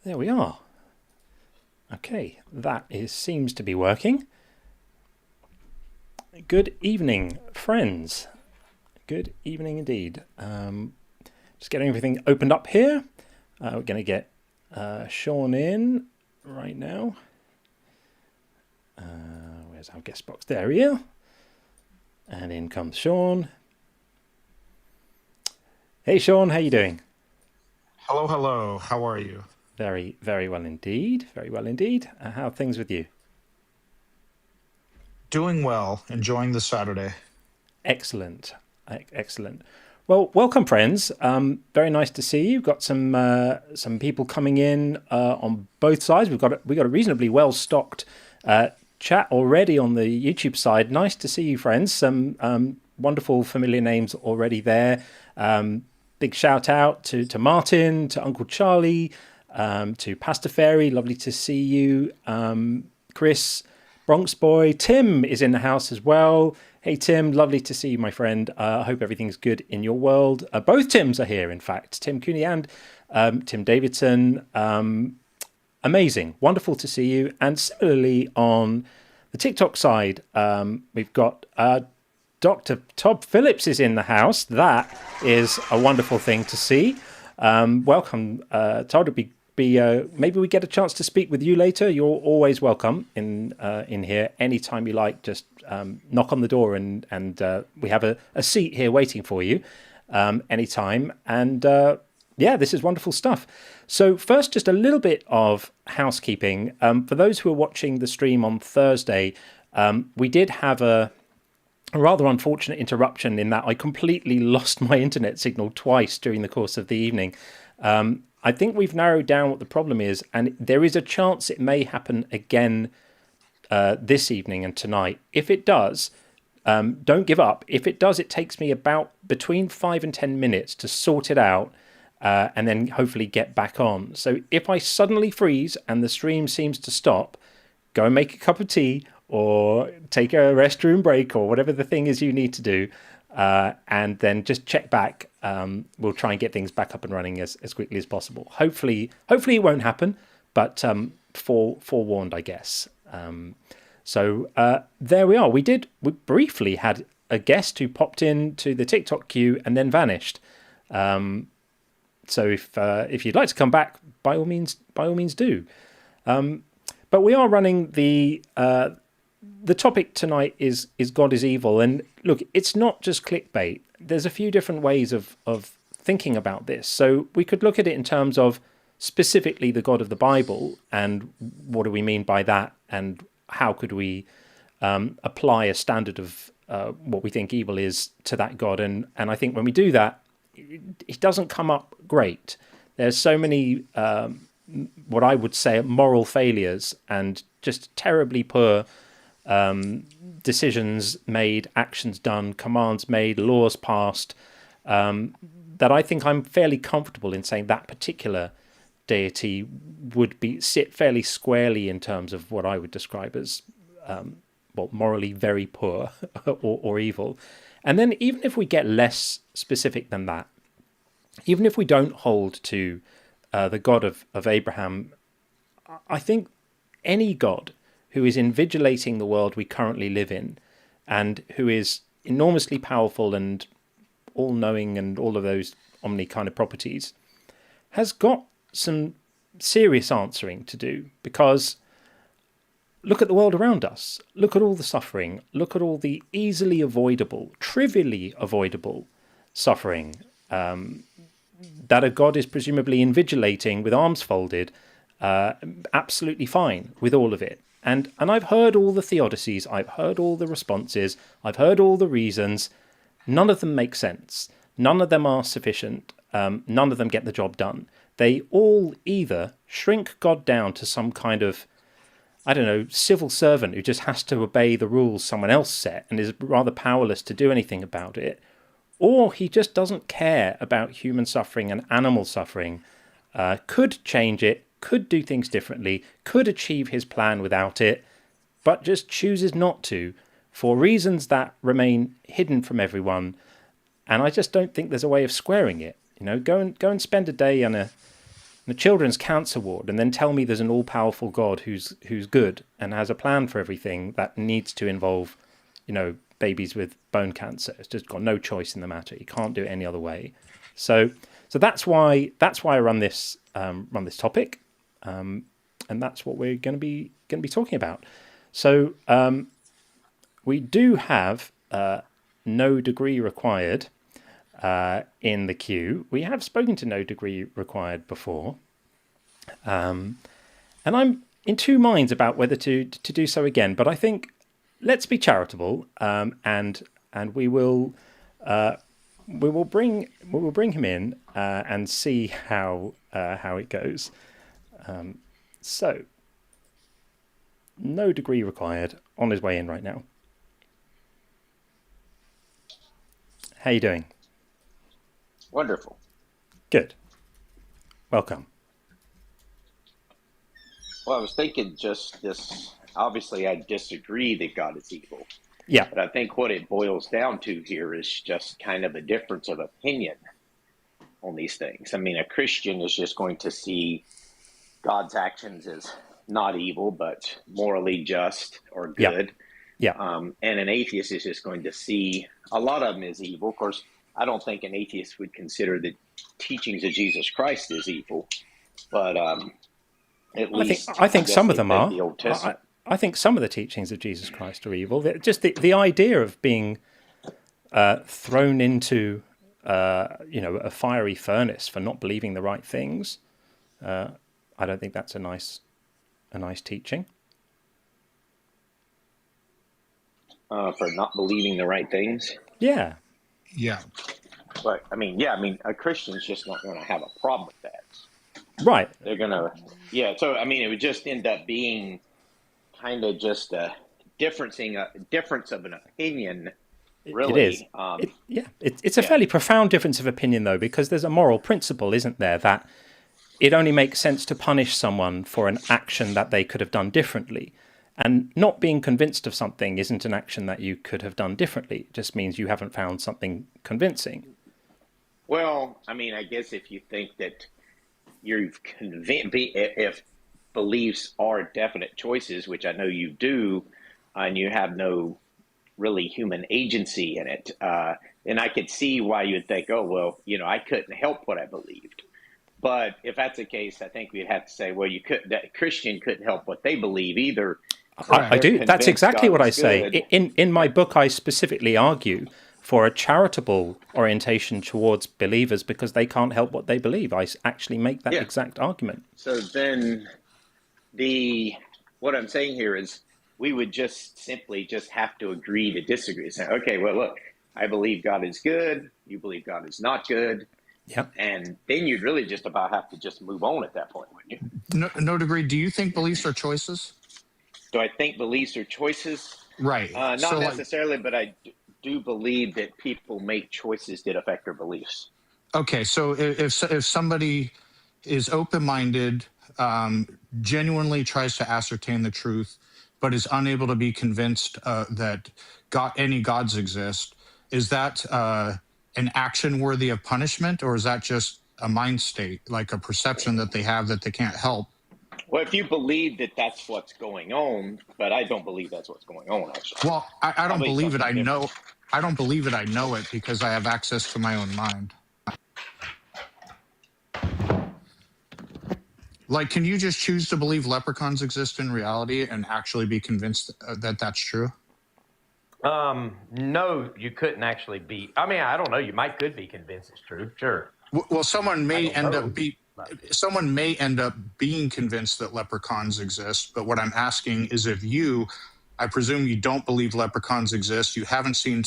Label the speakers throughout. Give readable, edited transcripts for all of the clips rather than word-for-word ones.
Speaker 1: There we are. Okay, seems to be working. Good evening, friends. Good evening indeed. Just getting everything opened up here. We're going to get Sean in right now. Where's our guest box? There we are. And in comes Sean. Hey Sean, how you doing?
Speaker 2: Hello, hello. How are you?
Speaker 1: Very, very well indeed. Very well indeed. How are things with you?
Speaker 2: Doing well. Enjoying the Saturday.
Speaker 1: Excellent. Excellent. Well, welcome, friends. Very nice to see you. We've got some people coming in on both sides. We've got a reasonably well stocked chat already on the YouTube side. Nice to see you, friends. Some wonderful familiar names already there. Big shout out to Martin, to Uncle Charlie, to Pastor Fairy. Lovely to see you. Chris, Bronx Boy, Tim is in the house as well. Hey Tim, lovely to see you, my friend. I hope everything's good in your world. Both Tims are here, in fact. Tim Cooney and Tim Davidson. Amazing. Wonderful to see you. And similarly on the TikTok side, we've got Dr. Todd Phillips is in the house. That is a wonderful thing to see. Welcome, Todd. It'd be maybe we get a chance to speak with you later. You're always welcome in here anytime you like. Just knock on the door and we have a seat here waiting for you anytime. And yeah, this is wonderful stuff. So first, just a little bit of housekeeping. For those who are watching the stream on Thursday, we did have a rather unfortunate interruption in that I completely lost my internet signal twice during the course of the evening. I think we've narrowed down what the problem is, and there is a chance it may happen again this evening and tonight. If it does, don't give up. If it does, it takes me about between 5 and 10 minutes to sort it out and then hopefully get back on. So if I suddenly freeze and the stream seems to stop, go and make a cup of tea or take a restroom break or whatever the thing is you need to do. And then just check back. We'll try and get things back up and running as quickly as possible. Hopefully it won't happen, but forewarned, I guess. So there we are. We briefly had a guest who popped in to the TikTok queue and then vanished. So if you'd like to come back, by all means do. But we are running the topic tonight is God is evil. And look, it's not just clickbait. There's a few different ways of thinking about this. So we could look at it in terms of specifically the God of the Bible and what do we mean by that and how could we apply a standard of what we think evil is to that God. And I think when we do that, it doesn't come up great. There's so many what I would say moral failures and just terribly poor decisions made, actions done, commands made, laws passed, that I think I'm fairly comfortable in saying that particular deity would sit fairly squarely in terms of what I would describe as morally very poor or evil. And then even if we get less specific than that, even if we don't hold to the God of Abraham, I think any God who is invigilating the world we currently live in and who is enormously powerful and all-knowing and all of those omni kind of properties has got some serious answering to do, because look at the world around us. Look at all the suffering. Look at all the easily avoidable, trivially avoidable suffering that a God is presumably invigilating with arms folded, absolutely fine with all of it. And I've heard all the theodicies, I've heard all the responses, I've heard all the reasons. None of them make sense. None of them are sufficient. None of them get the job done. They all either shrink God down to some kind of, I don't know, civil servant who just has to obey the rules someone else set and is rather powerless to do anything about it, or he just doesn't care about human suffering and animal suffering, could change it, could do things differently, could achieve his plan without it, but just chooses not to for reasons that remain hidden from everyone. And I just don't think there's a way of squaring it. You know, go and spend a day on a a children's cancer ward, and then tell me there's an all-powerful God who's good and has a plan for everything that needs to involve, babies with bone cancer. It's just got no choice in the matter. You can't do it any other way. So that's why I run this topic, and that's what we're going to be talking about. So we do have no degree required in the queue. We have spoken to no degree required before, and I'm in two minds about whether to do so again. But I think let's be charitable, and we will bring him in and see how it goes. So no degree required, on his way in right now. How you doing?
Speaker 3: Wonderful.
Speaker 1: Good. Welcome.
Speaker 3: Well, I was thinking just this, obviously I disagree that God is evil.
Speaker 1: Yeah.
Speaker 3: But I think what it boils down to here is just kind of a difference of opinion on these things. I mean, a Christian is just going to see God's actions as not evil, but morally just or good.
Speaker 1: Yeah.
Speaker 3: And an atheist is just going to see a lot of them as evil. Of course, I don't think an atheist would consider the teachings of Jesus Christ as evil, but at least
Speaker 1: I think some of them are.
Speaker 3: The Old Testament.
Speaker 1: I think some of the teachings of Jesus Christ are evil. Just the idea of being thrown into a fiery furnace for not believing the right things. I don't think that's a nice teaching.
Speaker 3: For not believing the right things.
Speaker 1: Yeah.
Speaker 2: Yeah.
Speaker 3: But a Christian's just not going to have a problem with that.
Speaker 1: Right.
Speaker 3: They're going to, So, it would just end up being kind of just a difference of an opinion. Really.
Speaker 1: It is. It's a fairly profound difference of opinion, though, because there's a moral principle, isn't there, that it only makes sense to punish someone for an action that they could have done differently. And not being convinced of something isn't an action that you could have done differently. It just means you haven't found something convincing.
Speaker 3: Well, I guess if you think that you've convinced, if beliefs are definite choices, which I know you do, and you have no really human agency in it, then I could see why you'd think, oh, well, I couldn't help what I believed. But if that's the case, I think we'd have to say, well, that Christian couldn't help what they believe either.
Speaker 1: I do. That's exactly what I say. In my book, I specifically argue for a charitable orientation towards believers because they can't help what they believe. I actually make that exact argument.
Speaker 3: So then what I'm saying here is we would just simply have to agree to disagree. Say, okay, well, look, I believe God is good. You believe God is not good.
Speaker 1: Yeah.
Speaker 3: And then you'd really just about have to just move on at that point, wouldn't you?
Speaker 2: No degree. Do you think beliefs are choices?
Speaker 3: Do I think beliefs are choices?
Speaker 2: Right.
Speaker 3: Not necessarily, but I do believe that people make choices that affect their beliefs.
Speaker 2: Okay, so if somebody is open-minded, genuinely tries to ascertain the truth, but is unable to be convinced that any gods exist, is that an action worthy of punishment, or is that just a mind state, like a perception that they have that they can't help?
Speaker 3: Well, if you believe that that's what's going on, but I don't believe that's what's going on, actually.
Speaker 2: Well, I don't believe it. I know it because I have access to my own mind. Like, can you just choose to believe leprechauns exist in reality and actually be convinced that that's true?
Speaker 4: No, you couldn't actually be. I don't know. You could be convinced it's true. Sure.
Speaker 2: Well, someone may end up being convinced that leprechauns exist. But what I'm asking is, if I presume you don't believe leprechauns exist, you haven't seen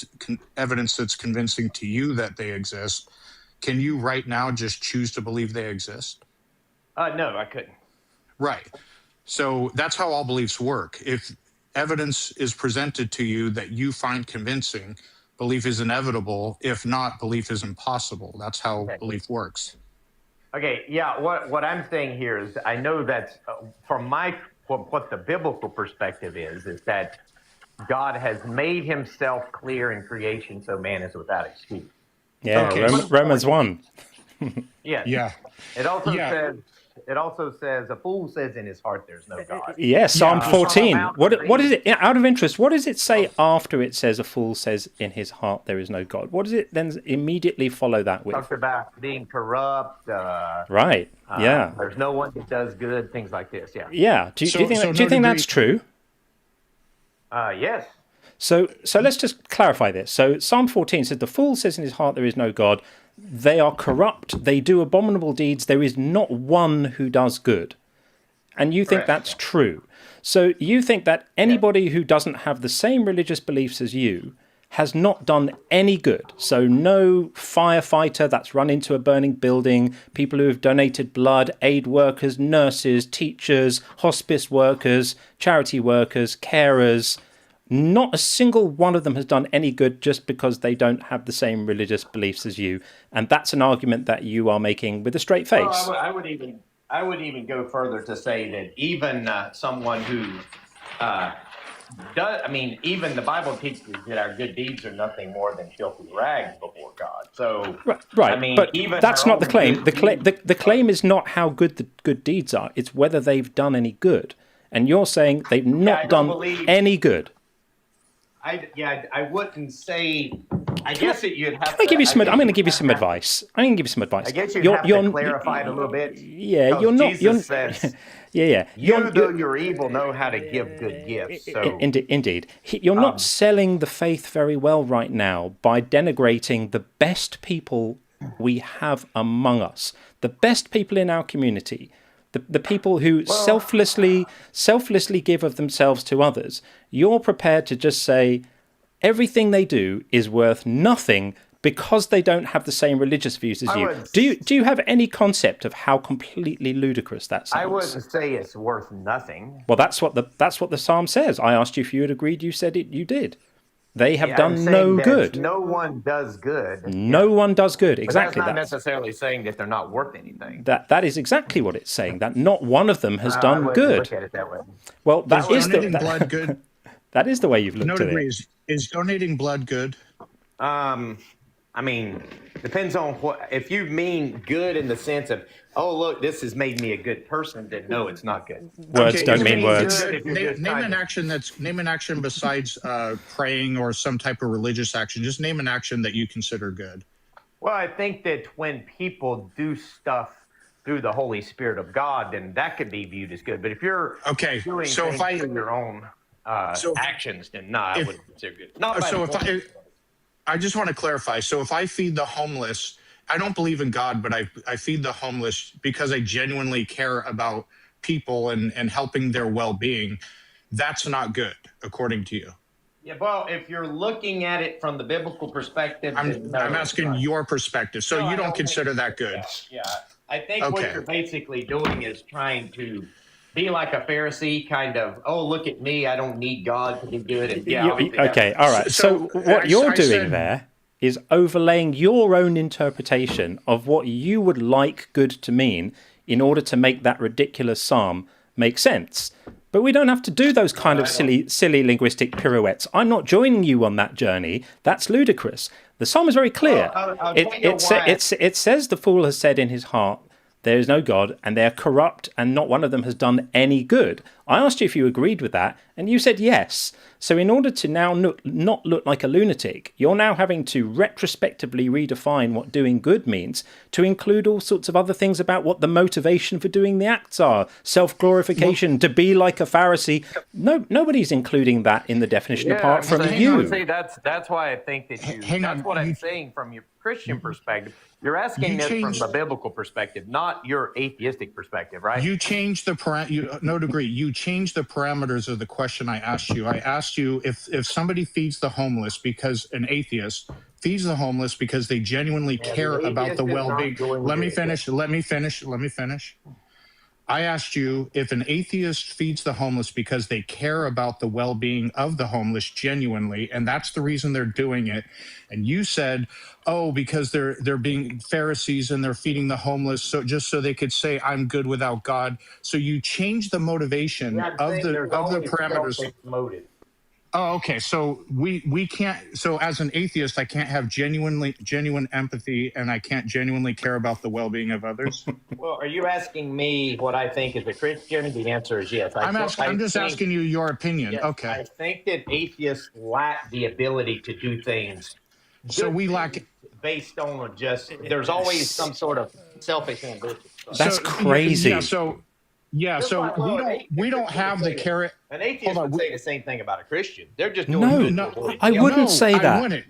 Speaker 2: evidence that's convincing to you that they exist. Can you right now just choose to believe they exist?
Speaker 4: No, I couldn't.
Speaker 2: Right. So that's how all beliefs work. If evidence is presented to you that you find convincing, belief is inevitable. If not, belief is impossible. That's how belief works.
Speaker 4: Okay, yeah, what I'm saying here is I know that from what the biblical perspective is that God has made himself clear in creation so man is without excuse.
Speaker 1: Yeah,
Speaker 2: Okay.
Speaker 1: Romans 1.
Speaker 4: Yes.
Speaker 2: Yeah.
Speaker 4: It also
Speaker 2: Yeah.
Speaker 4: says. It also says, "A fool says in his heart, there's no God."
Speaker 1: Yeah, Psalm
Speaker 2: Yeah.
Speaker 1: 14. What
Speaker 4: About
Speaker 1: is it, out of interest, what does it say after it says a fool says in his heart there is no God? What does it then immediately follow that with?
Speaker 4: Talks about being corrupt.
Speaker 1: Right. Yeah.
Speaker 4: There's no one that does good. Things like this. Yeah.
Speaker 1: Yeah. Do you think
Speaker 2: So
Speaker 1: do you
Speaker 2: no
Speaker 1: think
Speaker 2: degree-
Speaker 1: that's true?
Speaker 4: Yes.
Speaker 1: So let's just clarify this. So Psalm 14 says, the fool says in his heart there is no God. They are corrupt. They do abominable deeds. There is not one who does good. And you think
Speaker 3: Correct.
Speaker 1: that's true. So you think that anybody who doesn't have the same religious beliefs as you has not done any good. So no firefighter that's run into a burning building, people who have donated blood, aid workers, nurses, teachers, hospice workers, charity workers, carers. Not a single one of them has done any good just because they don't have the same religious beliefs as you. And that's an argument that you are making with a straight face.
Speaker 4: Well, I would even go further to say that even someone who does, I mean, even the Bible teaches that our good deeds are nothing more than filthy rags before God. So,
Speaker 1: Right,
Speaker 4: I mean,
Speaker 1: but
Speaker 4: even
Speaker 1: that's
Speaker 4: our
Speaker 1: not the
Speaker 4: own
Speaker 1: claim.
Speaker 4: good
Speaker 1: The claim is not how good the good deeds are. It's whether they've done any good. And you're saying they've not done any good.
Speaker 4: I wouldn't say. I guess that you'd have.
Speaker 1: I'm going to give you some advice. I'm going to give you some advice.
Speaker 4: I guess you'd have to clarify it a little bit.
Speaker 1: Yeah, you're not.
Speaker 4: Jesus says,
Speaker 1: yeah.
Speaker 4: though you're evil, know how to give good gifts. So,
Speaker 1: Indeed. You're not selling the faith very well right now by denigrating the best people we have among us, the best people in our community, the people who selflessly give of themselves to others. You're prepared to just say everything they do is worth nothing because they don't have the same religious views as you. Do you have any concept of how completely ludicrous that sounds?
Speaker 4: I wouldn't say it's worth nothing.
Speaker 1: Well, that's what the psalm says. I asked you if you had agreed. You said you did. They have done no good.
Speaker 4: No one does good.
Speaker 1: No one does good. Exactly.
Speaker 4: But that's not necessarily saying that they're not worth anything.
Speaker 1: That is exactly what it's saying. That not one of them has
Speaker 4: I
Speaker 1: done
Speaker 4: wouldn't
Speaker 1: good.
Speaker 4: Look at it that way.
Speaker 1: Well, that is
Speaker 2: donating blood good.
Speaker 1: That is the way you've looked
Speaker 2: No
Speaker 1: at
Speaker 2: degree.
Speaker 1: it.
Speaker 2: Is donating blood good?
Speaker 4: I mean, depends on what. If you mean good in the sense of, oh, look, this has made me a good person, then no, it's not good.
Speaker 1: Words don't mean words.
Speaker 2: Name an action besides praying or some type of religious action. Just name an action that you consider good.
Speaker 4: Well, I think that when people do stuff through the Holy Spirit of God, then that could be viewed as good. But if you're doing things through your own actions, then no, I wouldn't consider good.
Speaker 2: I just want to clarify. So if I feed the homeless, I don't believe in God, but I feed the homeless because I genuinely care about people and helping their well-being. That's not good, according to you.
Speaker 4: Yeah, well, if you're looking at it from the biblical perspective,
Speaker 2: I'm asking your perspective. So you don't consider that good?
Speaker 4: Yeah. I think what you're basically doing is trying to be like a Pharisee, kind of, oh, look at me, I don't need God to be good. And
Speaker 1: Okay, all right. So what you're doing there is overlaying your own interpretation of what you would like good to mean in order to make that ridiculous psalm make sense. But we don't have to do those kind of silly linguistic pirouettes. I'm not joining you on that journey. That's ludicrous. The psalm is very clear. It says the fool has said in his heart, there is no God, and they are corrupt, and not one of them has done any good. I asked you if you agreed with that, and you said yes. So in order to now not look like a lunatic, you're now having to retrospectively redefine what doing good means to include all sorts of other things about what the motivation for doing the acts are. Self-glorification, to be like a Pharisee. No, nobody's including that in the definition apart from you.
Speaker 4: See, that's why I think that that's what I'm saying from your Christian perspective. You're asking this from the biblical perspective, not your atheistic perspective, right?
Speaker 2: You changed the You changed the parameters of the question I asked you. I asked you if somebody feeds the homeless because an atheist feeds the homeless because they genuinely care about the well-being. Let me finish. I asked you if an atheist feeds the homeless because they care about the well-being of the homeless genuinely, and that's the reason they're doing it. And you said, oh, because they're being Pharisees and they're feeding the homeless so just so they could say I'm good without God. So you changed the motivation of the parameters.
Speaker 4: Motive.
Speaker 2: Oh, okay. So we can't. So as an atheist, I can't have genuine empathy, and I can't genuinely care about the well-being of others.
Speaker 4: Well, are you asking me what I think as a Christian? The answer is yes.
Speaker 2: I'm just asking you your opinion.
Speaker 4: Yes,
Speaker 2: Okay.
Speaker 4: I think that atheists lack the ability to do things.
Speaker 2: So we lack
Speaker 4: based on just there's always some sort of selfish ambition.
Speaker 1: That's crazy.
Speaker 2: We don't have the carrot.
Speaker 4: An atheist would say the same thing about a Christian. They're just doing
Speaker 1: I wouldn't say that.
Speaker 2: I wouldn't,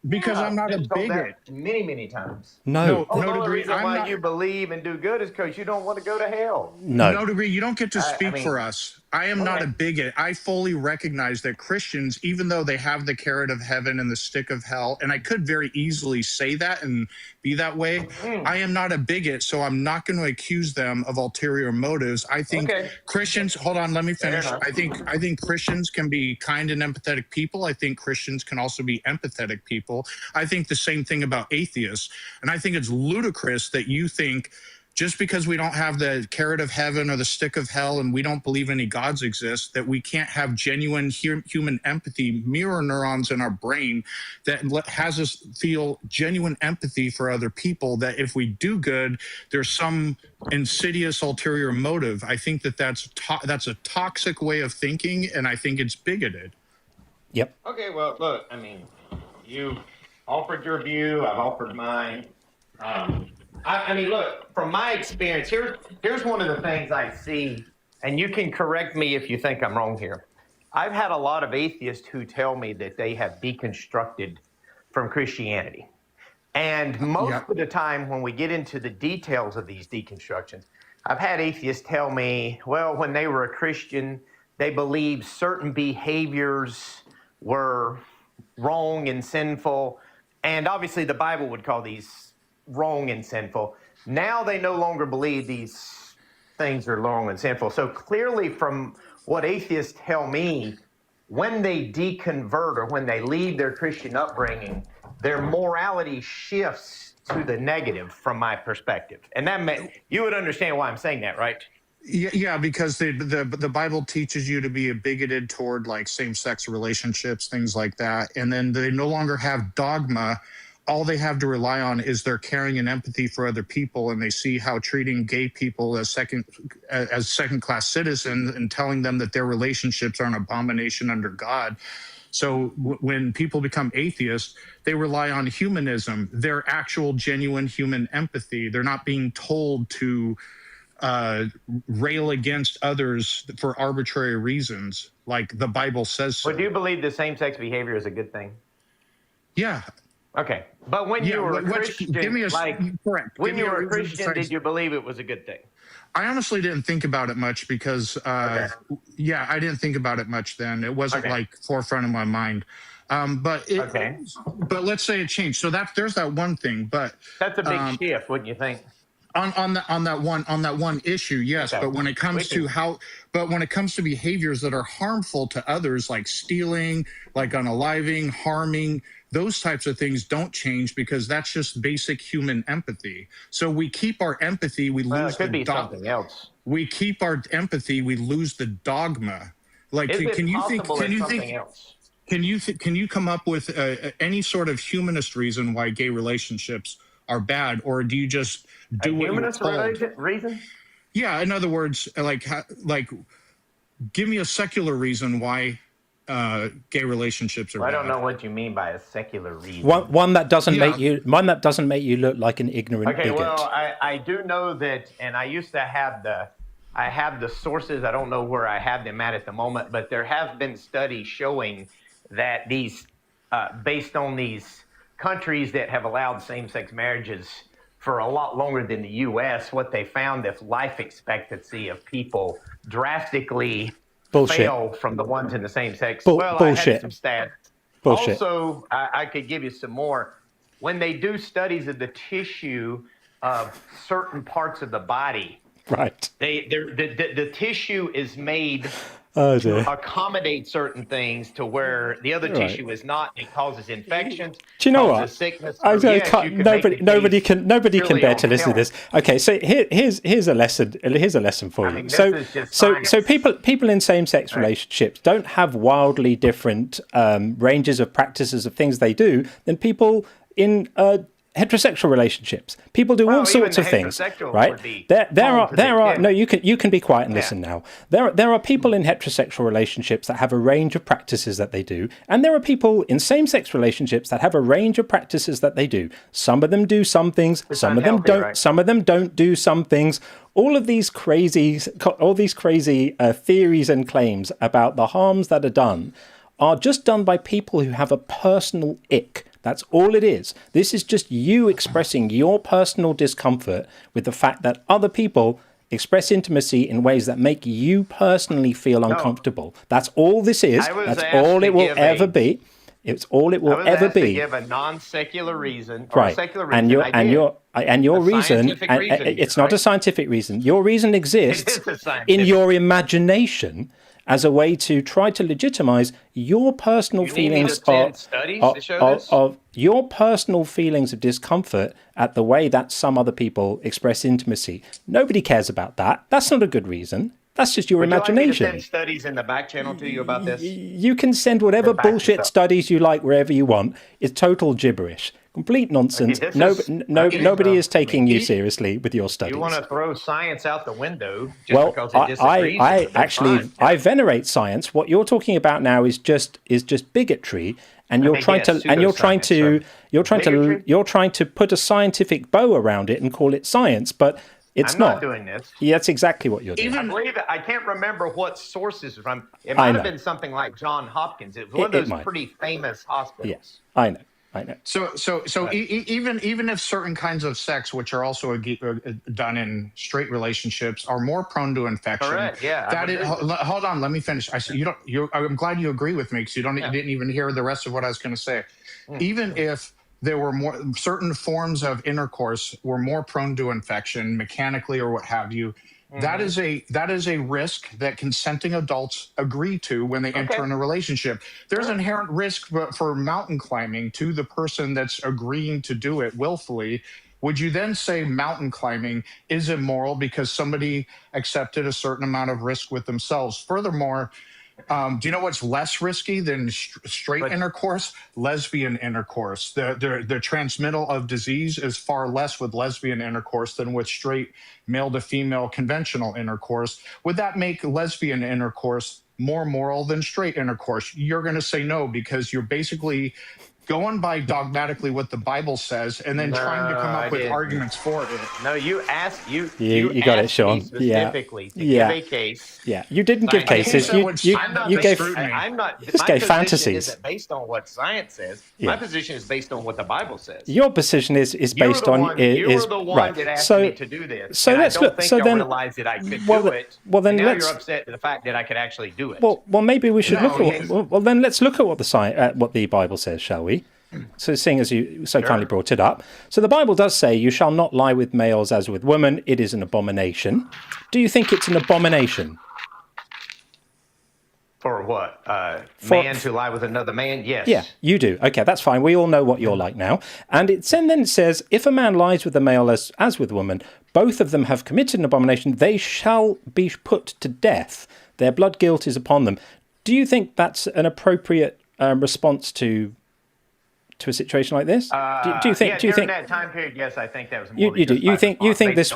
Speaker 2: because I'm not a bigot.
Speaker 4: Many times.
Speaker 2: No
Speaker 4: The
Speaker 2: degree.
Speaker 4: reason why you believe and do good is because you don't want to go to hell.
Speaker 2: No degree. You don't get to speak for us. I am not a bigot. I fully recognize that Christians, even though they have the carrot of heaven and the stick of hell, and I could very easily say that and be that way, I am not a bigot, so I'm not going to accuse them of ulterior motives. I think Christians, hold on, let me finish. I think Christians can be kind and empathetic people. I think Christians can also be empathetic people. I think the same thing about atheists. And I think it's ludicrous that you think just because we don't have the carrot of heaven or the stick of hell and we don't believe any gods exist, that we can't have genuine human empathy, mirror neurons in our brain that has us feel genuine empathy for other people, that if we do good, there's some insidious ulterior motive. I think that's a toxic way of thinking, and I think it's bigoted.
Speaker 1: Yep.
Speaker 4: Okay, well, look, I mean, you offered your view, I've offered mine. I mean, look, from my experience, here's one of the things I see, and you can correct me if you think I'm wrong here. I've had a lot of atheists who tell me that they have deconstructed from Christianity. And most of the time when we get into the details of these deconstructions, I've had atheists tell me, well, when they were a Christian, they believed certain behaviors were wrong and sinful. And obviously the Bible would call these wrong and sinful. Now they no longer believe these things are wrong and sinful. So clearly from what atheists tell me, when they deconvert or when they leave their Christian upbringing, their morality shifts to the negative from my perspective. And you would understand why I'm saying that, right?
Speaker 2: Yeah, because the Bible teaches you to be bigoted toward like same-sex relationships, things like that. And then they no longer have dogma. All they have to rely on is their caring and empathy for other people, and they see how treating gay people as second-class citizens and telling them that their relationships are an abomination under God. So when people become atheists, they rely on humanism, their actual genuine human empathy. They're not being told to rail against others for arbitrary reasons, like the Bible says so.
Speaker 4: But do you believe the same-sex behavior is a good thing?
Speaker 2: Yeah.
Speaker 4: Okay, but when you were a Christian, when you were a Christian, did you believe it was a good thing?
Speaker 2: I honestly didn't think about it much because, I didn't think about it much then. It wasn't like forefront of my mind. But let's say it changed. So there's that one thing. But
Speaker 4: that's a big shift, wouldn't you think?
Speaker 2: On that one issue, yes. Okay. But when it comes to behaviors that are harmful to others, like stealing, like unaliving, harming, those types of things don't change because that's just basic human empathy. So we keep our empathy, we lose the dogma. Something else. We keep our empathy, we lose the dogma. Like, can you come up with any sort of humanist reason why gay relationships are bad, or do you just do what you're told?
Speaker 4: Reason?
Speaker 2: Yeah, in other words, like give me a secular reason why gay relationships are bad.
Speaker 4: I don't know what you mean by a secular reason.
Speaker 1: One that doesn't make you look like an ignorant bigot.
Speaker 4: Okay, well, I do know that, and I used to have the sources. I don't know where I have them at the moment, but there have been studies showing that these, based on these countries that have allowed same-sex marriages for a lot longer than the U.S., what they found is life expectancy of people drastically fell from the ones in the same sex. Bullshit. I had some stats. Bullshit. Also, I could give you some more. When they do studies of the tissue of certain parts of the body,
Speaker 1: right?
Speaker 4: The tissue is made to accommodate certain things to where the other tissue is not. It causes infections.
Speaker 1: Do you know what?
Speaker 4: Sickness.
Speaker 1: Nobody can bear to listen to this. Okay, so here's a lesson. Here's a lesson for you. So people in same-sex relationships don't have wildly different ranges of practices of things they do than people in heterosexual relationships. People do all sorts of things, right? There are no. You can be quiet and listen now. There are people in heterosexual relationships that have a range of practices that they do, and there are people in same-sex relationships that have a range of practices that they do. Some of them do some things, some of them don't. Right? Some of them don't do some things. All these crazy theories and claims about the harms that are done are just done by people who have a personal ick. That's all it is. This is just you expressing your personal discomfort with the fact that other people express intimacy in ways that make you personally feel uncomfortable. That's all this is. That's all it will ever be. It's all it will ever be.
Speaker 4: To give a non-secular reason,
Speaker 1: or right? A secular reason, and your reason. It's not a scientific reason. Your reason exists in your imagination as a way to try to legitimize your personal feelings of your personal feelings of discomfort at the way that some other people express intimacy. Nobody cares about that. That's not a good reason. That's just your imagination.
Speaker 4: Would you like me to send studies in the back channel to you about this?
Speaker 1: You can send whatever bullshit studies you like wherever you want. It's total gibberish. Complete nonsense. Nobody is taking you seriously with your studies.
Speaker 4: You want to throw science out the window just because it disagrees?
Speaker 1: I venerate science. What you're talking about now is just bigotry, and you're trying to put a scientific bow around it and call it science, but it's
Speaker 4: I'm not doing this.
Speaker 1: Yeah, that's exactly what you're doing.
Speaker 4: I believe it. I can't remember what sources from. It might have been something like Johns Hopkins. It was one of those pretty famous hospitals.
Speaker 1: Yes, I know.
Speaker 2: So even if certain kinds of sex, which are also done in straight relationships, are more prone to infection.
Speaker 4: Correct. Yeah.
Speaker 2: Hold on. Let me finish. I said I'm glad you agree with me because you didn't even hear the rest of what I was going to say. Even if there were certain forms of intercourse were more prone to infection mechanically or what have you. That is a risk that consenting adults agree to when they enter in a relationship. There's inherent risk for mountain climbing to the person that's agreeing to do it willfully. Would you then say mountain climbing is immoral because somebody accepted a certain amount of risk with themselves? Furthermore, do you know what's less risky than straight intercourse? Lesbian intercourse. The transmittal of disease is far less with lesbian intercourse than with straight male to female conventional intercourse. Would that make lesbian intercourse more moral than straight intercourse? You're going to say no because you're basically going by dogmatically what the Bible says and then trying to come up with arguments for it.
Speaker 4: No, you asked you
Speaker 1: got it, Sean.
Speaker 4: Specifically to give a case.
Speaker 1: Yeah, you didn't give cases. You gave. This gave fantasies.
Speaker 4: Isn't based on what science says. Yeah. My position is based on what the Bible says.
Speaker 1: Your position is based on
Speaker 4: you were the one that asked me to do this.
Speaker 1: So let's look. So then,
Speaker 4: realized that I could do it.
Speaker 1: Well, then
Speaker 4: now you're upset at the fact that I could actually do it.
Speaker 1: Well, maybe we should look at. Well, then let's look at what the Bible says, shall we? So seeing as you so kindly brought it up. So the Bible does say, you shall not lie with males as with women. It is an abomination. Do you think it's an abomination?
Speaker 4: For what? Man to lie with another man? Yes.
Speaker 1: Yeah, you do. Okay, that's fine. We all know what you're like now. And then it says, if a man lies with a male as with a woman, both of them have committed an abomination. They shall be put to death. Their blood guilt is upon them. Do you think that's an appropriate response to a situation like this? Do you think?
Speaker 4: During that time period, yes, I think that was more.
Speaker 1: You do. You think this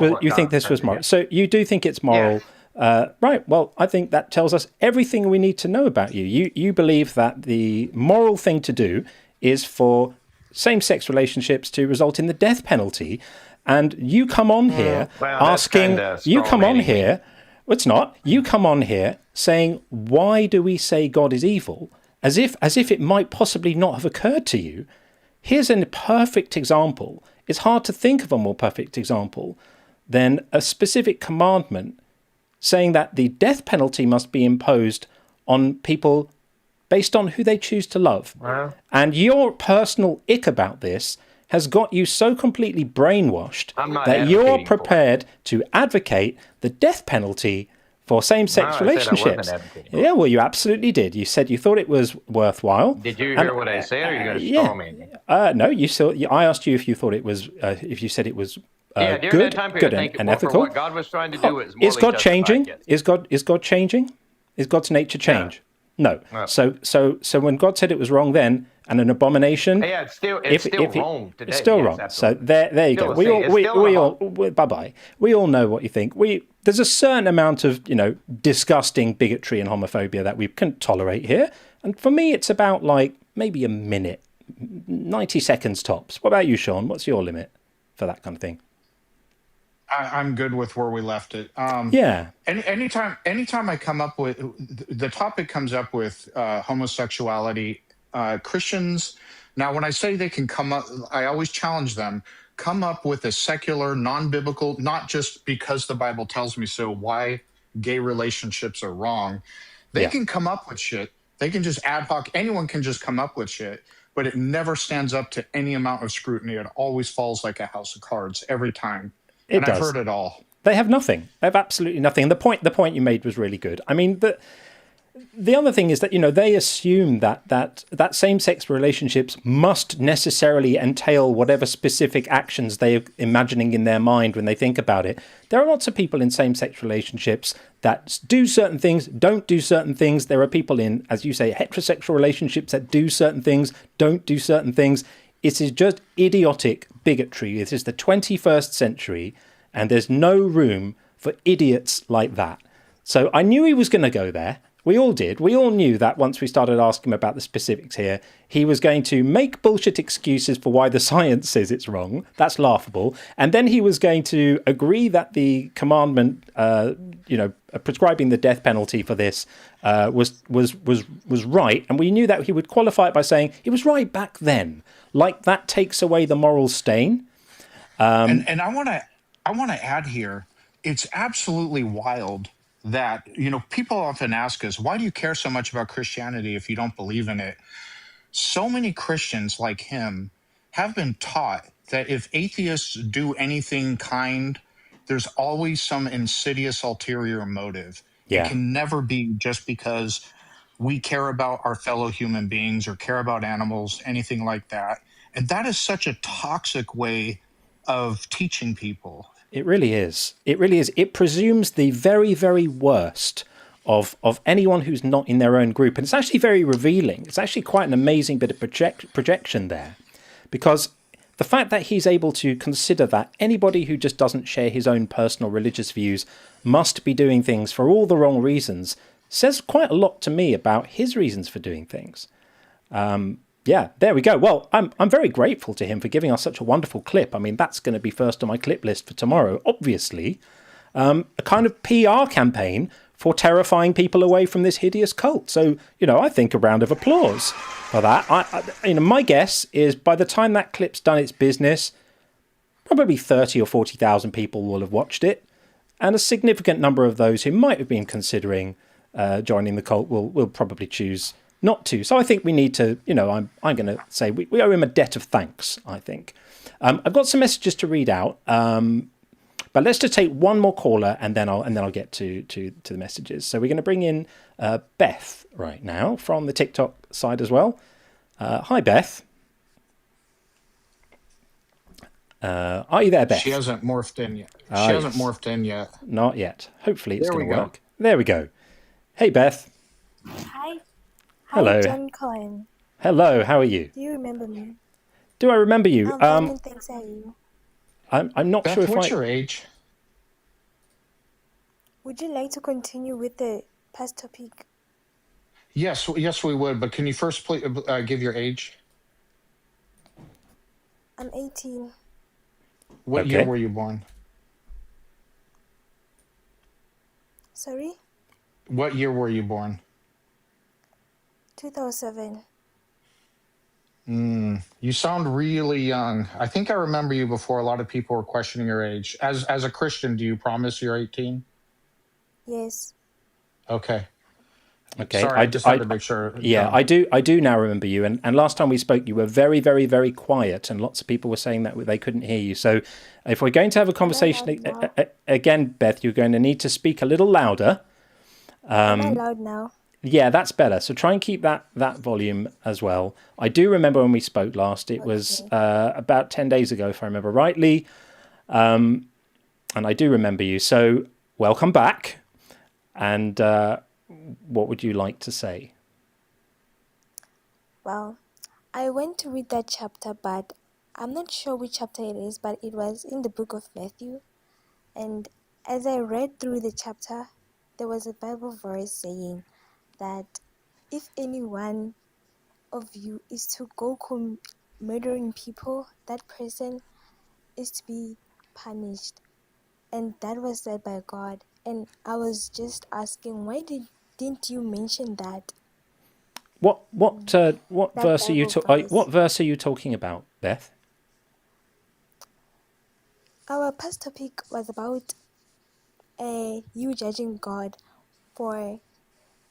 Speaker 1: was moral. So you do think it's moral, right? Well, I think that tells us everything we need to know about you. You believe that the moral thing to do is for same-sex relationships to result in the death penalty, and you come on here asking. You come on here. Well, it's not. You come on here saying, "Why do we say God is evil?" As if it might possibly not have occurred to you. Here's a perfect example. It's hard to think of a more perfect example than a specific commandment saying that the death penalty must be imposed on people based on who they choose to love. Wow. And your personal ick about this has got you so completely brainwashed that you're prepared to advocate the death penalty for same-sex relationships. Yeah, well, you absolutely did. You said you thought it was worthwhile.
Speaker 4: Did you hear what I said, or are you going to storm me?
Speaker 1: No, you saw. I asked you if you thought it was, if you said it was good, and ethical.
Speaker 4: What God was trying to do was
Speaker 1: is God changing? Is God changing? Is God's nature change? No. So when God said it was wrong then, and an abomination,
Speaker 4: it's still wrong today.
Speaker 1: It's still wrong. So there you go. We all bye-bye. We all know what you think. There's a certain amount of disgusting bigotry and homophobia that we can tolerate here, and for me it's about like maybe a minute, 90 seconds tops. What about you, Sean? What's your limit for that kind of thing?
Speaker 2: I'm good with where we left it. Anytime I come up with the topic comes up with homosexuality, Christians. Now, when I say they can come up, I always challenge them. Come up with a secular, non-biblical, not just because the Bible tells me so, why gay relationships are wrong. They can come up with shit. They can just ad hoc. Anyone can just come up with shit, but it never stands up to any amount of scrutiny. It always falls like a house of cards every time. I've heard it all.
Speaker 1: They have nothing. They have absolutely nothing. And the point you made was really good. I mean, the other thing is that they assume that same-sex relationships must necessarily entail whatever specific actions they're imagining in their mind when they think about it. There are lots of people in same-sex relationships that do certain things, don't do certain things. There are people in, as you say, heterosexual relationships that do certain things, don't do certain things. It is just idiotic bigotry. This is the 21st century, and there's no room for idiots like that. So I knew he was going to go there. We all did. We all knew that once we started asking him about the specifics here, he was going to make bullshit excuses for why the science says it's wrong. That's laughable. And then he was going to agree that the commandment, prescribing the death penalty for this was right. And we knew that he would qualify it by saying it was right back then. Like that takes away the moral stain.
Speaker 2: And I want to add here, it's absolutely wild that, people often ask us, why do you care so much about Christianity if you don't believe in it? So many Christians like him have been taught that if atheists do anything kind, there's always some insidious ulterior motive. It can never be just because we care about our fellow human beings or care about animals, anything like that. And that is such a toxic way of teaching people.
Speaker 1: It really is. It really is. It presumes the very, very worst of anyone who's not in their own group. And it's actually very revealing. It's actually quite an amazing bit of projection there. Because the fact that he's able to consider that anybody who just doesn't share his own personal religious views must be doing things for all the wrong reasons says quite a lot to me about his reasons for doing things. There we go. Well, I'm very grateful to him for giving us such a wonderful clip. I mean, that's going to be first on my clip list for tomorrow, obviously. A kind of PR campaign for terrifying people away from this hideous cult. So, I think a round of applause for that. My guess is by the time that clip's done its business, probably 30 or 40,000 people will have watched it. And a significant number of those who might have been considering joining the cult will probably choose not to. So I think we need to, I'm going to say we owe him a debt of thanks, I think. I've got some messages to read out, but let's just take one more caller and then I'll get to the messages. So we're going to bring in Beth right now from the TikTok side as well. Hi, Beth. Are you there, Beth?
Speaker 2: She hasn't morphed in yet.
Speaker 1: Not yet. Hopefully it's going to work. There we go. Hey, Beth.
Speaker 5: Hi.
Speaker 1: Hello.
Speaker 5: Hi, John Cohen.
Speaker 1: Hello, how are you?
Speaker 5: Do you remember me?
Speaker 1: Do I remember you?
Speaker 5: Thanks, are you?
Speaker 1: I'm not
Speaker 2: Beth,
Speaker 1: sure if
Speaker 2: what's your age?
Speaker 5: Would you like to continue with the past topic?
Speaker 2: Yes, we would. But can you first give your age?
Speaker 5: I'm 18.
Speaker 2: What year were you born?
Speaker 5: Sorry?
Speaker 2: What year were you born?
Speaker 5: 2007.
Speaker 2: You sound really young. I think I remember you before a lot of people were questioning your age. As a Christian, do you promise you're 18?
Speaker 5: Yes.
Speaker 2: Okay.
Speaker 1: Okay.
Speaker 2: Sorry, I just had to make sure.
Speaker 1: Yeah, I do now remember you. And last time we spoke, you were very, very, very quiet, and lots of people were saying that they couldn't hear you. So if we're going to have a conversation again, Beth, you're going to need to speak a little louder.
Speaker 5: Am I loud now?
Speaker 1: Yeah, that's better. So try and keep that volume as well. I do remember when we spoke last. It was about 10 days ago, if I remember rightly. And I do remember you. So welcome back. And what would you like to say?
Speaker 5: Well, I went to read that chapter, but I'm not sure which chapter it is, but it was in the book of Matthew. And as I read through the chapter, there was a Bible verse saying that if any one of you is to go murdering people, that person is to be punished. And that was said by God. And I was just asking, why didn't you mention that?
Speaker 1: What verse are you what verse are you talking about, Beth?
Speaker 5: Our past topic was about you judging God for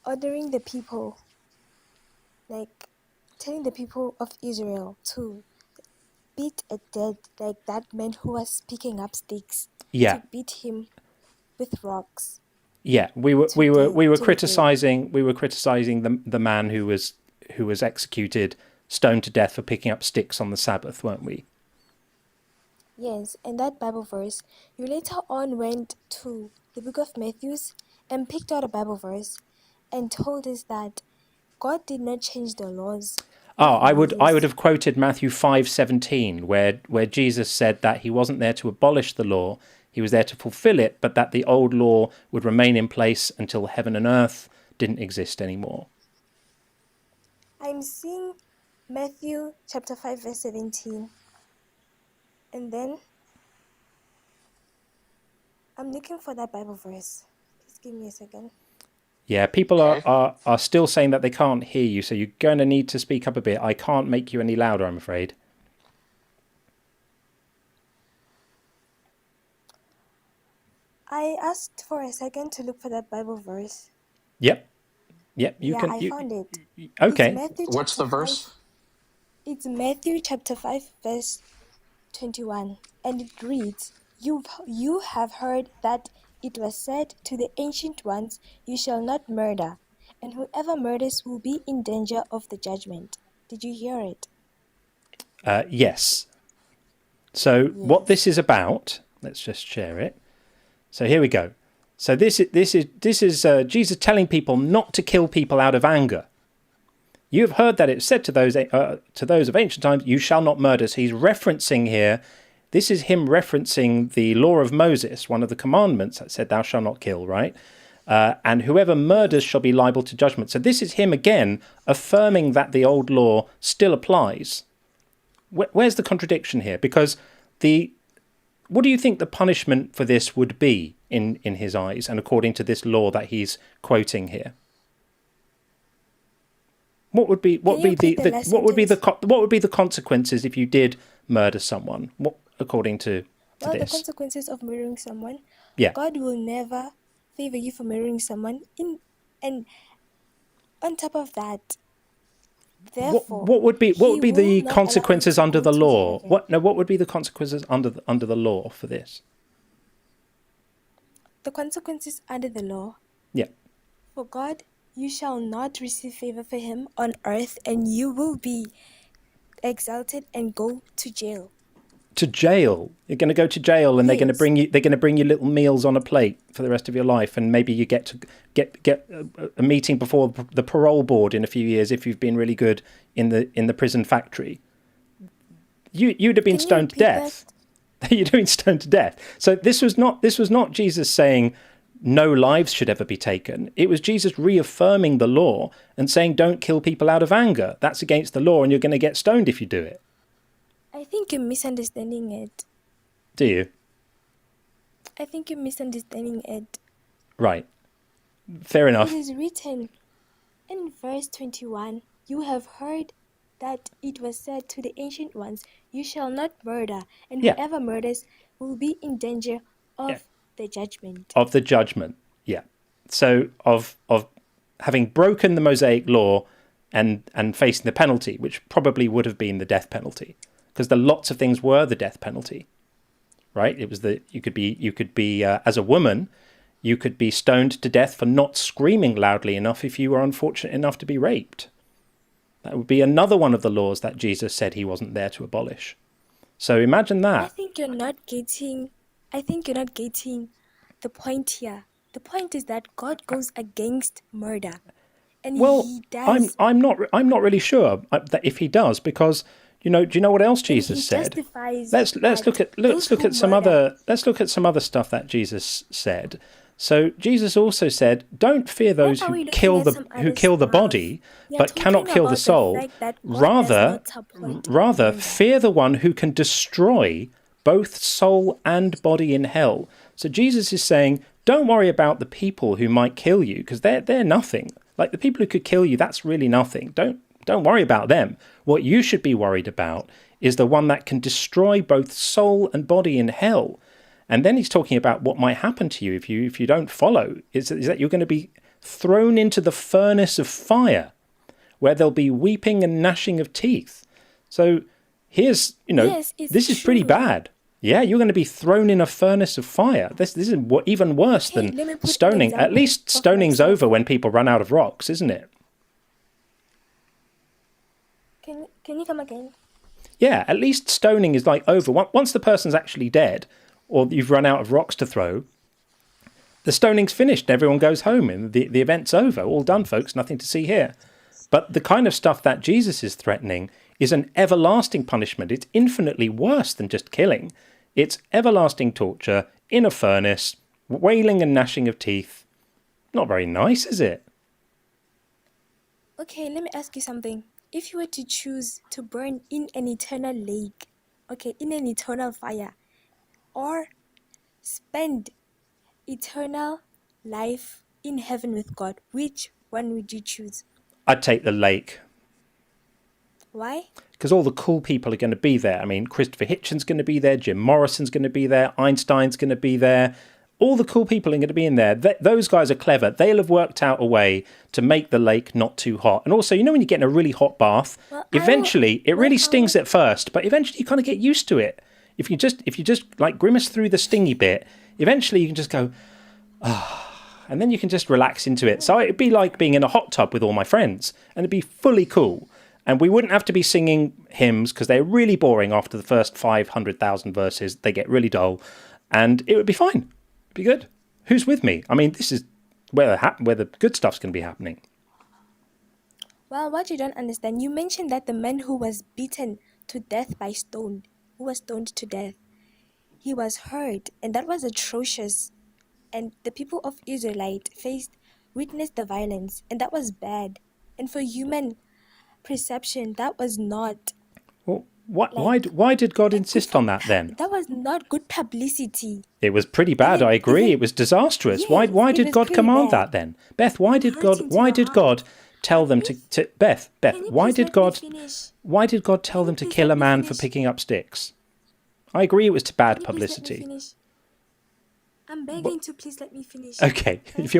Speaker 5: ordering the people, like telling the people of Israel to beat a dead, like that man who was picking up sticks, to beat him with rocks.
Speaker 1: Yeah, we were criticizing the man who was executed, stoned to death for picking up sticks on the Sabbath, weren't we?
Speaker 5: Yes, and that Bible verse, you later on went to the book of Matthew and picked out a Bible verse and told us that God did not change the laws.
Speaker 1: I would have quoted Matthew 5:17, where Jesus said that he wasn't there to abolish the law, he was there to fulfill it, but that the old law would remain in place until heaven and earth didn't exist anymore.
Speaker 5: I'm seeing Matthew chapter 5 verse 17. And then I'm looking for that Bible verse. Please give me a second.
Speaker 1: Yeah, people are still saying that they can't hear you, so you're going to need to speak up a bit. I can't make you any louder, I'm afraid.
Speaker 5: I asked for a second to look for that Bible verse.
Speaker 1: Yep.
Speaker 5: I found it.
Speaker 1: Okay.
Speaker 2: What's the verse?
Speaker 5: It's Matthew chapter 5 verse 21, and it reads, You have heard that it was said to the ancient ones, You shall not murder, and whoever murders will be in danger of the judgment. Did you hear it?
Speaker 1: Yes. So what this is about, let's just share it. So here we go. So this is Jesus telling people not to kill people out of anger. You have heard that it said to those of ancient times, you shall not murder. So he's referencing here, this is him referencing the law of Moses, one of the commandments that said, thou shalt not kill, right? And whoever murders shall be liable to judgment. So this is him again affirming that the old law still applies. Where's the contradiction here? Because what do you think the punishment for this would be in his eyes and according to this law that he's quoting here? What would be the consequences if you did murder someone? What according to this?
Speaker 5: The consequences of murdering someone.
Speaker 1: Yeah.
Speaker 5: God will never favor you for murdering someone. And on top of that, therefore,
Speaker 1: what would be the consequences under the law? What would be the consequences under the law for this?
Speaker 5: The consequences under the law.
Speaker 1: Yeah.
Speaker 5: For God, you shall not receive favor for him on earth, and you will be exalted and go to jail.
Speaker 1: To jail? You're going to go to jail, and they're going to bring you little meals on a plate for the rest of your life, and maybe you get a meeting before the parole board in a few years if you've been really good in the prison factory. You'd have been stoned to death. You'd have been stoned to death. So this was not Jesus saying no lives should ever be taken. It was Jesus reaffirming the law and saying don't kill people out of anger. That's against the law, and you're going to get stoned if you do it.
Speaker 5: I think you're misunderstanding it.
Speaker 1: Do you?
Speaker 5: I think you're misunderstanding it.
Speaker 1: Right. Fair enough.
Speaker 5: It is written in verse 21, you have heard that it was said to the ancient ones, you shall not murder, and whoever murders will be in danger of the judgment.
Speaker 1: Of the judgment, yeah. So of having broken the Mosaic law and facing the penalty, which probably would have been the death penalty. Because lots of things were the death penalty, right? It was you could be as a woman, you could be stoned to death for not screaming loudly enough if you were unfortunate enough to be raped. That would be another one of the laws that Jesus said he wasn't there to abolish. So imagine that.
Speaker 5: I think you're not getting the point here. The point is that God goes against murder. And he does.
Speaker 1: I'm not really sure that if he does, because do you know what else Jesus said? Let's look at some other stuff that Jesus said. So Jesus also said, "Don't fear those who kill the body, but cannot kill the soul. Rather, fear the one who can destroy both soul and body in hell." So Jesus is saying, don't worry about the people who might kill you, because they're nothing. Like the people who could kill you, that's really nothing. Don't worry about them. What you should be worried about is the one that can destroy both soul and body in hell. And then he's talking about what might happen to you if you don't follow, is that you're going to be thrown into the furnace of fire, where there'll be weeping and gnashing of teeth. So here's, this is pretty bad. Yeah, you're going to be thrown in a furnace of fire. This is even worse than stoning. At least stoning's over when people run out of rocks, isn't it?
Speaker 5: Can you come again?
Speaker 1: Yeah, at least stoning is like over. Once the person's actually dead, or you've run out of rocks to throw, the stoning's finished and everyone goes home and the event's over. All done, folks, nothing to see here. But the kind of stuff that Jesus is threatening is an everlasting punishment. It's infinitely worse than just killing. It's everlasting torture in a furnace, wailing and gnashing of teeth. Not very nice, is it?
Speaker 5: Okay, let me ask you something. If you were to choose to burn in an eternal lake, in an eternal fire, or spend eternal life in heaven with God, which one would you choose?
Speaker 1: I'd take the lake.
Speaker 5: Why?
Speaker 1: Because all the cool people are going to be there. I mean, Christopher Hitchens going to be there, Jim Morrison's going to be there, Einstein's going to be there. All the cool people are going to be in there. Those guys are clever. They'll have worked out a way to make the lake not too hot. And also, when you get in a really hot bath, eventually, it really stings at first, but eventually you kind of get used to it. If you just like grimace through the stingy bit, eventually you can just go, and then you can just relax into it. So it'd be like being in a hot tub with all my friends, and it'd be fully cool. And we wouldn't have to be singing hymns because they're really boring after the first 500,000 verses. They get really dull, and it would be fine. It'd be good. Who's with me? I mean, this is where the good stuff's going to be happening.
Speaker 5: Well, what you don't understand, you mentioned that the man who was beaten to death by stone, who was stoned to death, he was hurt, and that was atrocious. And the people of Israelite witnessed the violence, and that was bad. And for human perception, that was not.
Speaker 1: Well, why did God insist on that then?
Speaker 5: That was not good publicity.
Speaker 1: It was pretty bad. I agree. It was disastrous.
Speaker 5: Yes,
Speaker 1: why did God command that then, Beth? Why did God tell them to Beth? Why did God tell them to kill a man for picking up sticks? I agree. It was bad publicity.
Speaker 5: I'm begging to please let me finish.
Speaker 1: Okay, if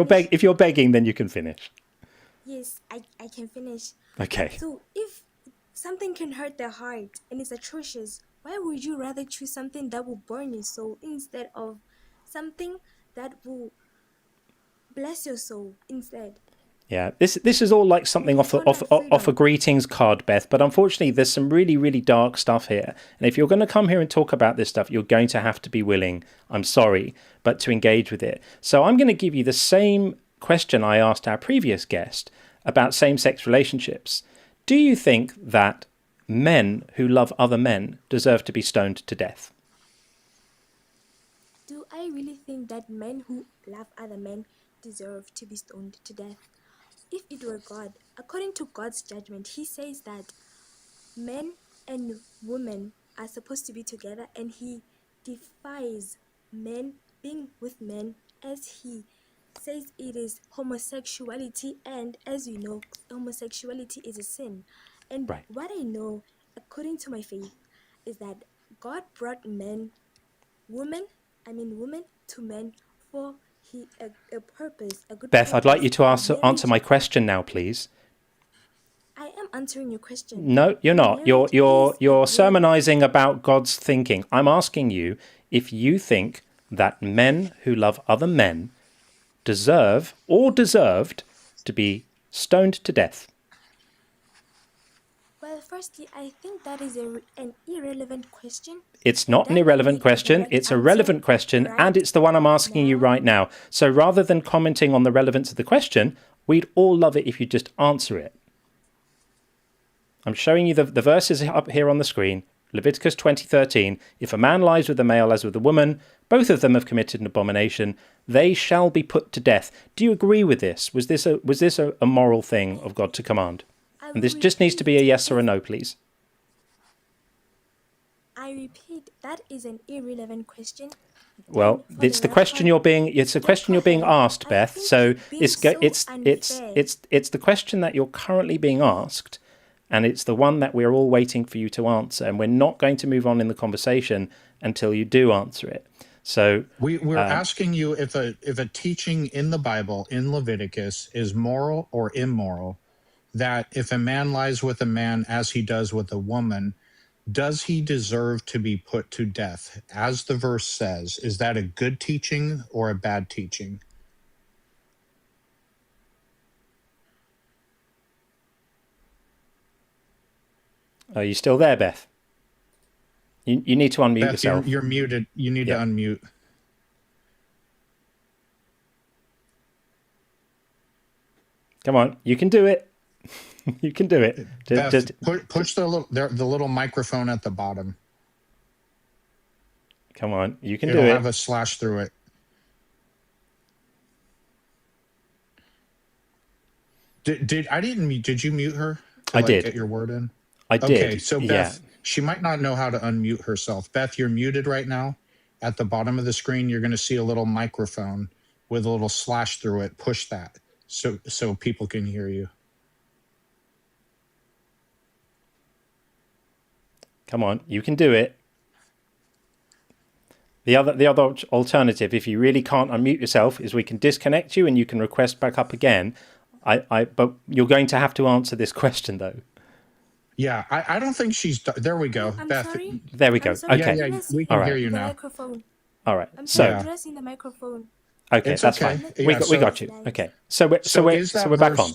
Speaker 1: you're begging, then you can finish.
Speaker 5: Yes, I can finish.
Speaker 1: Okay.
Speaker 5: So if something can hurt their heart and it's atrocious, why would you rather choose something that will burn your soul instead of something that will bless your soul instead?
Speaker 1: Yeah, this is all like something off a greetings card, Beth. But unfortunately, there's some really, really dark stuff here. And if you're going to come here and talk about this stuff, you're going to have to be willing, I'm sorry, but to engage with it. So I'm going to give you the same question I asked our previous guest about same-sex relationships. Do you think that men who love other men deserve to be stoned to death?
Speaker 5: Do I really think that men who love other men deserve to be stoned to death? If it were God, according to God's judgment, he says that men and women are supposed to be together, and he defies men being with men, as he says it is homosexuality, and as you know, homosexuality is a sin. And
Speaker 1: right.
Speaker 5: What I know, according to my faith, is that God brought women to men for a purpose, a good
Speaker 1: Beth,
Speaker 5: purpose.
Speaker 1: I'd like you to answer my question now, please.
Speaker 5: I am answering your question.
Speaker 1: No, you're not. You're sermonizing about God's thinking. I'm asking you if you think that men who love other men deserve or deserved to be stoned to death?
Speaker 5: Well, firstly, I think that is an irrelevant question.
Speaker 1: It's not an irrelevant question. It's a relevant question, and it's the one I'm asking you right now. So rather than commenting on the relevance of the question, we'd all love it if you just answer it. I'm showing you the verse is up here on the screen. Leviticus 20:13. If a man lies with a male as with a woman, both of them have committed an abomination. They shall be put to death. Do you agree with this? Was this a moral thing of God to command? And this just needs to be a yes or a no, please.
Speaker 5: I repeat, that is an irrelevant question.
Speaker 1: Well, it's the question you're being asked, Beth. So it's the question that you're currently being asked, and it's the one that we're all waiting for you to answer, and we're not going to move on in the conversation until you do answer it. So
Speaker 2: we're asking you if a teaching in the Bible in Leviticus is moral or immoral. That if a man lies with a man as he does with a woman, does he deserve to be put to death? As the verse says, is that a good teaching or a bad teaching?
Speaker 1: Are you still there, Beth? You need to unmute
Speaker 2: Beth,
Speaker 1: yourself.
Speaker 2: You're muted. You need to unmute.
Speaker 1: Come on, you can do it. You can do it.
Speaker 2: Beth, push the little microphone at the bottom.
Speaker 1: Come on, you can
Speaker 2: It'll
Speaker 1: do it.
Speaker 2: have a slash through it. Did you mute her?
Speaker 1: I did.
Speaker 2: Get your word in?
Speaker 1: I did.
Speaker 2: Okay, so Beth, she might not know how to unmute herself. Beth, you're muted right now. At the bottom of the screen, you're going to see a little microphone with a little slash through it. Push that so people can hear you.
Speaker 1: Come on, you can do it. The other alternative, if you really can't unmute yourself, is we can disconnect you and you can request back up again. But you're going to have to answer this question though.
Speaker 2: Yeah, I don't think she's. There we go, Beth.
Speaker 5: Sorry?
Speaker 1: There we go. Okay.
Speaker 2: Yeah, we can hear you now.
Speaker 5: Microphone.
Speaker 1: All right.
Speaker 5: I'm sorry, addressing the microphone.
Speaker 1: Okay,
Speaker 2: it's
Speaker 1: that's
Speaker 2: okay.
Speaker 1: fine.
Speaker 2: Yeah,
Speaker 1: We got you. Okay. So we're back on.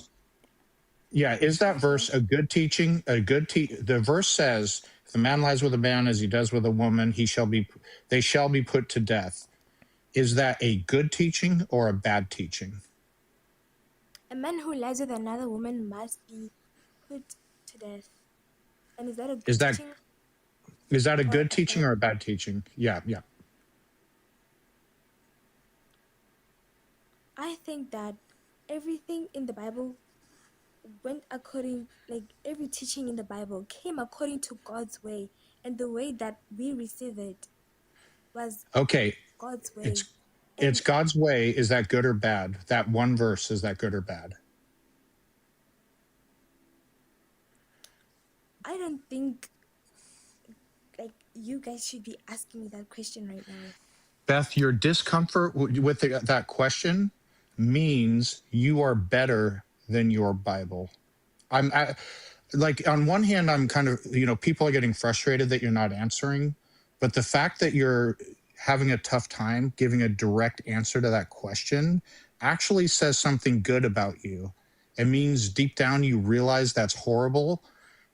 Speaker 2: Yeah, is that verse a good teaching? The verse says, "If a man lies with a man as he does with a woman, they shall be put to death." Is that a good teaching or a bad teaching?
Speaker 5: A man who lies with another woman must be put to death. And is that a good teaching?
Speaker 2: Is that a good teaching or a bad teaching? Yeah.
Speaker 5: I think that everything in the Bible went according, every teaching in the Bible came according to God's way, and the way that we receive it was God's way.
Speaker 2: It's God's way. Is that good or bad? That one verse, is that good or bad?
Speaker 5: I don't think you guys should be asking me that question right now.
Speaker 2: Beth, your discomfort with that question means you are better than your Bible. On one hand, I'm kind of, people are getting frustrated that you're not answering, but the fact that you're having a tough time giving a direct answer to that question actually says something good about you. It means deep down you realize that's horrible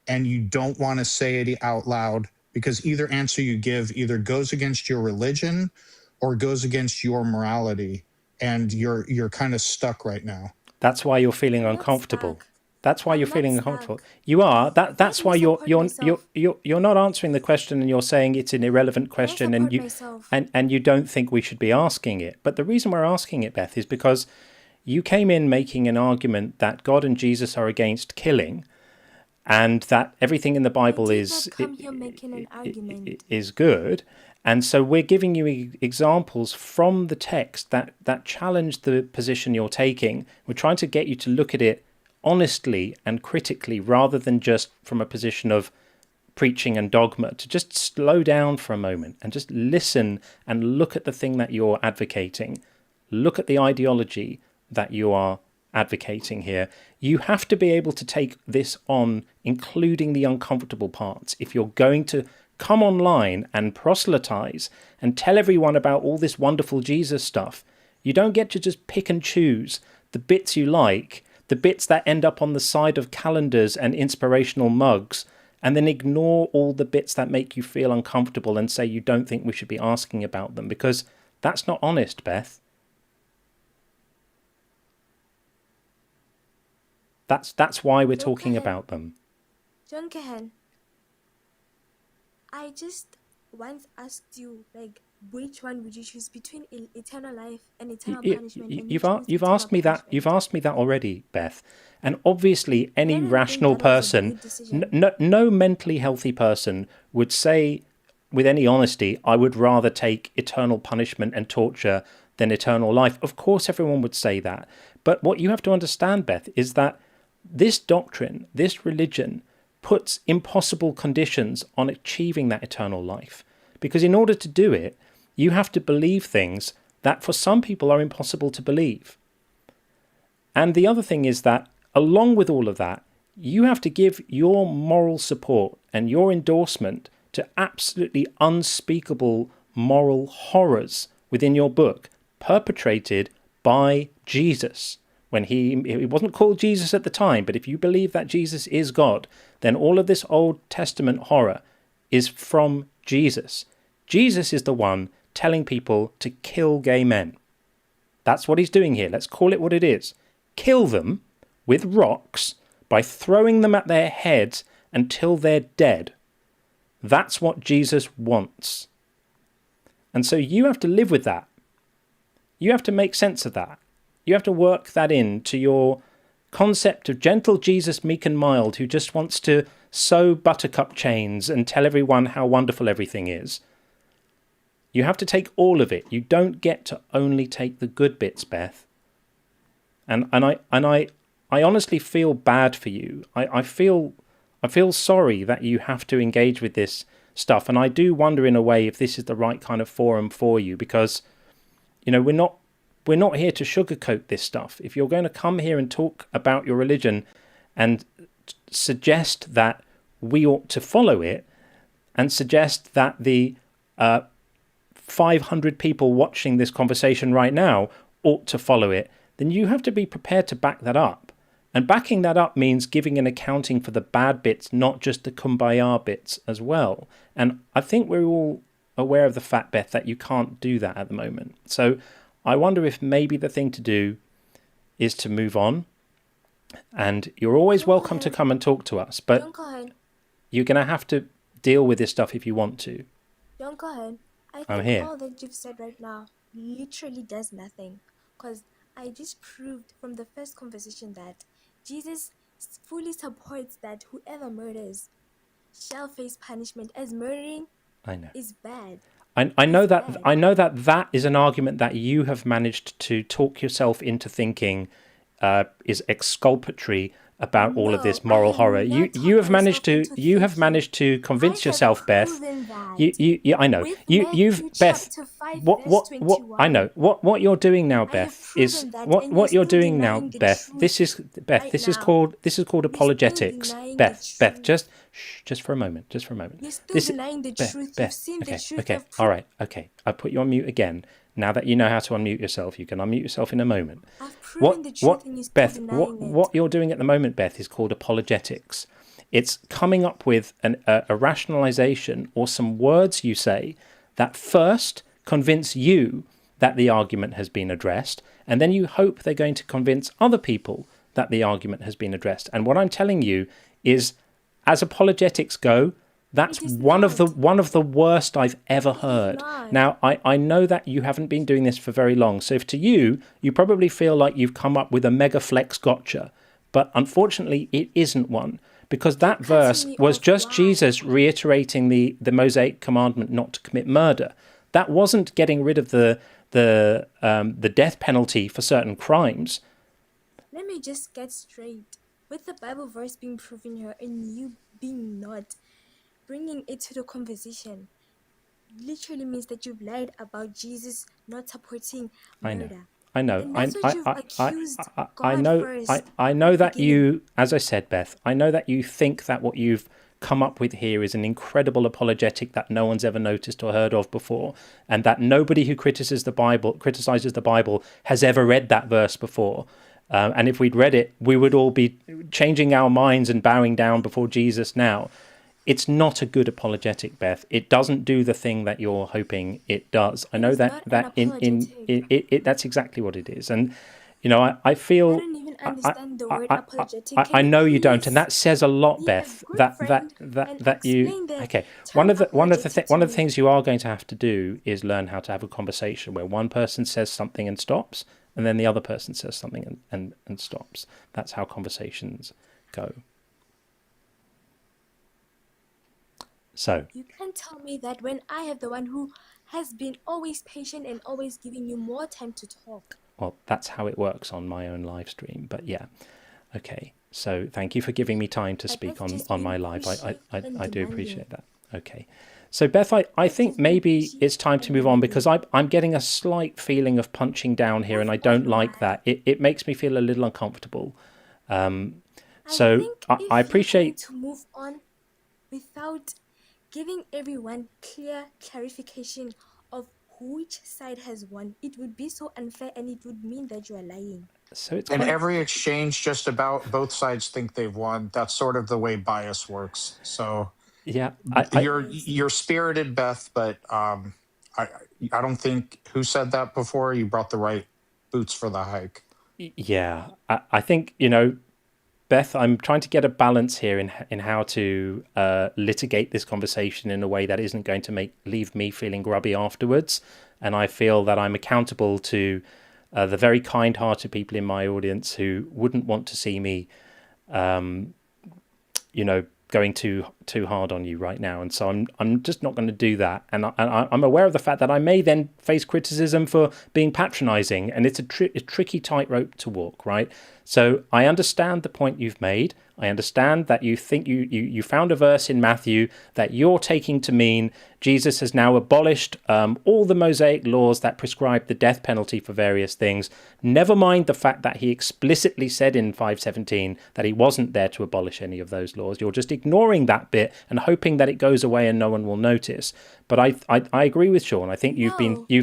Speaker 2: and you don't want to say it out loud, because either answer you give either goes against your religion or goes against your morality, and you're kind of stuck right now.
Speaker 1: That's why you're feeling uncomfortable. That's why you're feeling uncomfortable. You are. That's why you're not answering the question, and you're saying it's an irrelevant question, and you don't think we should be asking it. But the reason we're asking it, Beth, is because you came in making an argument that God and Jesus are against killing, and that everything in the Bible is good. And so we're giving you examples from the text that challenge the position you're taking. We're trying to get you to look at it honestly and critically, rather than just from a position of preaching and dogma, to just slow down for a moment and just listen and look at the thing that you're advocating. Look at the ideology that you are advocating here. You have to be able to take this on, including the uncomfortable parts. If you're going to come online and proselytize and tell everyone about all this wonderful Jesus stuff, You don't get to just pick and choose the bits you like, the bits that end up on the side of calendars and inspirational mugs, and then ignore all the bits that make you feel uncomfortable and say you don't think we should be asking about them, because that's not honest, Beth. That's why we're talking about them.
Speaker 5: John Kahan, I just once asked you, like, which one would you choose between eternal life and eternal punishment? And
Speaker 1: You've asked me that. You've asked me that already, Beth. And obviously, any rational person, no mentally healthy person would say, with any honesty, I would rather take eternal punishment and torture than eternal life. Of course, everyone would say that. But what you have to understand, Beth, is that this doctrine, this religion, puts impossible conditions on achieving that eternal life. Because in order to do it, you have to believe things that for some people are impossible to believe. And the other thing is that, along with all of that, you have to give your moral support and your endorsement to absolutely unspeakable moral horrors within your book, perpetrated by Jesus. When he wasn't called Jesus at the time, but if you believe that Jesus is God, then all of this Old Testament horror is from Jesus. Jesus is the one telling people to kill gay men. That's what he's doing here. Let's call it what it is. Kill them with rocks by throwing them at their heads until they're dead. That's what Jesus wants. And so you have to live with that. You have to make sense of that. You have to work that into your concept of gentle Jesus, meek and mild, who just wants to sew buttercup chains and tell everyone how wonderful everything is. You have to take all of it. You don't get to only take the good bits, Beth. And I honestly feel bad for you. I feel sorry that you have to engage with this stuff. And I do wonder in a way if this is the right kind of forum for you, because, you know, we're not here to sugarcoat this stuff. If you're going to come here and talk about your religion and suggest that we ought to follow it, and suggest that the 500 people watching this conversation right now ought to follow it, then you have to be prepared to back that up. And backing that up means giving an accounting for the bad bits, not just the kumbaya bits as well. And I think we're all aware of the fact, Beth, that you can't do that at the moment. So I wonder if maybe the thing to do is to move on. And you're always welcome to come and talk to us, but you're going to have to deal with this stuff if you want to.
Speaker 5: Don't go ahead. I
Speaker 1: I'm
Speaker 5: think
Speaker 1: here.
Speaker 5: all that you've said right now literally does nothing. Because I just proved from the first conversation that Jesus fully supports that whoever murders shall face punishment, as murdering is bad.
Speaker 1: I know that is an argument that you have managed to talk yourself into thinking is exculpatory about all of this moral horror. You have managed to convince yourself, Beth. I know. You've Beth. What I know. What you're doing now, Beth, is what you're doing now, Beth. This is called apologetics. Beth, just for a moment.
Speaker 5: You're still denying the truth. You've seen the truth.
Speaker 1: Okay. All right. Okay. I put you on mute again. Now that you know how to unmute yourself, you can unmute yourself in a moment.
Speaker 5: I've proven the truth, and you're still
Speaker 1: Beth,
Speaker 5: denying it.
Speaker 1: what you're doing at the moment, Beth, is called apologetics. It's coming up with a rationalization or some words you say that first convince you that the argument has been addressed, and then you hope they're going to convince other people that the argument has been addressed. And what I'm telling you is, as apologetics go, that's one of the worst I've ever heard. Now, I know that you haven't been doing this for very long, so if to you probably feel like you've come up with a mega flex gotcha, but unfortunately it isn't one, because that verse was just Jesus reiterating the Mosaic commandment not to commit murder. That wasn't getting rid of the death penalty for certain crimes.
Speaker 5: Let me just get straight. With the Bible verse being proven here and you being not bringing it to the conversation, literally means that you've lied about Jesus not supporting murder.
Speaker 1: I know.
Speaker 5: And that's what you've accused God
Speaker 1: I know.
Speaker 5: first
Speaker 1: I know
Speaker 5: at the
Speaker 1: that you, as I said, Beth, I know that you think that what you've come up with here is an incredible apologetic that no one's ever noticed or heard of before, and that nobody who criticizes the Bible has ever read that verse before. And if we'd read it, we would all be changing our minds and bowing down before Jesus now. It's not a good apologetic, Beth. It doesn't do the thing that you're hoping it does. I know that that's exactly what it is. And I feel
Speaker 5: I don't even understand the word apologetic.
Speaker 1: I know you don't, and that says a lot, Beth. That you okay. One of the things you are going to have to do is learn how to have a conversation where one person says something and stops, and then the other person says something and stops. That's how conversations go. So
Speaker 5: you can't tell me that when I have the one who has been always patient and always giving you more time to talk.
Speaker 1: Well, that's how it works on my own live stream. But yeah, okay. So thank you for giving me time to speak on my live. I do appreciate that. Okay. So Beth, I think maybe it's time to move on, because I'm getting a slight feeling of punching down here, and I don't like that. It makes me feel a little uncomfortable. So I appreciate
Speaker 5: to move on without giving everyone clear clarification of which side has won. It would be so unfair, and it would mean that you are lying.
Speaker 1: So it's
Speaker 2: in every exchange, just about both sides think they've won. That's sort of the way bias works. So
Speaker 1: yeah,
Speaker 2: you're spirited, Beth, but I don't think, who said that before? You brought the right boots for the hike.
Speaker 1: Yeah, I think, Beth, I'm trying to get a balance here in how to litigate this conversation in a way that isn't going to leave me feeling grubby afterwards. And I feel that I'm accountable to the very kind-hearted people in my audience who wouldn't want to see me, going too hard on you right now. And so I'm just not going to do that. And I'm aware of the fact that I may then face criticism for being patronizing, and it's a tricky tightrope to walk, right? So I understand the point you've made. I understand that you think you found a verse in Matthew that you're taking to mean Jesus has now abolished all the Mosaic laws that prescribe the death penalty for various things. Never mind the fact that he explicitly said in 5:17 that he wasn't there to abolish any of those laws. You're just ignoring that bit and hoping that it goes away and no one will notice. But I agree with Sean. I think you've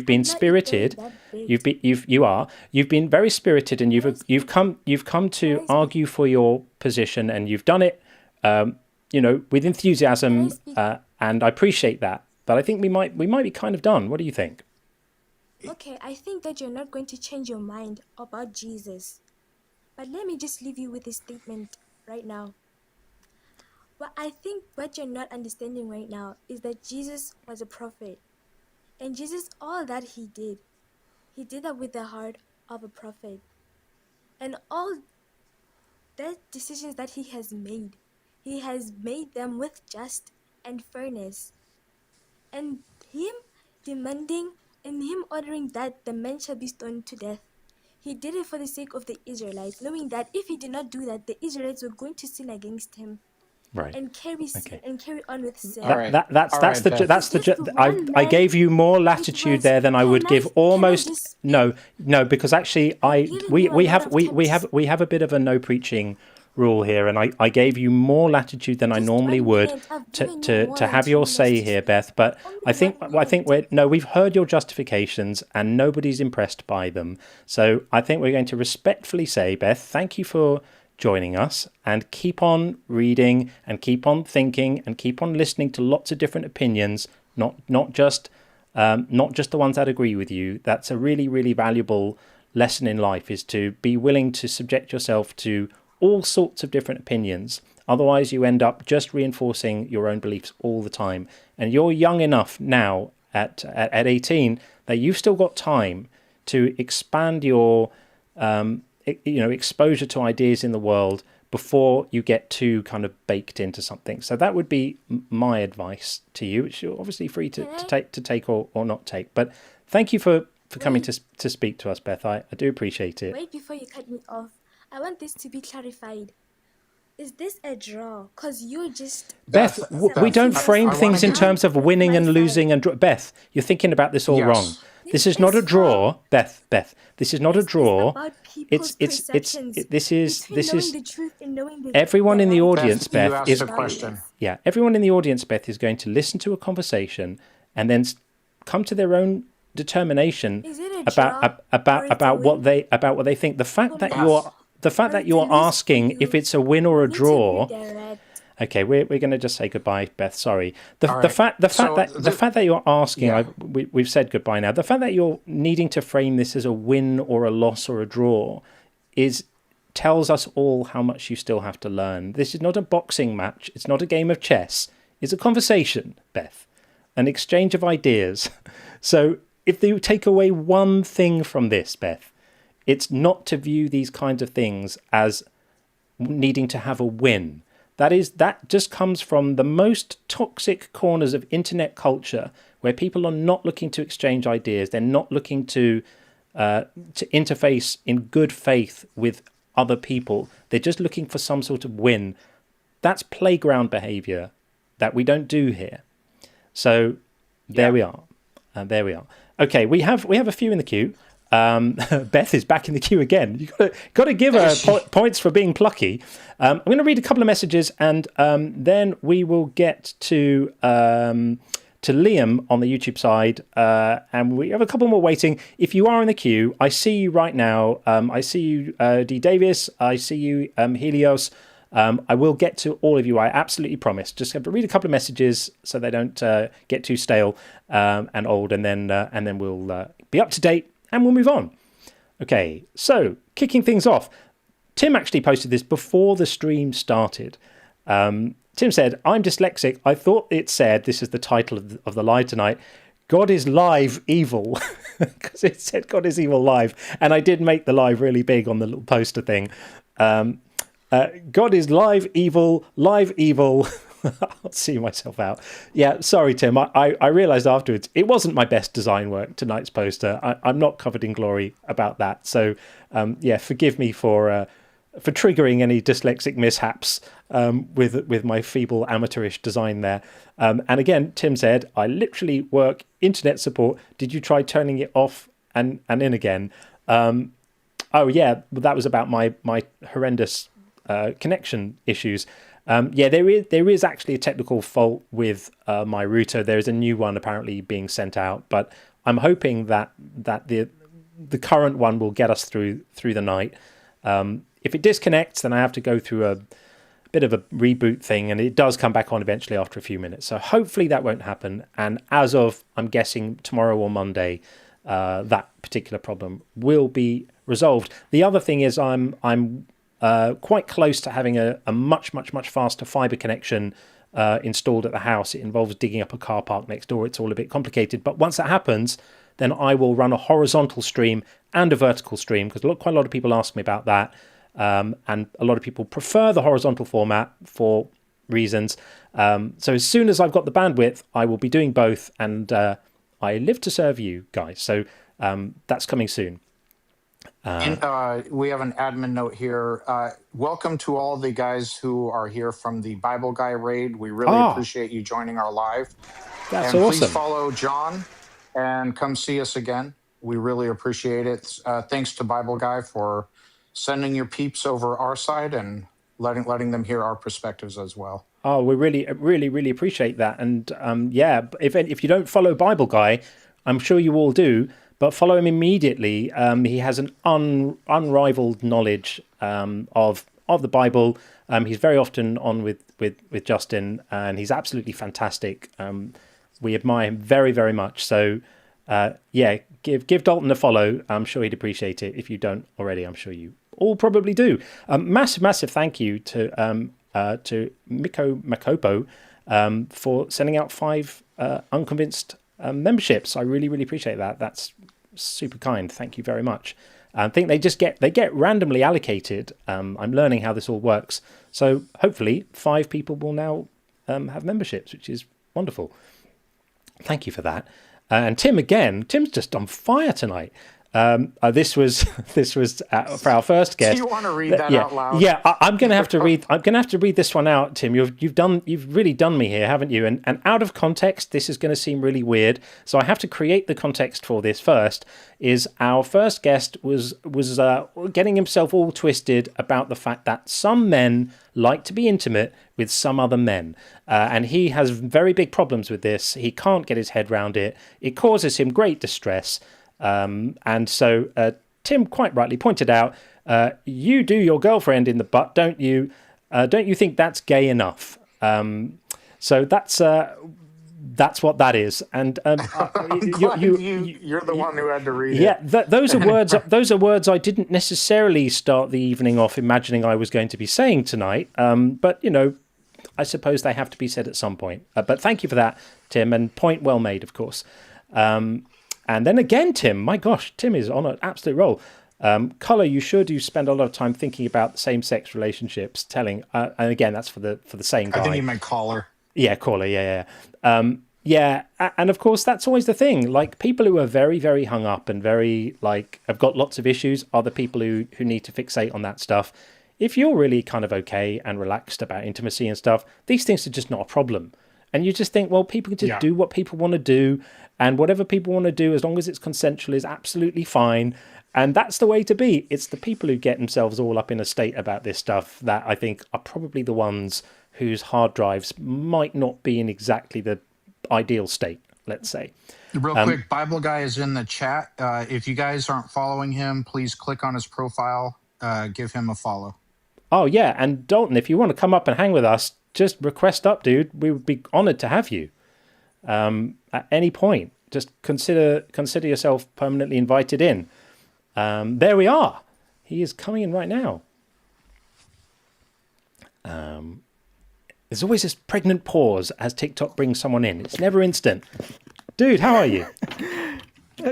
Speaker 1: been spirited. You've been very spirited, and you've come to argue for your position, and you've done it, with enthusiasm, and I appreciate that. But I think we might be kind of done. What do you think?
Speaker 5: Okay, I think that you're not going to change your mind about Jesus. But let me just leave you with this statement right now. Well, I think what you're not understanding right now is that Jesus was a prophet. And Jesus, all that he did that with the heart of a prophet. And all the decisions that he has made them with just and fairness. And him demanding and him ordering that the man shall be stoned to death, he did it for the sake of the Israelites, knowing that if he did not do that, the Israelites were going to sin against him.
Speaker 1: Right.
Speaker 5: And carry on with sin.
Speaker 1: I gave you more latitude there than I would give almost. No, because actually we have a bit of a no preaching rule here, and I gave you more latitude than I normally would to have your say here, Beth. But I think we've heard your justifications and nobody's impressed by them. So I think we're going to respectfully say, Beth, thank you for joining us, and keep on reading and keep on thinking and keep on listening to lots of different opinions, not just the ones that agree with you. That's a really, really valuable lesson in life, is to be willing to subject yourself to all sorts of different opinions. Otherwise you end up just reinforcing your own beliefs all the time. And you're young enough now at 18 that you've still got time to expand your exposure to ideas in the world before you get too kind of baked into something. So that would be my advice to you, which you're obviously free to take or not take. But thank you for coming to speak to us, Beth. I do appreciate it.
Speaker 5: Wait, before you cut me off, I want this to be clarified. Is this a draw? Because you're just...
Speaker 1: Beth, we don't frame things in terms of winning and losing. And Beth, you're thinking about this all wrong. This is not a draw, Beth. This is not a draw.
Speaker 5: It's
Speaker 1: This is
Speaker 5: the truth and knowing
Speaker 1: everyone in the audience,
Speaker 2: Beth,
Speaker 1: Beth,
Speaker 2: you
Speaker 1: is
Speaker 2: asked a question.
Speaker 1: Yeah, everyone in the audience, Beth, is going to listen to a conversation and then come to their own determination about what they think. The fact that you're asking if it's a win or a draw. Okay, we're going to just say goodbye, Beth. Sorry. The fact that you're asking, we've said goodbye now. The fact that you're needing to frame this as a win or a loss or a draw tells us all how much you still have to learn. This is not a boxing match. It's not a game of chess. It's a conversation, Beth, an exchange of ideas. So if you take away one thing from this, Beth, it's not to view these kinds of things as needing to have a win. That just comes from the most toxic corners of internet culture, where people are not looking to exchange ideas. They're not looking to interface in good faith with other people. They're just looking for some sort of win. That's playground behavior that we don't do here. So there we are. There we are. Okay, we have a few in the queue. Beth is back in the queue again. You got to give her points for being plucky. I'm going to read a couple of messages, and then we will get to Liam on the YouTube side, and we have a couple more waiting. If you are in the queue, I see you right now. I see you, D. Davis. I see you, Helios. I will get to all of you. I absolutely promise. Just have to read a couple of messages so they don't get too stale and old, and then we'll be up to date. And we'll move on. Okay, so kicking things off. Tim actually posted this before the stream started. Tim said, I'm dyslexic. I thought it said, this is the title of the live tonight, God is live evil. Because it said God is evil live. And I did make the live really big on the little poster thing. God is live evil. I'll see myself out. Yeah, sorry, Tim. I realised afterwards it wasn't my best design work, tonight's poster. I'm not covered in glory about that. So, forgive me for triggering any dyslexic mishaps with my feeble amateurish design there. And again, Tim said, I literally work internet support. Did you try turning it off and in again? That was about my horrendous connection issues. There is actually a technical fault with my router. There is a new one apparently being sent out, but I'm hoping that the current one will get us through the night. If it disconnects, then I have to go through a bit of a reboot thing, and it does come back on eventually after a few minutes. So hopefully that won't happen. And as of, I'm guessing, tomorrow or Monday, that particular problem will be resolved. The other thing is I'm quite close to having a much faster fibre connection installed at the house. It involves digging up a car park next door. It's all a bit complicated. But once that happens, then I will run a horizontal stream and a vertical stream, because quite a lot of people ask me about that. And a lot of people prefer the horizontal format for reasons. So as soon as I've got the bandwidth, I will be doing both. And I live to serve you guys. So that's coming soon.
Speaker 2: We have an admin note here. Welcome to all the guys who are here from the Bible Guy raid. We really appreciate you joining our live.
Speaker 1: That's
Speaker 2: and
Speaker 1: awesome.
Speaker 2: Please follow John and come see us again. We really appreciate it. Thanks to Bible Guy for sending your peeps over our side and letting them hear our perspectives as well.
Speaker 1: Oh, we really appreciate that. And if you don't follow Bible Guy, I'm sure you all do. But follow him immediately. He has an unrivaled knowledge of the Bible. He's very often on with Justin, and he's absolutely fantastic. We admire him very, very much. So, give Dalton a follow. I'm sure he'd appreciate it. If you don't already, I'm sure you all probably do. Massive thank you to Miko Makopo for sending out 5 Unconvinced memberships. I really appreciate that. That's super kind. Thank you very much. I think they get randomly allocated. I'm learning how this all works. So hopefully 5 people will now have memberships, which is wonderful. Thank you for that. And Tim's just on fire tonight. This was for our first guest.
Speaker 2: Do you want to read that out loud?
Speaker 1: Yeah, I'm going to have to read. I'm going to have to read this one out, Tim. You've really done me here, haven't you? And out of context, this is going to seem really weird. So I have to create the context for this first. Is our first guest was getting himself all twisted about the fact that some men like to be intimate with some other men, and he has very big problems with this. He can't get his head around it. It causes him great distress. And so Tim quite rightly pointed out, you do your girlfriend in the butt, don't you? Don't you think that's gay enough? So that's what that is. And
Speaker 2: you're the one who had to read it.
Speaker 1: Yeah, those are words. Those are words I didn't necessarily start the evening off imagining I was going to be saying tonight. But I suppose they have to be said at some point. But thank you for that, Tim, and point well made, of course. And then again, Tim, my gosh, Tim is on an absolute roll. Colour, you spend a lot of time thinking about same-sex relationships, telling, and again, that's for the same guy.
Speaker 2: I think you meant caller.
Speaker 1: Yeah, caller, yeah. And of course, that's always the thing. Like, people who are very, very hung up and very, have got lots of issues are the people who need to fixate on that stuff. If you're really kind of okay and relaxed about intimacy and stuff, these things are just not a problem. And you just think, well, people can just do what people want to do, and whatever people want to do, as long as it's consensual, is absolutely fine. And that's the way to be. It's the people who get themselves all up in a state about this stuff that I think are probably the ones whose hard drives might not be in exactly the ideal state, let's say.
Speaker 2: Real quick, Bible Guy is in the chat. If you guys aren't following him, please click on his profile, give him a follow.
Speaker 1: Oh, yeah. And Dalton, if you want to come up and hang with us, just request up, dude. We would be honored to have you at any point. Just consider yourself permanently invited in. There we are. He is coming in right now. There's always this pregnant pause as TikTok brings someone in. It's never instant. Dude, how are you?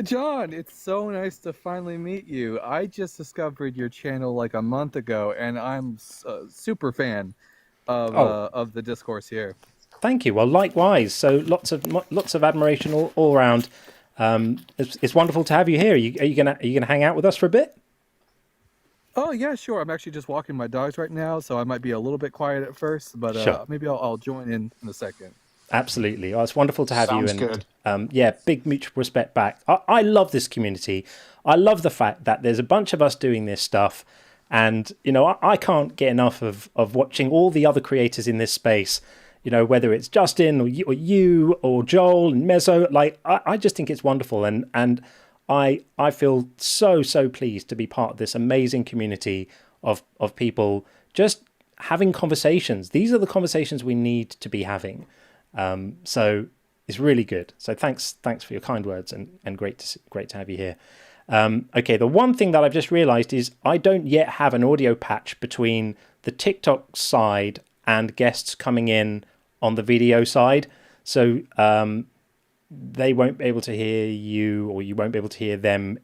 Speaker 6: John, it's so nice to finally meet you. I just discovered your channel like a month ago, and I'm a super fan of the discourse here.
Speaker 1: Thank you. Well, likewise. So lots of admiration all around. It's wonderful to have you here. Are you gonna hang out with us for a bit?
Speaker 6: Oh yeah, sure. I'm actually just walking my dogs right now, so I might be a little bit quiet at first, but
Speaker 1: sure.
Speaker 6: Maybe I'll join in a second.
Speaker 1: Absolutely. Oh, it's wonderful to have
Speaker 2: Sounds
Speaker 1: you. And good. Big mutual respect back. I love this community. I love the fact that there's a bunch of us doing this stuff, and I can't get enough of watching all the other creators in this space. Whether it's Justin or you or Joel and Mezzo, I just think it's wonderful, and I feel so pleased to be part of this amazing community of people just having conversations. These are the conversations we need to be having. So it's really good. So thanks for your kind words, and great to have you here. Okay, the one thing that I've just realized is I don't yet have an audio patch between the TikTok side and guests coming in on the video side. So they won't be able to hear you, or you won't be able to hear them.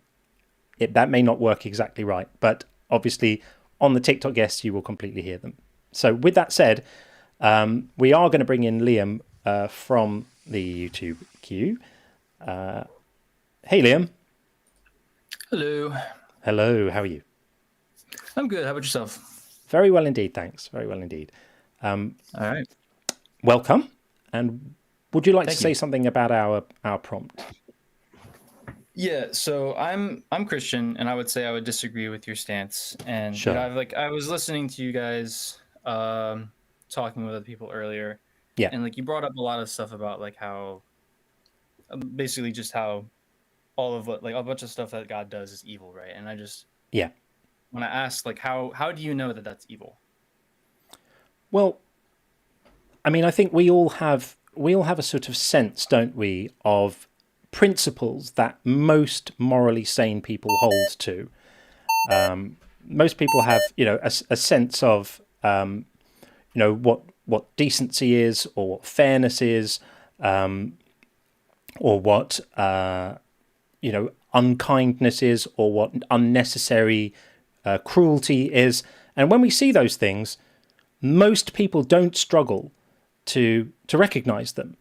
Speaker 1: That may not work exactly right, but obviously on the TikTok guests, you will completely hear them. So with that said, we are going to bring in Liam from the YouTube queue. Hey, Liam.
Speaker 7: Hello.
Speaker 1: Hello, how are you?
Speaker 7: I'm good. How about yourself?
Speaker 1: Very well indeed, thanks. Very well indeed.
Speaker 7: All right.
Speaker 1: Welcome. And would you like to say something about our prompt?
Speaker 7: Yeah, so I'm Christian, and I would say I would disagree with your stance. And
Speaker 1: sure.
Speaker 7: I was listening to you guys talking with other people earlier.
Speaker 1: Yeah.
Speaker 7: And you brought up a lot of stuff about how basically just how all of what a bunch of stuff that God does is evil, right? And I just when I asked how do you know that that's evil?
Speaker 1: Well, I mean, I think we all have a sort of sense, don't we, of principles that most morally sane people hold to. Most people have, a sense of, what decency is, or what fairness is, or what unkindness is, or what unnecessary cruelty is. And when we see those things, most people don't struggle to recognize them.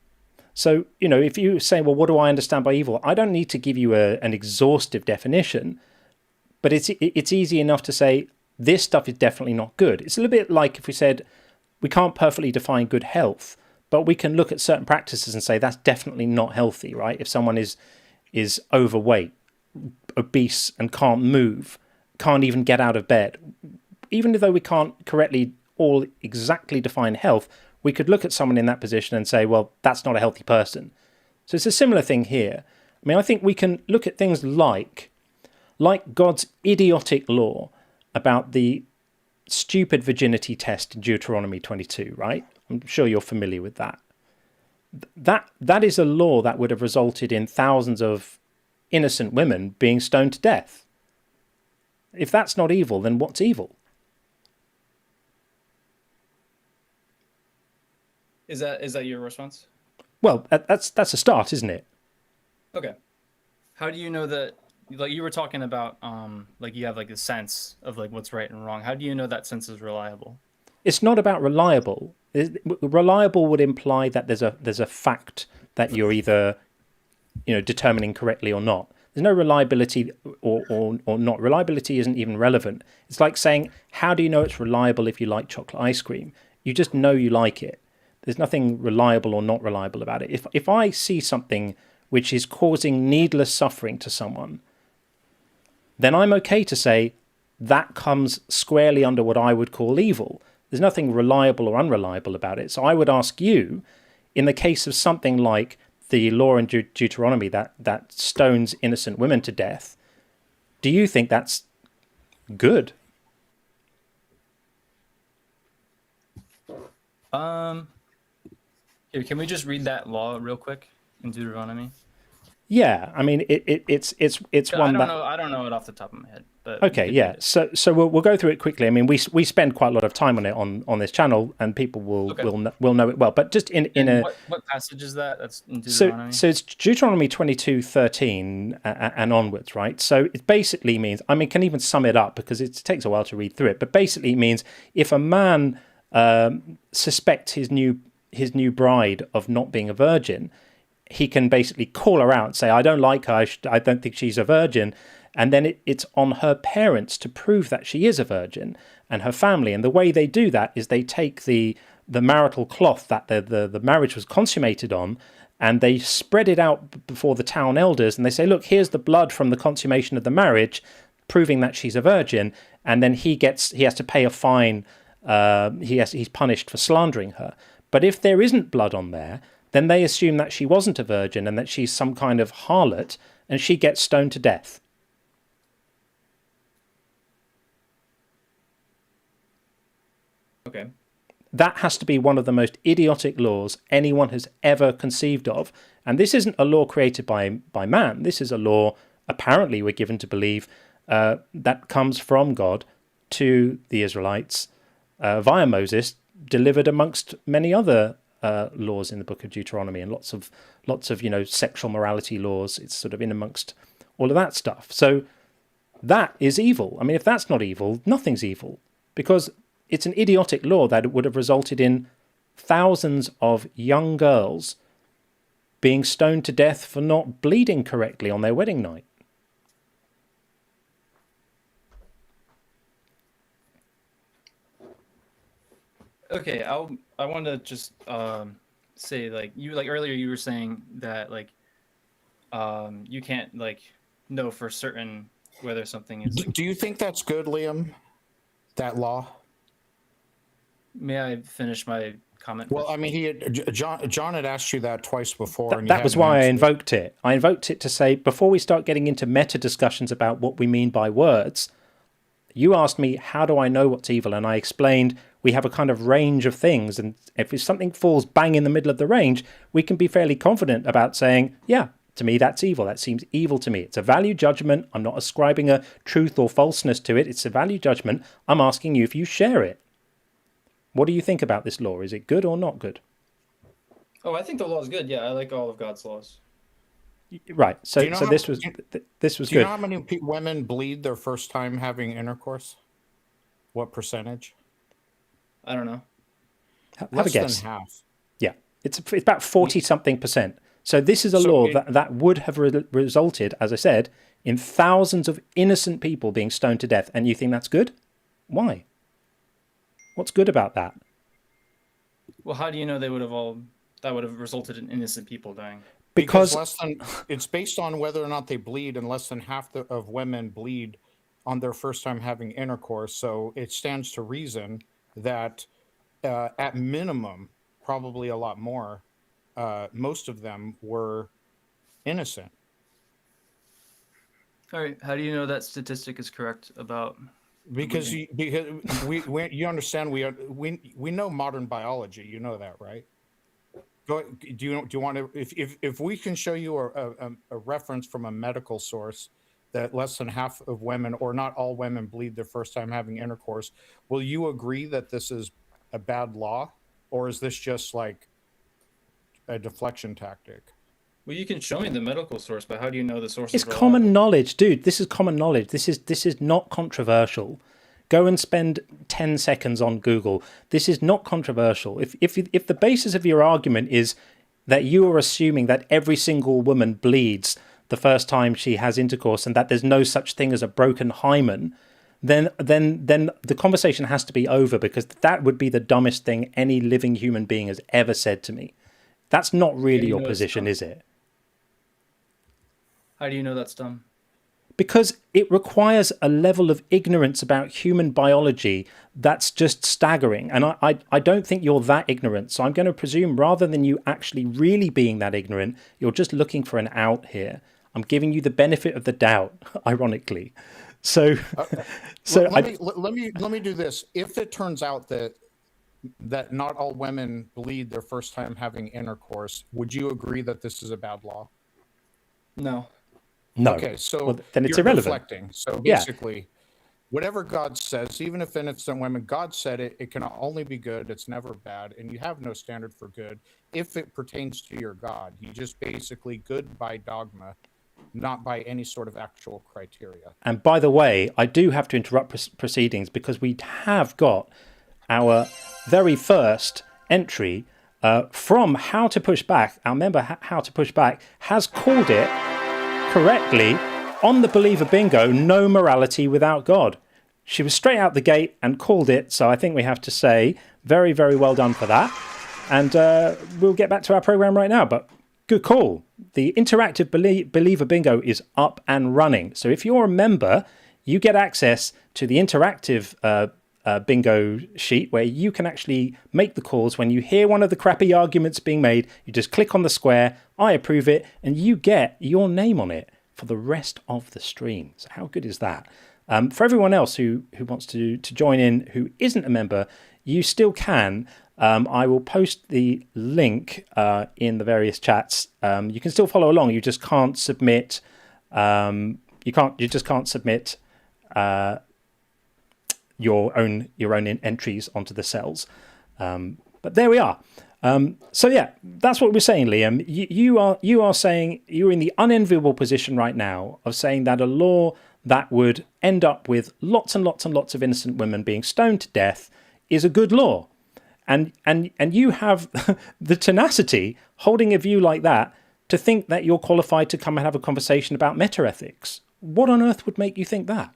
Speaker 1: So, if you say, well, what do I understand by evil? I don't need to give you an exhaustive definition, but it's easy enough to say this stuff is definitely not good. It's a little bit like if we said we can't perfectly define good health, but we can look at certain practices and say that's definitely not healthy, right? If someone is overweight, obese, and can't move, can't even get out of bed, even though we can't correctly all exactly define health, we could look at someone in that position and say, well, that's not a healthy person. So it's a similar thing here. I mean, I think we can look at things like God's idiotic law about the stupid virginity test in Deuteronomy 22, right? I'm sure you're familiar with that. That is a law that would have resulted in thousands of innocent women being stoned to death. If that's not evil, then what's evil?
Speaker 7: Is that your response?
Speaker 1: Well, that's a start, isn't it?
Speaker 7: Okay. How do you know that? Like you were talking about, like you have like a sense of like what's right and wrong. How do you know that sense is reliable?
Speaker 1: It's not about reliable. Reliable would imply that there's a fact that you're either determining correctly or not. There's no reliability or not. Reliability isn't even relevant. It's like saying, how do you know it's reliable if you like chocolate ice cream? You just know you like it. There's nothing reliable or not reliable about it. If I see something which is causing needless suffering to someone, then I'm okay to say that comes squarely under what I would call evil. There's nothing reliable or unreliable about it. So I would ask you, in the case of something like the law in Deuteronomy that stones innocent women to death, do you think that's good?
Speaker 7: Here, can we just read that law real quick in Deuteronomy?
Speaker 1: Yeah, I mean it's one that
Speaker 7: I don't know it off the top of my head. But
Speaker 1: okay, yeah. So we'll go through it quickly. I mean, we spend quite a lot of time on it on this channel, and people will know it well. But just
Speaker 7: what passage is that? That's in Deuteronomy.
Speaker 1: So it's Deuteronomy 22:13 and onwards, right? So it basically means, I mean, can even sum it up because it takes a while to read through it. But basically, it means if a man suspects his new bride of not being a virgin, he can basically call her out and say, I don't like her, I don't think she's a virgin. And then it's on her parents to prove that she is a virgin, and her family. And the way they do that is they take the marital cloth that the marriage was consummated on, and they spread it out before the town elders, and they say, look, here's the blood from the consummation of the marriage, proving that she's a virgin. And then he has to pay a fine. He's punished for slandering her. But if there isn't blood on there, then they assume that she wasn't a virgin and that she's some kind of harlot, and she gets stoned to death.
Speaker 7: Okay.
Speaker 1: That has to be one of the most idiotic laws anyone has ever conceived of. And this isn't a law created by man. This is a law, apparently we're given to believe, that comes from God to the Israelites via Moses, delivered amongst many other laws in the book of Deuteronomy, and lots of sexual morality laws. It's sort of in amongst all of that stuff. So that is evil. I mean, if that's not evil, nothing's evil, because it's an idiotic law that would have resulted in thousands of young girls being stoned to death for not bleeding correctly on their wedding night.
Speaker 7: Okay, I want to just say, like earlier you were saying that you can't know for certain whether something is.
Speaker 2: Do you think that's good, Liam? That law?
Speaker 7: May I finish my comment?
Speaker 2: Well, I mean, John had asked you that twice before.
Speaker 1: That was why I invoked it. I invoked it to say, before we start getting into meta discussions about what we mean by words, you asked me, how do I know what's evil? And I explained we have a kind of range of things. And if something falls bang in the middle of the range, we can be fairly confident about saying, yeah, to me, that's evil. That seems evil to me. It's a value judgment. I'm not ascribing a truth or falseness to it. It's a value judgment. I'm asking you if you share it. What do you think about this law? Is it good or not good?
Speaker 7: Oh, I think the law is good. Yeah, I like all of God's laws.
Speaker 1: Right. So this was good.
Speaker 2: Do you know how many women bleed their first time having intercourse? What percentage?
Speaker 7: I don't know.
Speaker 1: Have a guess.
Speaker 2: Less than half.
Speaker 1: Yeah. It's about 40-something%. So this is a law that would have resulted, as I said, in thousands of innocent people being stoned to death. And you think that's good? Why? What's good about that?
Speaker 7: Well, how do you know that would have resulted in innocent people dying?
Speaker 2: Because it's based on whether or not they bleed, and less than half of women bleed on their first time having intercourse. So it stands to reason that at minimum, probably a lot more, most of them were innocent.
Speaker 7: All right. How do you know that statistic is correct about?
Speaker 2: Because you understand, we know modern biology. You know that, right? Do you want to? If we can show you a reference from a medical source that less than half of women, or not all women, bleed their first time having intercourse, will you agree that this is a bad law, or is this just like a deflection tactic?
Speaker 7: Well, you can show me the medical source, but how do you know the source?
Speaker 1: It's common knowledge, dude. This is common knowledge. This is not controversial. Go and spend 10 seconds on Google. This is not controversial. If the basis of your argument is that you are assuming that every single woman bleeds the first time she has intercourse and that there's no such thing as a broken hymen, then the conversation has to be over, because that would be the dumbest thing any living human being has ever said to me. That's not really your position, is it?
Speaker 7: How do you know that's dumb?
Speaker 1: Because it requires a level of ignorance about human biology that's just staggering. And I don't think you're that ignorant. So I'm going to presume, rather than you actually really being that ignorant, you're just looking for an out here. I'm giving you the benefit of the doubt, ironically. So,
Speaker 2: let me do this. If it turns out that not all women bleed their first time having intercourse, would you agree that this is a bad law?
Speaker 7: No.
Speaker 1: No.
Speaker 2: Okay, so
Speaker 1: then it's
Speaker 2: you're
Speaker 1: irrelevant.
Speaker 2: Deflecting. So basically, whatever God says, even if innocent women, God said it can only be good. It's never bad, and you have no standard for good if it pertains to your God. You just basically good by dogma, not by any sort of actual criteria.
Speaker 1: And by the way, I do have to interrupt proceedings, because we have got our very first entry from How to Push Back. Our member, How to Push Back, has called it correctly on the Believer Bingo, no morality without God. She was straight out the gate and called it. So I think we have to say very, very well done for that. And we'll get back to our program right now. But good call. The interactive Believer Bingo is up and running. So if you're a member, you get access to the interactive bingo sheet, where you can actually make the calls. When you hear one of the crappy arguments being made, you just click on the square, I approve it, and you get your name on it for the rest of the stream. So how good is that? For everyone else who wants to join in, who isn't a member, you still can. I will post the link in the various chats. You can still follow along. You just can't submit. You just can't submit your own entries onto the cells. But there we are. So yeah, that's what we're saying, Liam. You are saying you're in the unenviable position right now of saying that a law that would end up with lots and lots and lots of innocent women being stoned to death is a good law. And you have the tenacity, holding a view like that, to think that you're qualified to come and have a conversation about metaethics. What on earth would make you think that?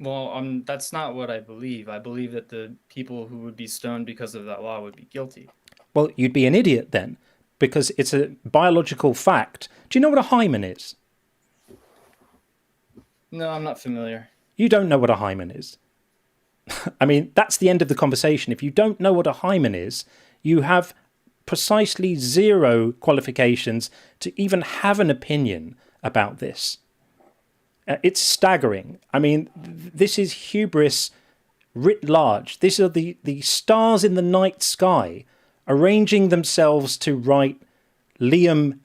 Speaker 7: Well, that's not what I believe. I believe that the people who would be stoned because of that law would be guilty.
Speaker 1: Well, you'd be an idiot then, because it's a biological fact. Do you know what a hymen is?
Speaker 7: No, I'm not familiar.
Speaker 1: You don't know what a hymen is. I mean, that's the end of the conversation. If you don't know what a hymen is, you have precisely zero qualifications to even have an opinion about this. It's staggering. I mean, this is hubris writ large. These are the stars in the night sky arranging themselves to write, Liam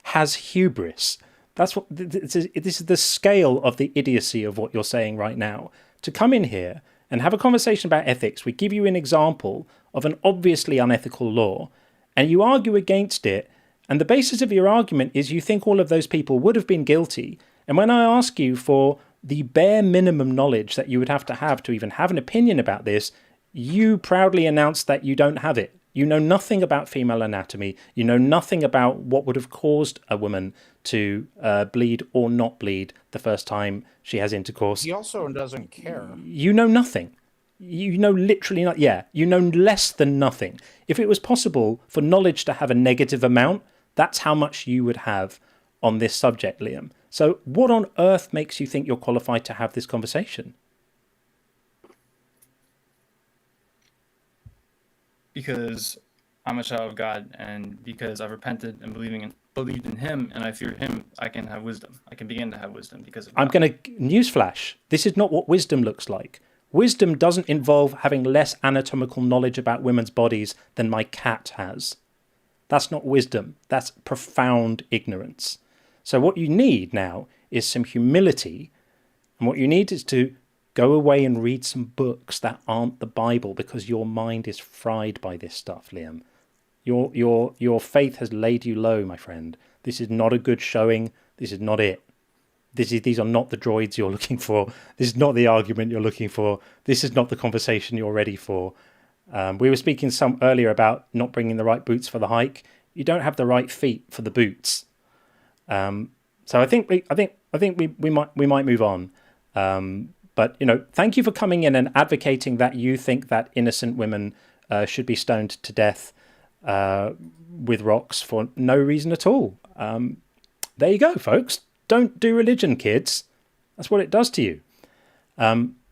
Speaker 1: has hubris. That's what this is, the scale of the idiocy of what you're saying right now. To come in here and have a conversation about ethics, we give you an example of an obviously unethical law, and you argue against it, and the basis of your argument is you think all of those people would have been guilty. And when I ask you for the bare minimum knowledge that you would have to even have an opinion about this, you proudly announced that you don't have it. You know nothing about female anatomy. You know nothing about what would have caused a woman to bleed or not bleed the first time she has intercourse.
Speaker 2: He also doesn't care.
Speaker 1: You know nothing. You know literally not. Yeah, you know less than nothing. If it was possible for knowledge to have a negative amount, that's how much you would have on this subject, Liam. So what on earth makes you think you're qualified to have this conversation?
Speaker 7: Because I'm a child of God, and because I've repented and believed in him, and I fear him, I can have wisdom. I can begin to have wisdom because of God.
Speaker 1: I'm going to newsflash. This is not what wisdom looks like. Wisdom doesn't involve having less anatomical knowledge about women's bodies than my cat has. That's not wisdom. That's profound ignorance. So what you need now is some humility, and what you need is to go away and read some books that aren't the Bible, because your mind is fried by this stuff, Liam. Your faith has laid you low, my friend. This is not a good showing. This is not it. These are not the droids you're looking for. This is not the argument you're looking for. This is not the conversation you're ready for. We were speaking some earlier about not bringing the right boots for the hike. You don't have the right feet for the boots. So I think we might move on. But, you know, thank you for coming in and advocating that you think that innocent women should be stoned to death with rocks for no reason at all. There you go, folks. Don't do religion, kids. That's what it does to you.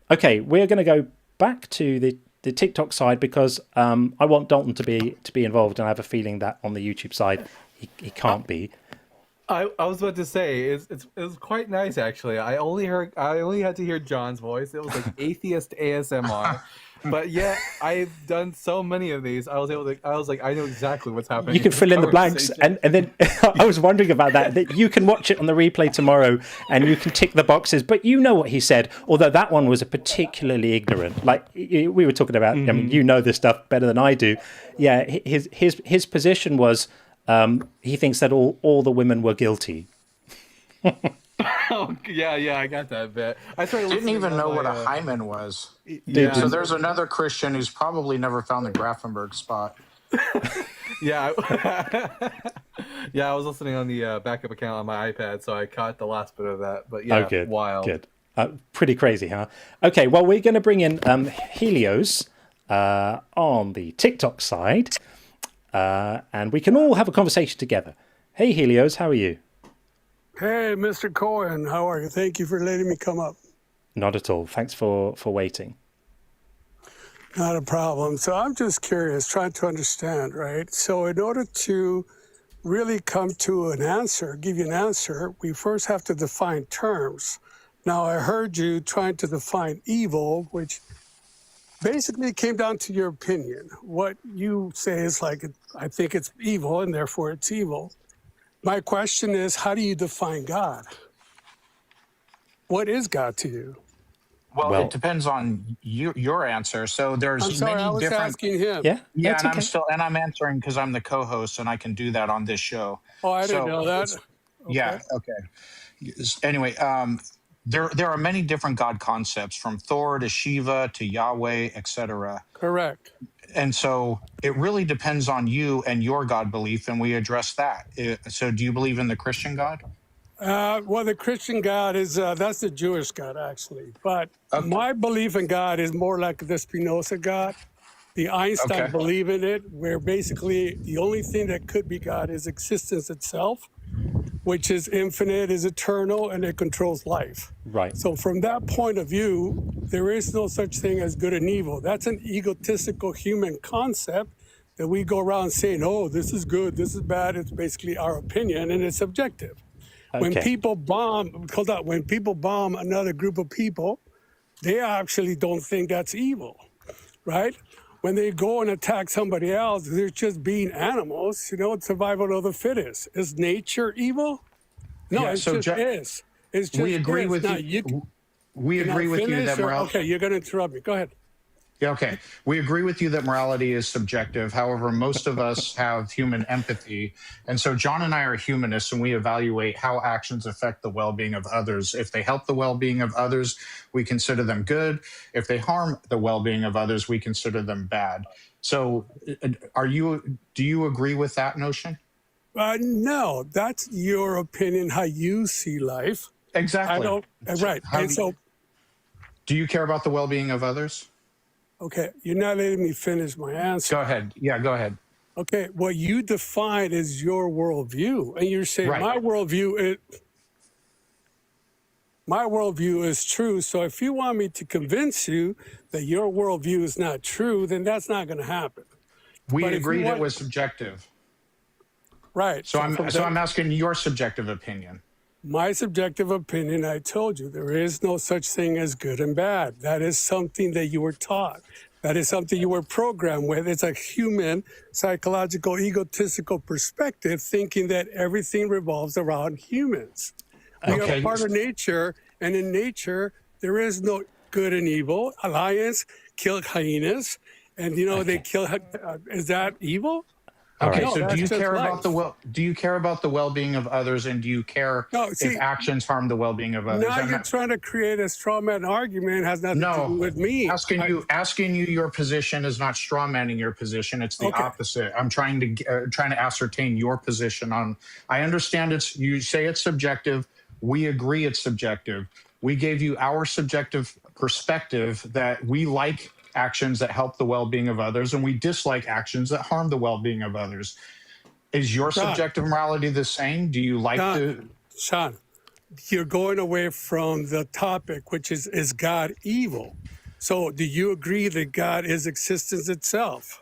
Speaker 1: Okay, we're going to go back to the TikTok side, because I want Dalton to be involved, and I have a feeling that on the YouTube side he can't be.
Speaker 6: I was about to say it was quite nice, actually. I only had to hear John's voice. It was like atheist ASMR. But yeah, I've done so many of these. I was like, I know exactly what's happening.
Speaker 1: You can fill in the blanks, and then I was wondering about that you can watch it on the replay tomorrow, and you can tick the boxes. But you know what he said, although that one was a particularly ignorant. Like we were talking about. I mean, you know this stuff better than I do. Yeah, his position was he thinks that all the women were guilty.
Speaker 6: Oh, yeah, I got that bit. I
Speaker 2: didn't even know what a hymen was.
Speaker 6: Yeah.
Speaker 2: So there's another Christian who's probably never found the Grafenberg spot.
Speaker 6: Yeah, I was listening on the backup account on my iPad, so I caught the last bit of that. But yeah,
Speaker 1: good,
Speaker 6: wild.
Speaker 1: Good. Pretty crazy, huh? Okay, well, we're going to bring in Helios on the TikTok side, and we can all have a conversation together. Hey, Helios, how are you?
Speaker 8: Hey, Mr. Cohen, how are you? Thank you for letting me come up.
Speaker 1: Not at all. Thanks for waiting.
Speaker 8: Not a problem. So I'm just curious, trying to understand, right? So in order to really come to an answer, give you an answer, we first have to define terms. Now, I heard you trying to define evil, which basically came down to your opinion. What you say is like, I think it's evil, and therefore it's evil. My question is, how do you define God? What is God to you?
Speaker 2: Well, it depends on your answer. So there's
Speaker 8: I'm sorry,
Speaker 2: many
Speaker 8: I was
Speaker 2: different.
Speaker 8: asking him.
Speaker 2: Yeah, and
Speaker 1: okay.
Speaker 2: I'm answering because I'm the co-host and I can do that on this show.
Speaker 8: Oh, I didn't know that.
Speaker 2: Okay. Yeah. Okay. Anyway, there are many different God concepts, from Thor to Shiva to Yahweh, etc.
Speaker 8: Correct.
Speaker 2: And so it really depends on you and your God belief, and we address that. So do you believe in the Christian God?
Speaker 8: Well, the Christian God is, that's the Jewish God, actually. But my belief in God is more like the Spinoza God. The Einstein believe in it, where basically the only thing that could be God is existence itself, which is infinite, is eternal, and it controls life.
Speaker 1: Right.
Speaker 8: So from that point of view, there is no such thing as good and evil. That's an egotistical human concept that we go around saying, oh, this is good, this is bad. It's basically our opinion, and it's subjective. When people bomb another group of people, they actually don't think that's evil, right? When they go and attack somebody else, they're just being animals, it's survival of the fittest. Is nature evil? No, it just is. It's just
Speaker 2: we agree with
Speaker 8: now,
Speaker 2: you. We agree with you that we're
Speaker 8: okay, you're going to interrupt me. Go ahead.
Speaker 2: Yeah, okay. We agree with you that morality is subjective. However, most of us have human empathy. And so John and I are humanists, and we evaluate how actions affect the well-being of others. If they help the well-being of others, we consider them good. If they harm the well-being of others, we consider them bad. So do you agree with that notion?
Speaker 8: No, that's your opinion, how you see life.
Speaker 2: Exactly.
Speaker 8: I don't, right. And so,
Speaker 2: do you care about the well-being of others?
Speaker 8: Okay, you're not letting me finish my answer.
Speaker 2: Go ahead. Yeah, go ahead.
Speaker 8: Okay, what you define is your worldview, and you're saying
Speaker 2: Right.
Speaker 8: my worldview is true. So if you want me to convince you that your worldview is not true, then that's not going to happen.
Speaker 2: We agreed it was subjective.
Speaker 8: Right.
Speaker 2: So I'm asking your subjective opinion.
Speaker 8: My subjective opinion, I told you, there is no such thing as good and bad. That is something that you were taught. That is something you were programmed with. It's a human, psychological, egotistical perspective, thinking that everything revolves around humans. We are part of nature, and in nature, there is no good and evil. Lions kill hyenas, and they kill. Is that evil?
Speaker 2: Okay, so do you care about the well-being of others, and do you care if actions harm the well-being of others?
Speaker 8: Now you're trying to create a straw man argument. It has nothing to do with me.
Speaker 2: Asking you your position is not straw manning your position. It's the opposite. I'm trying to ascertain your position on. I understand you say it's subjective. We agree it's subjective. We gave you our subjective perspective that we like actions that help the well-being of others, and we dislike actions that harm the well-being of others. Is your subjective morality the same? Do you like
Speaker 8: Sean, you're going away from the topic, which is God evil? So do you agree that God is existence itself?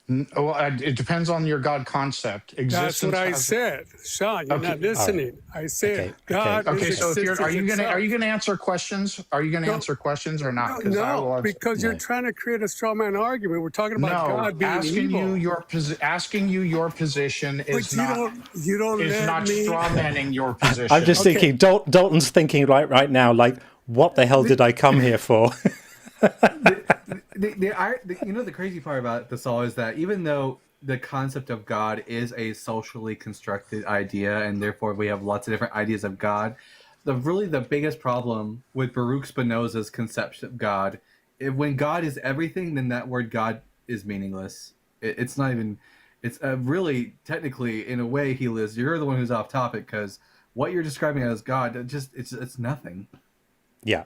Speaker 2: Well, it depends on your God concept.
Speaker 8: That's what I said, Sean. You're not listening. I said God.
Speaker 2: Okay, so are you going to answer questions? Are you going to answer questions or not?
Speaker 8: No, because you're trying to create a straw man argument. We're talking about God being evil.
Speaker 2: Asking you your position is not
Speaker 8: me
Speaker 2: straw manning your position.
Speaker 1: I'm just thinking. Dalton's thinking right now, like, what the hell did I come here for?
Speaker 6: The crazy part about this all is that even though the concept of God is a socially constructed idea, and therefore we have lots of different ideas of God, the biggest problem with Baruch Spinoza's conception of God, when God is everything, then that word God is meaningless. It's not even. It's really technically, in a way, you're the one who's off topic, because what you're describing as God, it's nothing.
Speaker 1: Yeah.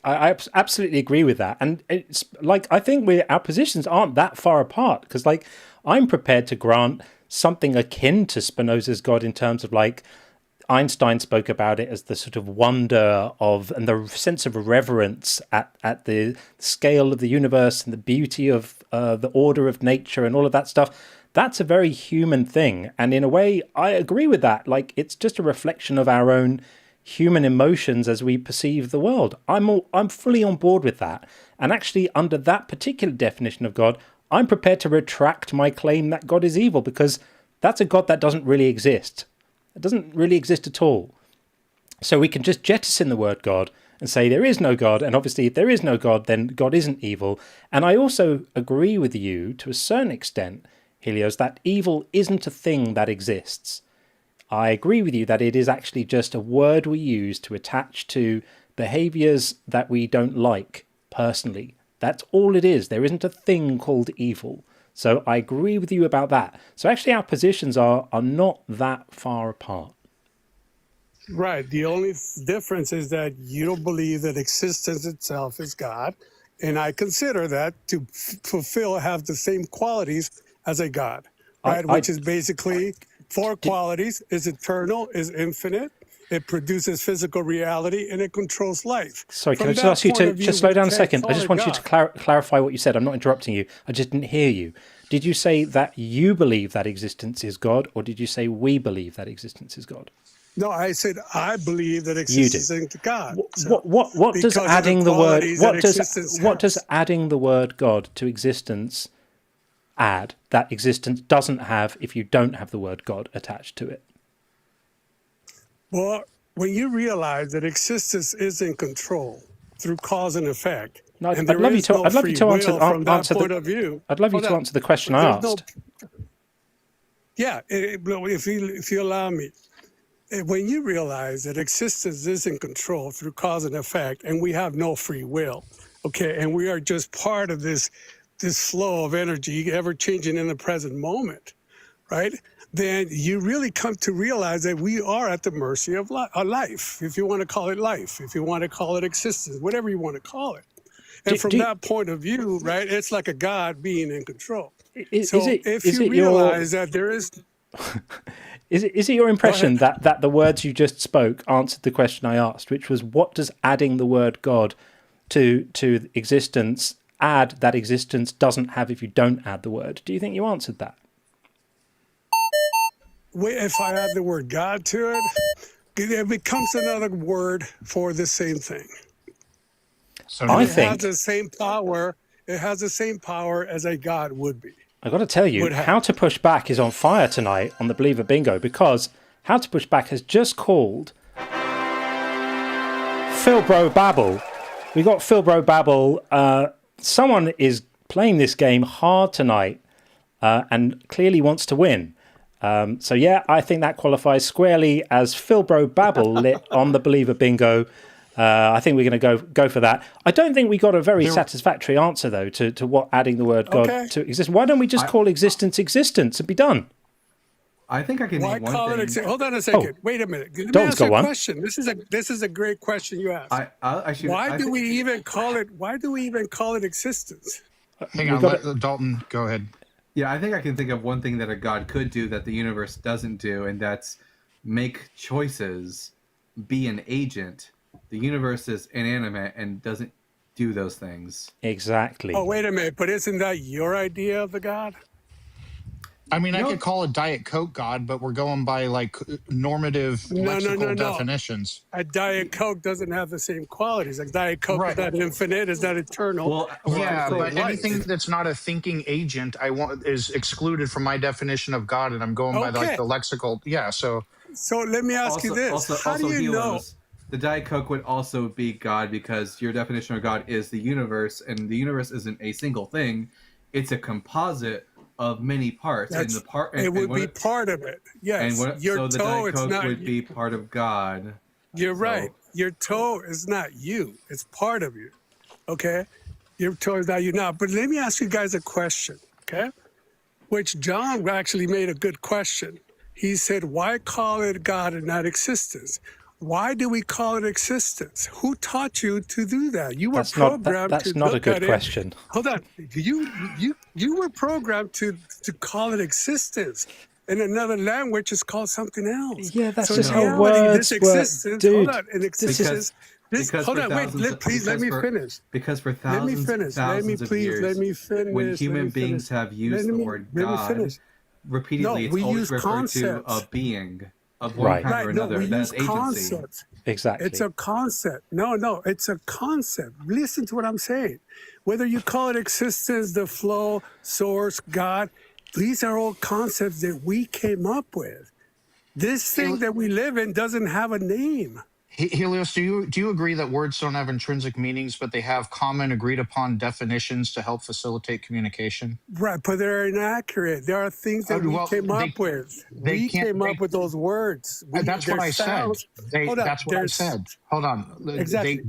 Speaker 1: I absolutely agree with that, and it's like I think our positions aren't that far apart, because like I'm prepared to grant something akin to Spinoza's God in terms of like Einstein spoke about it as the sort of wonder of and the sense of reverence at the scale of the universe and the beauty of the order of nature and all of that stuff. That's a very human thing, and in a way I agree with that. Like it's just a reflection of our own human emotions as we perceive the world. I'm fully on board with that. And actually, under that particular definition of God, I'm prepared to retract my claim that God is evil, because that's a God that doesn't really exist. It doesn't really exist at all. So we can just jettison the word God and say there is no God. And obviously, if there is no God, then God isn't evil. And I also agree with you to a certain extent, Helios, that evil isn't a thing that exists. I agree with you that it is actually just a word we use to attach to behaviors that we don't like personally. That's all it is. There isn't a thing called evil. So I agree with you about that. So actually our positions are not that far apart.
Speaker 8: Right. The only difference is that you don't believe that existence itself is God. And I consider that to have the same qualities as a God, right? Which is basically 4 qualities: is eternal, is infinite, it produces physical reality, and it controls life.
Speaker 1: Sorry, can I just ask you to just slow down a second? I just want you to clarify what you said. I'm not interrupting you. I just didn't hear you. Did you say that you believe that existence is God, or did you say we believe that existence is God?
Speaker 8: No, I said I believe that existence is God.
Speaker 1: What does adding the word what does adding the word God to existence add that existence doesn't have if you don't have the word God attached to it?
Speaker 8: Well, when you realize that existence is in control through cause and effect,
Speaker 1: No,
Speaker 8: And there is no free will from that point of view.
Speaker 1: I'd love you to answer the question I asked.
Speaker 8: If you allow me. When you realize that existence is in control through cause and effect, and we have no free will, okay, and we are just part of this flow of energy ever changing in the present moment, right? Then you really come to realize that we are at the mercy of life, if you want to call it life, if you want to call it existence, whatever you want to call it. And from that point of view, right, it's like a God being in control. If you realize that there is...
Speaker 1: Is it your impression that the words you just spoke answered the question I asked, which was, what does adding the word God to existence add that existence doesn't have if you don't add the word? Do you think you answered that?
Speaker 8: If I add the word God to it, it becomes another word for the same thing. So it has the same power. It has the same power as a God would be.
Speaker 1: I've got to tell you, How to Push Back is on fire tonight on the Believer Bingo, because How to Push Back has just called Philbro Babble. We got Philbro Babble. Someone is playing this game hard tonight and clearly wants to win. So yeah, I think that qualifies squarely as Philbro Babble lit on the Believer Bingo. I think we're going to go for that. I don't think we got a very satisfactory answer, though, to what adding the word God to exist. Why don't we just call existence and be done?
Speaker 6: I think I can name one thing.
Speaker 8: Hold on a second. Wait a minute. Let me ask you a question. This is a great question you asked. Why do we even call it existence?
Speaker 2: Hang on, let Dalton go ahead.
Speaker 6: Yeah, I think I can think of one thing that a God could do that the universe doesn't do, and that's make choices, be an agent. The universe is inanimate and doesn't do those things.
Speaker 1: Exactly.
Speaker 8: Oh, wait a minute. But isn't that your idea of the God?
Speaker 2: I mean, I could call it Diet Coke God, but we're going by like normative lexical definitions.
Speaker 8: A Diet Coke doesn't have the same qualities. Like Diet Coke is not infinite, it's not eternal.
Speaker 2: But anything that's not a thinking agent, is excluded from my definition of God, and I'm going by like the lexical. Yeah. So
Speaker 8: let me ask you this: how do you know?
Speaker 6: The Diet Coke would also be God, because your definition of God is the universe, and the universe isn't a single thing; it's a composite of many parts.
Speaker 8: It would be part of it. Yes.
Speaker 6: So the Diet Coke would be part of God.
Speaker 8: You're right. Your toe is not you; it's part of you. Okay, your toe is not you now. But let me ask you guys a question. Okay, which John actually made a good question. He said, "Why call it God and not existence?" Why do we call it existence? Who taught you to do that? You were programmed to
Speaker 1: That's not a good question.
Speaker 8: Hold on. You were programmed to call it existence. In another language, it's called something else.
Speaker 1: Yeah, that's just how words work, dude.
Speaker 8: Hold on. And existence. Hold on. Wait. Please let me finish.
Speaker 6: Because for thousands of years, when human beings have used the word God repeatedly, it's always referred to a being. Of one kind or another, that's agency.
Speaker 8: Concepts.
Speaker 1: Exactly.
Speaker 8: It's a concept. No, it's a concept. Listen to what I'm saying. Whether you call it existence, the flow, source, God, these are all concepts that we came up with. This thing that we live in doesn't have a name.
Speaker 2: Helios, do you agree that words don't have intrinsic meanings, but they have common agreed upon definitions to help facilitate communication?
Speaker 8: Right, but they're inaccurate. There are things that we came up with. We came up with those words.
Speaker 2: That's what I said. That's what I said. Hold on.
Speaker 8: Exactly.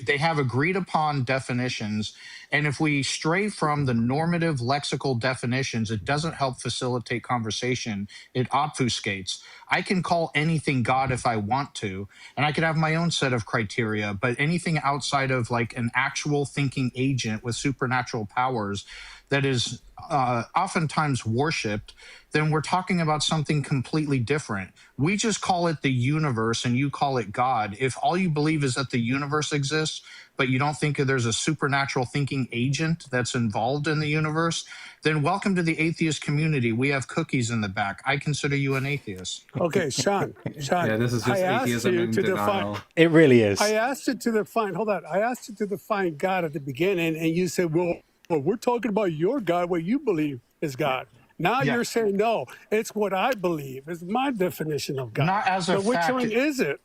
Speaker 2: They have agreed upon definitions, and if we stray from the normative lexical definitions, it doesn't help facilitate conversation. It obfuscates. I can call anything God if I want to, and I could have my own set of criteria, but anything outside of like an actual thinking agent with supernatural powers that is oftentimes worshipped, then we're talking about something completely different. We just call it the universe and you call it God. If all you believe is that the universe exists, but you don't think there's a supernatural thinking agent that's involved in the universe, then welcome to the atheist community. We have cookies in the back. I consider you an atheist.
Speaker 8: Okay, Sean.
Speaker 6: Yeah, this is just atheism in denial.
Speaker 1: It really is.
Speaker 8: I asked you to define, hold on. I asked you to define God at the beginning, and you said, well, we're talking about your God, what you believe is God. Now you're saying, no, it's what I believe. It's my definition of God.
Speaker 2: Not as a
Speaker 8: fact. Which one is it?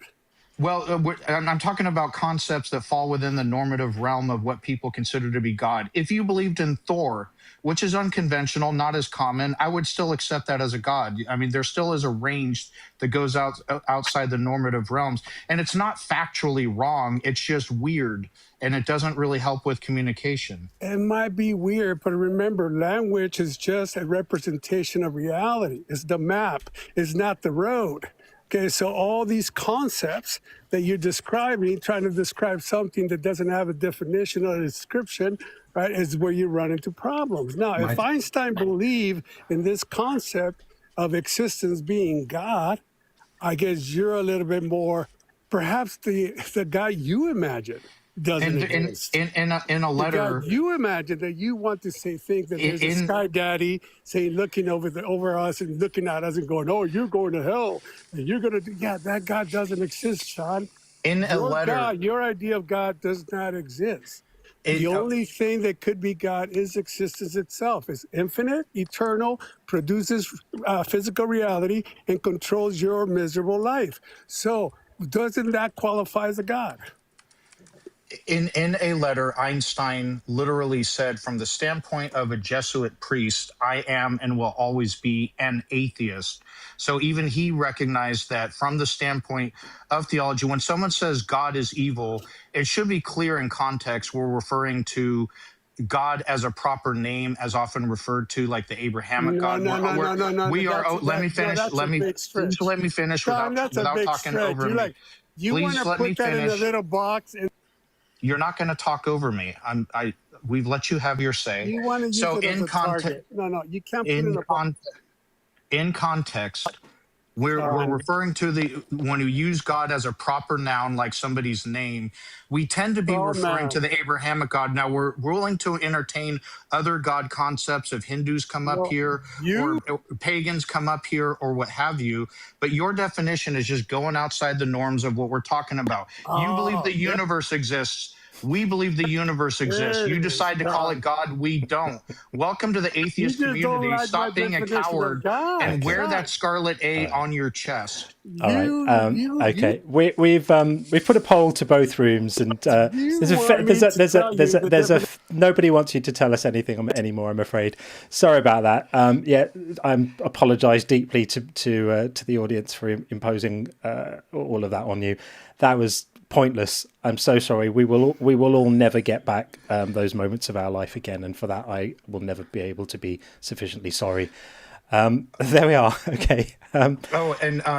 Speaker 2: Well, I'm talking about concepts that fall within the normative realm of what people consider to be God. If you believed in Thor, which is unconventional, not as common, I would still accept that as a God. I mean, there still is a range that goes outside the normative realms. And it's not factually wrong. It's just weird. And it doesn't really help with communication.
Speaker 8: It might be weird, but remember, language is just a representation of reality. It's the map, it's not the road. Okay, so all these concepts that you're describing, trying to describe something that doesn't have a definition or a description, right, is where you run into problems. Now, if Einstein believed in this concept of existence being God, I guess you're a little bit more, perhaps the God you imagine doesn't exist.
Speaker 2: In a letter,
Speaker 8: God you imagine that you want to think that there's a sky daddy saying, looking over us and looking at us and going, oh, you're going to hell and you're going to do, yeah, that God doesn't exist, Sean.
Speaker 2: In a letter,
Speaker 8: God, your idea of God does not exist. The only thing that could be God is existence itself. It's infinite, eternal, produces physical reality, and controls your miserable life. So doesn't that qualify as a God?
Speaker 2: In a letter, Einstein literally said, from the standpoint of a Jesuit priest, I am and will always be an atheist. So even he recognized that from the standpoint of theology, when someone says God is evil, it should be clear in context we're referring to God as a proper name, as often referred to, like the Abrahamic God.
Speaker 8: No.
Speaker 2: We are. Let me finish. Let me finish without talking over me.
Speaker 8: You want to put that in a little box and.
Speaker 2: You're not going to talk over me. We've let you have your say.
Speaker 8: You want to use it as a target. No, you can't put it in a box.
Speaker 2: In context, we're referring to when you use God as a proper noun, like somebody's name, we tend to be referring to the Abrahamic God. Now, we're willing to entertain other God concepts if Hindus come up here or pagans come up here or what have you. But your definition is just going outside the norms of what we're talking about. You believe the universe exists. We believe the universe exists. You decide to call it God. We don't. Welcome to the atheist community. Stop being a coward and wear that scarlet A on your chest.
Speaker 1: All right. Okay. We've put a poll to both rooms, and nobody wants you to tell us anything anymore. I'm afraid. Sorry about that. I apologise deeply to the audience for imposing all of that on you. That was pointless. I'm so sorry. We will all never get back those moments of our life again, and for that I will never be able to be sufficiently sorry. There we are. Okay.
Speaker 2: And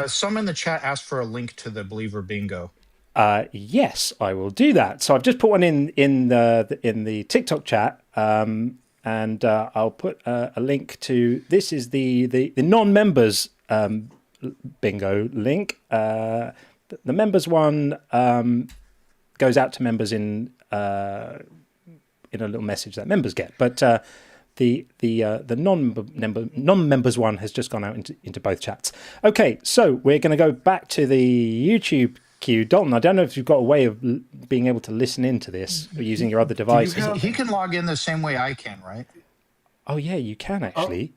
Speaker 2: some in the chat asked for a link to the Believer Bingo.
Speaker 1: Yes, I will do that. So I've just put one in the TikTok chat, and I'll put a link to this. Is the non-members bingo link. The members one goes out to members in a little message that members get, but the non-members one has just gone out into both chats. Okay, so we're going to go back to the YouTube queue. Dalton, I don't know if you've got a way of being able to listen into this using your other devices.
Speaker 2: He can log in the same way I can, right?
Speaker 1: Oh yeah, you can actually.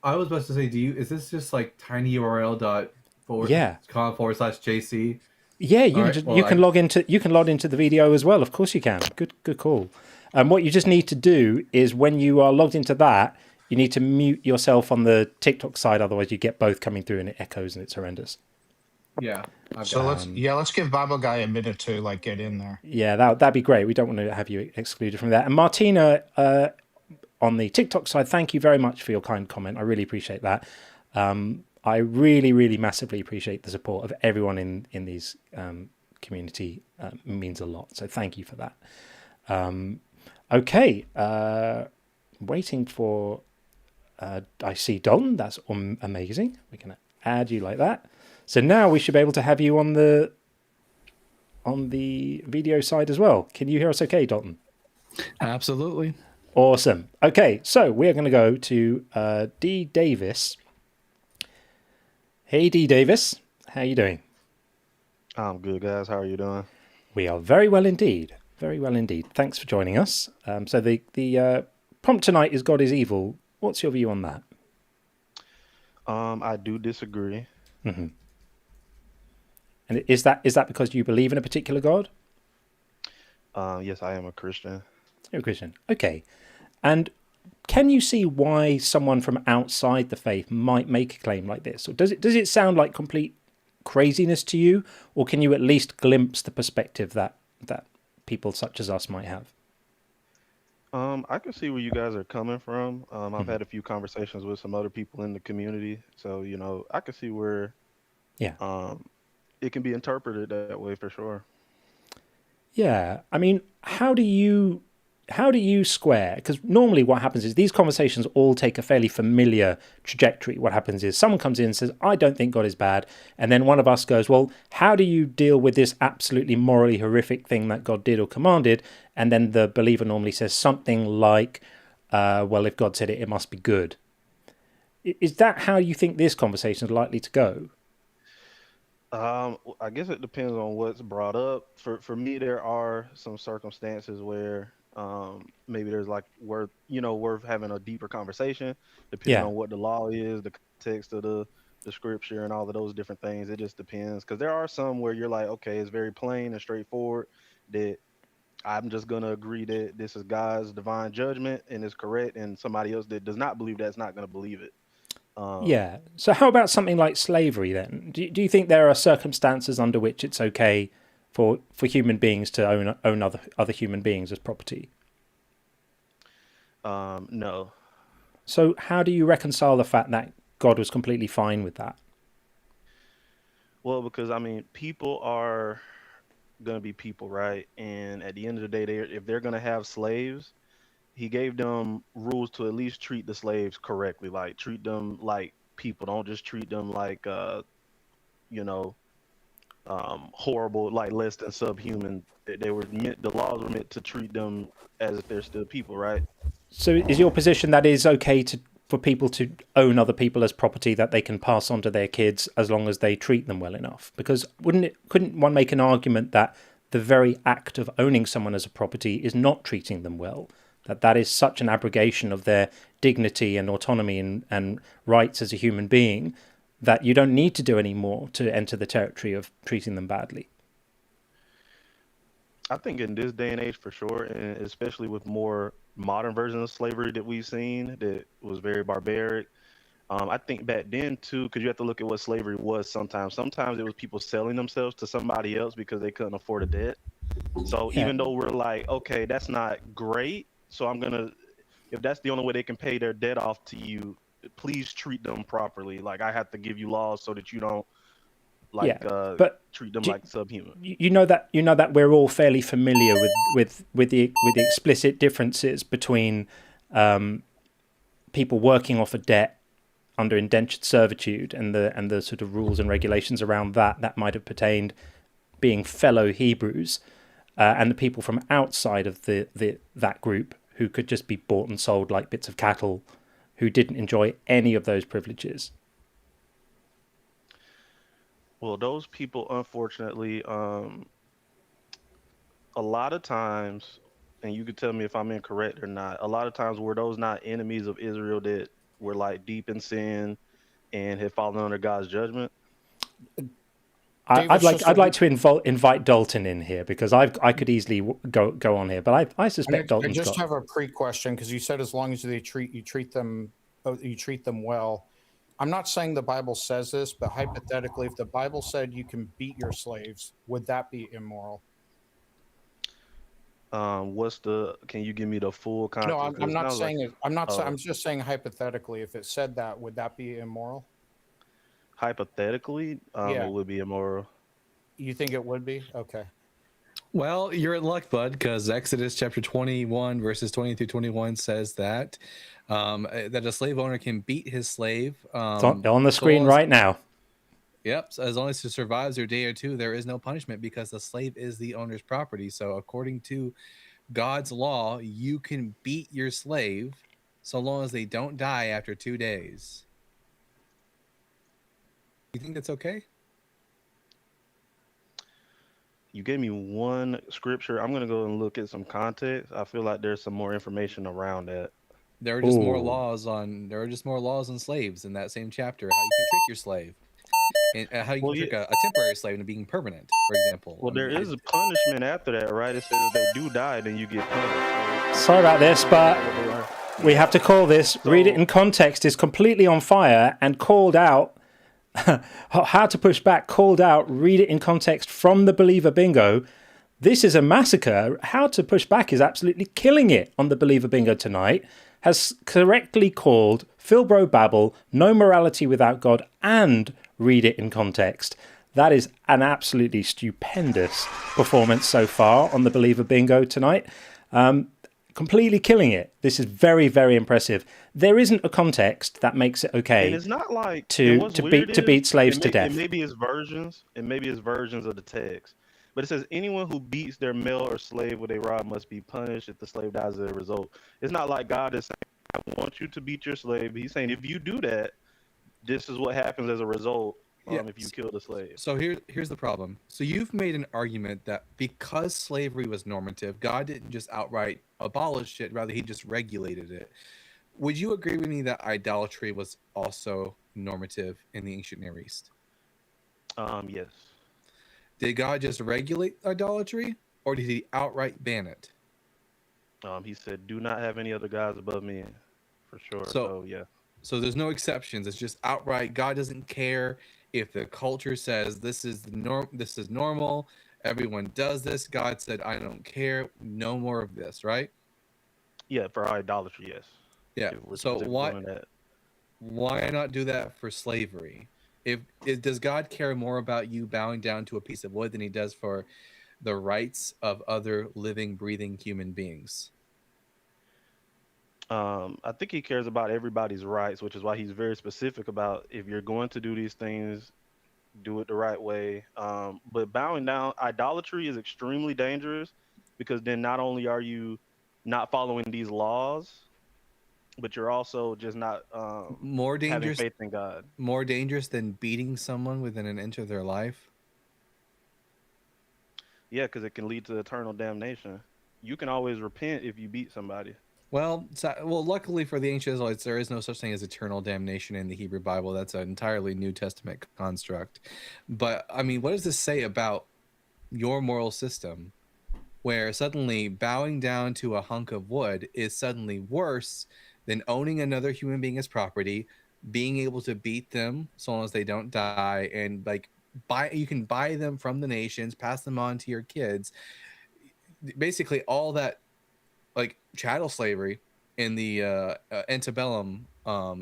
Speaker 6: I was about to say, is this just like tinyurl.com/JC?
Speaker 1: Yeah, you can log into the video as well. Of course you can. Good call. And what you just need to do is when you are logged into that, you need to mute yourself on the TikTok side, otherwise you get both coming through and it echoes and it's horrendous.
Speaker 6: Yeah.
Speaker 2: Let's give Bible Guy a minute to get in there.
Speaker 1: Yeah, that'd be great. We don't want to have you excluded from that. And Martina, on the TikTok side, thank you very much for your kind comment. I really appreciate that. I really, really massively appreciate the support of everyone in these community. Means a lot. So thank you for that. Okay, waiting for. I see Don. That's amazing. We're gonna add you like that. So now we should be able to have you on the video side as well. Can you hear us okay, Dalton?
Speaker 9: Absolutely.
Speaker 1: Awesome. Okay, so we're going to go to D. Davis. Hey, D. Davis. How are you doing?
Speaker 9: I'm good, guys. How are you doing?
Speaker 1: We are very well indeed. Very well indeed. Thanks for joining us. So the prompt tonight is God is evil. What's your view on that?
Speaker 9: I do disagree.
Speaker 1: Mm-hmm. And is that because you believe in a particular God?
Speaker 9: Yes, I am a Christian.
Speaker 1: You're a Christian. Okay. And can you see why someone from outside the faith might make a claim like this? Or does it sound like complete craziness to you? Or can you at least glimpse the perspective that people such as us might have?
Speaker 9: I can see where you guys are coming from. I've had a few conversations with some other people in the community. So, I can see where it can be interpreted that way for sure.
Speaker 1: Yeah. I mean, how do you square? Because normally what happens is these conversations all take a fairly familiar trajectory. What happens is someone comes in and says, I don't think God is bad. And then one of us goes, well, how do you deal with this absolutely morally horrific thing that God did or commanded? And then the believer normally says something like, well, if God said it, it must be good. Is that how you think this conversation is likely to go?
Speaker 9: I guess it depends on what's brought up. For me, there are some circumstances where maybe there's like worth having a deeper conversation, depending on what the law is, the context of the scripture, and all of those different things. It just depends, because there are some where you're like, okay, it's very plain and straightforward that I'm just gonna agree that this is God's divine judgment and it's correct, and somebody else that does not believe that's not gonna believe it.
Speaker 1: Yeah. So how about something like slavery then? Do you think there are circumstances under which it's okay for human beings to own other human beings as property?
Speaker 9: No.
Speaker 1: So how do you reconcile the fact that God was completely fine with that?
Speaker 9: Well, because I mean, people are gonna be people, right? And at the end of the day, if they're gonna have slaves, he gave them rules to at least treat the slaves correctly, like treat them like people. Don't just treat them like horrible, like less than subhuman. The laws were meant to treat them as if they're still people, right?
Speaker 1: So is your position that it's okay for people to own other people as property that they can pass on to their kids as long as they treat them well enough? Because couldn't one make an argument that the very act of owning someone as a property is not treating them well? That is such an abrogation of their dignity and autonomy and rights as a human being that you don't need to do any more to enter the territory of treating them badly.
Speaker 9: I think in this day and age, for sure, and especially with more modern versions of slavery that we've seen that was very barbaric. I think back then too, because you have to look at what slavery was sometimes. Sometimes it was people selling themselves to somebody else because they couldn't afford a debt. So even though we're like, okay, that's not great, so if that's the only way they can pay their debt off to you, please treat them properly. Like I have to give you laws so that you don't treat them like subhuman.
Speaker 1: You know that we're all fairly familiar with the explicit differences between people working off a debt under indentured servitude and the sort of rules and regulations around that might have pertained being fellow Hebrews, and the people from outside of that group who could just be bought and sold like bits of cattle, who didn't enjoy any of those privileges.
Speaker 9: Well, those people, unfortunately, a lot of times, and you could tell me if I'm incorrect or not, a lot of times were those not enemies of Israel that were like deep in sin and had fallen under God's judgment?
Speaker 1: I'd like to invite Dalton in here, because I could easily go on here, but I suspect Dalton's
Speaker 10: I just have a pre-question, because you said as long as you treat them well. I'm not saying the Bible says this, but hypothetically, if the Bible said you can beat your slaves, would that be immoral?
Speaker 9: Can you give me the full context?
Speaker 10: No, I'm not saying it. I'm just saying hypothetically, if it said that, would that be immoral?
Speaker 9: Hypothetically, it would be immoral.
Speaker 10: You think it would be? Okay.
Speaker 6: Well, you're in luck, bud, because Exodus chapter 21, verses 20 through 21 says that a slave owner can beat his slave.
Speaker 1: It's on the screen right now.
Speaker 6: Yep. So as long as he survives a day or two, there is no punishment, because the slave is the owner's property. So according to God's law, you can beat your slave so long as they don't die after 2 days. You think that's okay?
Speaker 9: You gave me one scripture. I'm going to go and look at some context. I feel like there's some more information around that.
Speaker 6: There are just more laws on slaves in that same chapter, how you can trick your slave. And how you
Speaker 9: Well,
Speaker 6: can
Speaker 9: yeah.
Speaker 6: trick a temporary slave into being permanent, for example.
Speaker 9: Well, there is a punishment after that, right? It says if they do die, then you get punished.
Speaker 1: Sorry about this, but we have to call this. Read it in context is completely on fire and called out. How to push back called out. Read it in context from the Believer Bingo. This is a massacre. How to push back is absolutely killing it on the Believer Bingo tonight. Has correctly called Philbro Babble, No Morality Without God, and Read It in Context. That is an absolutely stupendous performance so far on the Believer Bingo tonight. Completely killing it. This is very, very impressive. There isn't a context that makes it okay.
Speaker 9: And it's not like
Speaker 1: to beat slaves to death.
Speaker 9: It maybe it's versions. It maybe it's versions of the text. But it says anyone who beats their male or slave with a rod must be punished if the slave dies as a result. It's not like God is saying, I want you to beat your slave. He's saying if you do that, this is what happens as a result. If you kill the slave.
Speaker 6: So here's the problem. So you've made an argument that because slavery was normative, God didn't just outright abolish it, rather he just regulated it. Would you agree with me that idolatry was also normative in the ancient Near East?
Speaker 9: Yes.
Speaker 6: Did God just regulate idolatry, or did he outright ban it?
Speaker 9: He said, do not have any other gods above me, for sure. So yeah.
Speaker 6: So there's no exceptions. It's just outright. God doesn't care if the culture says this is the norm, this is normal, everyone does this. God said, I don't care. No more of this, right?
Speaker 9: Yeah, for idolatry, yes.
Speaker 6: Yeah. So why not do that for slavery? Does God care more about you bowing down to a piece of wood than he does for the rights of other living, breathing human beings?
Speaker 9: I think he cares about everybody's rights, which is why he's very specific about if you're going to do these things, do it the right way. But bowing down, idolatry is extremely dangerous because then not only are you not following these laws, but you're also just not
Speaker 6: more dangerous,
Speaker 9: having faith in God.
Speaker 6: More dangerous than beating someone within an inch of their life?
Speaker 9: Yeah, because it can lead to eternal damnation. You can always repent if you beat somebody.
Speaker 6: Well, luckily for the ancient Israelites, there is no such thing as eternal damnation in the Hebrew Bible. That's an entirely New Testament construct. But, I mean, what does this say about your moral system, where suddenly bowing down to a hunk of wood is suddenly worse than owning another human being as property, being able to beat them so long as they don't die, and, like, you can buy them from the nations, pass them on to your kids. Basically, all that, like, chattel slavery in the antebellum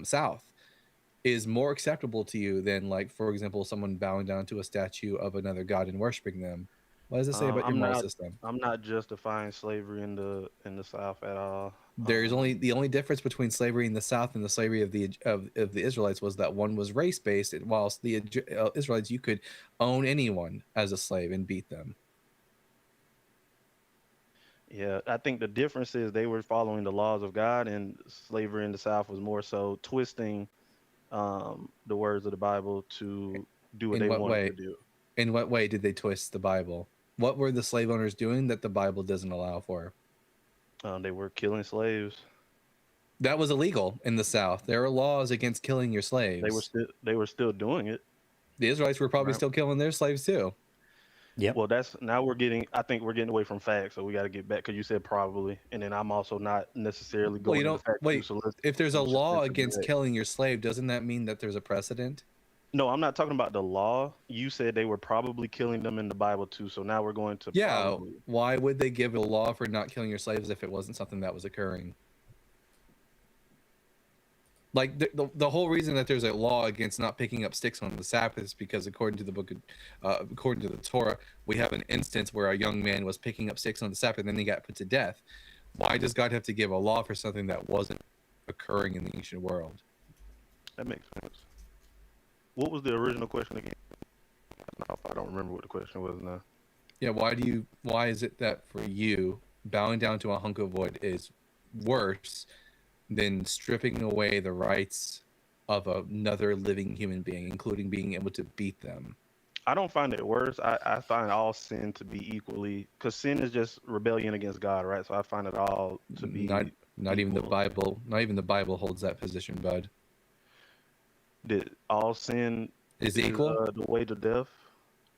Speaker 6: South is more acceptable to you than, like, for example, someone bowing down to a statue of another god and worshiping them. What does it say about your moral system?
Speaker 9: I'm not justifying slavery in the South at all.
Speaker 6: There's the only difference between slavery in the South and the slavery of the Israelites was that one was race based, whilst the Israelites, you could own anyone as a slave and beat them.
Speaker 9: Yeah, I think the difference is they were following the laws of God, and slavery in the South was more so twisting the words of the Bible to do what they wanted to do.
Speaker 6: In what way did they twist the Bible? What were the slave owners doing that the Bible doesn't allow for?
Speaker 9: They were killing slaves.
Speaker 6: That was illegal in the South. There are laws against killing your slaves.
Speaker 9: They were still doing it.
Speaker 6: The Israelites were probably still killing their slaves too.
Speaker 9: Yeah. Well, I think we're getting away from facts, so we got to get back, because you said probably, and then I'm also not necessarily going.
Speaker 6: Well, if there's a law against killing your slave, doesn't that mean that there's a precedent?
Speaker 9: No, I'm not talking about the law. You said they were probably killing them in the Bible too, so now we're going to probably.
Speaker 6: Why would they give a law for not killing your slaves if it wasn't something that was occurring? Like the whole reason that there's a law against not picking up sticks on the Sabbath is because according to the Torah, we have an instance where a young man was picking up sticks on the Sabbath and then he got put to death. Why does God have to give a law for something that wasn't occurring in the ancient world?
Speaker 9: That makes sense. What was the original question again? I don't remember what the question was now.
Speaker 6: Yeah, why is it that for you, bowing down to a hunk of wood is worse than stripping away the rights of another living human being, including being able to beat them?
Speaker 9: I don't find it worse. I find all sin to be equally, because sin is just rebellion against God, right? So I find it all to be
Speaker 6: not even the Bible. Not even the Bible holds that position, bud.
Speaker 9: Did all sin
Speaker 6: is equal.
Speaker 9: The way to death.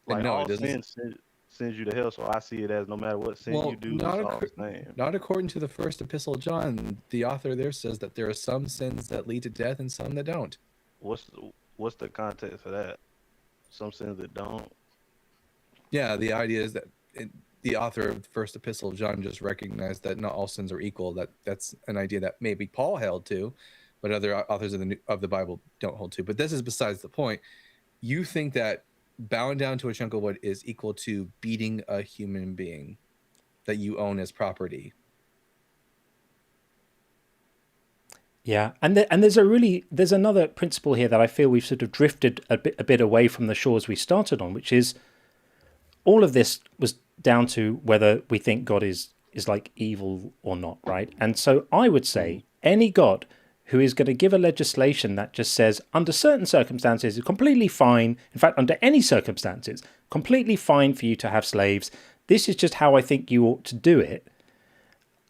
Speaker 9: Like
Speaker 6: no,
Speaker 9: all
Speaker 6: it doesn't.
Speaker 9: sin sends you to hell. So I see it as no matter what sin you do, it's all the same.
Speaker 6: Not according to the first epistle of John. The author there says that there are some sins that lead to death and some that don't.
Speaker 9: What's the context of that? Some sins that don't.
Speaker 6: Yeah, the idea is that the author of the first epistle of John just recognized that not all sins are equal. That's an idea that maybe Paul held to, but other authors of the Bible don't hold to. But this is besides the point. You think that bowing down to a chunk of wood is equal to beating a human being that you own as property.
Speaker 1: Yeah, and there's another principle here that I feel we've sort of drifted a bit away from the shores we started on, which is all of this was down to whether we think God is like evil or not, right? And so I would say any God who is going to give a legislation that just says under certain circumstances it's completely fine, in fact under any circumstances, completely fine for you to have slaves, this is just how I think you ought to do it,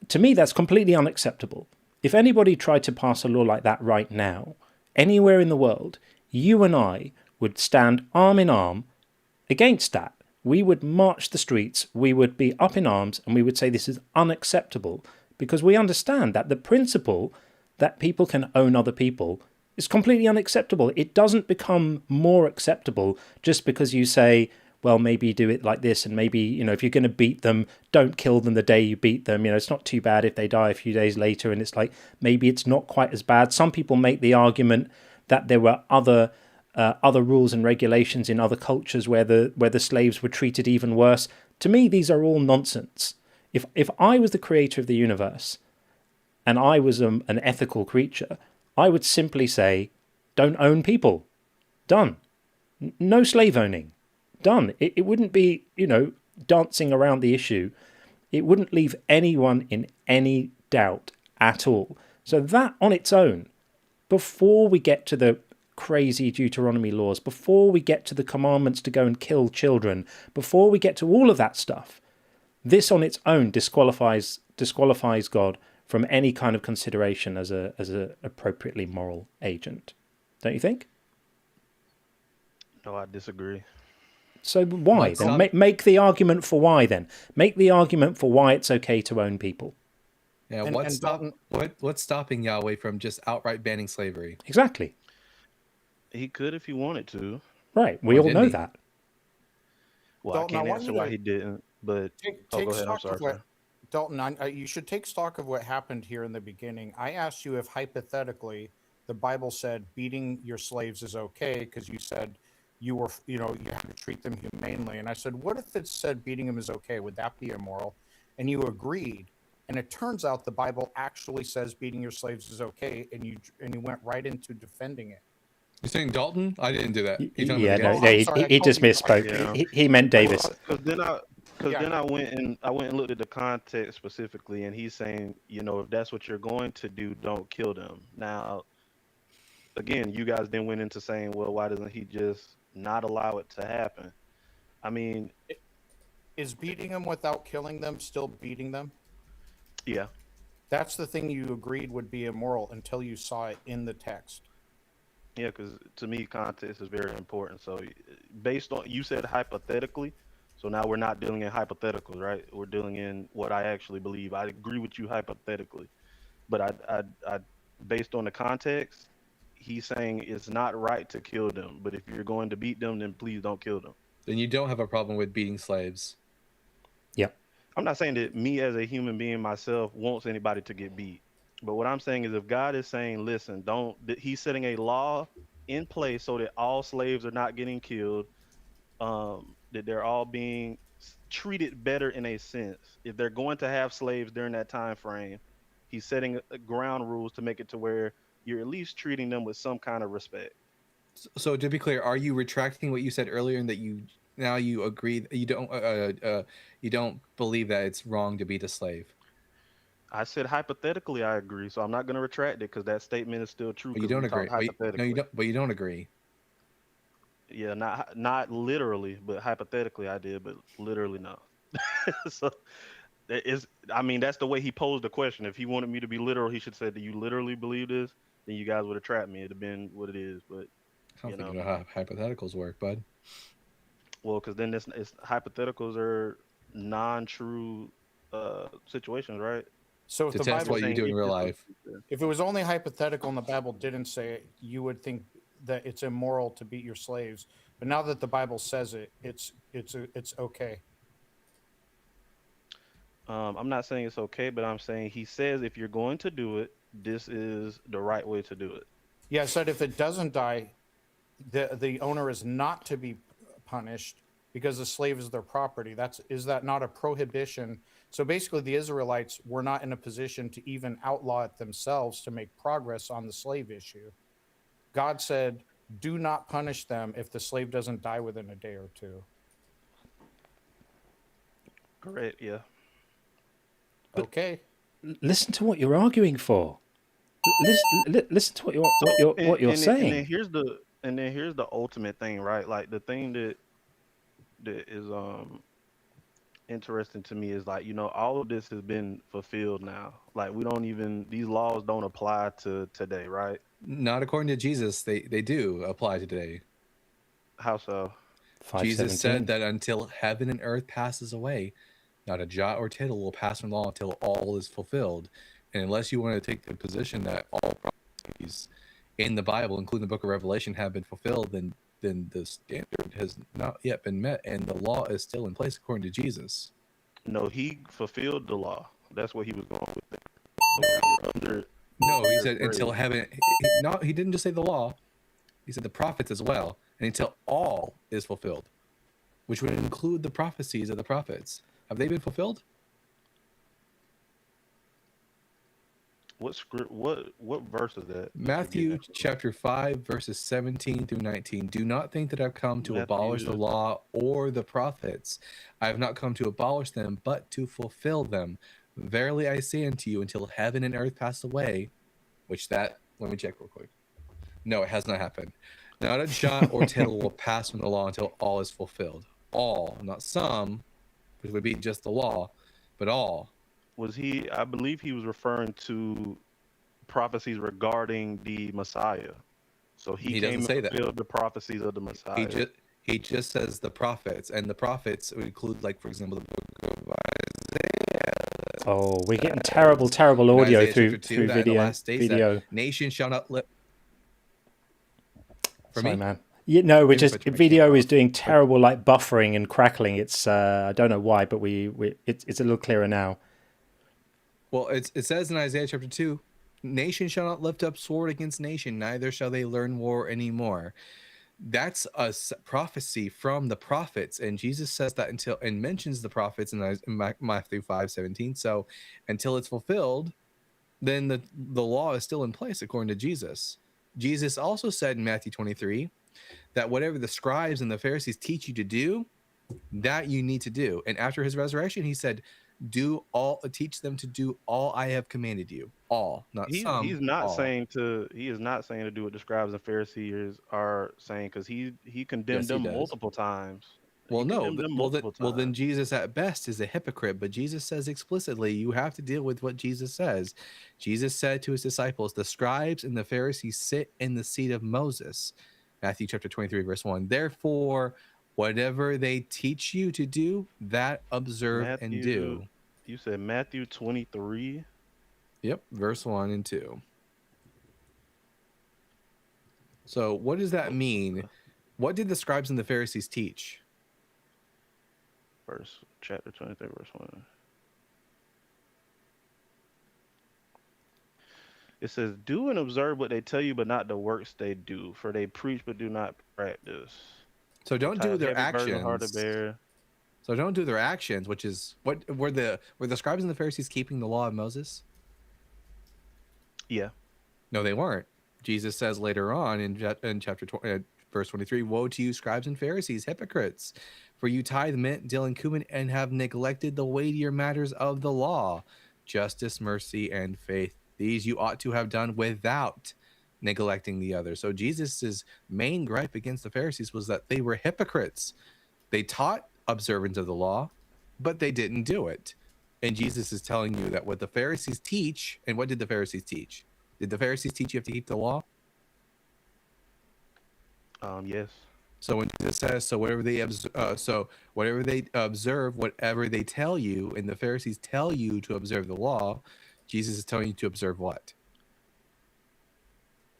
Speaker 1: to me that's completely unacceptable. If anybody tried to pass a law like that right now, anywhere in the world, you and I would stand arm in arm against that. We would march the streets, we would be up in arms, and we would say this is unacceptable, because we understand that the principle that people can own other people is completely unacceptable. It doesn't become more acceptable just because you say, well, maybe do it like this, and maybe, if you're going to beat them, don't kill them the day you beat them. It's not too bad if they die a few days later, and it's like, maybe it's not quite as bad. Some people make the argument that there were other rules and regulations in other cultures where the slaves were treated even worse. To me, these are all nonsense. If I was the creator of the universe and I was an ethical creature, I would simply say, don't own people. Done. No slave owning. Done. It wouldn't be, dancing around the issue. It wouldn't leave anyone in any doubt at all. So that on its own, before we get to the crazy Deuteronomy laws, before we get to the commandments to go and kill children, before we get to all of that stuff, this on its own disqualifies God from any kind of consideration as a appropriately moral agent. Don't you think?
Speaker 9: No, I disagree.
Speaker 1: So why then? Make the argument for why then. Make the argument for why it's okay to own people.
Speaker 6: Yeah, what's stopping Yahweh from just outright banning slavery?
Speaker 1: Exactly.
Speaker 9: He could if he wanted to.
Speaker 1: Right. We all know that.
Speaker 9: Well, Dalton, I can't answer why he didn't, but go ahead. I'm sorry.
Speaker 10: Dalton, you should take stock of what happened here in the beginning. I asked you if hypothetically the Bible said beating your slaves is okay because you said you have to treat them humanely. And I said, what if it said beating them is okay? Would that be immoral? And you agreed. And it turns out the Bible actually says beating your slaves is okay, and you went right into defending it.
Speaker 6: You're saying Dalton? I didn't do that.
Speaker 1: He just misspoke. Yeah. He meant Davis.
Speaker 9: Because then I went and looked at the context specifically, and he's saying, if that's what you're going to do, don't kill them. Now, again, you guys then went into saying, well, why doesn't he just not allow it to happen? I mean,
Speaker 10: is beating them without killing them still beating them?
Speaker 9: Yeah.
Speaker 10: That's the thing you agreed would be immoral until you saw it in the text.
Speaker 9: Yeah, because to me, context is very important. So based on, you said hypothetically, so now we're not dealing in hypotheticals, right? We're dealing in what I actually believe. I agree with you hypothetically, but I based on the context, he's saying it's not right to kill them. But if you're going to beat them, then please don't kill them.
Speaker 6: Then you don't have a problem with beating slaves.
Speaker 1: Yep.
Speaker 9: I'm not saying that me as a human being myself wants anybody to get beat. But what I'm saying is if God is saying, listen, he's setting a law in place so that all slaves are not getting killed, that they're all being treated better in a sense. If they're going to have slaves during that time frame, he's setting ground rules to make it to where you're at least treating them with some kind of respect.
Speaker 6: So to be clear, are you retracting what you said earlier and that you agree you don't believe that it's wrong to beat a slave?
Speaker 9: I said hypothetically I agree, so I'm not going to retract it because that statement is still true.
Speaker 6: But you don't agree. No, you don't. But you don't agree.
Speaker 9: Yeah, not literally, but hypothetically I did, but literally no. So that's the way he posed the question. If he wanted me to be literal, he should say, "Do you literally believe this?" Then you guys would have trapped me. It'd have been what it is. But
Speaker 11: I don't think you know how hypotheticals work, bud.
Speaker 9: Well, because then it's hypotheticals are non-true situations, right?
Speaker 10: So if
Speaker 11: To
Speaker 10: the
Speaker 11: test
Speaker 10: Bible,
Speaker 11: what you do in real life.
Speaker 10: if it was only hypothetical and the Bible didn't say it, you would think that it's immoral to beat your slaves. But now that the Bible says it, it's okay.
Speaker 9: I'm not saying it's okay, but I'm saying he says if you're going to do it, this is the right way to do it.
Speaker 10: Yeah, I said if it doesn't die, the owner is not to be punished because the slave is their property. Is that not a prohibition? So basically, the Israelites were not in a position to even outlaw it themselves to make progress on the slave issue. God said, "Do not punish them if the slave doesn't die within a day or two."
Speaker 9: Correct. Yeah.
Speaker 10: Okay.
Speaker 1: Listen to what you're arguing for. Listen to what you're saying.
Speaker 9: And then here's the ultimate thing, right? Like the thing that is interesting to me is like, you know, all of this has been fulfilled now. Like these laws don't apply to today, right?
Speaker 11: Not according to Jesus. They do apply today.
Speaker 9: How so?
Speaker 11: Jesus said that until heaven and earth passes away, not a jot or tittle will pass from law until all is fulfilled. And unless you want to take the position that all prophecies in the Bible, including the book of Revelation, have been fulfilled, then the standard has not yet been met, and the law is still in place according to Jesus.
Speaker 9: No, he fulfilled the law. That's what he was going with.
Speaker 11: No, he said until heaven. He didn't just say the law. He said the prophets as well, and until all is fulfilled, which would include the prophecies of the prophets. Have they been fulfilled?
Speaker 9: What script? What verse is that?
Speaker 11: Matthew chapter 5 verses 17 through 19. Do not think that I've come to abolish the law or the prophets. I have not come to abolish them, but to fulfill them. Verily I say unto you, until heaven and earth pass away, let me check real quick. No, it has not happened. Not a jot or tittle will pass from the law until all is fulfilled. All, not some, which would be just the law, but all.
Speaker 9: I believe he was referring to prophecies regarding the Messiah. So he came and fulfilled the prophecies of the Messiah.
Speaker 11: He just says the prophets, and the prophets would include, like, for example, the book of Isaiah.
Speaker 1: Oh, we're getting terrible audio through video.
Speaker 11: Nation shall not live.
Speaker 1: Sorry, man. Yeah, no, video is doing terrible, like buffering and crackling. It's I don't know why, but it's a little clearer now.
Speaker 11: Well, it says in Isaiah chapter 2, nation shall not lift up sword against nation, neither shall they learn war anymore. That's a prophecy from the prophets, and Jesus says that and mentions the prophets in Matthew 5:17. So until it's fulfilled, then the law is still in place according to Jesus. Jesus also said in Matthew 23 that whatever the scribes and the Pharisees teach you to do, that you need to do. And after his resurrection, he said, teach them to do all I have commanded you. All, not some.
Speaker 9: He is not saying to do what the scribes and Pharisees are saying, because he condemned them multiple times.
Speaker 11: Well, no. Well, then Jesus at best is a hypocrite. But Jesus says explicitly, you have to deal with what Jesus says. Jesus said to his disciples, the scribes and the Pharisees sit in the seat of Moses. Matthew chapter 23, verse 1. Therefore, whatever they teach you to do, that observe and do.
Speaker 9: You said Matthew 23?
Speaker 11: Yep, verse 1 and 2. So what does that mean? What did the scribes and the Pharisees teach?
Speaker 9: Chapter 23, verse 1. It says, do and observe what they tell you, but not the works they do, for they preach but do not practice.
Speaker 11: So don't do their actions. So don't do their actions, which is what were the scribes and the Pharisees keeping the law of Moses?
Speaker 9: Yeah.
Speaker 11: No, they weren't. Jesus says later on in chapter 20, verse 23, woe to you, scribes and Pharisees, hypocrites, for you tithe mint, dill, and cumin, and have neglected the weightier matters of the law, justice, mercy, and faith. These you ought to have done without neglecting the other. So Jesus's main gripe against the Pharisees was that they were hypocrites. They taught observance of the law, but they didn't do it. And Jesus is telling you that what the Pharisees teach, and what did the Pharisees teach? Did the Pharisees teach you have to keep the law?
Speaker 9: Yes.
Speaker 11: So when Jesus says, so whatever they observe, whatever they tell you, and the Pharisees tell you to observe the law, Jesus is telling you to observe what?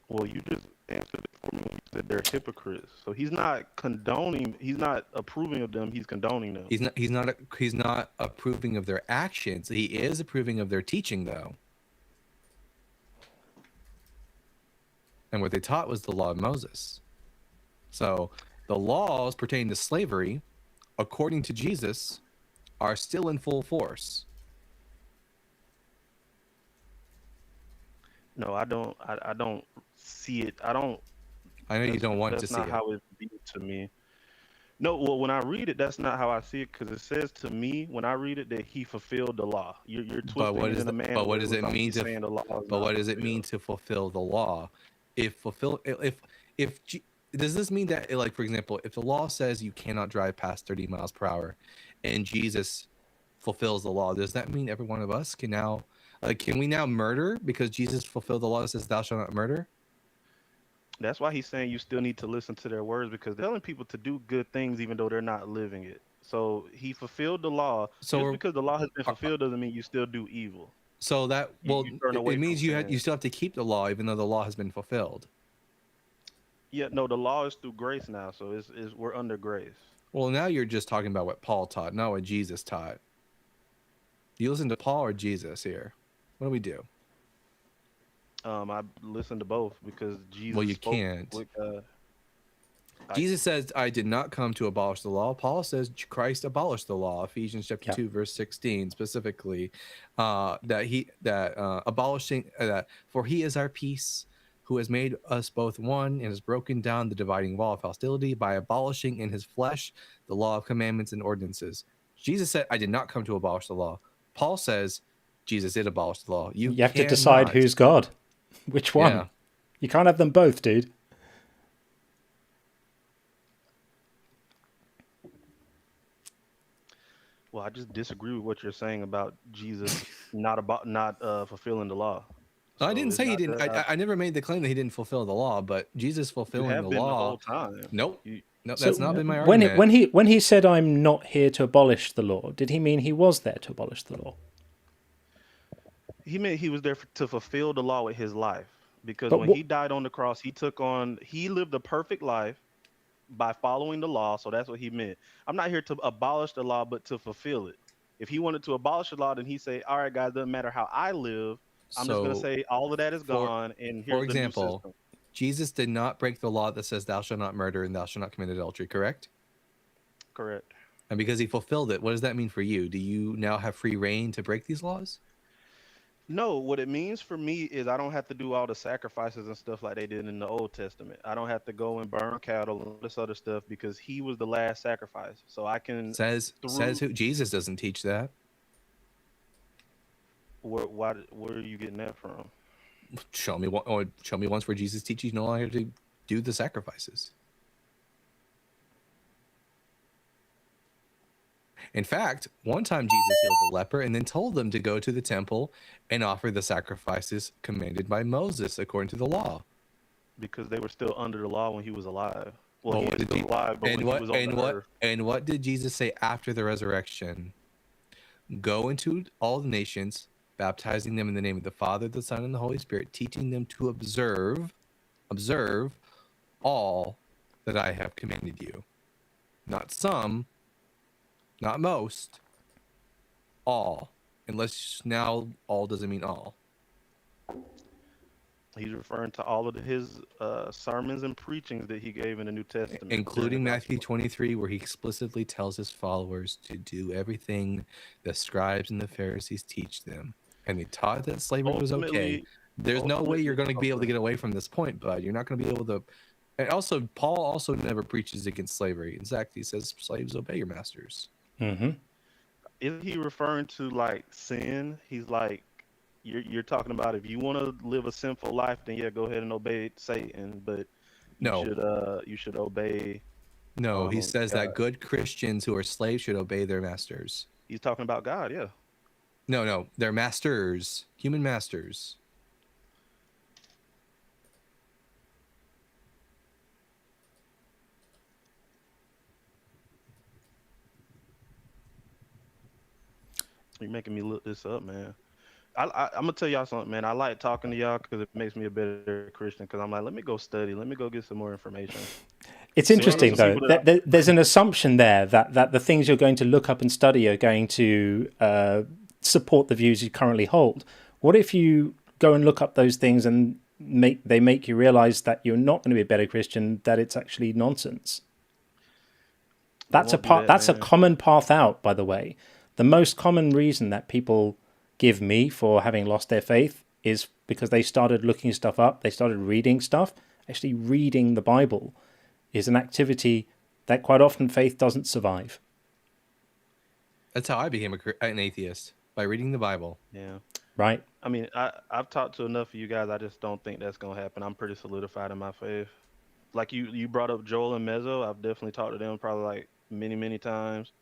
Speaker 9: Well, you just answered it for me. You said they're hypocrites. So he's not condoning. He's not approving of them. He's condoning them.
Speaker 11: He's not approving of their actions. He is approving of their teaching, though. And what they taught was the law of Moses. So the laws pertaining to slavery, according to Jesus, are still in full force.
Speaker 9: No, I don't. I don't see it. I don't.
Speaker 11: I know you don't want to see it.
Speaker 9: That's not how it's viewed to me. No, well, when I read it, that's not how I see it, because it says to me when I read it that he fulfilled the law. You're twisting
Speaker 11: But what
Speaker 9: it
Speaker 11: is
Speaker 9: in a manner.
Speaker 11: but what does it mean to? But what does it
Speaker 9: fulfilled.
Speaker 11: mean to fulfill the law? Does this mean that, like, for example, if the law says you cannot drive past 30 miles per hour, and Jesus fulfills the law, does that mean every one of us can now, can we now murder because Jesus fulfilled the law that says thou shalt not murder?
Speaker 9: That's why he's saying you still need to listen to their words, because they're telling people to do good things even though they're not living it. So he fulfilled the law.
Speaker 11: So
Speaker 9: just because the law has been fulfilled doesn't mean you still do evil.
Speaker 11: So that, well, it means you still have to keep the law even though the law has been fulfilled.
Speaker 9: Yeah, no, the law is through grace now, so we're under grace.
Speaker 11: Well, now you're just talking about what Paul taught, not what Jesus taught. Do you listen to Paul or Jesus here? What do we do?
Speaker 9: I listen to both because Jesus.
Speaker 11: Well, you can't. Jesus says, "I did not come to abolish the law." Paul says Christ abolished the law. Ephesians chapter 2, verse 16, specifically, abolishing that, for he is our peace, who has made us both one and has broken down the dividing wall of hostility by abolishing in his flesh the law of commandments and ordinances. Jesus said, I did not come to abolish the law. Paul says, Jesus did abolish the law. You
Speaker 1: have to decide who's God. Which one? Yeah. You can't have them both, dude.
Speaker 9: Well, I just disagree with what you're saying about Jesus not fulfilling the law.
Speaker 11: So I didn't say he didn't. I never made the claim that he didn't fulfill the law, but Jesus fulfilling the law.
Speaker 9: The whole time.
Speaker 11: Nope. No, that's not been my argument.
Speaker 1: When he said, "I'm not here to abolish the law," did he mean he was there to abolish the law?
Speaker 9: He meant he was there to fulfill the law with his life, because when he died on the cross, he lived a perfect life by following the law. So that's what he meant. I'm not here to abolish the law, but to fulfill it. If he wanted to abolish the law, then he'd say, all right, guys, doesn't matter how I live. I'm just going to say all of that is gone. And here's the new system.
Speaker 11: Jesus did not break the law that says thou shalt not murder and thou shalt not commit adultery, correct?
Speaker 9: Correct.
Speaker 11: And because he fulfilled it, what does that mean for you? Do you now have free reign to break these laws?
Speaker 9: No, what it means for me is I don't have to do all the sacrifices and stuff like they did in the Old Testament. I don't have to go and burn cattle and all this other stuff, because he was the last sacrifice. So I can...
Speaker 11: Says who? Jesus doesn't teach that.
Speaker 9: Where are you getting that from?
Speaker 11: Show me once where Jesus teaches you no longer to do the sacrifices. In fact, one time Jesus healed the leper and then told them to go to the temple and offer the sacrifices commanded by Moses according to the law.
Speaker 9: Because they were still under the law when he was alive. Well, he was still alive, but when he was on the earth.
Speaker 11: And what did Jesus say after the resurrection? Go into all the nations, baptizing them in the name of the Father, the Son, and the Holy Spirit, teaching them to observe all that I have commanded you. Not some, not most, all. Unless now all doesn't mean all.
Speaker 9: He's referring to all of his sermons and preachings that he gave in the New Testament.
Speaker 11: Including Matthew 23, where he explicitly tells his followers to do everything the scribes and the Pharisees teach them. And they taught that slavery was okay. There's no way you're going to be able to get away from this point, bud. You're not going to be able to... And also, Paul also never preaches against slavery. In fact, he says, slaves, obey your masters.
Speaker 1: Mm-hmm.
Speaker 9: Isn't he referring to, like, sin? He's like, you're talking about if you want to live a sinful life, then yeah, go ahead and obey Satan. But you should obey.
Speaker 11: No, he says God. That good Christians who are slaves should obey their masters.
Speaker 9: He's talking about God, yeah.
Speaker 11: No, they're masters, human masters.
Speaker 9: You're making me look this up, man. I'm gonna tell y'all something, man. I like talking to y'all because it makes me a better Christian. Because I'm like, let me go study, let me go get some more information.
Speaker 1: It's interesting though. There's an assumption there that the things you're going to look up and study are going to support the views you currently hold. What if you go and look up those things and they make you realize that you're not going to be a better Christian, that it's actually nonsense? That's a common path out, by the way. The most common reason that people give me for having lost their faith is because they started looking stuff up, they started reading stuff. Actually, reading the Bible is an activity that quite often faith doesn't survive.
Speaker 11: That's how I became an atheist, by reading the Bible.
Speaker 9: Yeah.
Speaker 1: Right.
Speaker 9: I mean, I've talked to enough of you guys. I just don't think that's going to happen. I'm pretty solidified in my faith. Like you brought up Joel and Mezzo. I've definitely talked to them probably like many times.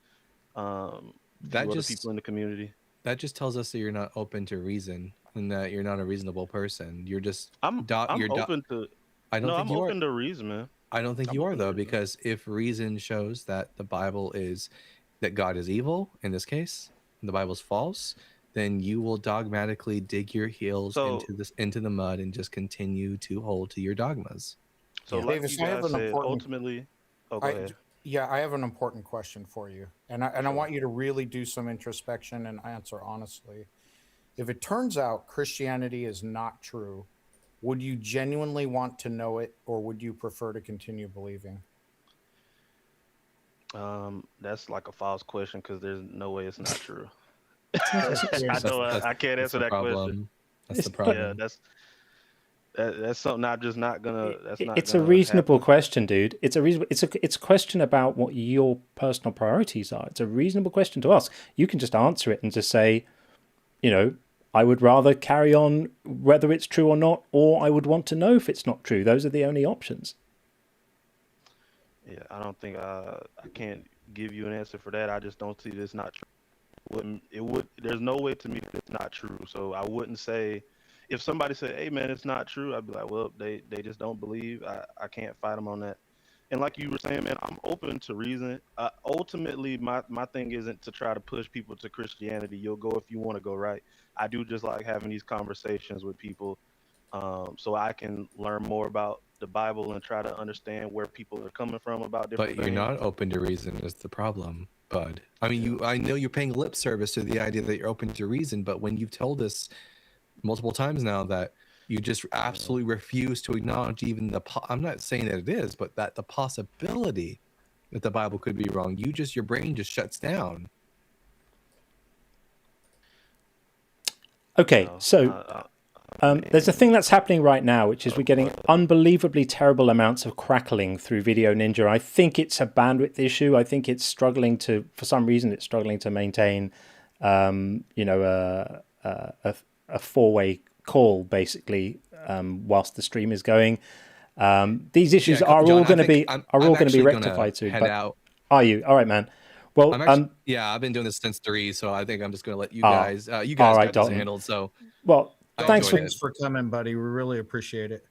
Speaker 11: That just
Speaker 9: people in the community.
Speaker 11: That just tells us that you're not open to reason and that you're not a reasonable person. You're just
Speaker 9: I'm open to. I'm open to reason, man.
Speaker 11: I don't think you are though, because if reason shows that the Bible is that God is evil in this case, and the Bible's false, then you will dogmatically dig your heels into the mud and just continue to hold to your dogmas.
Speaker 9: So, like Davis, I have an important. Ultimately, go ahead.
Speaker 10: Yeah, I have an important question for you, and I want you to really do some introspection and answer honestly. If it turns out Christianity is not true, would you genuinely want to know it, or would you prefer to continue believing?
Speaker 9: That's like a false question because there's no way it's not true. I can't answer that question.
Speaker 11: That's the problem.
Speaker 9: Yeah, that's something I'm just not gonna.
Speaker 1: It's a reasonable question, dude. It's a question about what your personal priorities are. It's a reasonable question to ask. You can just answer it and just say, I would rather carry on whether it's true or not, or I would want to know if it's not true. Those are the only options.
Speaker 9: Yeah, I don't think I can't give you an answer for that. I just don't see this not true. There's no way to me that it's not true. So I wouldn't say, if somebody said, hey man, it's not true, I'd be like, well, they just don't believe. I can't fight them on that. And like you were saying, man, I'm open to reason. Ultimately, my thing isn't to try to push people to Christianity. You'll go if you want to go, right? I do just like having these conversations with people so I can learn more about the Bible and try to understand where people are coming from about different
Speaker 11: things. But you're not open to reason is the problem, bud. I mean, I know you're paying lip service to the idea that you're open to reason, but when you've told us multiple times now that you just absolutely refuse to acknowledge even I'm not saying that it is, but that the possibility that the Bible could be wrong, your brain just shuts down.
Speaker 1: Okay, so there's a thing that's happening right now, which is we're getting unbelievably terrible amounts of crackling through Video Ninja. I think it's a bandwidth issue. I think it's struggling to, for some reason, it's struggling to maintain, a four-way call basically whilst the stream is going. These issues are all going to be rectified soon. Are you all right, man? Well,
Speaker 11: I've been doing this since 3, so I think I'm just going to let you guys. You guys got this handled. So
Speaker 1: well,
Speaker 10: thanks for coming, buddy. We really appreciate it.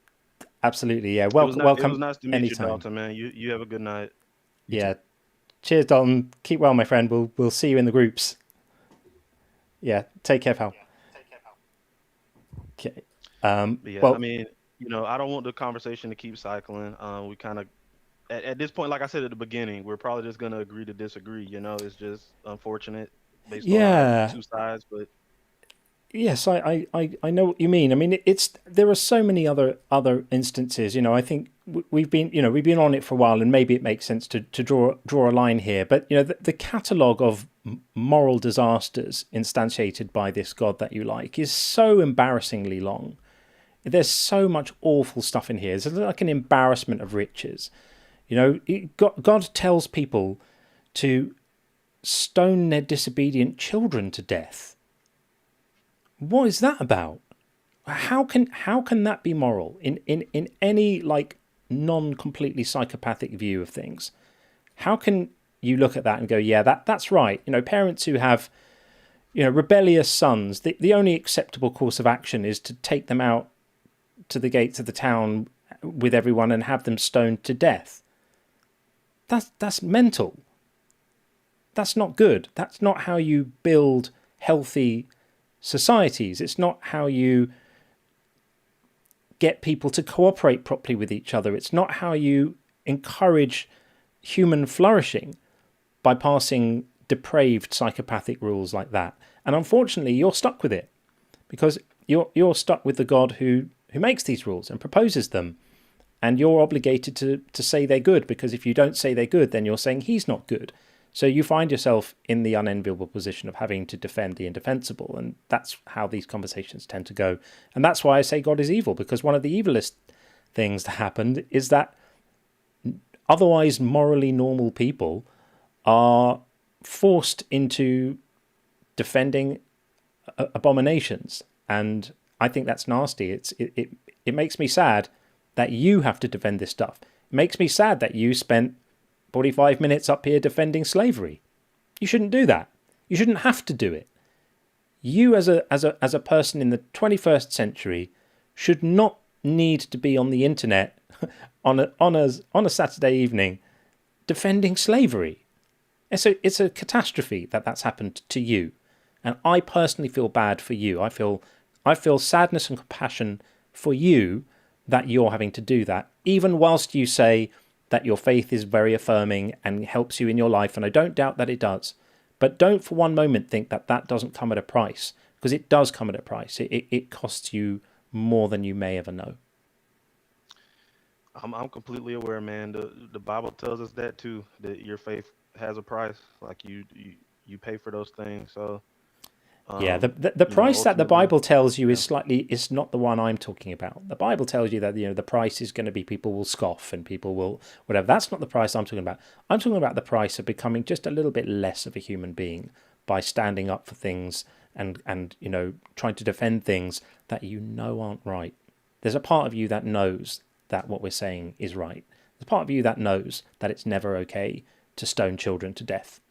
Speaker 1: Absolutely, yeah. Welcome.
Speaker 9: It was nice to meet you, Dalton, man. You have a good night.
Speaker 1: Yeah. Cheers, Dalton. Keep well, my friend. We'll see you in the groups. Yeah. Take care, pal. Okay.
Speaker 9: I mean, I don't want the conversation to keep cycling. We kind of, at this point, like I said at the beginning, we're probably just going to agree to disagree. It's just unfortunate based on 2 sides. But
Speaker 1: yes, I know what you mean. I mean, there are so many other instances. I think we've been on it for a while, and maybe it makes sense to draw a line here. But the catalogue of moral disasters instantiated by this God that you like is so embarrassingly long. There's so much awful stuff in here. It's like an embarrassment of riches. God tells people to stone their disobedient children to death. What is that about? How can that be moral in any non-completely psychopathic view of things? How can you look at that and go, yeah, that's right? Parents who have rebellious sons, the only acceptable course of action is to take them out to the gates of the town with everyone and have them stoned to death. That's mental. That's not good. That's not how you build healthy societies. It's not how you get people to cooperate properly with each other. It's not how you encourage human flourishing by passing depraved psychopathic rules like that. And unfortunately, you're stuck with it because you're stuck with the God who makes these rules and proposes them. And you're obligated to say they're good, because if you don't say they're good, then you're saying he's not good. So you find yourself in the unenviable position of having to defend the indefensible. And that's how these conversations tend to go. And that's why I say God is evil, because one of the evilest things that happened is that otherwise morally normal people are forced into defending abominations. And I think that's nasty. It makes me sad that you have to defend this stuff. It makes me sad that you spent 45 minutes up here defending slavery. You shouldn't do that. You shouldn't have to do it. You as a person in the 21st century should not need to be on the internet on a Saturday evening defending slavery. It's a catastrophe that's happened to you. And I personally feel bad for you. I feel sadness and compassion for you that you're having to do that, even whilst you say that your faith is very affirming and helps you in your life, and I don't doubt that it does. But don't for one moment think that that doesn't come at a price, because it does come at a price. It costs you more than you may ever know.
Speaker 9: I'm completely aware, man. The Bible tells us that too, that your faith has a price. Like you pay for those things. So
Speaker 1: yeah, the price that the Bible tells you is not the one I'm talking about. The Bible tells you that the price is going to be people will scoff and people will whatever. That's not the price I'm talking about. I'm talking about the price of becoming just a little bit less of a human being by standing up for things and trying to defend things that aren't right. There's a part of you that knows that what we're saying is right. There's a part of you that knows that it's never okay to stone children to death.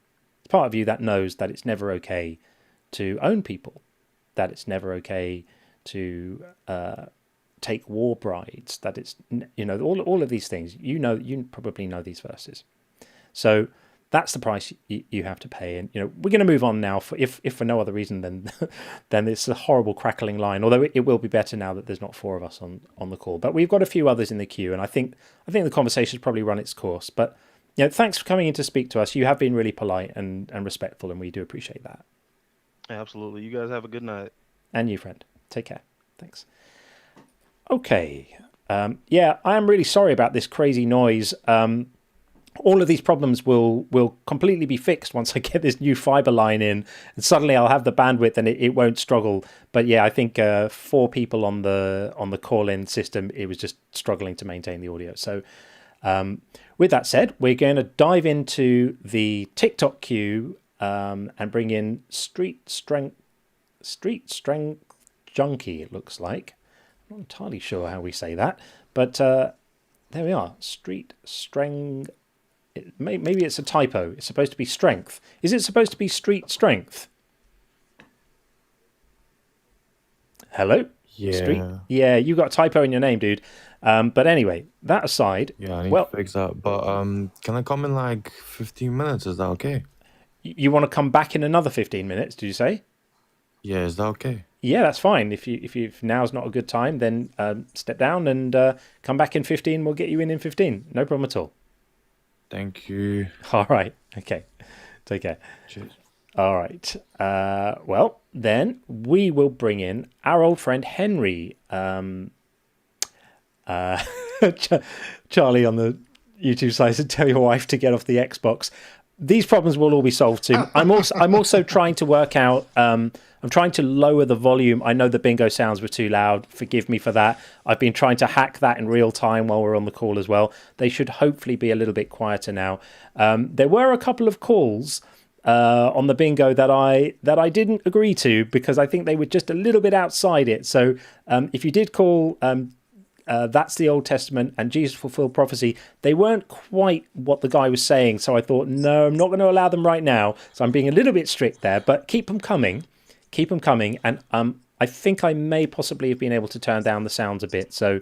Speaker 1: There's a part of you that knows that it's never okay to own people, that it's never okay to take war brides, that it's all of these things. You probably know these verses. So that's the price you have to pay. And we're going to move on now, if for no other reason than it's a horrible crackling line. Although it will be better now that there's not four of us on the call. But we've got a few others in the queue, and I think the conversation's probably run its course. But thanks for coming in to speak to us. You have been really polite and respectful, and we do appreciate that.
Speaker 9: Absolutely. You guys have a good night.
Speaker 1: And you, friend. Take care. Thanks. Okay. I am really sorry about this crazy noise. All of these problems will completely be fixed once I get this new fiber line in, and suddenly I'll have the bandwidth and it won't struggle. But yeah, I think 4 people on the call-in system, it was just struggling to maintain the audio. So with that said, we're going to dive into the TikTok queue and bring in Street Strength Junkie, it looks like. I'm not entirely sure how we say that, but there we are. Street Strength. Maybe it's a typo. It's supposed to be strength. Is it supposed to be street strength? Hello?
Speaker 12: Yeah.
Speaker 1: Street? Yeah, you got a typo in your name, dude. But anyway, that aside.
Speaker 12: Yeah, I need to fix that. But can I come in like 15 minutes? Is that okay?
Speaker 1: You want to come back in another 15 minutes, did you say?
Speaker 12: Yeah, is that okay?
Speaker 1: Yeah, that's fine. If now's not a good time, then step down and come back in 15. We'll get you in 15. No problem at all.
Speaker 12: Thank you.
Speaker 1: All right. Okay. Take care.
Speaker 12: Cheers.
Speaker 1: All right. Well, then we will bring in our old friend Henry. Charlie on the YouTube side said, "Tell your wife to get off the Xbox." These problems will all be solved soon. I'm also trying to work out. I'm trying to lower the volume. I know the bingo sounds were too loud. Forgive me for that. I've been trying to hack that in real time while we're on the call as well. They should hopefully be a little bit quieter now. There were a couple of calls on the bingo that I didn't agree to because I think they were just a little bit outside it. So if you did call That's the Old Testament and Jesus Fulfilled Prophecy, they weren't quite what the guy was saying. So I thought, no, I'm not going to allow them right now. So I'm being a little bit strict there, but keep them coming. Keep them coming. And I think I may possibly have been able to turn down the sounds a bit. So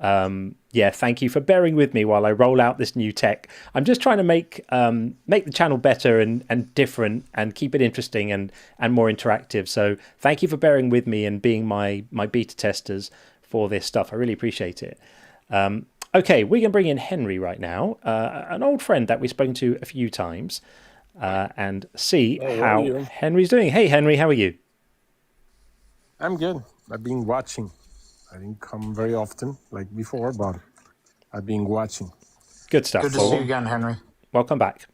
Speaker 1: Yeah, thank you for bearing with me while I roll out this new tech. I'm just trying to make the channel better and different and keep it interesting and more interactive. So thank you for bearing with me and being my beta testers for this stuff. I really appreciate it. Okay, we're going to bring in Henry right now, an old friend that we've spoken to a few times, and see how Henry's doing. Hey, Henry, how are you?
Speaker 13: I'm good. I've been watching. I didn't come very often like before, but I've been watching.
Speaker 1: Good stuff.
Speaker 2: Good to see you again, Henry.
Speaker 1: Welcome back.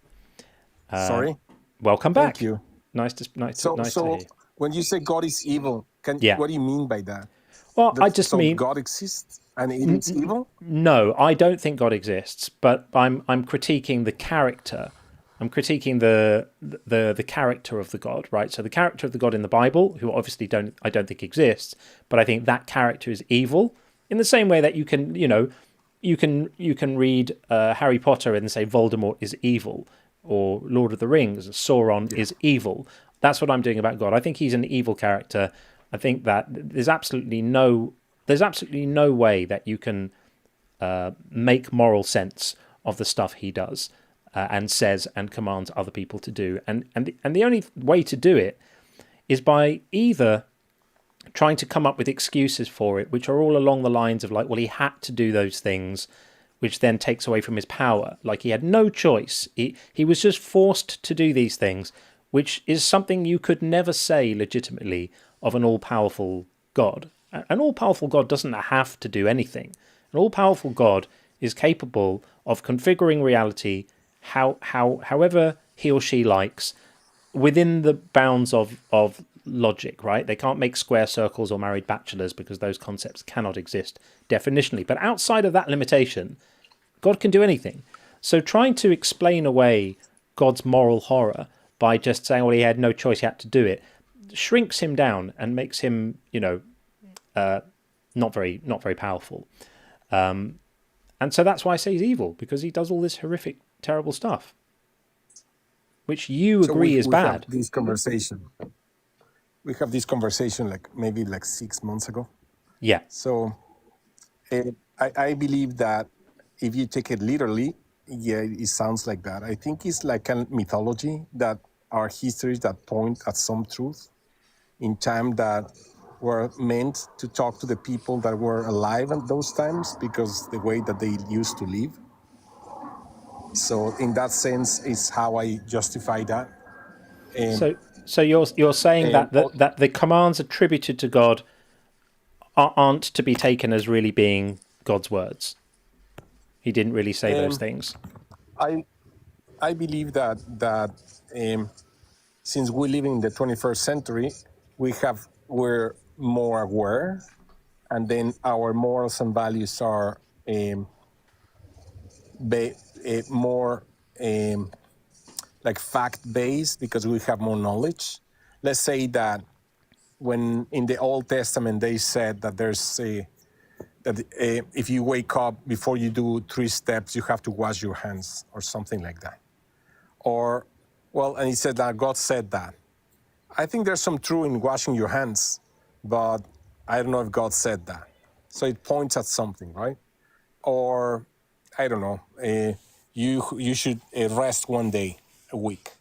Speaker 13: Sorry?
Speaker 1: Welcome back.
Speaker 13: Thank you.
Speaker 1: Nice to hear.
Speaker 13: So when you say God is evil, what do you mean by that?
Speaker 1: Well, I just mean
Speaker 13: God exists and it is evil?
Speaker 1: No, I don't think God exists, but I'm critiquing the character. I'm critiquing the character of the God, right? So the character of the God in the Bible, who obviously I don't think exists, but I think that character is evil in the same way that you can read Harry Potter and say Voldemort is evil, or Lord of the Rings, Sauron is evil. That's what I'm doing about God. I think he's an evil character. I think that there's absolutely no way that you can make moral sense of the stuff he does. And says and commands other people to do. And the only way to do it is by either trying to come up with excuses for it, which are all along the lines of like, well, he had to do those things, which then takes away from his power. Like he had no choice. He was just forced to do these things, which is something you could never say legitimately of an all-powerful God. An all-powerful God doesn't have to do anything. An all-powerful God is capable of configuring reality however he or she likes, within the bounds of logic, right? They can't make square circles or married bachelors because those concepts cannot exist definitionally. But outside of that limitation, God can do anything. So trying to explain away God's moral horror by just saying, well, he had no choice, he had to do it, shrinks him down and makes him, not very powerful. And so that's why I say he's evil, because he does all this horrific, terrible stuff, which you agree is bad.
Speaker 13: We have this conversation maybe 6 months ago.
Speaker 1: Yeah.
Speaker 13: So I believe that if you take it literally, yeah, it sounds like that. I think it's like a mythology that are histories that point at some truth in time that were meant to talk to the people that were alive at those times, because the way that they used to live. So in that sense is how I justify that.
Speaker 1: So you're saying that the commands attributed to God aren't to be taken as really being God's words. He didn't really say those things.
Speaker 13: I believe that since we live in the 21st century, we're more aware, and then our morals and values are more fact-based because we have more knowledge. Let's say that when in the Old Testament they said that if you wake up, before you do 3 steps, you have to wash your hands or something like that. And he said that God said that. I think there's some truth in washing your hands, but I don't know if God said that. So it points at something, right? Or, I don't know, you should rest one day a week.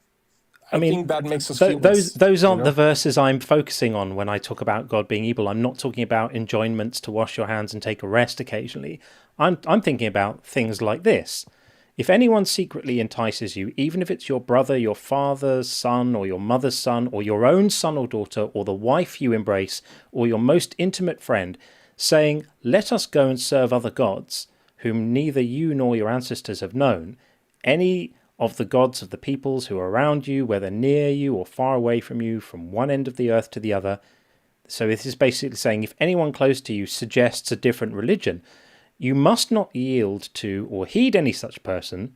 Speaker 13: I think that makes us feel
Speaker 1: those aren't the verses I'm focusing on when I talk about God being evil. I'm not talking about enjoinments to wash your hands and take a rest occasionally. I'm thinking about things like this. If anyone secretly entices you, even if it's your brother, your father's son, or your mother's son, or your own son or daughter, or the wife you embrace, or your most intimate friend, saying, "Let us go and serve other gods, whom neither you nor your ancestors have known, any of the gods of the peoples who are around you, whether near you or far away from you, from one end of the earth to the other." So this is basically saying if anyone close to you suggests a different religion, you must not yield to or heed any such person.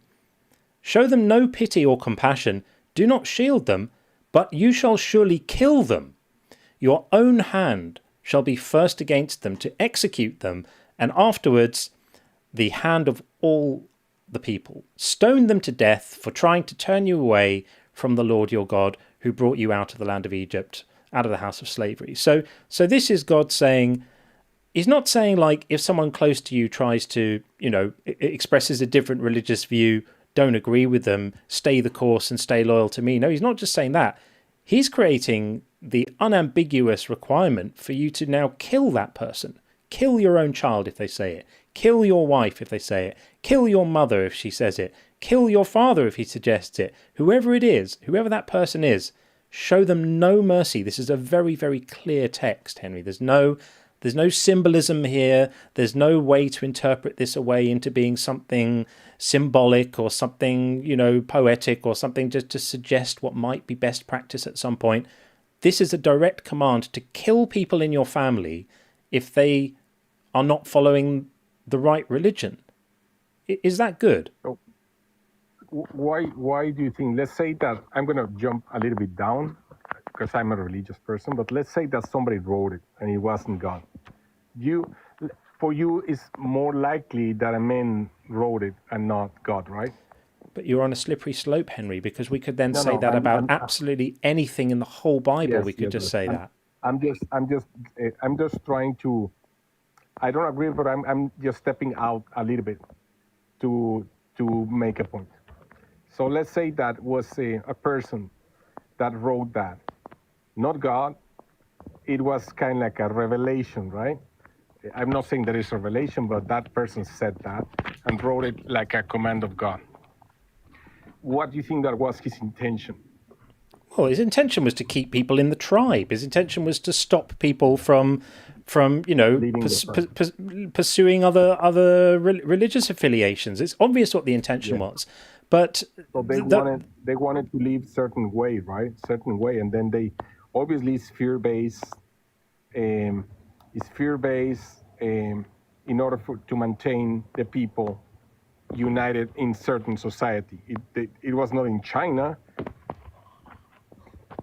Speaker 1: Show them no pity or compassion. Do not shield them, but you shall surely kill them. Your own hand shall be first against them to execute them, and afterwards the hand of all the people. Stone them to death for trying to turn you away from the Lord your God, who brought you out of the land of Egypt, out of the house of slavery. So this is God saying, he's not saying like if someone close to you tries to, expresses a different religious view, don't agree with them, stay the course and stay loyal to me. No, he's not just saying that. He's creating the unambiguous requirement for you to now kill that person. Kill your own child if they say it. Kill your wife if they say it. Kill your mother if she says it. Kill your father if he suggests it. Whoever it is, whoever that person is, show them no mercy. This is a very, very clear text, Henry. There's no symbolism here. There's no way to interpret this away into being something symbolic or something, poetic or something just to suggest what might be best practice at some point. This is a direct command to kill people in your family if they are not following the right religion. Is that good?
Speaker 13: Why do you think? Let's say that I'm going to jump a little bit down because I'm a religious person, but let's say that somebody wrote it and it wasn't God. For you, it's more likely that a man wrote it and not God, right?
Speaker 1: But you're on a slippery slope, Henry, because we could then say that about absolutely anything in the whole Bible. Yes, we could just say that.
Speaker 13: I'm just trying to. I don't agree, but I'm just stepping out a little bit to make a point. So let's say that was a person that wrote that, not God. It was kind of like a revelation, right? I'm not saying that it's a revelation, but that person said that and wrote it like a command of God. What do you think that was his intention?
Speaker 1: Well, his intention was to keep people in the tribe. His intention was to stop people from pursuing other religious affiliations. It's obvious what the intention was, but
Speaker 13: so they wanted to live certain way, right? Certain way, and then they obviously it's fear-based. In order to maintain the people united in certain society. It was not in China.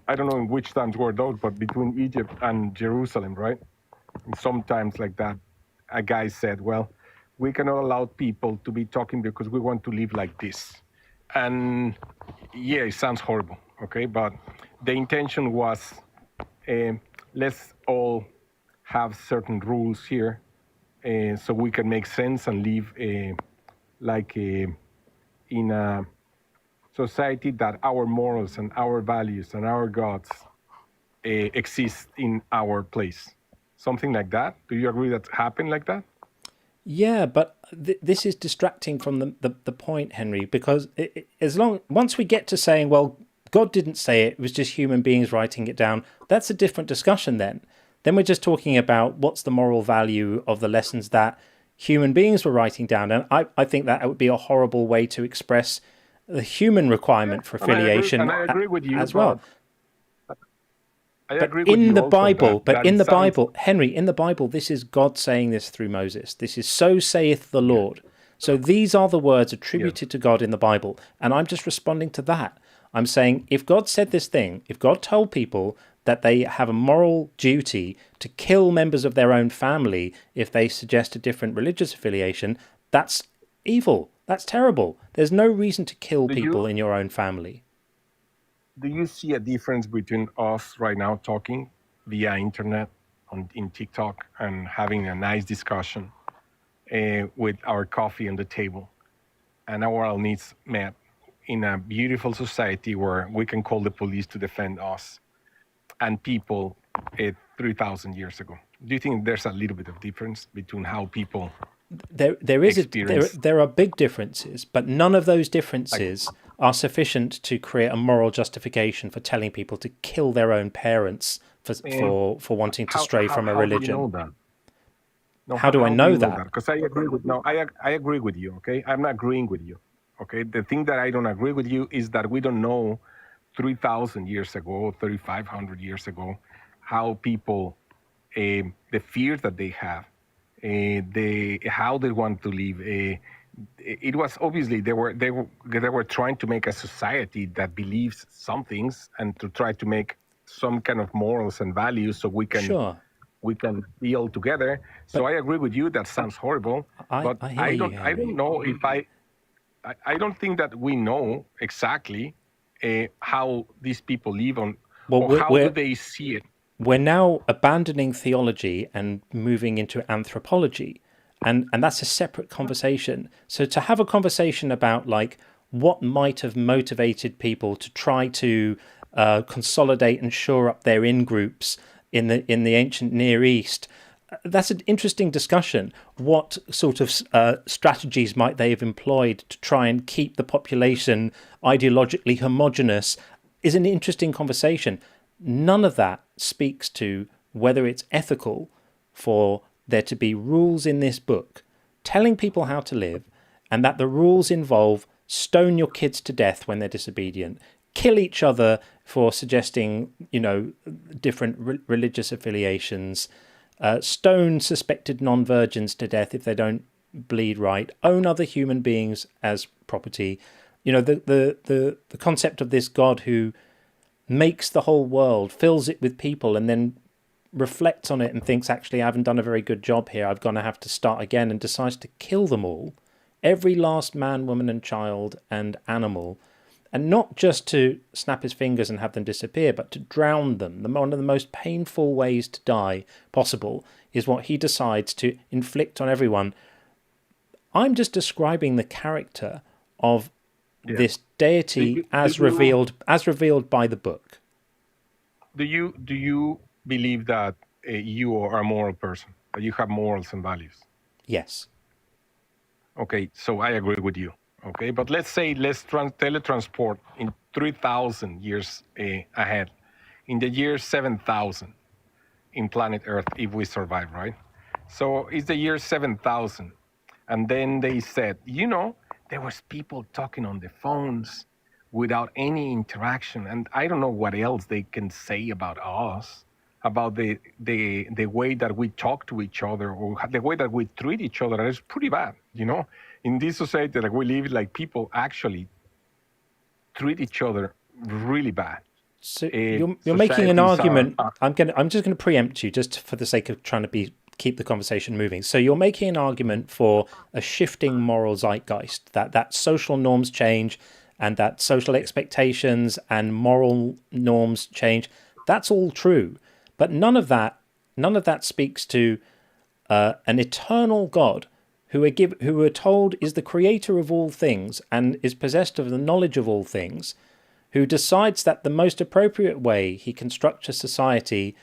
Speaker 13: I don't know in which times were those, but between Egypt and Jerusalem, right? And sometimes like that, a guy said, well, we cannot allow people to be talking because we want to live like this. And yeah, it sounds horrible, okay? But the intention was, let's all have certain rules here so we can make sense and live in a society that our morals and our values and our gods exist in our place. Something like that. Do you agree that happened like that?
Speaker 1: Yeah, but this is distracting from the point, Henry, because once we get to saying, well, God didn't say it, it was just human beings writing it down, that's a different discussion then. Then we're just talking about what's the moral value of the lessons that human beings were writing down. And I think that would be a horrible way to express the human requirement for affiliation
Speaker 13: and I agree with you,
Speaker 1: as well.
Speaker 13: I agree with you
Speaker 1: in the
Speaker 13: also
Speaker 1: Bible,
Speaker 13: that
Speaker 1: in the
Speaker 13: sounds...
Speaker 1: Bible, Henry, in the Bible, this is God saying this through Moses. This is so saith the Lord. So these are the words attributed to God in the Bible. And I'm just responding to that. I'm saying if God said this thing, if God told people that they have a moral duty to kill members of their own family if they suggest a different religious affiliation, that's evil. That's terrible. There's no reason to kill people in your own family.
Speaker 13: Do you see a difference between us right now talking via internet in TikTok and having a nice discussion with our coffee on the table and our needs met in a beautiful society where we can call the police to defend us and people 3,000 years ago? Do you think there's a little bit of difference between how people
Speaker 1: there are big differences, but none of those differences are sufficient to create a moral justification for telling people to kill their own parents for wanting to stray from a religion.
Speaker 13: How do you know that? No,
Speaker 1: how do I know that?
Speaker 13: Because I agree with you. Okay, I'm not agreeing with you. Okay, the thing that I don't agree with you is that we don't know 3,000 years ago, 3,500 years ago, how people, the fears that they have, how they want to live. It was obviously they were trying to make a society that believes some things and to try to make some kind of morals and values so we can be all together. So I agree with you. That sounds horrible, but I don't know if I don't think that we know exactly how these people live on, or how do they see it.
Speaker 1: we're now abandoning theology and moving into anthropology. And that's a separate conversation. So to have a conversation about like what might have motivated people to try to consolidate and shore up their in-groups in the ancient Near East, that's an interesting discussion. What sort of strategies might they have employed to try and keep the population ideologically homogenous is an interesting conversation. None of that speaks to whether it's ethical for there to be rules in this book telling people how to live, and that the rules involve stone your kids to death when they're disobedient, kill each other for suggesting, different religious affiliations, stone suspected non-virgins to death if they don't bleed right, own other human beings as property. The concept of this God who makes the whole world, fills it with people, and then reflects on it and thinks, actually, I haven't done a very good job here, I'm going to have to start again, and decides to kill them all, every last man, woman and child and animal, and not just to snap his fingers and have them disappear, but to drown them. One of the most painful ways to die possible is what he decides to inflict on everyone. I'm just describing the character of this deity as revealed by the book.
Speaker 13: Do you believe that you are a moral person, that you have morals and values?
Speaker 1: Yes.
Speaker 13: Okay, so I agree with you. Okay, but let's teletransport in 3,000 years ahead, in the year 7,000 in planet Earth, if we survive, right? So it's the year 7,000. And then they said, there was people talking on the phones without any interaction. And I don't know what else they can say about us, about the way that we talk to each other, or the way that we treat each other. It's pretty bad, In this society that we live, like, people actually treat each other really bad.
Speaker 1: So you're making an argument. I'm just going to preempt you, just for the sake of trying to keep the conversation moving. So you're making an argument for a shifting moral zeitgeist, that social norms change, and that social expectations and moral norms change. That's all true, but none of that speaks to an eternal God who we're told is the creator of all things and is possessed of the knowledge of all things, who decides that the most appropriate way he constructs a society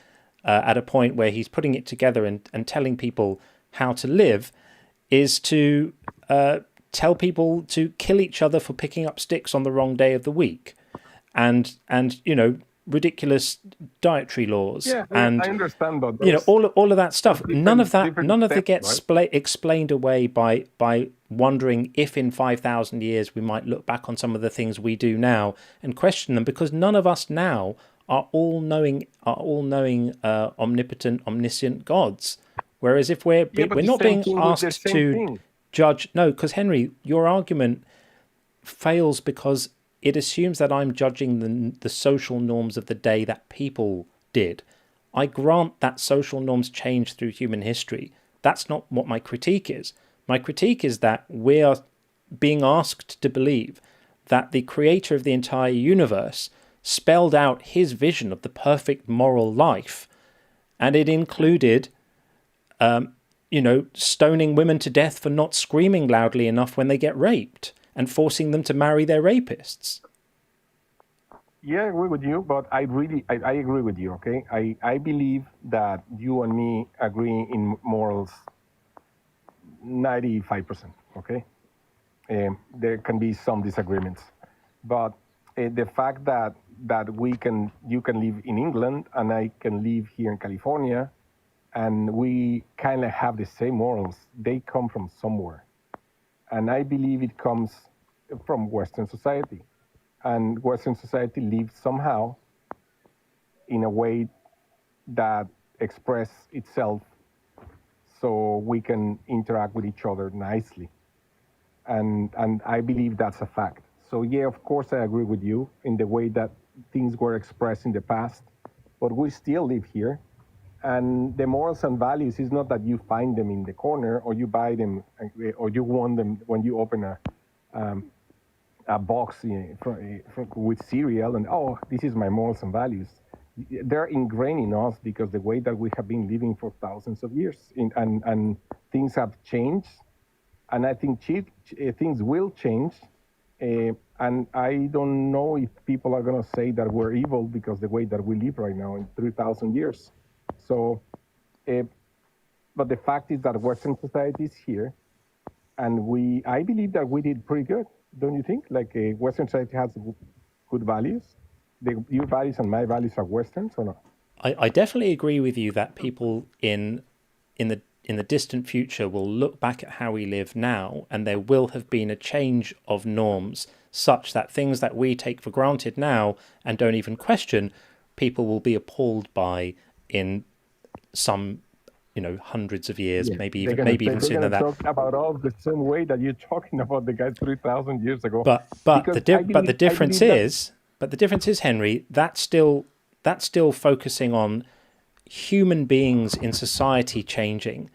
Speaker 1: at a point where he's putting it together and telling people how to live is to tell people to kill each other for picking up sticks on the wrong day of the week, and ridiculous dietary laws.
Speaker 13: Yeah,
Speaker 1: and
Speaker 13: I understand, but
Speaker 1: all of that stuff. None of that gets
Speaker 13: right?
Speaker 1: explained away by wondering if in 5,000 years we might look back on some of the things we do now and question them, because none of us now are all-knowing, omnipotent, omniscient gods. Whereas if we're not being asked to judge, no, because Henry, your argument fails because it assumes that I'm judging the social norms of the day that people did. I grant that social norms change through human history. That's not what my critique is. My critique is that we are being asked to believe that the creator of the entire universe spelled out his vision of the perfect moral life, and it included, stoning women to death for not screaming loudly enough when they get raped, and forcing them to marry their rapists.
Speaker 13: Yeah, I agree with you, but I agree with you, okay? I believe that you and me agree in morals 95%, okay? There can be some disagreements, but the fact that you can live in England and I can live here in California, and we kind of have the same morals, they come from somewhere. And I believe it comes from Western society. And Western society lives somehow in a way that express itself so we can interact with each other nicely. And I believe that's a fact. So yeah, of course I agree with you in the way that things were expressed in the past, but we still live here. And the morals and values is not that you find them in the corner or you buy them or you want them when you open a box with cereal and, oh, this is my morals and values. they're ingrained in us because the way that we have been living for thousands of years, and things have changed, and I think things will change. And I don't know if people are going to say that we're evil because the way that we live right now in 3,000 years. So, but the fact is that Western society is here, and I believe that we did pretty good, don't you think? Like Western society has good values. Your values and my values are Westerns, or not?
Speaker 1: I definitely agree with you that people in the distant future will look back at how we live now, and there will have been a change of norms such that things that we take for granted now and don't even question, people will be appalled by in some, hundreds of years, maybe even sooner than that.
Speaker 13: Talk about all the same way that you're talking about the guy 3,000 years ago.
Speaker 1: But the difference is, Henry, that's still focusing on human beings in society changing.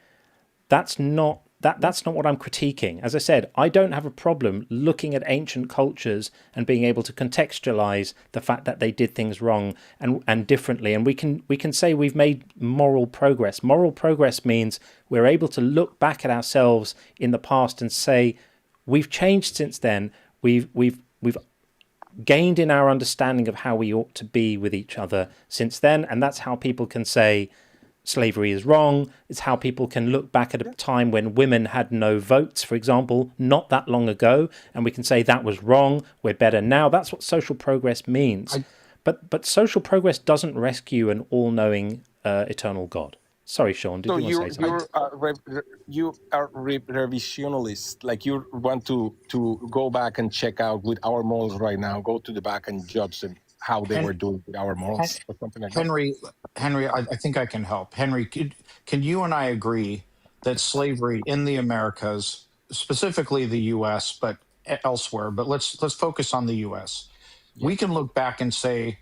Speaker 1: That's not what I'm critiquing. As I said, I don't have a problem looking at ancient cultures and being able to contextualize the fact that they did things wrong and differently. And we can say we've made moral progress. Moral progress means we're able to look back at ourselves in the past and say we've changed since then. We've gained in our understanding of how we ought to be with each other since then, and that's how people can say slavery is wrong. It's how people can look back at a time when women had no votes, for example, not that long ago, and we can say that was wrong, we're better now. That's what social progress means. But social progress doesn't rescue an all-knowing eternal God. Sorry, Sean, did you want to say something?
Speaker 13: You are revisionist, like you want to go back and check out with our morals right now, go to the back and judge them, how they were doing with our morals, or something like
Speaker 10: Henry, I think I can help. Henry, can you and I agree that slavery in the Americas, specifically the U.S., but elsewhere, but let's focus on the U.S. Yeah. We can look back and say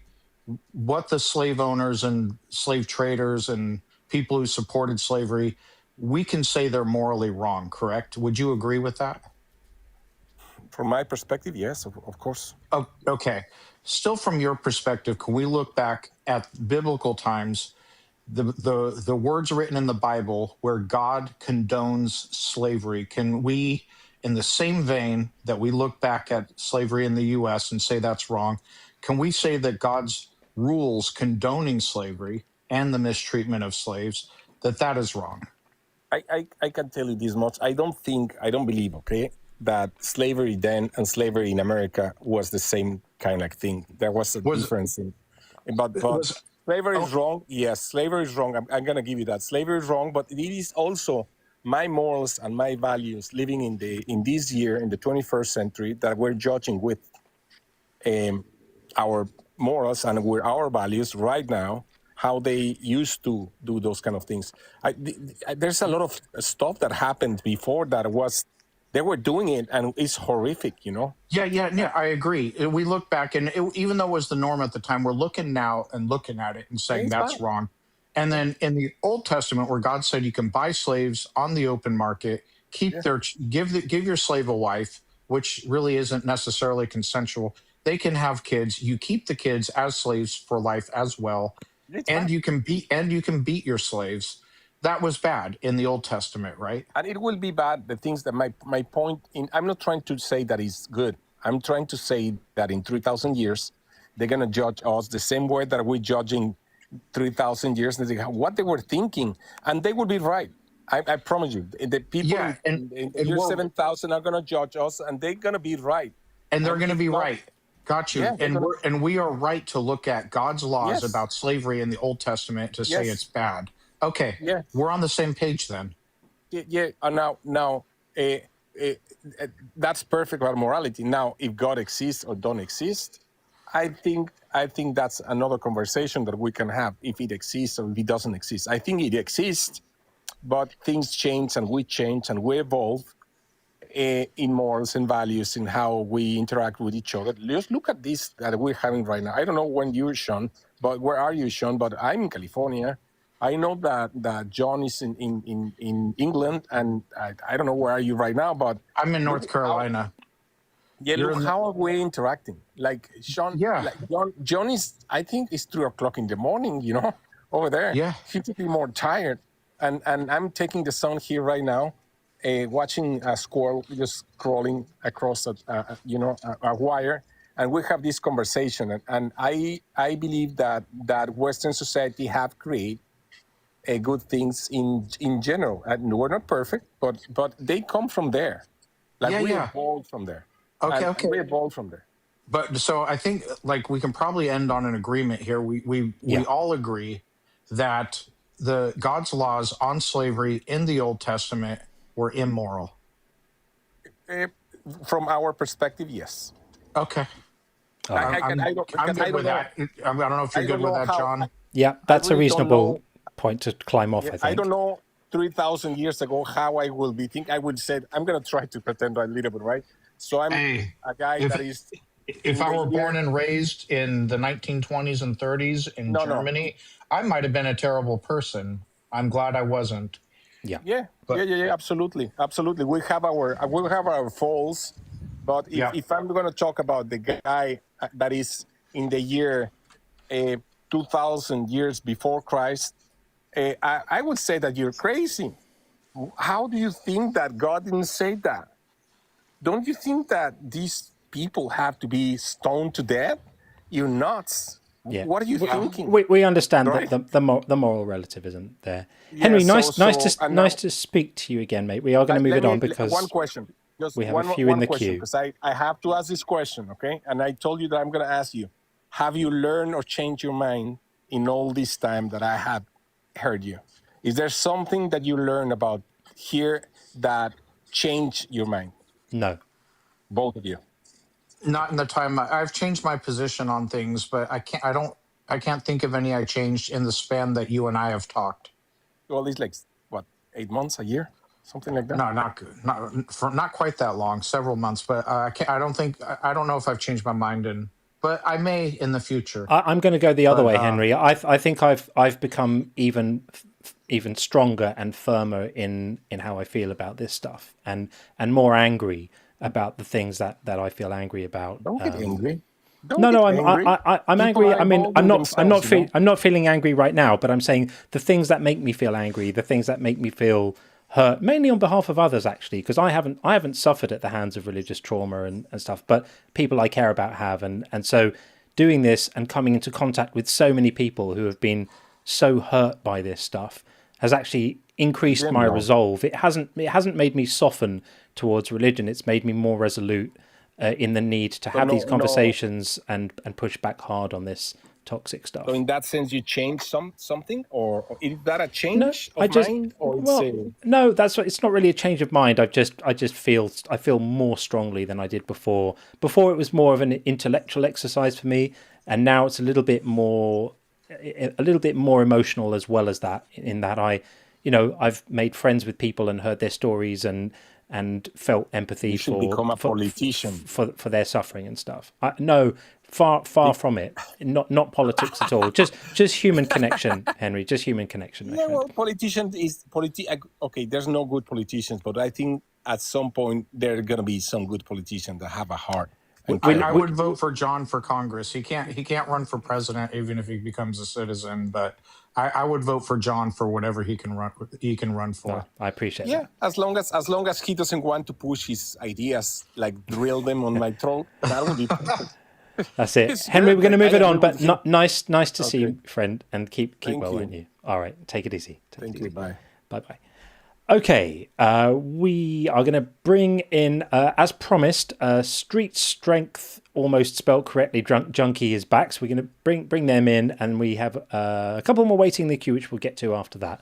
Speaker 10: what the slave owners and slave traders and people who supported slavery, we can say they're morally wrong, correct? Would you agree with that?
Speaker 13: From my perspective, yes, of course.
Speaker 10: Oh, okay. Still from your perspective, can we look back at biblical times, the words written in the Bible where God condones slavery? Can we, in the same vein that we look back at slavery in the U.S. and say that's wrong, can we say that God's rules condoning slavery and the mistreatment of slaves, that is wrong?
Speaker 13: I can tell you this much. I don't believe, that slavery then and slavery in America was the same kind of thing. There was a difference. But slavery is wrong. Yes, slavery is wrong. I'm going to give you that. Slavery is wrong, but it is also my morals and my values living in this year, in the 21st century, that we're judging with our morals and with our values right now, how they used to do those kind of things. There's a lot of stuff that happened before that they were doing it, and it's horrific,
Speaker 10: Yeah, I agree. We look back, and even though it was the norm at the time, we're looking now and looking at it and saying that's wrong. And then in the Old Testament, where God said you can buy slaves on the open market, give your slave a wife, which really isn't necessarily consensual. They can have kids. You keep the kids as slaves for life as well, and you can beat your slaves. That was bad in the Old Testament, right?
Speaker 13: And it will be bad. The things that my point I'm not trying to say that it's good. I'm trying to say that in 3,000 years, they're going to judge us the same way that we're judging 3,000 years. What they were thinking, and they will be right. I promise you. The people in year 7,000 are going to judge us, and they're going to be right.
Speaker 10: And they're going to be right. Got you. Yeah, we are right to look at God's laws about slavery in the Old Testament to say it's bad. Okay, we're on the same page then.
Speaker 13: Yeah. Now, that's perfect about morality. Now, if God exists or don't exist, I think that's another conversation that we can have. If it exists or if it doesn't exist, I think it exists, but things change and we evolve in morals and values in how we interact with each other. Just look at this that we're having right now. I don't know when you're, Sean, but where are you, Sean? But I'm in California. I know that John is in England, and I don't know where are you right now, but
Speaker 10: I'm in North Carolina.
Speaker 13: How are we interacting? Like Sean,
Speaker 2: Yeah.
Speaker 13: like John is, I think it's 3:00 in the morning, over there.
Speaker 2: Yeah.
Speaker 13: He should be more tired. And I'm taking the sun here right now, watching a squirrel just crawling across a wire. And we have this conversation. And I believe that Western society have created good things in general. And we're not perfect, but they come from there. Like we evolved from there.
Speaker 2: Okay.
Speaker 13: We evolved from there.
Speaker 2: But so I think like we can probably end on an agreement here. We all agree that the God's laws on slavery in the Old Testament were immoral.
Speaker 13: From our perspective, yes.
Speaker 2: Okay.
Speaker 13: I'm
Speaker 2: good with that. I don't know if you're good with that, John.
Speaker 1: Yeah, that's a reasonable point to climb off, I think.
Speaker 13: I don't know 3,000 years ago how I will be think. I would say, I'm going to try to pretend a little bit, right? So I'm a guy that is...
Speaker 2: If I were born and raised in the 1920s and 30s in Germany, I might have been a terrible person. I'm glad I wasn't.
Speaker 13: Yeah, absolutely. We have our faults, but if I'm going to talk about the guy that is in the year 2,000 years before Christ, I would say that you're crazy. How do you think that God didn't say that? Don't you think that these people have to be stoned to death? You're nuts. Yeah. What are you thinking?
Speaker 1: We understand the moral relativism there. Henry, nice to speak to you again, mate. We are going to move it on because
Speaker 13: one question. Just
Speaker 1: we have a few in the queue.
Speaker 13: Because I have to ask this question, okay? And I told you that I'm going to ask you. Have you learned or changed your mind in all this time that I have heard you? Is there something that you learned about here that changed your mind?
Speaker 1: No.
Speaker 13: Both of you.
Speaker 2: Not in the time I've changed my position on things, but I can't think of any I changed in the span that you and I have talked.
Speaker 13: Well, it's like what, 8 months, a year, something like that.
Speaker 2: No, not quite that long, several months. But I don't know if I've changed my mind but I may in the future.
Speaker 1: I'm going to go the other way, Henry. I think I've become even stronger and firmer in how I feel about this stuff, and more angry about the things that I feel angry about.
Speaker 13: Don't get angry.
Speaker 1: I'm angry. I mean, I'm not feeling angry right now, but I'm saying the things that make me feel angry, the things that make me feel hurt, mainly on behalf of others, actually, because I haven't suffered at the hands of religious trauma and stuff, but people I care about have, and so doing this and coming into contact with so many people who have been so hurt by this stuff has actually increased my resolve. It hasn't made me soften towards religion. It's made me more resolute in the need to have these conversations and push back hard on this toxic stuff.
Speaker 13: So in that sense, you change something, or is that a change of mind?
Speaker 1: No, it's not really a change of mind. I feel more strongly than I did before. Before it was more of an intellectual exercise for me, and now it's a little bit more emotional as well as that. In that I've made friends with people and heard their stories and felt empathy
Speaker 13: you should become a politician
Speaker 1: for their suffering and stuff. No, far from it. Not politics at all. Just human connection, Henry. Just human connection.
Speaker 13: Yeah, well, okay, there's no good politicians, but I think at some point there are going to be some good politicians that have a heart.
Speaker 2: I would vote for John for Congress. He can't run for president even if he becomes a citizen, but I would vote for John for whatever he can run for.
Speaker 1: No, I appreciate that.
Speaker 13: Yeah, as long as he doesn't want to push his ideas, like drill them on my throat, that would be perfect.
Speaker 1: That's it. Henry, we're going to move it on, but nice to see you, friend, and keep well, won't you? All right, take it easy.
Speaker 13: Thank you. Bye.
Speaker 1: Bye. Okay, we are going to bring in, as promised, Street Strength, almost spelled correctly, Junkie is back. So we're going to bring them in, and we have a couple more waiting in the queue, which we'll get to after that.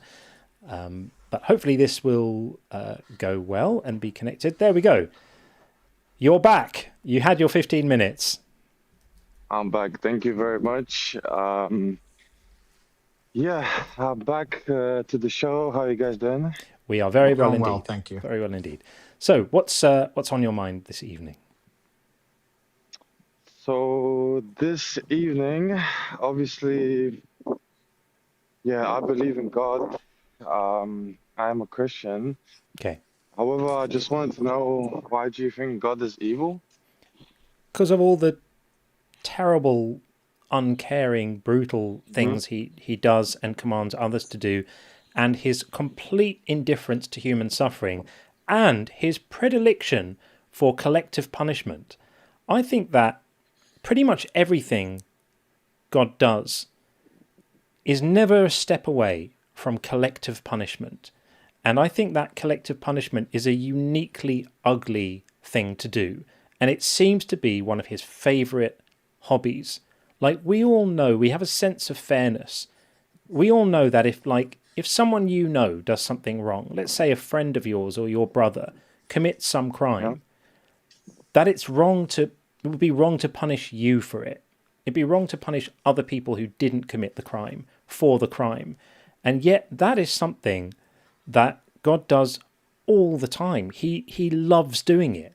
Speaker 1: But hopefully this will go well and be connected. There we go. You're back. You had your 15 minutes.
Speaker 14: I'm back. Thank you very much. I'm back to the show. How are you guys doing?
Speaker 1: We are very well indeed.
Speaker 2: Well, thank you.
Speaker 1: Very well indeed. So, what's on your mind this evening?
Speaker 14: So this evening, obviously, I believe in God. I am a Christian.
Speaker 1: Okay.
Speaker 14: However, I just wanted to know, why do you think God is evil?
Speaker 1: Because of all the terrible, uncaring, brutal things he does and commands others to do, and his complete indifference to human suffering, and his predilection for collective punishment. I think that pretty much everything God does is never a step away from collective punishment. And I think that collective punishment is a uniquely ugly thing to do. And it seems to be one of his favourite hobbies. Like, we all know, we have a sense of fairness. We all know that if someone you know does something wrong, let's say a friend of yours or your brother commits some crime, that it would be wrong to punish you for it. It'd be wrong to punish other people who didn't commit the crime for the crime. And yet that is something that God does all the time. He loves doing it.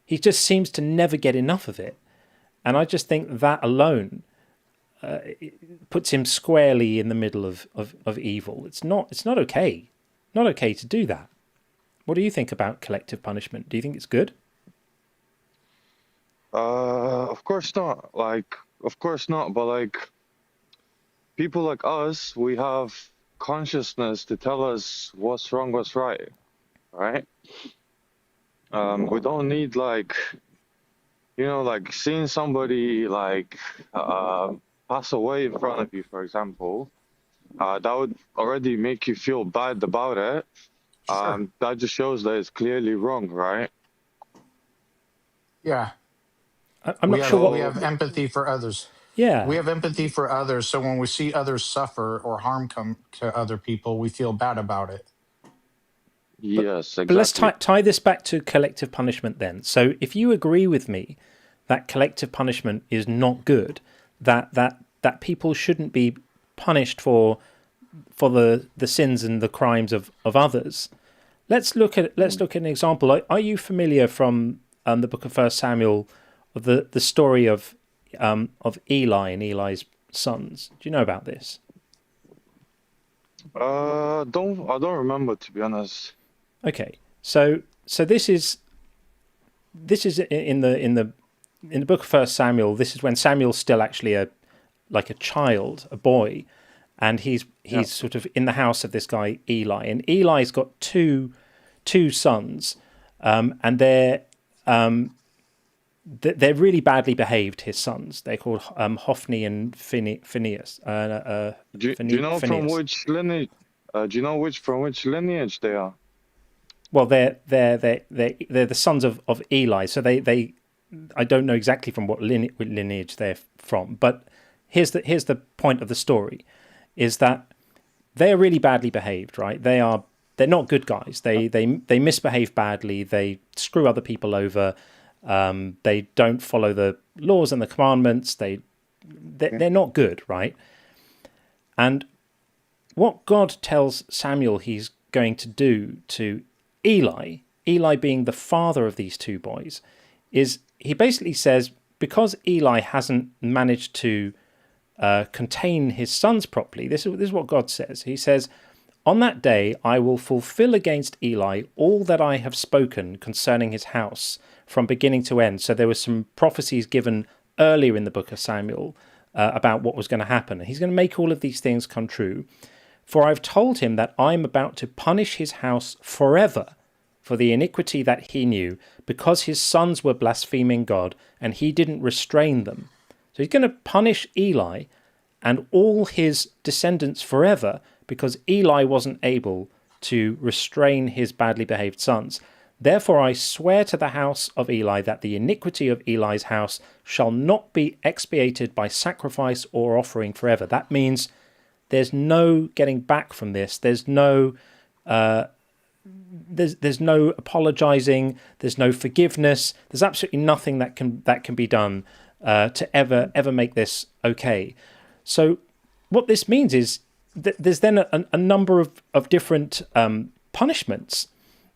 Speaker 1: He just seems to never get enough of it. And I just think that alone puts him squarely in the middle of evil. It's not okay. Not okay to do that. What do you think about collective punishment? Do you think it's good?
Speaker 14: Of course not. Of course not. But people like us, we have consciousness to tell us what's wrong, what's right, right? We don't need seeing somebody pass away in front of you, for example. That would already make you feel bad about it. Sure. That just shows that it's clearly wrong, right?
Speaker 2: Yeah.
Speaker 1: I'm not sure.
Speaker 2: We have empathy for others.
Speaker 1: Yeah.
Speaker 2: We have empathy for others. So when we see others suffer or harm come to other people, we feel bad about it.
Speaker 14: Yes, exactly.
Speaker 1: But let's tie this back to collective punishment then. So if you agree with me that collective punishment is not good, that people shouldn't be punished for the sins and the crimes of others, let's look at an example. Are you familiar from the book of 1 Samuel of the story of Eli and Eli's sons? Do you know about this?
Speaker 14: I don't remember, to be honest.
Speaker 1: Okay, so this is in the book of 1 Samuel. This is when Samuel's still actually a child, a boy, and he's sort of in the house of this guy Eli, and Eli's got two sons, and they're really badly behaved. His sons, they're called Hophni and Phineas.
Speaker 14: Do you know from which lineage? Do you know from which lineage they are?
Speaker 1: Well, they're the sons of Eli, so they I don't know exactly from what lineage they're from, but here's the point of the story, is that they are really badly behaved, right? They're not good guys. They misbehave badly. They screw other people over. They don't follow the laws and the commandments. They're not good, right? And what God tells Samuel he's going to do to Eli being the father of these two boys, is he basically says, because Eli hasn't managed to contain his sons properly, this is what God says. He says, on that day I will fulfill against Eli all that I have spoken concerning his house from beginning to end. So there were some prophecies given earlier in the book of Samuel about what was going to happen. And he's going to make all of these things come true. For I've told him that I'm about to punish his house forever for the iniquity that he knew, because his sons were blaspheming God and he didn't restrain them. So he's going to punish Eli and all his descendants forever because Eli wasn't able to restrain his badly behaved sons. Therefore I swear to the house of Eli that the iniquity of Eli's house shall not be expiated by sacrifice or offering forever. That means there's no getting back from this. There's no there's no apologizing. There's no forgiveness. There's absolutely nothing that can be done to ever make this okay. So what this means is that there's then a number of different punishments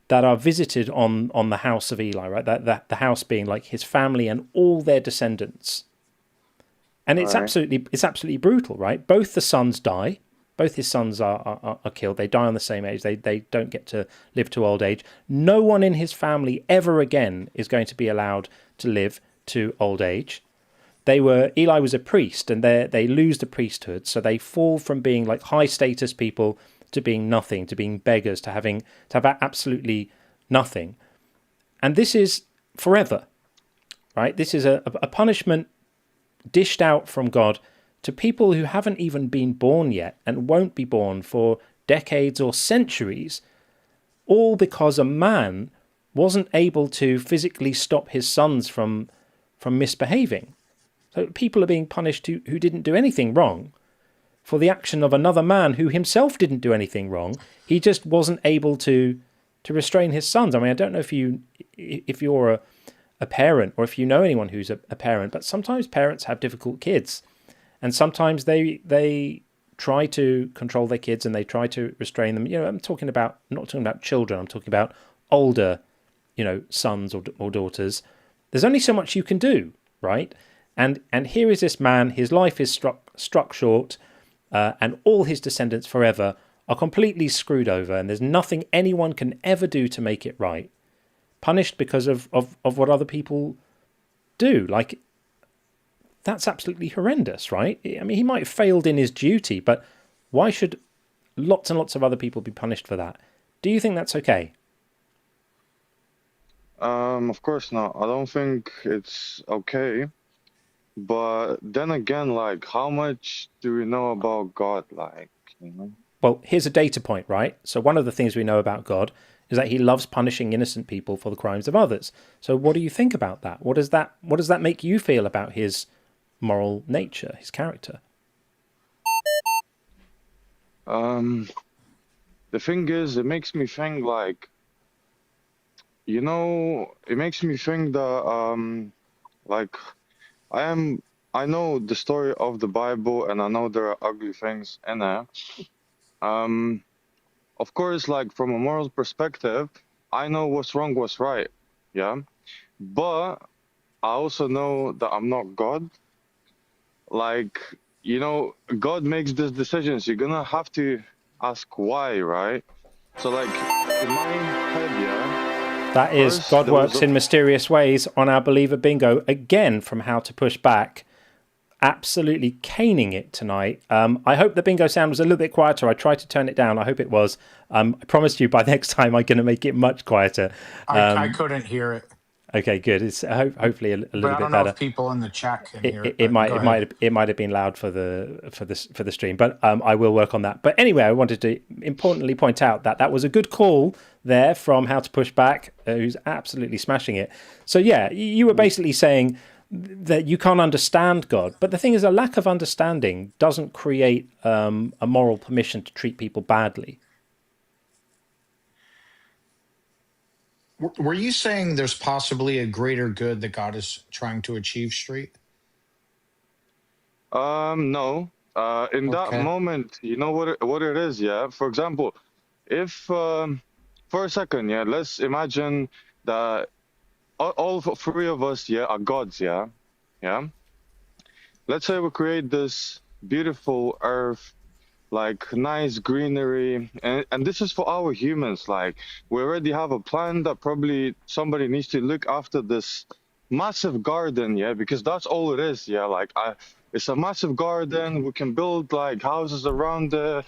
Speaker 1: that are visited on the house of Eli, right? That the house being like his family and all their descendants. And it's absolutely brutal, right? Both the sons die. Both his sons are killed. They die on the same age. They don't get to live to old age. No one in his family ever again is going to be allowed to live to old age. Eli was a priest, and they lose the priesthood, so they fall from being like high status people to being nothing, to being beggars, to have absolutely nothing. And this is forever, right? This is a punishment dished out from God to people who haven't even been born yet and won't be born for decades or centuries, all because a man wasn't able to physically stop his sons from misbehaving. So people are being punished who didn't do anything wrong for the action of another man who himself didn't do anything wrong. He just wasn't able to restrain his sons. I mean, I don't know if you're a parent or if you know anyone who's a parent, but sometimes parents have difficult kids, and sometimes they try to control their kids and they try to restrain them. You know, I'm not talking about children. I'm talking about older, sons or daughters. There's only so much you can do, right? And here is this man. His life is struck short, and all his descendants forever are completely screwed over, and there's nothing anyone can ever do to make it right. Punished because of what other people do. Like, that's absolutely horrendous, right? I mean, he might have failed in his duty, but why should lots and lots of other people be punished for that? Do you think that's okay?
Speaker 14: Of course not. I don't think it's okay. But then again, like, how much do we know about God? Like,
Speaker 1: Well, here's a data point, right? So one of the things we know about God is that he loves punishing innocent people for the crimes of others. So what do you think about that? What does that make you feel about his moral nature, his character?
Speaker 14: The thing is, it makes me think like, it makes me think that like I know the story of the Bible, and I know there are ugly things in it. Of course, like from a moral perspective, I know what's wrong, what's right, yeah. But I also know that I'm not God. Like, God makes these decisions. You're gonna have to ask why, right? So, like, in my head, yeah.
Speaker 1: That is God works in mysterious ways on our believer bingo again from How to Push Back. Absolutely caning it tonight. I hope the bingo sound was a little bit quieter. I tried to turn it down. I hope it was. I promised you by next time I'm going to make it much quieter.
Speaker 2: I couldn't hear it.
Speaker 1: Okay, good. It's hopefully a little bit better.
Speaker 2: I don't know if people in the chat can hear it.
Speaker 1: It might have been loud for the stream, but I will work on that. But anyway, I wanted to importantly point out that was a good call there from How to Push Back, who's absolutely smashing it. So yeah, you were basically saying that you can't understand God, but the thing is, a lack of understanding doesn't create a moral permission to treat people badly.
Speaker 2: Were you saying there's possibly a greater good that God is trying to achieve, Street?
Speaker 14: No. In that moment, you know what it is, yeah? For example, if for a second, yeah, let's imagine that all three of us, yeah, are gods, yeah? Yeah? Let's say we create this beautiful earth, like nice greenery, and this is for our humans. Like, we already have a plan that probably somebody needs to look after this massive garden, yeah, because that's all it is, yeah. Like, it's a massive garden. We can build like houses around it,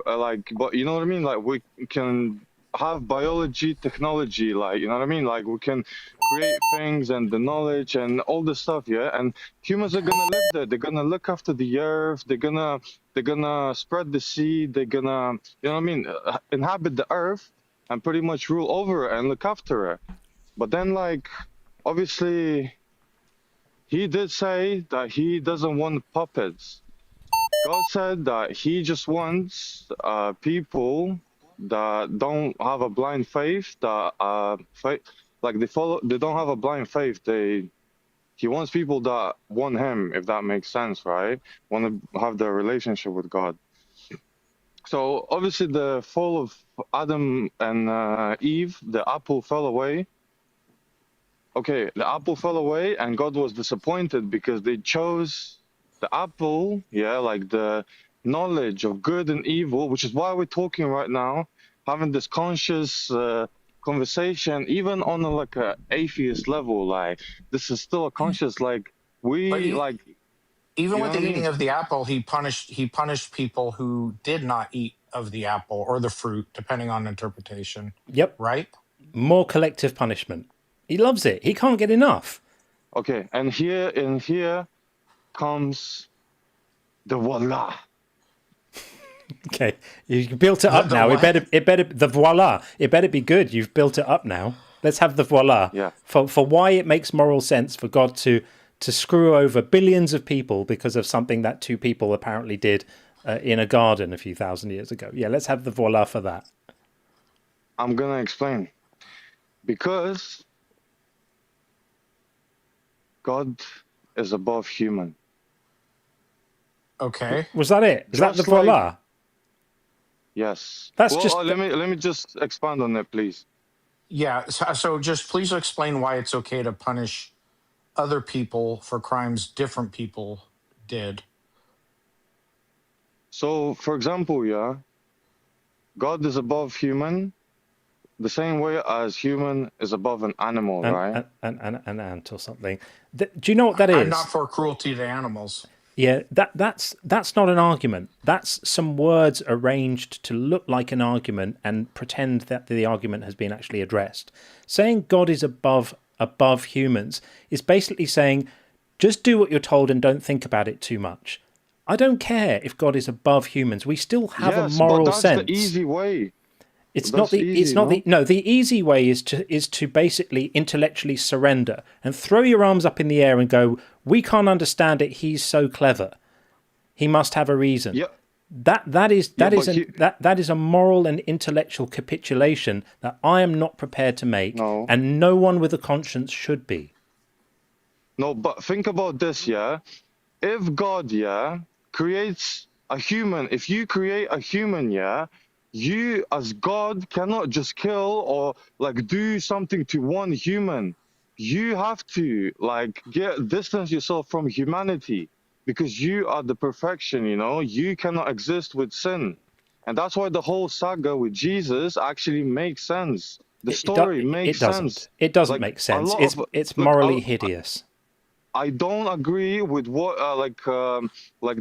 Speaker 14: like, but you know what I mean, like, we can have biology, technology, like, you know what I mean, like, we can create things and the knowledge and all this stuff, yeah. And humans are gonna live there. They're gonna look after the earth. They're gonna spread the seed. They're gonna, you know what I mean, inhabit the earth and pretty much rule over it and look after it. But then, like, obviously, he did say that he doesn't want puppets. God said that he just wants people that don't have a blind faith, that like they don't have a blind faith. He wants people that want him, if that makes sense, right? Want to have the relationship with God. So obviously the fall of Adam and Eve, the apple fell away. Okay, the apple fell away and God was disappointed because they chose the apple, yeah, like the knowledge of good and evil, which is why we're talking right now, having this conscious conversation, even on a atheist level. Like, this is still a conscious, like,
Speaker 2: Even with the eating of the apple, he punished people who did not eat of the apple or the fruit, depending on interpretation.
Speaker 1: Yep.
Speaker 2: Right?
Speaker 1: More collective punishment. He loves it. He can't get enough.
Speaker 14: Okay, and here comes the voila.
Speaker 1: Okay, you built it up now. It better the voila. It better be good. You've built it up now. Let's have the voila.
Speaker 14: Yeah.
Speaker 1: For why it makes moral sense for God to screw over billions of people because of something that two people apparently did in a garden a few thousand years ago. Yeah, let's have the voila for that.
Speaker 14: I'm gonna explain. Because God is above human.
Speaker 2: Okay.
Speaker 1: Was that it? Is that the voila?
Speaker 14: Yes.
Speaker 1: That's
Speaker 14: let me just expand on that, please.
Speaker 2: Yeah. So just please explain why it's okay to punish other people for crimes different people did.
Speaker 14: So, for example, yeah, God is above human, the same way as human is above an animal, right?
Speaker 1: An ant or something. Do you know what that is?
Speaker 2: I'm not for cruelty to animals.
Speaker 1: Yeah, that's not an argument. That's some words arranged to look like an argument and pretend that the argument has been actually addressed. Saying God is above humans is basically saying, just do what you're told and don't think about it too much. I don't care if God is above humans. We still have a moral sense.
Speaker 14: That's the easy way.
Speaker 1: The easy way is to basically intellectually surrender and throw your arms up in the air and go, we can't understand it. He's so clever. He must have a reason.
Speaker 14: Yeah.
Speaker 1: That is a moral and intellectual capitulation that I am not prepared to make, and no one with a conscience should be.
Speaker 14: No, but think about this, yeah. If God, yeah, creates a human, if you create a human, yeah, you as God cannot just kill or like do something to one human. You have to like distance yourself from humanity because you are the perfection, you know. You cannot exist with sin. And that's why the whole saga with Jesus actually makes sense. The story makes sense.
Speaker 1: It doesn't make sense. It's morally hideous.
Speaker 14: I don't agree with what like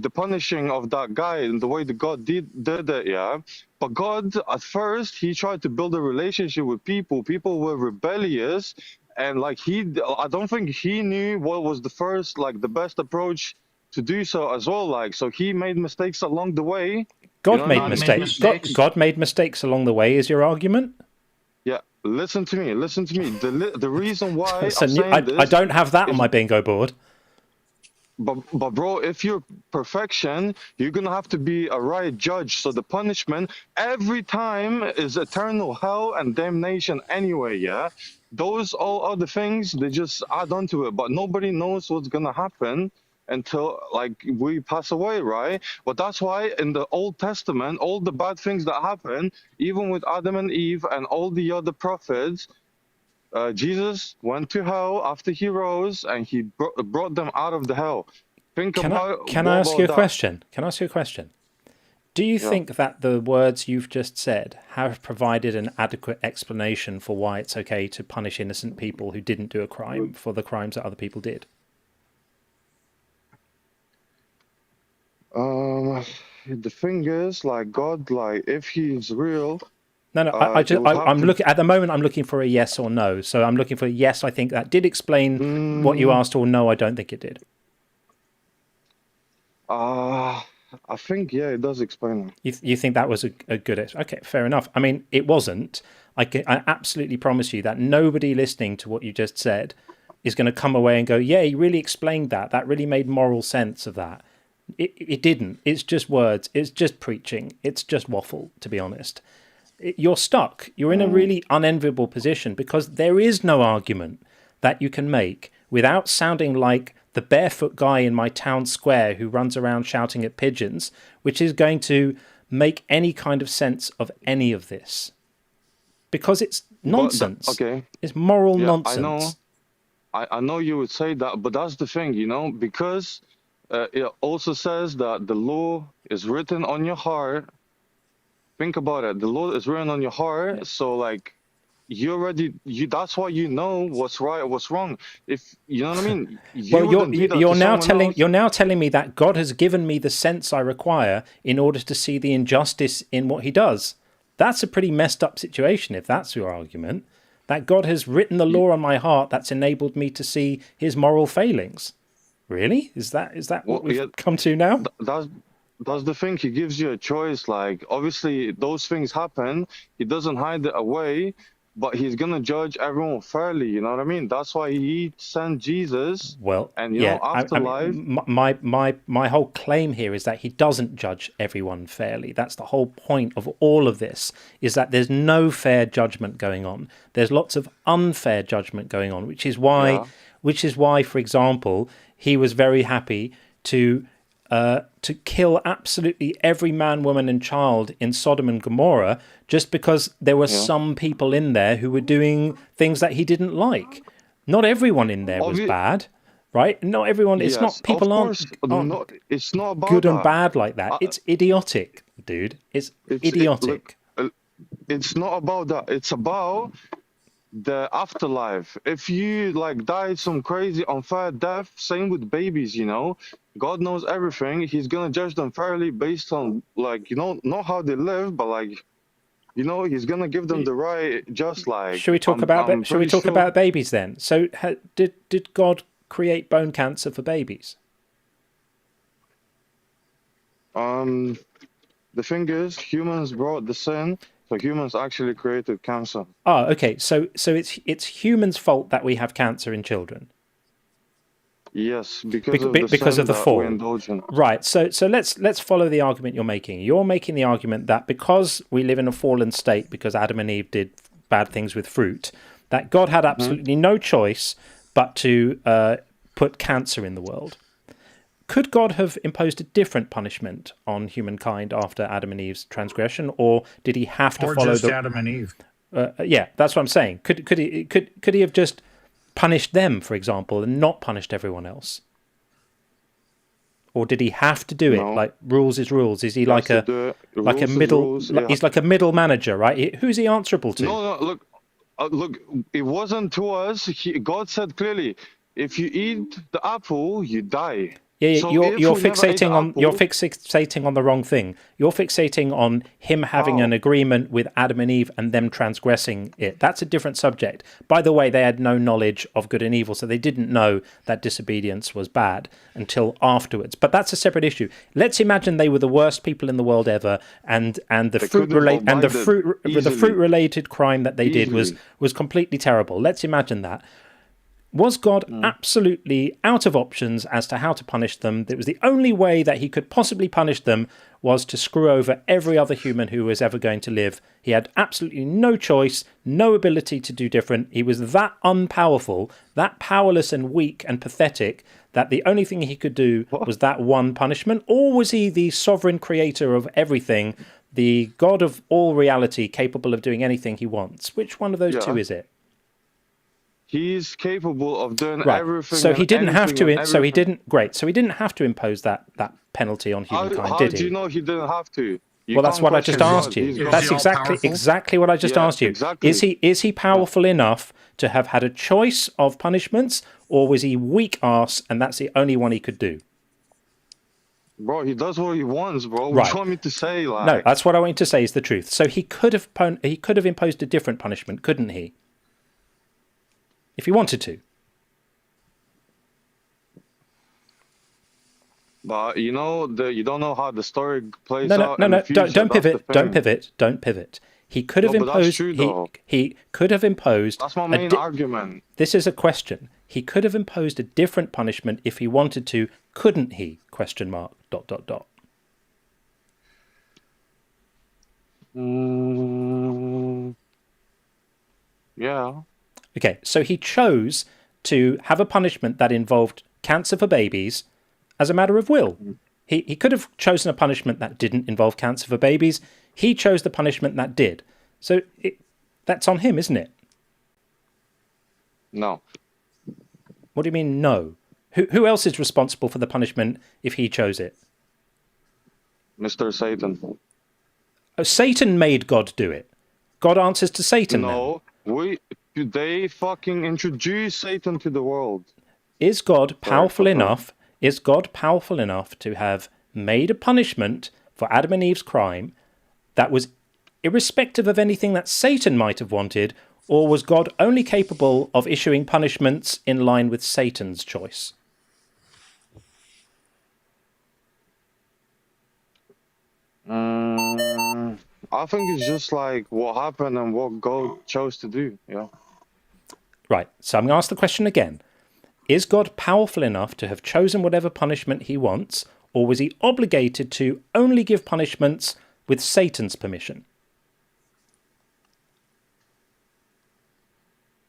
Speaker 14: the punishing of that guy and the way that God did it, yeah. But God, at first, he tried to build a relationship with people. People were rebellious, and like I don't think he knew what was the best approach to do so as well. Like, so he made mistakes along the way.
Speaker 1: God made mistakes. God made mistakes along the way. Is your argument?
Speaker 14: Yeah, listen to me. The reason why
Speaker 1: I don't have that on my bingo board.
Speaker 14: But bro, if you're perfection, you're gonna have to be a right judge. So the punishment every time is eternal hell and damnation anyway. Yeah, those all other things they just add on to it. But nobody knows what's gonna happen until like we pass away, right? But that's why in the Old Testament, all the bad things that happen, even with Adam and Eve and all the other prophets, Jesus went to hell after he rose, and he brought them out of the hell.
Speaker 1: Can I ask you a question? Do you think that the words you've just said have provided an adequate explanation for why it's okay to punish innocent people who didn't do a crime for the crimes that other people did?
Speaker 14: The thing is, like God, like if he's real.
Speaker 1: No, I'm looking at the moment. I'm looking for a yes or no. So I'm looking for a yes. I think that did explain what you asked, or no, I don't think it did.
Speaker 14: I think it does explain.
Speaker 1: You think that was a good? Okay, fair enough. I mean, it wasn't. I absolutely promise you that nobody listening to what you just said is going to come away and go, "Yeah, he really explained that. That really made moral sense of that." It didn't. It's just words. It's just preaching. It's just waffle, to be honest. You're stuck. You're in a really unenviable position because there is no argument that you can make without sounding like the barefoot guy in my town square who runs around shouting at pigeons, which is going to make any kind of sense of any of this. Because it's nonsense.
Speaker 14: Okay.
Speaker 1: It's moral nonsense.
Speaker 14: I know you would say that, but that's the thing, you know, because it also says that the law is written on your heart. Think about it. The law is written on your heart. So, like, that's why you know what's right, what's wrong. If you know what I mean.
Speaker 1: You're now telling me that God has given me the sense I require in order to see the injustice in what he does. That's a pretty messed up situation if that's your argument. That God has written the law on my heart that's enabled me to see his moral failings. Really? Is that what we've come to now?
Speaker 14: That's the thing. He gives you a choice. Like, obviously, those things happen. He doesn't hide it away, but he's gonna judge everyone fairly. You know what I mean? That's why he sent Jesus.
Speaker 1: Well,
Speaker 14: and you know, afterlife.
Speaker 1: My whole claim here is that he doesn't judge everyone fairly. That's the whole point of all of this. Is that there's no fair judgment going on. There's lots of unfair judgment going on, which is why, for example, he was very happy to kill absolutely every man, woman, and child in Sodom and Gomorrah, just because there were some people in there who were doing things that he didn't like. Not everyone in there was bad, right? Not everyone. It's not people aren't
Speaker 14: it's not about
Speaker 1: good and bad like that. It's idiotic, dude. It's idiotic.
Speaker 14: It's not about that. It's about the afterlife. If you like died some crazy unfair death, same with babies, you know. God knows everything. He's gonna judge them fairly based on, like, you know, not how they live, but like, you know, he's gonna give them the right. Just like,
Speaker 1: should we talk about babies then? So, did God create bone cancer for babies?
Speaker 14: The thing is, humans brought the sin, so humans actually created cancer.
Speaker 1: Oh, okay. So it's humans' fault that we have cancer in children.
Speaker 14: Yes, because
Speaker 1: of the fall. Right. So let's follow the argument you're making. You're making the argument that because we live in a fallen state, because Adam and Eve did bad things with fruit, that God had absolutely no choice but to put cancer in the world. Could God have imposed a different punishment on humankind after Adam and Eve's transgression, or did he have to follow
Speaker 2: Adam and Eve?
Speaker 1: Yeah, that's what I'm saying. Could he have just punished them, for example, and not punished everyone else? Or did he have to do it? Like, rules is rules. Is he like a middle? He's like a middle manager, right? Who's he answerable to?
Speaker 14: No, look. It wasn't to us. God said clearly, if you eat the apple, you die.
Speaker 1: Yeah,
Speaker 14: so
Speaker 1: you're fixating on the wrong thing. You're fixating on him having an agreement with Adam and Eve and them transgressing it. That's a different subject. By the way, they had no knowledge of good and evil, so they didn't know that disobedience was bad until afterwards. But that's a separate issue. Let's imagine they were the worst people in the world ever, and the fruit related crime that they did was completely terrible. Let's imagine that. Was God absolutely out of options as to how to punish them? That was the only way that he could possibly punish them was to screw over every other human who was ever going to live. He had absolutely no choice, no ability to do different. He was that unpowerful, that powerless and weak and pathetic that the only thing he could do was that one punishment? Or was he the sovereign creator of everything, the God of all reality, capable of doing anything he wants? Which one of those two is it?
Speaker 14: He's capable of doing everything.
Speaker 1: So he didn't have to. So he didn't. Great. So he didn't have to impose that penalty on humankind,
Speaker 14: how
Speaker 1: did he?
Speaker 14: How do you know he didn't have to?
Speaker 1: Well, that's what I just asked you. That's exactly what I just asked you. Exactly. Is he powerful enough to have had a choice of punishments, or was he weak ass and that's the only one he could do?
Speaker 14: Bro, he does what he wants, bro. What do you want me to say? Like,
Speaker 1: no, that's what I want you to say is the truth. So he could have imposed a different punishment, couldn't he? If he wanted to.
Speaker 14: But you know, you don't know how the story plays out.
Speaker 1: No, don't pivot. He could have imposed. He could have imposed.
Speaker 14: That's my main argument.
Speaker 1: This is a question. He could have imposed a different punishment if he wanted to, couldn't he? ?
Speaker 14: Yeah.
Speaker 1: Okay, so he chose to have a punishment that involved cancer for babies as a matter of will. He could have chosen a punishment that didn't involve cancer for babies. He chose the punishment that did. So that's on him, isn't it?
Speaker 14: No.
Speaker 1: What do you mean, no? Who else is responsible for the punishment if he chose it?
Speaker 14: Mr. Satan.
Speaker 1: Oh, Satan made God do it. God answers to Satan now.
Speaker 14: They fucking introduced Satan to the world.
Speaker 1: Is God powerful enough? Is God powerful enough to have made a punishment for Adam and Eve's crime that was irrespective of anything that Satan might have wanted, or was God only capable of issuing punishments in line with Satan's choice?
Speaker 14: I think it's just like what happened and what God chose to do. Yeah.
Speaker 1: Right. So I'm going to ask the question again. Is God powerful enough to have chosen whatever punishment he wants, or was he obligated to only give punishments with Satan's permission?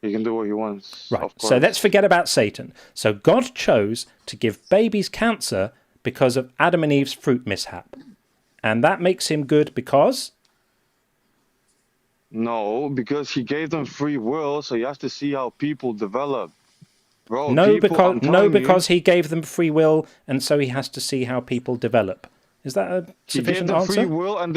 Speaker 14: He can do what he wants.
Speaker 1: Right. So let's forget about Satan. So God chose to give babies cancer because of Adam and Eve's fruit mishap. And that makes him good because?
Speaker 14: No, because he gave them free will, so you have to see how people develop. Bro,
Speaker 1: because he gave them free will, and so he has to see how people develop. Is that a sufficient answer?
Speaker 14: He gave them free will, and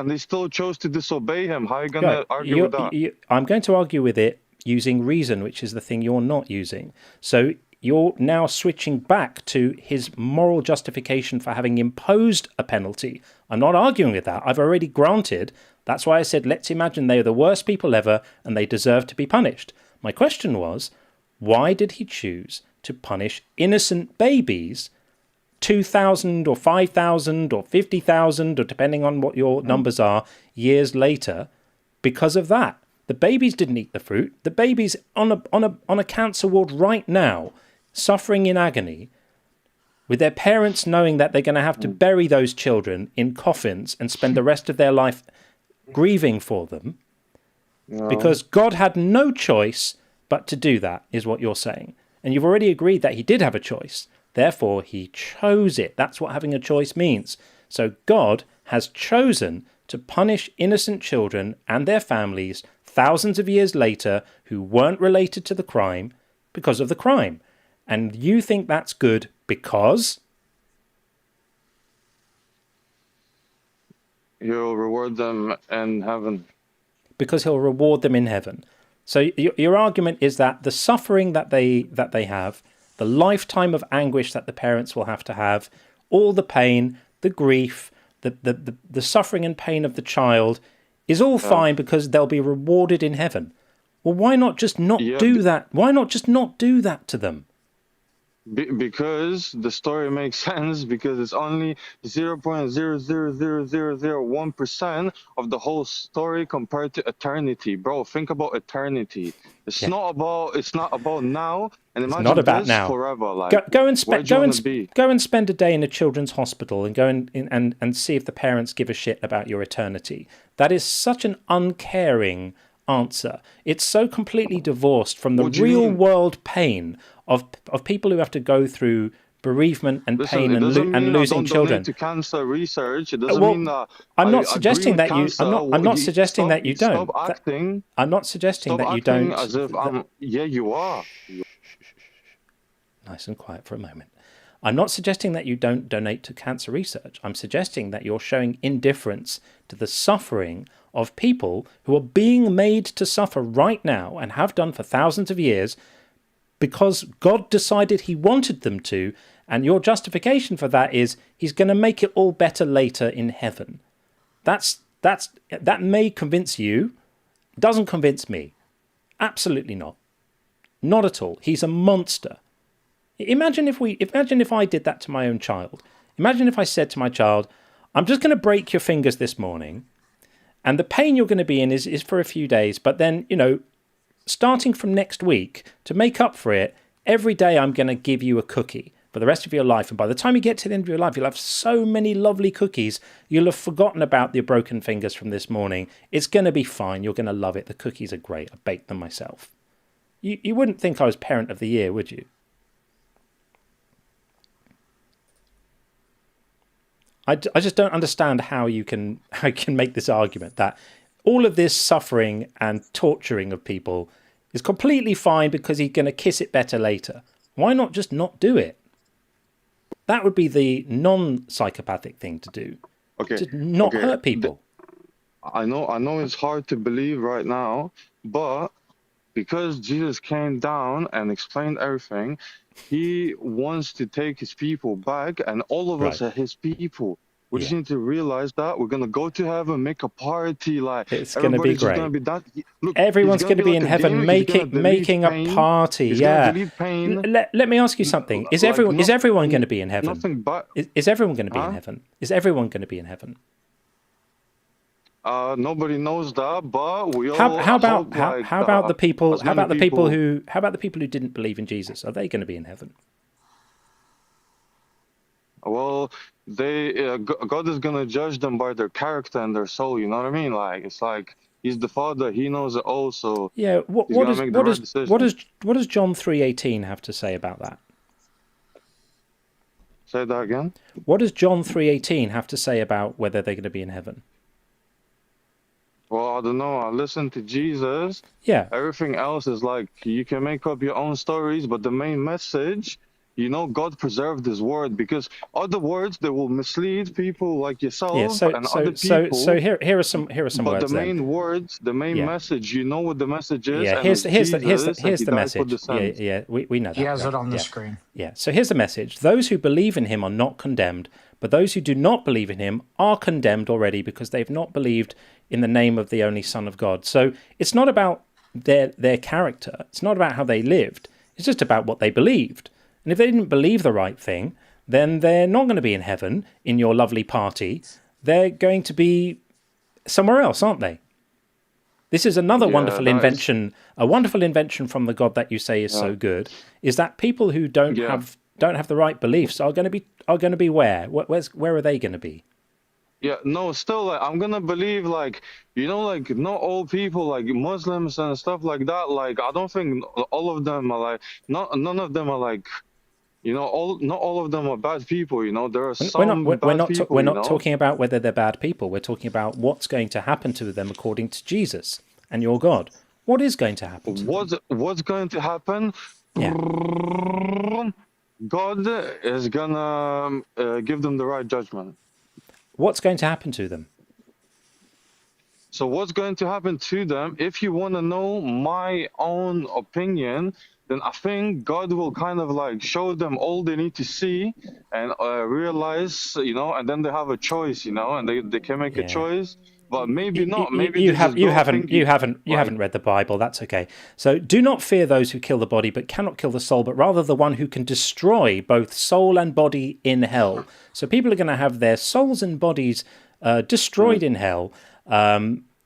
Speaker 14: they still chose to disobey him. How are you going to argue with that?
Speaker 1: I'm going to argue with it using reason, which is the thing you're not using. So you're now switching back to his moral justification for having imposed a penalty. I'm not arguing with that. I've already granted. That's why I said, let's imagine they are the worst people ever and they deserve to be punished. My question was, why did he choose to punish innocent babies 2,000 or 5,000 or 50,000, or depending on what your numbers are, years later, because of that? The babies didn't eat the fruit. The babies on a cancer ward right now, suffering in agony, with their parents knowing that they're going to have to bury those children in coffins and spend the rest of their life grieving for them, because God had no choice but to do that, is what you're saying. And you've already agreed that he did have a choice. Therefore, he chose it. That's what having a choice means. So God has chosen to punish innocent children and their families thousands of years later who weren't related to the crime because of the crime. And you think that's good because?
Speaker 14: He'll reward them in heaven.
Speaker 1: Because he'll reward them in heaven. So your argument is that the suffering that they have, the lifetime of anguish that the parents will have to have, all the pain, the grief, the suffering and pain of the child is all fine because they'll be rewarded in heaven. Well, why not just not do that? Why not just not do that to them?
Speaker 14: Because the story makes sense, because it's only 0.00001% of the whole story compared to eternity. Bro, think about eternity. It's not about now, and imagine
Speaker 1: not about
Speaker 14: this
Speaker 1: now.
Speaker 14: Forever. Like,
Speaker 1: go and spend a day in a children's hospital and go and see if the parents give a shit about your eternity. That is such an uncaring answer. It's so completely divorced from the real world pain of people who have to go through bereavement and pain and losing children.
Speaker 14: To cancer research, it doesn't mean that
Speaker 1: I'm not suggesting that you. I'm not suggesting that you don't.
Speaker 14: Stop acting.
Speaker 1: I'm not suggesting that you
Speaker 14: don't.
Speaker 1: As
Speaker 14: if yeah, you are.
Speaker 1: Nice and quiet for a moment. I'm not suggesting that you don't donate to cancer research. I'm suggesting that you're showing indifference to the suffering of people who are being made to suffer right now and have done for thousands of years because God decided he wanted them to, and your justification for that is he's going to make it all better later in heaven. That may convince you. It doesn't convince me. Absolutely not. Not at all. He's a monster. Imagine if I did that to my own child. Imagine if I said to my child, I'm just going to break your fingers this morning, and the pain you're going to be in is for a few days, but then, starting from next week, to make up for it, every day I'm going to give you a cookie for the rest of your life. And by the time you get to the end of your life, you'll have so many lovely cookies, you'll have forgotten about your broken fingers from this morning. It's going to be fine. You're going to love it. The cookies are great. I baked them myself. You wouldn't think I was parent of the year, would you? I just don't understand how you can make this argument that all of this suffering and torturing of people is completely fine because he's going to kiss it better later. Why not just not do it? That would be the non-psychopathic thing to do.
Speaker 14: Okay.
Speaker 1: Just not hurt people.
Speaker 14: I know it's hard to believe right now, but because Jesus came down and explained everything, he wants to take his people back, and all of us are his people. We just need to realize that we're gonna go to heaven, make a party, like
Speaker 1: it's gonna be
Speaker 14: everybody's just gonna
Speaker 1: great.
Speaker 14: be that. Look,
Speaker 1: Everyone's
Speaker 14: going to
Speaker 1: be in
Speaker 14: like
Speaker 1: heaven, making a party.
Speaker 14: He's
Speaker 1: Yeah.
Speaker 14: gonna delete pain.
Speaker 1: Let me ask you something. Is everyone going to be in heaven?
Speaker 14: Nothing but.
Speaker 1: Is everyone going to be in heaven? Is everyone going to be in heaven?
Speaker 14: Nobody knows that, but we all.
Speaker 1: How about the people?
Speaker 14: as
Speaker 1: How
Speaker 14: many
Speaker 1: about the people who? How about the people who didn't believe in Jesus? Are they going to be in heaven?
Speaker 14: Well, God is gonna judge them by their character and their soul. You know what I mean? Like it's like He's the Father. He knows it all. So
Speaker 1: yeah. What does John 3:18 have to say about that?
Speaker 14: Say that again.
Speaker 1: What does John 3:18 have to say about whether they're going to be in heaven?
Speaker 14: Well, I don't know. I listen to Jesus.
Speaker 1: Yeah.
Speaker 14: Everything else is like you can make up your own stories, but the main message, God preserved His word, because other words they will mislead people like yourself and other people.
Speaker 1: So here are some words.
Speaker 14: But the main words, the main message, what the message is.
Speaker 1: Yeah.
Speaker 14: And
Speaker 1: here's the message. Yeah. We know that.
Speaker 10: He has it on the screen.
Speaker 1: Yeah. So here's the message: those who believe in Him are not condemned, but those who do not believe in Him are condemned already, because they've not believed in the name of the only Son of God. So it's not about their character. It's not about how they lived. It's just about what they believed. And if they didn't believe the right thing, then they're not going to be in heaven in your lovely party. They're going to be somewhere else, aren't they? This is another wonderful invention. A wonderful invention from the God that you say is so good is that people who don't have the right beliefs are going to be where? Where are they going to be?
Speaker 14: Yeah, no, still, like, I'm gonna believe, like, not all people, like Muslims and stuff like that. Like, I don't think all of them are like, none of them are like, not all of them are bad people. There are some bad people.
Speaker 1: We're not talking about whether they're bad people. We're talking about what's going to happen to them according to Jesus and your God. What is going to happen to them?
Speaker 14: What's going to happen?
Speaker 1: Yeah.
Speaker 14: God is gonna give them the right judgment.
Speaker 1: What's going to happen to them?
Speaker 14: So what's going to happen to them? If you want to know my own opinion, then I think God will kind of like show them all they need to see and realize, and then they have a choice, and they can make a choice. But maybe not. Maybe
Speaker 1: you haven't read the Bible. That's okay. So do not fear those who kill the body but cannot kill the soul, but rather the one who can destroy both soul and body in hell. So people are going to have their souls and bodies destroyed in hell.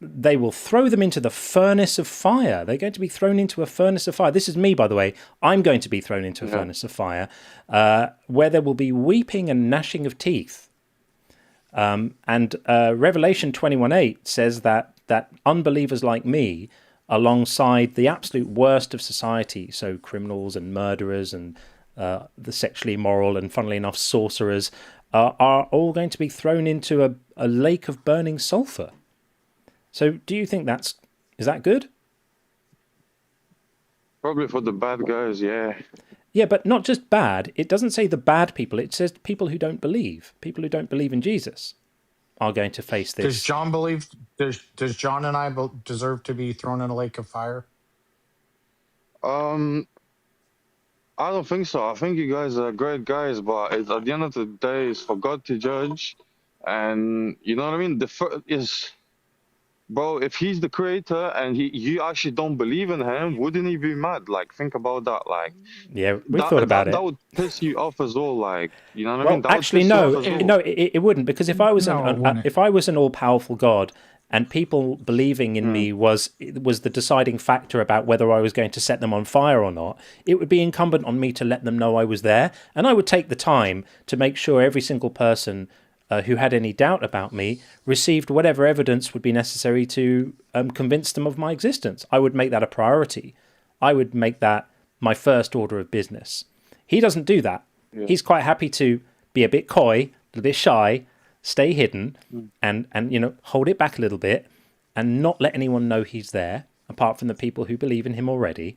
Speaker 1: They will throw them into the furnace of fire. They're going to be thrown into a furnace of fire. This is me, by the way. I'm going to be thrown into a furnace of fire, where there will be weeping and gnashing of teeth. And Revelation 21:8 says that unbelievers like me, alongside the absolute worst of society, so criminals and murderers and the sexually immoral and, funnily enough, sorcerers, are all going to be thrown into a lake of burning sulfur. So do you think is that good?
Speaker 14: Probably for the bad guys, yeah.
Speaker 1: Yeah, but not just bad. It doesn't say the bad people. It says people who don't believe. People who don't believe in Jesus are going to face this.
Speaker 10: Does John believe? Does John and I deserve to be thrown in a lake of fire?
Speaker 14: I don't think so. I think you guys are great guys, but at the end of the day, it's for God to judge. And you know what I mean? Bro, if He's the creator and you actually don't believe in Him, wouldn't He be mad? Like, think about that. Like,
Speaker 1: yeah, we've thought about it.
Speaker 14: That would piss you off as well. Like, you know what I mean? That
Speaker 1: actually, no, it wouldn't, because if I was an all-powerful God and people believing in me was the deciding factor about whether I was going to set them on fire or not, it would be incumbent on me to let them know I was there, and I would take the time to make sure every single person who had any doubt about me received whatever evidence would be necessary to convince them of my existence. I would make that a priority. I would make that my first order of business. He doesn't do that. Yeah. He's quite happy to be a bit coy, a little bit shy, stay hidden, and hold it back a little bit and not let anyone know he's there, apart from the people who believe in him already,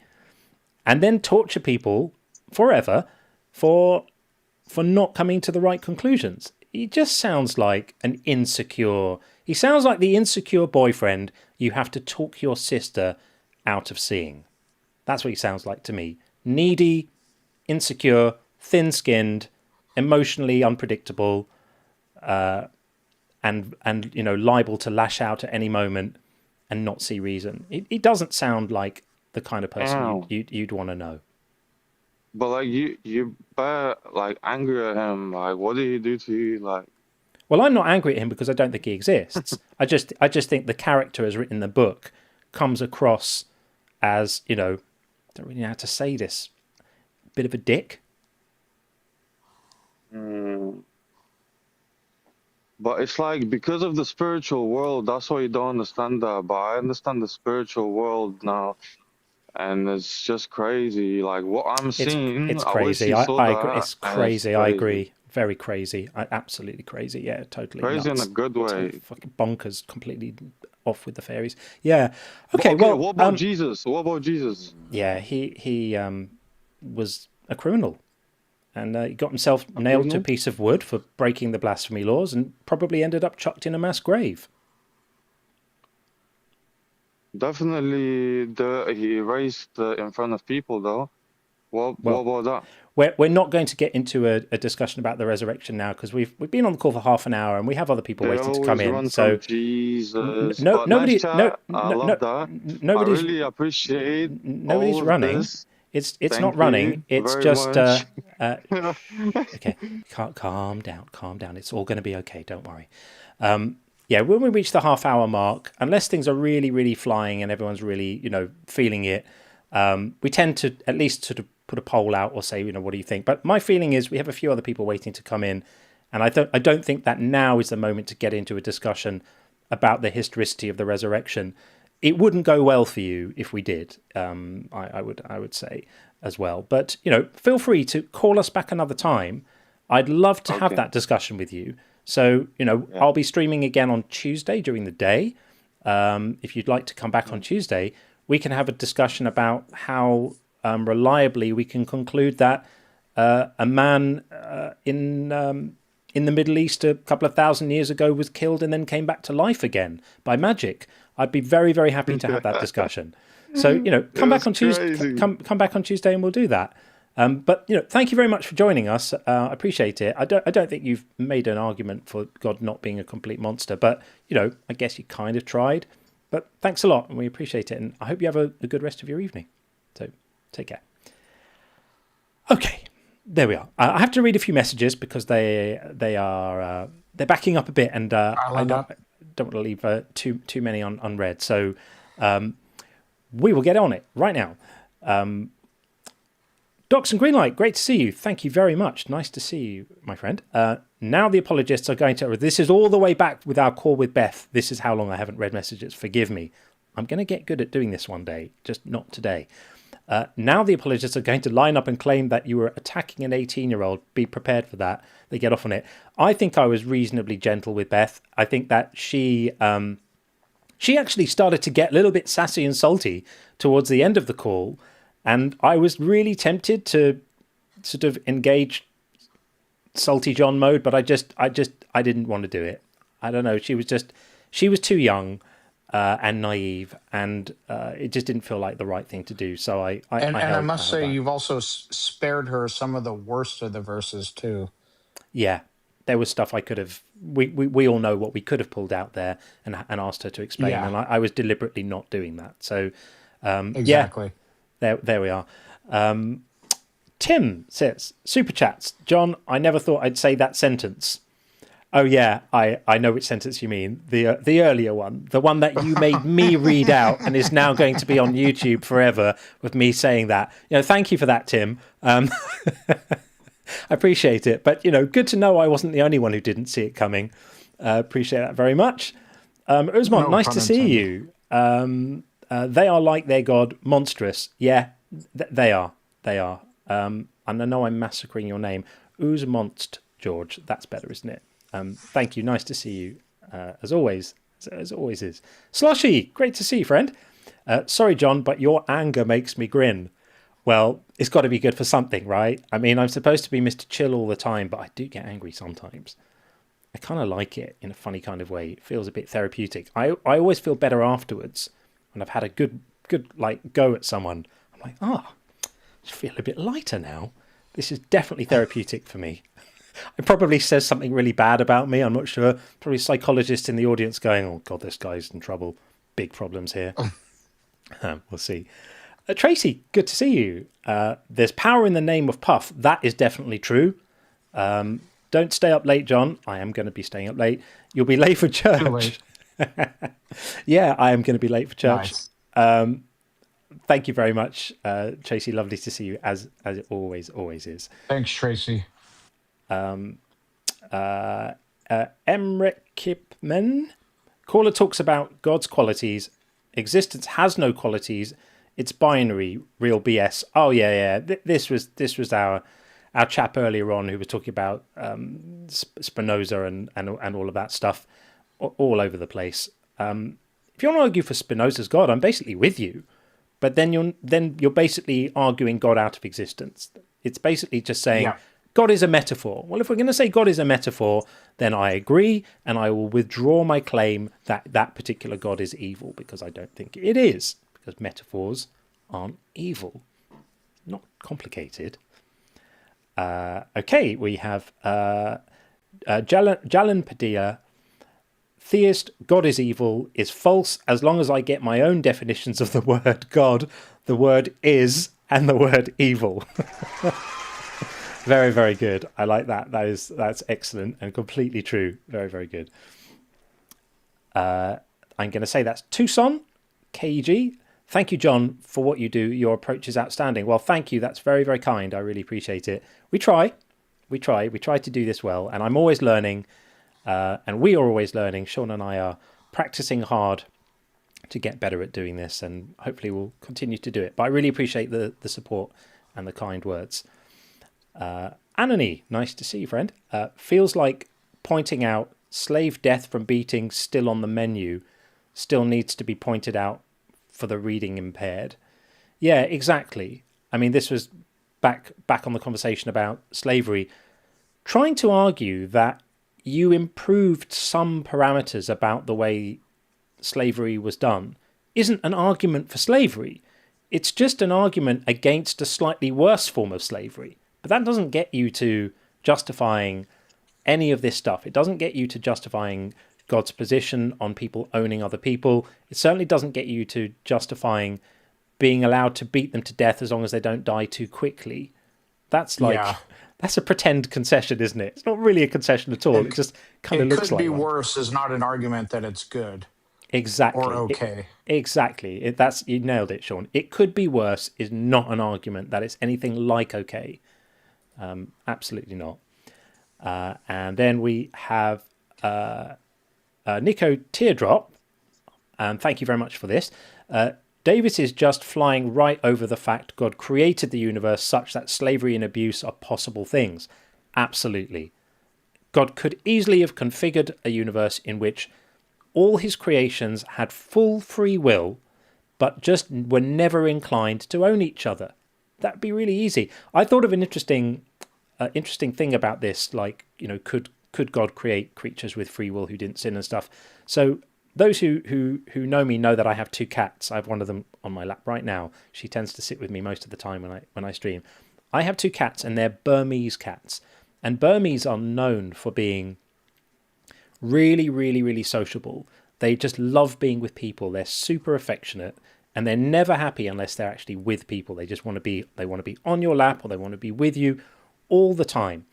Speaker 1: and then torture people forever for not coming to the right conclusions. He just sounds like he sounds like the insecure boyfriend you have to talk your sister out of seeing. That's what he sounds like to me. Needy, insecure, thin-skinned, emotionally unpredictable, and liable to lash out at any moment and not see reason. He doesn't sound like the kind of person you'd want to know.
Speaker 14: But like you better like angry at him. Like, what did he do to you? Like,
Speaker 1: well, I'm not angry at him because I don't think he exists. I just think the character as written in the book comes across as, I don't really know how to say this, a bit of a dick.
Speaker 14: But it's like because of the spiritual world, that's why you don't understand that. But I understand the spiritual world now. And it's just crazy. Like what I'm seeing,
Speaker 1: it's
Speaker 14: I wish
Speaker 1: crazy.
Speaker 14: you saw
Speaker 1: I
Speaker 14: that,
Speaker 1: agree. It's crazy. I agree. Very crazy. Absolutely crazy. Yeah, totally.
Speaker 14: Crazy
Speaker 1: nuts.
Speaker 14: in a good way.
Speaker 1: Fucking bonkers. Completely off with the fairies. Yeah.
Speaker 14: Okay.
Speaker 1: Well,
Speaker 14: what about Jesus? What about Jesus?
Speaker 1: Yeah, he was a criminal, and he got himself nailed to a piece of wood for breaking the blasphemy laws, and probably ended up chucked in a mass grave.
Speaker 14: Definitely, he raised in front of people, though. What about that?
Speaker 1: We're not going to get into a discussion about the resurrection now because we've been on the call for half an hour and we have other people waiting to come in. So
Speaker 14: Jesus,
Speaker 1: nobody,
Speaker 14: nice chat. I love that.
Speaker 1: Nobody's,
Speaker 14: I really appreciate.
Speaker 1: Nobody's running.
Speaker 14: This.
Speaker 1: It's
Speaker 14: Thank
Speaker 1: not running. It's just okay. Calm down. It's all going to be okay. Don't worry. Yeah, when we reach the half-hour mark, unless things are really, really flying and everyone's really, feeling it, we tend to at least sort of put a poll out or say, what do you think? But my feeling is we have a few other people waiting to come in, and I don't think that now is the moment to get into a discussion about the historicity of the resurrection. It wouldn't go well for you if we did. I would say as well. But feel free to call us back another time. I'd love to have that discussion with you. So, I'll be streaming again on Tuesday during the day. If you'd like to come back on Tuesday, we can have a discussion about how reliably we can conclude that a man in the Middle East a couple of thousand years ago was killed and then came back to life again by magic. I'd be very, very happy to have that discussion. So, come back on Tuesday. Come back on Tuesday, and we'll do that. But thank you very much for joining us. I appreciate it. I don't think you've made an argument for God not being a complete monster, but I guess you kind of tried. But thanks a lot, and we appreciate it. And I hope you have a good rest of your evening. So take care. Okay, there we are. I have to read a few messages because they're backing up a bit, and I don't want to leave too many unread. So we will get on it right now. Docs and Greenlight, great to see you. Thank you very much. Nice to see you, my friend. Now the apologists are going to... This is all the way back with our call with Beth. This is how long I haven't read messages. Forgive me. I'm going to get good at doing this one day, just not today. Now the apologists are going to line up and claim that you were attacking an 18-year-old. Be prepared for that. They get off on it. I think I was reasonably gentle with Beth. I think that she actually started to get a little bit sassy and salty towards the end of the call. And I was really tempted to sort of engage Salty John mode, but I didn't want to do it. I don't know. She was too young and naive, and it just didn't feel like the right thing to do. So I
Speaker 10: must say, you've also spared her some of the worst of the verses too. Yeah,
Speaker 1: there was stuff I could have. We all know what we could have pulled out there and asked her to explain, and I was deliberately not doing that. So
Speaker 10: exactly.
Speaker 1: Yeah. There we are. Tim says, Super Chats. John, I never thought I'd say that sentence. Oh, yeah, I know which sentence you mean. The earlier one. The one that you made me read out and is now going to be on YouTube forever with me saying that. Thank you for that, Tim. I appreciate it. But, good to know I wasn't the only one who didn't see it coming. Appreciate that very much. Usman, nice to see you. They are like their God, monstrous. Yeah, they are. And I know I'm massacring your name. Uzmonst, George. That's better, isn't it? Thank you. Nice to see you, as always. As always is. Sloshy, great to see you, friend. Sorry, John, but your anger makes me grin. Well, it's got to be good for something, right? I mean, I'm supposed to be Mr. Chill all the time, but I do get angry sometimes. I kind of like it in a funny kind of way. It feels a bit therapeutic. I always feel better afterwards when I've had a good go at someone. I'm like, I feel a bit lighter now. This is definitely therapeutic for me. It probably says something really bad about me. I'm not sure. Probably psychologists in the audience going, oh, God, this guy's in trouble. Big problems here. We'll see. Tracy, good to see you. There's power in the name of puff. That is definitely true. Don't stay up late, John. I am going to be staying up late. You'll be late for church.
Speaker 10: Too late.
Speaker 1: Yeah, I am going to be late for church.
Speaker 10: Nice.
Speaker 1: Thank you very much, Tracy. Lovely to see you, as it always is.
Speaker 10: Thanks, Tracy.
Speaker 1: Emre Kipman. Caller talks about God's qualities. Existence has no qualities. It's binary, real BS. Oh yeah. This was our chap earlier on who was talking about Spinoza and all of that stuff, all over the place. If you want to argue for Spinoza's God, I'm basically with you, but then you're basically arguing God out of existence. It's basically just saying God is a metaphor. Well, if we're going to say God is a metaphor, then I agree, and I will withdraw my claim that that particular God is evil, because I don't think it is, because metaphors aren't evil. Not complicated. Okay, we have Jalan Padilla. Theist, God is evil, is false as long as I get my own definitions of the word God, the word is, and the word evil. Very, very good. I like that. That's excellent and completely true. Very, very good. I'm going to say that's Tucson, KEG. Thank you, John, for what you do. Your approach is outstanding. Well, thank you. That's very, very kind. I really appreciate it. We try to do this well, and I'm always learning, and we are always learning. Sean and I are practicing hard to get better at doing this, and hopefully we'll continue to do it. But I really appreciate the support and the kind words. Anony, nice to see you, friend. Feels like pointing out slave death from beating still on the menu still needs to be pointed out for the reading impaired. Yeah, exactly. I mean, this was back on the conversation about slavery, trying to argue that you improved some parameters about the way slavery was done isn't an argument for slavery. It's just an argument against a slightly worse form of slavery. But that doesn't get you to justifying any of this stuff. It doesn't get you to justifying God's position on people owning other people. It certainly doesn't get you to justifying being allowed to beat them to death as long as they don't die too quickly. That's that's a pretend concession, isn't it? It's not really a concession at all. It just kind of looks like
Speaker 10: it could be
Speaker 1: one.
Speaker 10: worse is not an argument that it's good.
Speaker 1: Exactly.
Speaker 10: Or okay.
Speaker 1: Exactly. You nailed it, Sean. It could be worse is not an argument that it's anything like okay. Absolutely not. And then we have Nico Teardrop, and thank you very much for this. Davis is just flying right over the fact God created the universe such that slavery and abuse are possible things. Absolutely. God could easily have configured a universe in which all his creations had full free will, but just were never inclined to own each other. That'd be really easy. I thought of an interesting thing about this, like, could God create creatures with free will who didn't sin and stuff? So those who know me know that I have two cats. I have one of them on my lap right now. She tends to sit with me most of the time when I stream. I have two cats, and they're Burmese cats. And Burmese are known for being really, really, really sociable. They just love being with people. They're super affectionate, and they're never happy unless they're actually with people. They just want to be on your lap, or they want to be with you all the time.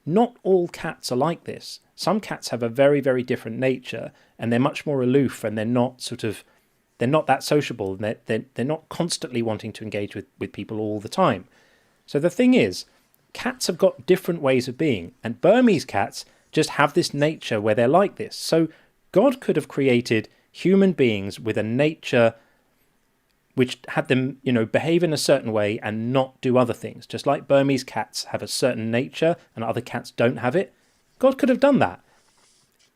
Speaker 1: Not all cats are like this. Some cats have a very, very different nature, and they're much more aloof, and they're not that sociable. They're not constantly wanting to engage with people all the time. So the thing is, cats have got different ways of being, and Burmese cats just have this nature where they're like this. So God could have created human beings with a nature which had them, behave in a certain way and not do other things. Just like Burmese cats have a certain nature and other cats don't have it. God could have done that.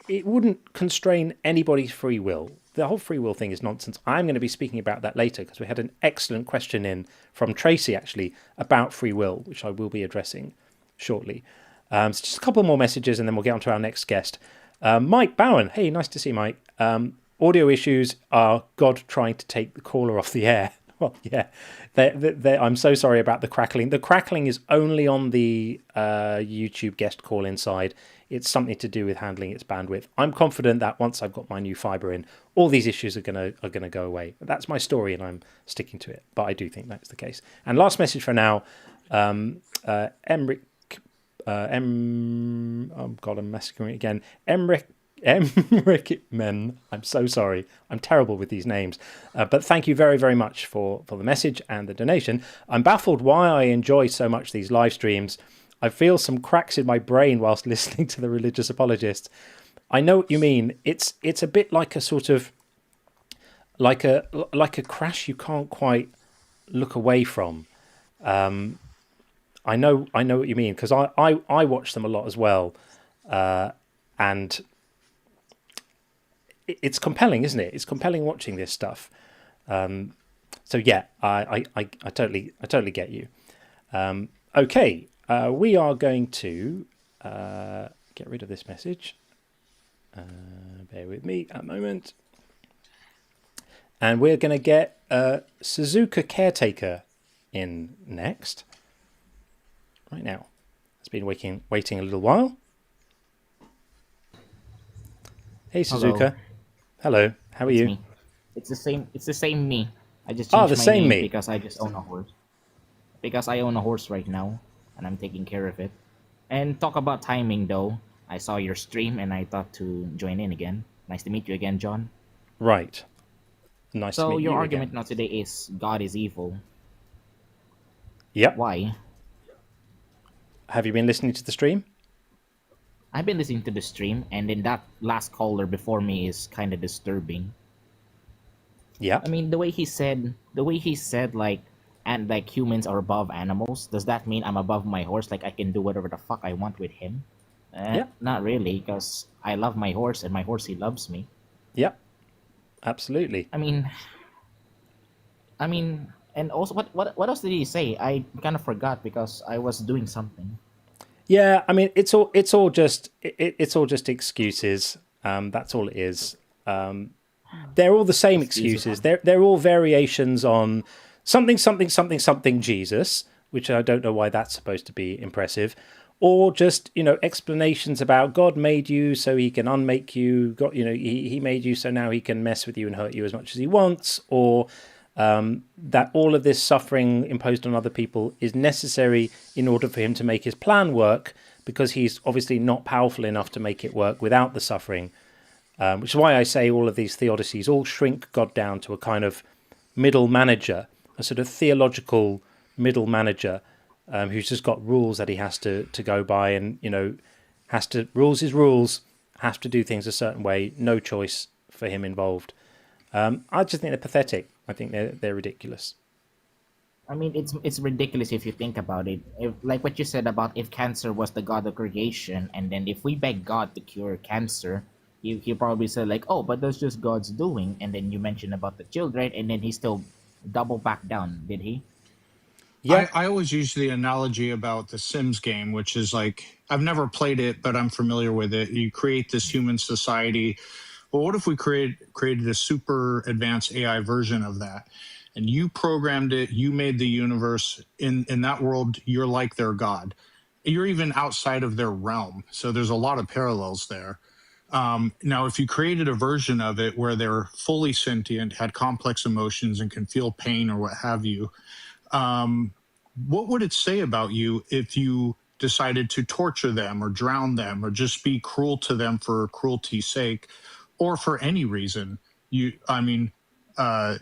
Speaker 1: It wouldn't constrain anybody's free will. The whole free will thing is nonsense. I'm going to be speaking about that later, because we had an excellent question in from Tracy, actually, about free will, which I will be addressing shortly. So just a couple more messages, and then we'll get on to our next guest. Mike Bowen. Hey, nice to see Mike. Audio issues are God trying to take the caller off the air. Well, yeah. I'm so sorry about the crackling. The crackling is only on the YouTube guest call inside. It's something to do with handling its bandwidth. I'm confident that once I've got my new fiber in, all these issues are gonna go away. That's my story, and I'm sticking to it. But I do think that's the case. And last message for now, Emric. Oh God, I'm messing it again. Emric Men. I'm so sorry. I'm terrible with these names. But thank you very, very much for the message and the donation. I'm baffled why I enjoy so much these live streams. I feel some cracks in my brain whilst listening to the religious apologists. I know what you mean. It's a bit like a sort of like a crash you can't quite look away from. I know what you mean, because I watch them a lot as well, and it's compelling, isn't it? It's compelling watching this stuff. So yeah, I totally get you. Okay, we are going to get rid of this message. Bear with me a moment, and we're going to get Suzuka Caretaker in next. Right now, it's been waiting a little while. Hey, Suzuka. Hello. How are you?
Speaker 15: Me. It's the same. It's the same me. I just changed my name because I just own a horse. Because I own a horse right now, and I'm taking care of it. And talk about timing, though. I saw your stream, and I thought to join in again. Nice to meet you again, John.
Speaker 1: Right. Nice to meet you.
Speaker 15: So your argument
Speaker 1: again.
Speaker 15: now today is God is evil.
Speaker 1: Yep.
Speaker 15: Why?
Speaker 1: Have you been listening to the stream?
Speaker 15: I've been listening to the stream, and then that last caller before me is kind of disturbing.
Speaker 1: Yeah.
Speaker 15: I mean, the way he said, like humans are above animals. Does that mean I'm above my horse? Like I can do whatever the fuck I want with him?
Speaker 1: Yeah.
Speaker 15: Not really, because I love my horse, and my horse, he loves me.
Speaker 1: Yep. Absolutely.
Speaker 15: I mean, and also, what else did he say? I kind of forgot because I was doing something.
Speaker 1: Yeah, I mean, it's all just excuses. That's all it is. They're all the same excuses. They're all variations on something Jesus, which I don't know why that's supposed to be impressive, or just explanations about God made you so he can unmake you. God, he made you so now he can mess with you and hurt you as much as he wants, or that all of this suffering imposed on other people is necessary in order for him to make his plan work, because he's obviously not powerful enough to make it work without the suffering. Which is why I say all of these theodicies all shrink God down to a kind of middle manager, a sort of theological middle manager, who's just got rules that he has to go by, and rules his rules, has to do things a certain way, no choice for him involved. I just think they're pathetic. I think they're ridiculous.
Speaker 15: I mean, it's ridiculous if you think about it. Like what you said about if cancer was the god of creation, and then if we beg God to cure cancer, he probably said like, oh, but that's just God's doing. And then you mentioned about the children, and then he still double back down, did he?
Speaker 2: Yeah, I always use the analogy about the Sims game, which is like, I've never played it, but I'm familiar with it. You create this human society. Well, what if we created a super advanced AI version of that? And you programmed it, you made the universe. In that world, you're like their god. You're even outside of their realm. So there's a lot of parallels there. Now, if you created a version of it where they're fully sentient, had complex emotions, and can feel pain or what have you, what would it say about you if you decided to torture them or drown them or just be cruel to them for cruelty's sake, or for any reason? I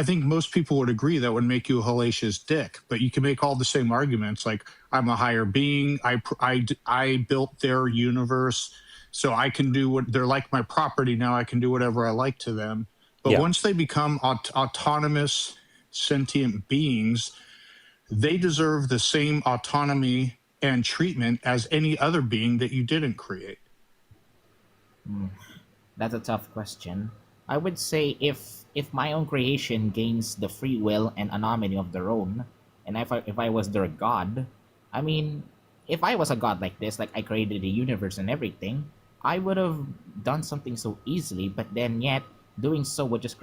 Speaker 2: think most people would agree that would make you a hellacious dick, but you can make all the same arguments like, I'm a higher being, I built their universe, so I can do what, they're like my property now, I can do whatever I like to them. But once they become autonomous, sentient beings, they deserve the same autonomy and treatment as any other being that you didn't create.
Speaker 15: That's a tough question. I would say if my own creation gains the free will and anonymity of their own, and if I was their god, I mean, if I was a god like this, like I created the universe and everything, I would have done something so easily. But then yet doing so would just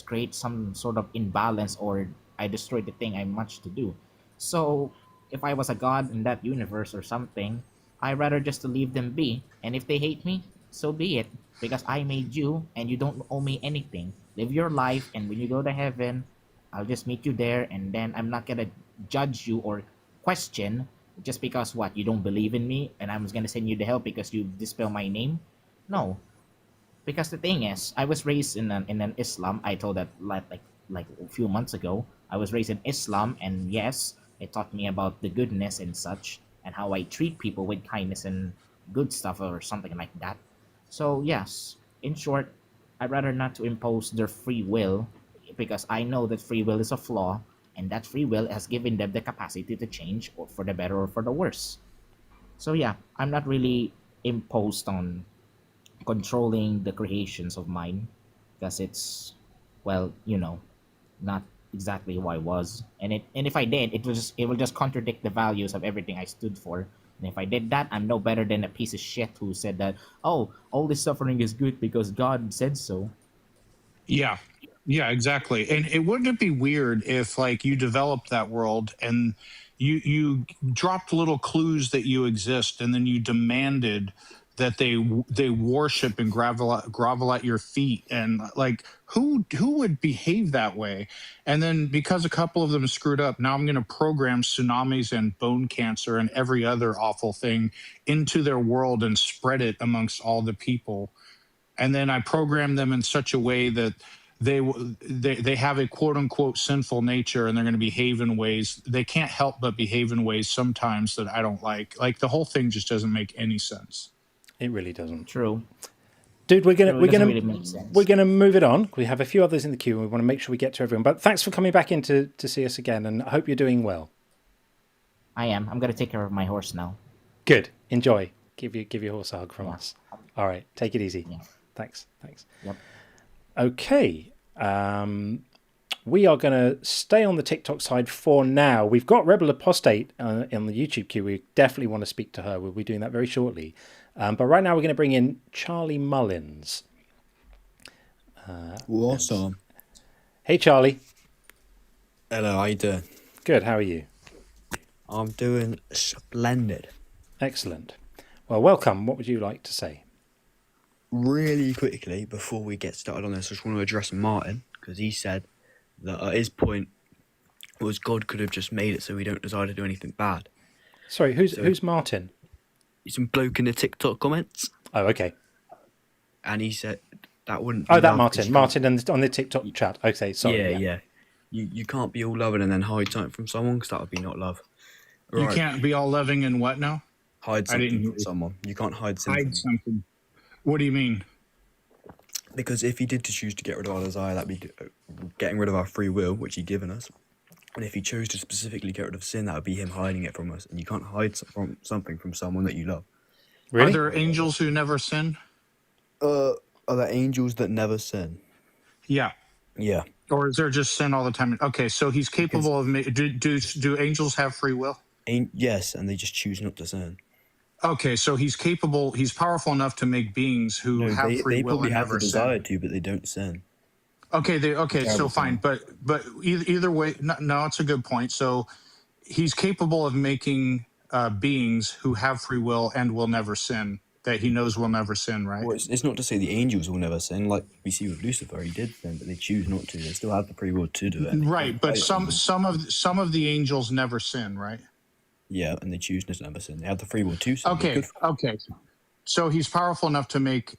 Speaker 15: create some sort of imbalance, or I destroyed the thing I'm much to do. So if I was a god in that universe or something, I rather just to leave them be. And if they hate me, so be it. Because I made you and you don't owe me anything. Live your life, and when you go to heaven, I'll just meet you there, and then I'm not gonna judge you or question just because what, you don't believe in me and I'm just gonna send you to hell because you dispel my name. No, because the thing is, I was raised in an Islam. I told that like a few months ago. I was raised in Islam, and yes, it taught me about the goodness and such, and how I treat people with kindness and good stuff or something like that. So yes, in short, I'd rather not to impose their free will, because I know that free will is a flaw, and that free will has given them the capacity to change, or for the better or for the worse. So yeah, I'm not really imposed on controlling the creations of mine, because it's, well, not exactly who I was. And if I did, it will just contradict the values of everything I stood for. And if I did that, I'm no better than a piece of shit who said that, oh, all this suffering is good because God said so.
Speaker 2: Yeah. Yeah, exactly. And it wouldn't it be weird if like you developed that world and you dropped little clues that you exist, and then you demanded that they worship and grovel at your feet, and like who would behave that way? And then because a couple of them screwed up, now I'm going to program tsunamis and bone cancer and every other awful thing into their world and spread it amongst all the people. And then I program them in such a way that they have a quote unquote sinful nature, and they're going to behave in ways they can't help but behave in ways sometimes that I don't like. Like the whole thing just doesn't make any sense.
Speaker 1: It really doesn't.
Speaker 15: True.
Speaker 1: Dude, we're gonna
Speaker 15: really make sense.
Speaker 1: we're gonna move it on. We have a few others in the queue, and we want to make sure we get to everyone. But thanks for coming back in to see us again, and I hope you're doing well.
Speaker 15: I am. I'm gonna take care of my horse now.
Speaker 1: Good. Enjoy. Give your horse a hug from us. All right. Take it easy. Yeah. Thanks.
Speaker 15: Yep.
Speaker 1: Okay. We are going to stay on the TikTok side for now. We've got Rebel Apostate in the YouTube queue. We definitely want to speak to her. We'll be doing that very shortly. But right now we're going to bring in Charlie Mullins.
Speaker 16: Awesome.
Speaker 1: Hey, Charlie.
Speaker 16: Hello, how you doing?
Speaker 1: Good. How are you?
Speaker 16: I'm doing splendid.
Speaker 1: Excellent. Well, welcome. What would you like to say?
Speaker 16: Really quickly, before we get started on this, I just want to address Martin, because he said that his point was God could have just made it so we don't decide to do anything bad.
Speaker 1: Sorry, who's Martin?
Speaker 16: He's some bloke in the TikTok comments.
Speaker 1: Oh, okay.
Speaker 16: And he said that wouldn't be
Speaker 1: that
Speaker 16: love,
Speaker 1: Martin on the TikTok chat. Okay, sorry.
Speaker 16: Yeah. You can't be all loving and then hide something from someone, because that would be not love.
Speaker 2: You can't be all loving and what now?
Speaker 16: Hide something from someone. You can't hide something.
Speaker 2: Hide something. What do you mean?
Speaker 16: Because if he did to choose to get rid of our desire, that'd be getting rid of our free will, which he'd given us. And if he chose to specifically get rid of sin, that would be him hiding it from us. And you can't hide something from someone that you love.
Speaker 2: Really? Are there angels who never sin?
Speaker 16: Are there angels that never sin?
Speaker 2: Yeah.
Speaker 16: Yeah.
Speaker 2: Or is there just sin all the time? Okay, so he's capable of... Do angels have free will?
Speaker 16: Yes, and they just choose not to sin.
Speaker 2: Okay, so he's powerful enough to make beings who have free will and never sin. They probably
Speaker 16: have the desire to, but they don't sin.
Speaker 2: Okay, so fine, but either way, no, it's a good point. So he's capable of making beings who have free will and will never sin, that he knows will never sin, right?
Speaker 16: Well, it's not to say the angels will never sin, like we see with Lucifer. He did sin, but they choose not to. They still have the free will to do it.
Speaker 2: Right, but some of the angels never sin, right?
Speaker 16: Yeah, and they choose to never sin. They have the free will to sin.
Speaker 2: Okay. So he's powerful enough to make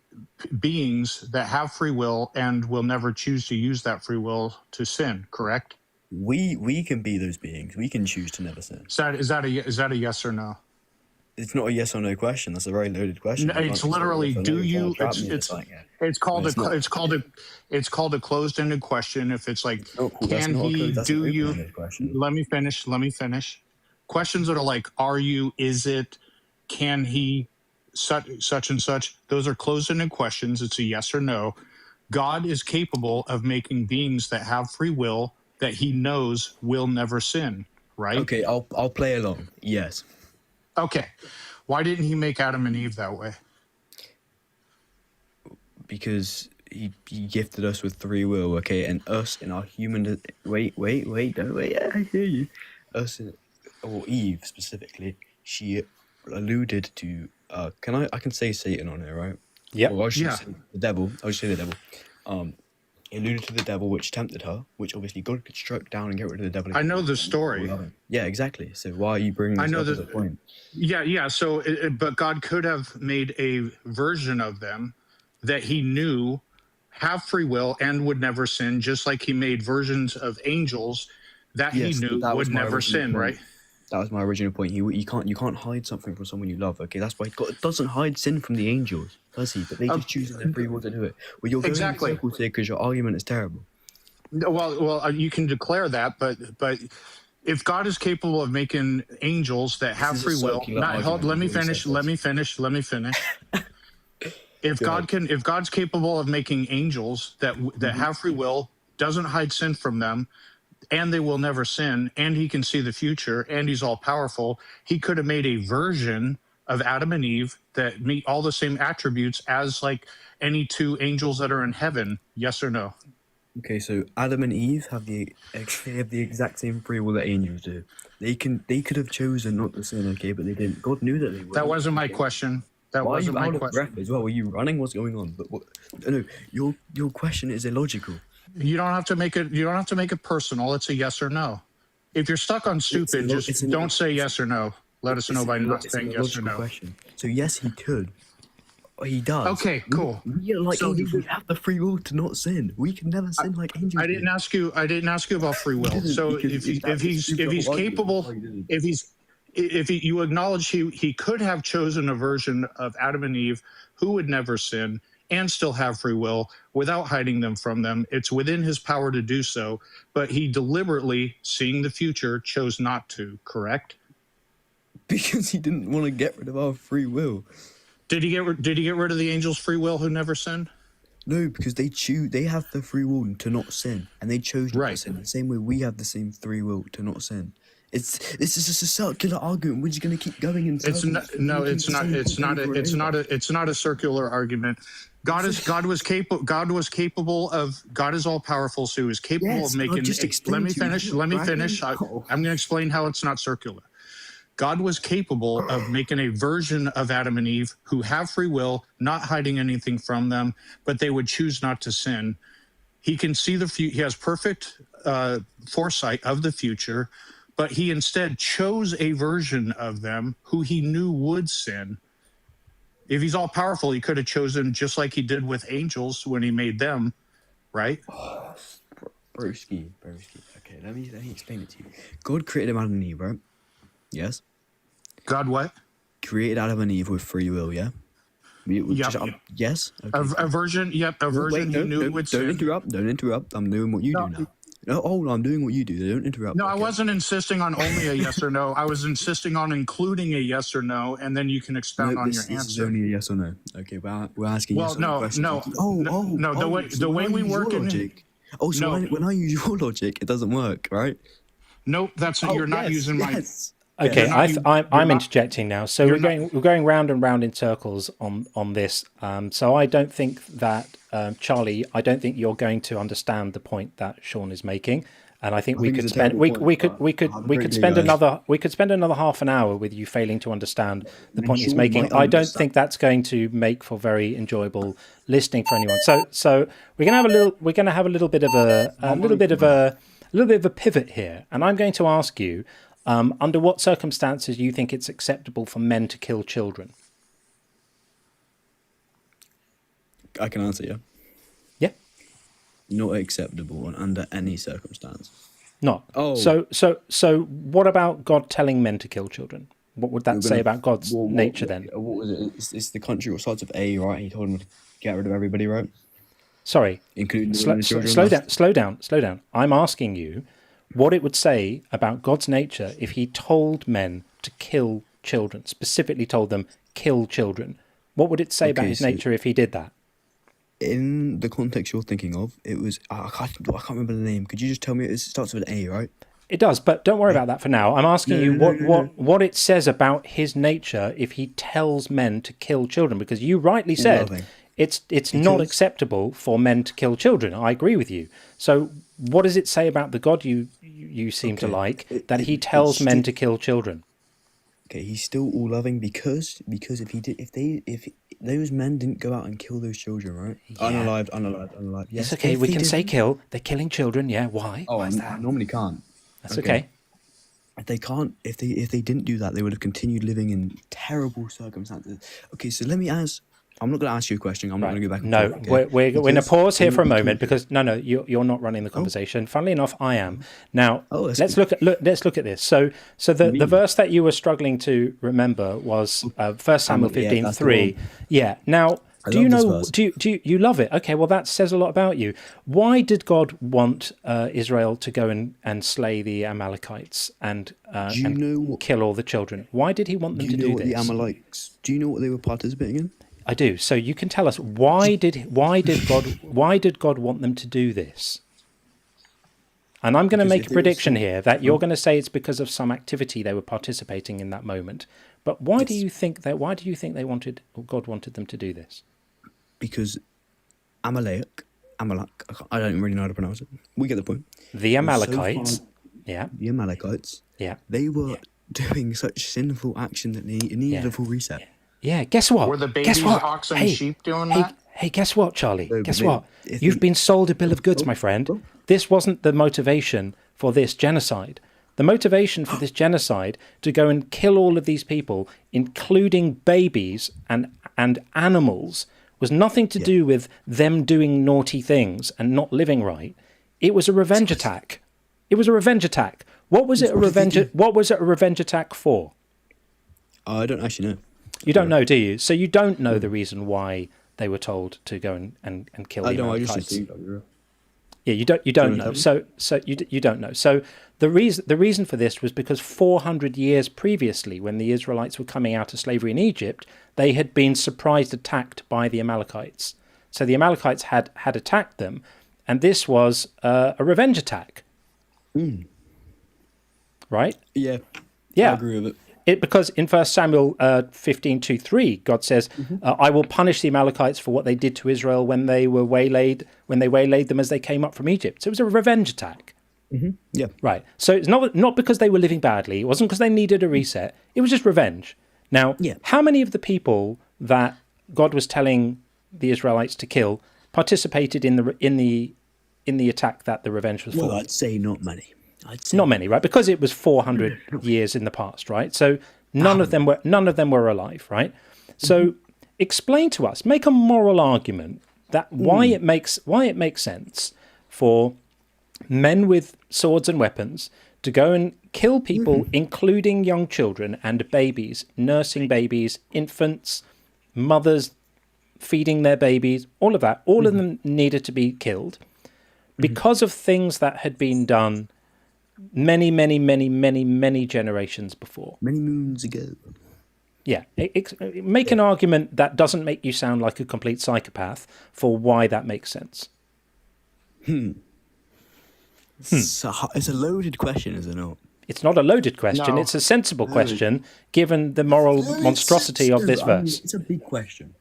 Speaker 2: beings that have free will and will never choose to use that free will to sin, correct?
Speaker 16: We can be those beings. We can choose to never sin.
Speaker 2: Is that a yes or no?
Speaker 16: It's not a yes or no question. That's a very loaded question.
Speaker 2: No, it's literally, do you? It's called a closed-ended question. If it's like, can he? Do you? Let me finish. Questions that are like, are you? Is it? Can he? Such and such. Those are closed-ended questions. It's a yes or no. God is capable of making beings that have free will that he knows will never sin, right?
Speaker 16: Okay, I'll play along. Yes.
Speaker 2: Okay. Why didn't he make Adam and Eve that way?
Speaker 16: Because he gifted us with free will, okay, and us in our human wait, don't wait, yeah, I hear you. Us or Eve specifically, she alluded to I can say Satan on here, right?
Speaker 1: Yeah.
Speaker 16: Or I should say the devil. I should say the devil. He alluded to the devil, which tempted her, which obviously God could strike down and get rid of the devil.
Speaker 2: I know the story.
Speaker 16: Yeah, exactly. So why are you bringing this up as a point?
Speaker 2: Yeah. So, but God could have made a version of them that he knew have free will and would never sin, just like he made versions of angels that he knew would never sin, right?
Speaker 16: That was my original point. You can't hide something from someone you love. Okay, that's why God doesn't hide sin from the angels, does he? But they just choose their free will to do it. Well, you're going in circles here because your argument is terrible.
Speaker 2: Well, you can declare that, but if God is capable of making angels that have free will, let me finish. If God's capable of making angels that have free will, doesn't hide sin from them, and they will never sin, and he can see the future, and he's all powerful, he could have made a version of Adam and Eve that meet all the same attributes as like any two angels that are in heaven. Yes or no?
Speaker 16: Okay, so Adam and Eve have the exact same free will that angels do. They could have chosen not to sin, okay, but they didn't. God knew that they would.
Speaker 2: That wasn't my question. That wasn't my question.
Speaker 16: Breath as well? Were you running? What's going on? But no, your question is illogical.
Speaker 2: You don't have to make it personal. It's a yes or no. If you're stuck on stupid, don't say yes or no. Let us know by not saying yes or no.
Speaker 16: Question. So yes, he could. He does.
Speaker 2: Okay, cool.
Speaker 16: Angels, we have the free will to not sin. We can never sin like angels.
Speaker 2: I didn't ask you about free will. So if he's capable, you acknowledge he could have chosen a version of Adam and Eve who would never sin and still have free will without hiding them from them. It's within his power to do so, but he deliberately, seeing the future, chose not to, correct?
Speaker 16: Because he didn't want to get rid of our free will.
Speaker 2: Did he get rid of the angels' free will who never sin?
Speaker 16: No, because they have the free will to not sin, and they chose not to sin. The same way we have the same free will to not sin. This is just a circular argument. We're just going to keep going in circles.
Speaker 2: It's not a circular argument. God is capable of. God is all powerful, so he was capable of making. Let me finish. I'm going to explain how it's not circular. God was capable of making a version of Adam and Eve who have free will, not hiding anything from them, but they would choose not to sin. He can see the future. He has perfect foresight of the future, but he instead chose a version of them who he knew would sin. If he's all powerful, he could have chosen just like he did with angels when he made them, right?
Speaker 16: Oh, broski. Okay, let me explain it to you. God created Adam and Eve, right? Yes.
Speaker 2: God what?
Speaker 16: Created Adam and Eve with free will, yeah? Yes? Okay.
Speaker 2: A version, yep, a version he knew would sin.
Speaker 16: Don't interrupt. I'm doing what you do now. No, I'm doing what you do. Don't interrupt.
Speaker 2: No, okay. I wasn't insisting on only a yes or no. I was insisting on including a yes or no, and then you can expound on your answer.
Speaker 16: This is only a yes or no. Okay, we're asking you some questions.
Speaker 2: The way we work in
Speaker 16: logic. When I use your logic, it doesn't work, right?
Speaker 2: Nope, you're not using my.
Speaker 1: Okay, I'm interjecting now. So we're going round and round in circles on this. So I don't think that Charlie, I don't think you're going to understand the point that Sean is making. And I think we could spend another half an hour with you failing to understand the point he's making. I don't think that's going to make for very enjoyable listening for anyone. So we're going to have a little bit of a pivot here, and I'm going to ask you. Under what circumstances you think it's acceptable for men to kill children?
Speaker 16: I can answer you.
Speaker 1: Yeah.
Speaker 16: Not acceptable under any circumstance.
Speaker 1: Not. Oh. So what about God telling men to kill children? What would that say about God's nature then?
Speaker 16: What was it? It's the country what starts with A, right? He told him to get rid of everybody, right?
Speaker 1: Sorry.
Speaker 16: Including
Speaker 1: slow down. I'm asking you what it would say about God's nature if he told men to kill children, specifically told them, kill children. What would it say about his nature if he did that?
Speaker 16: In the context you're thinking of, it was, I can't remember the name. Could you just tell me, it starts with an A, right?
Speaker 1: It does, but don't worry about that for now. I'm asking you what it says about his nature if he tells men to kill children, because you rightly said it's not acceptable for men to kill children. I agree with you. So what does it say about the God you seem to like that he tells men to kill children?
Speaker 16: Okay, he's still all loving because if those men didn't go out and kill those children, right?
Speaker 1: Yeah.
Speaker 16: Unalived. Yes,
Speaker 1: It's okay. We can say kill. They're killing children. Yeah. Why?
Speaker 16: Oh,
Speaker 1: Why is
Speaker 16: I
Speaker 1: that?
Speaker 16: normally can't.
Speaker 1: That's okay.
Speaker 16: If they can't, if they didn't do that, they would have continued living in terrible circumstances. Okay, so let me ask. I'm not going to ask you a question. I'm not going to go back. And
Speaker 1: No,
Speaker 16: forth, okay?
Speaker 1: we're going to pause here for a moment because you're not running the conversation. Funnily enough, I am. Now let's look at this. So the verse that you were struggling to remember was 1 Samuel 15:3. Yeah. Now, do you know? Do you love it? Okay. Well, that says a lot about you. Why did God want Israel to go and slay the Amalekites and kill all the children? Why did he want them to do this?
Speaker 16: The Amalekites. Do you know what they were participating in?
Speaker 1: I do. So you can tell us why did God want them to do this? And I'm going to make a prediction here that you're going to say it's because of some activity they were participating in that moment. But why do you think God wanted them to do this?
Speaker 16: Because Amalek, I don't really know how to pronounce it. We get the point.
Speaker 1: The Amalekites, the
Speaker 16: Amalekites, they were doing such sinful action that it needed a full reset.
Speaker 1: Yeah, guess what?
Speaker 2: Were the babies, ox, and sheep doing that?
Speaker 1: Hey, guess what, Charlie? Guess what? You've been sold a bill of goods, my friend. This wasn't the motivation for this genocide. The motivation for this genocide to go and kill all of these people, including babies and animals, was nothing to do with them doing naughty things and not living right. It was a revenge attack. It was a revenge attack. What was it a revenge attack for?
Speaker 16: I don't actually know.
Speaker 1: You don't know, do you? So you don't know the reason why they were told to go and kill the Amalekites. Yeah, you don't know. So you don't know. So the reason for this was because 400 years previously, when the Israelites were coming out of slavery in Egypt, they had been surprise attacked by the Amalekites. So the Amalekites had attacked them, and this was a revenge attack. Right?
Speaker 16: Yeah. I agree with it.
Speaker 1: Because in 1 Samuel 15:2-3, God says, "I will punish the Amalekites for what they did to Israel when they waylaid them as they came up from Egypt." So it was a revenge attack.
Speaker 16: Yeah.
Speaker 1: Right. So it's not because they were living badly. It wasn't because they needed a reset. It was just revenge. Now, how many of the people that God was telling the Israelites to kill participated in the attack that the revenge was for?
Speaker 16: Well, I'd say not many.
Speaker 1: Not many, right? Because it was 400 years in the past, right? So none of them were alive, right? So explain to us, make a moral argument that why it makes sense for men with swords and weapons to go and kill people, including young children and babies, nursing babies, infants, mothers feeding their babies, all of that. All of them needed to be killed because of things that had been done many generations before.
Speaker 16: Many moons ago.
Speaker 1: Yeah. Make an argument that doesn't make you sound like a complete psychopath for why that makes sense.
Speaker 16: It's a loaded question, is it not?
Speaker 1: It's not a loaded question. No. It's a sensible question, given the moral monstrosity of this verse.
Speaker 16: It's a big question.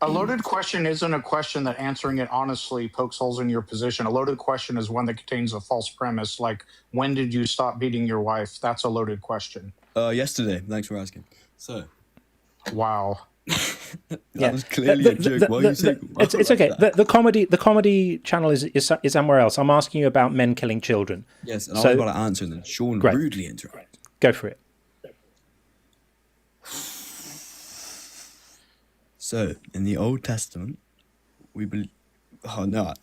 Speaker 2: A loaded question isn't a question that answering it honestly pokes holes in your position. A loaded question is one that contains a false premise, like, when did you stop beating your wife? That's a loaded question.
Speaker 16: Yesterday. Thanks for asking. So.
Speaker 2: Wow.
Speaker 16: That was clearly a joke. Why are you saying
Speaker 1: it's okay. The comedy channel is somewhere else. I'm asking you about men killing children.
Speaker 16: Yes, and I was about to answer, and then Sean rudely interrupted.
Speaker 1: Go for it.
Speaker 16: So, in the Old Testament, we believe... Oh, no.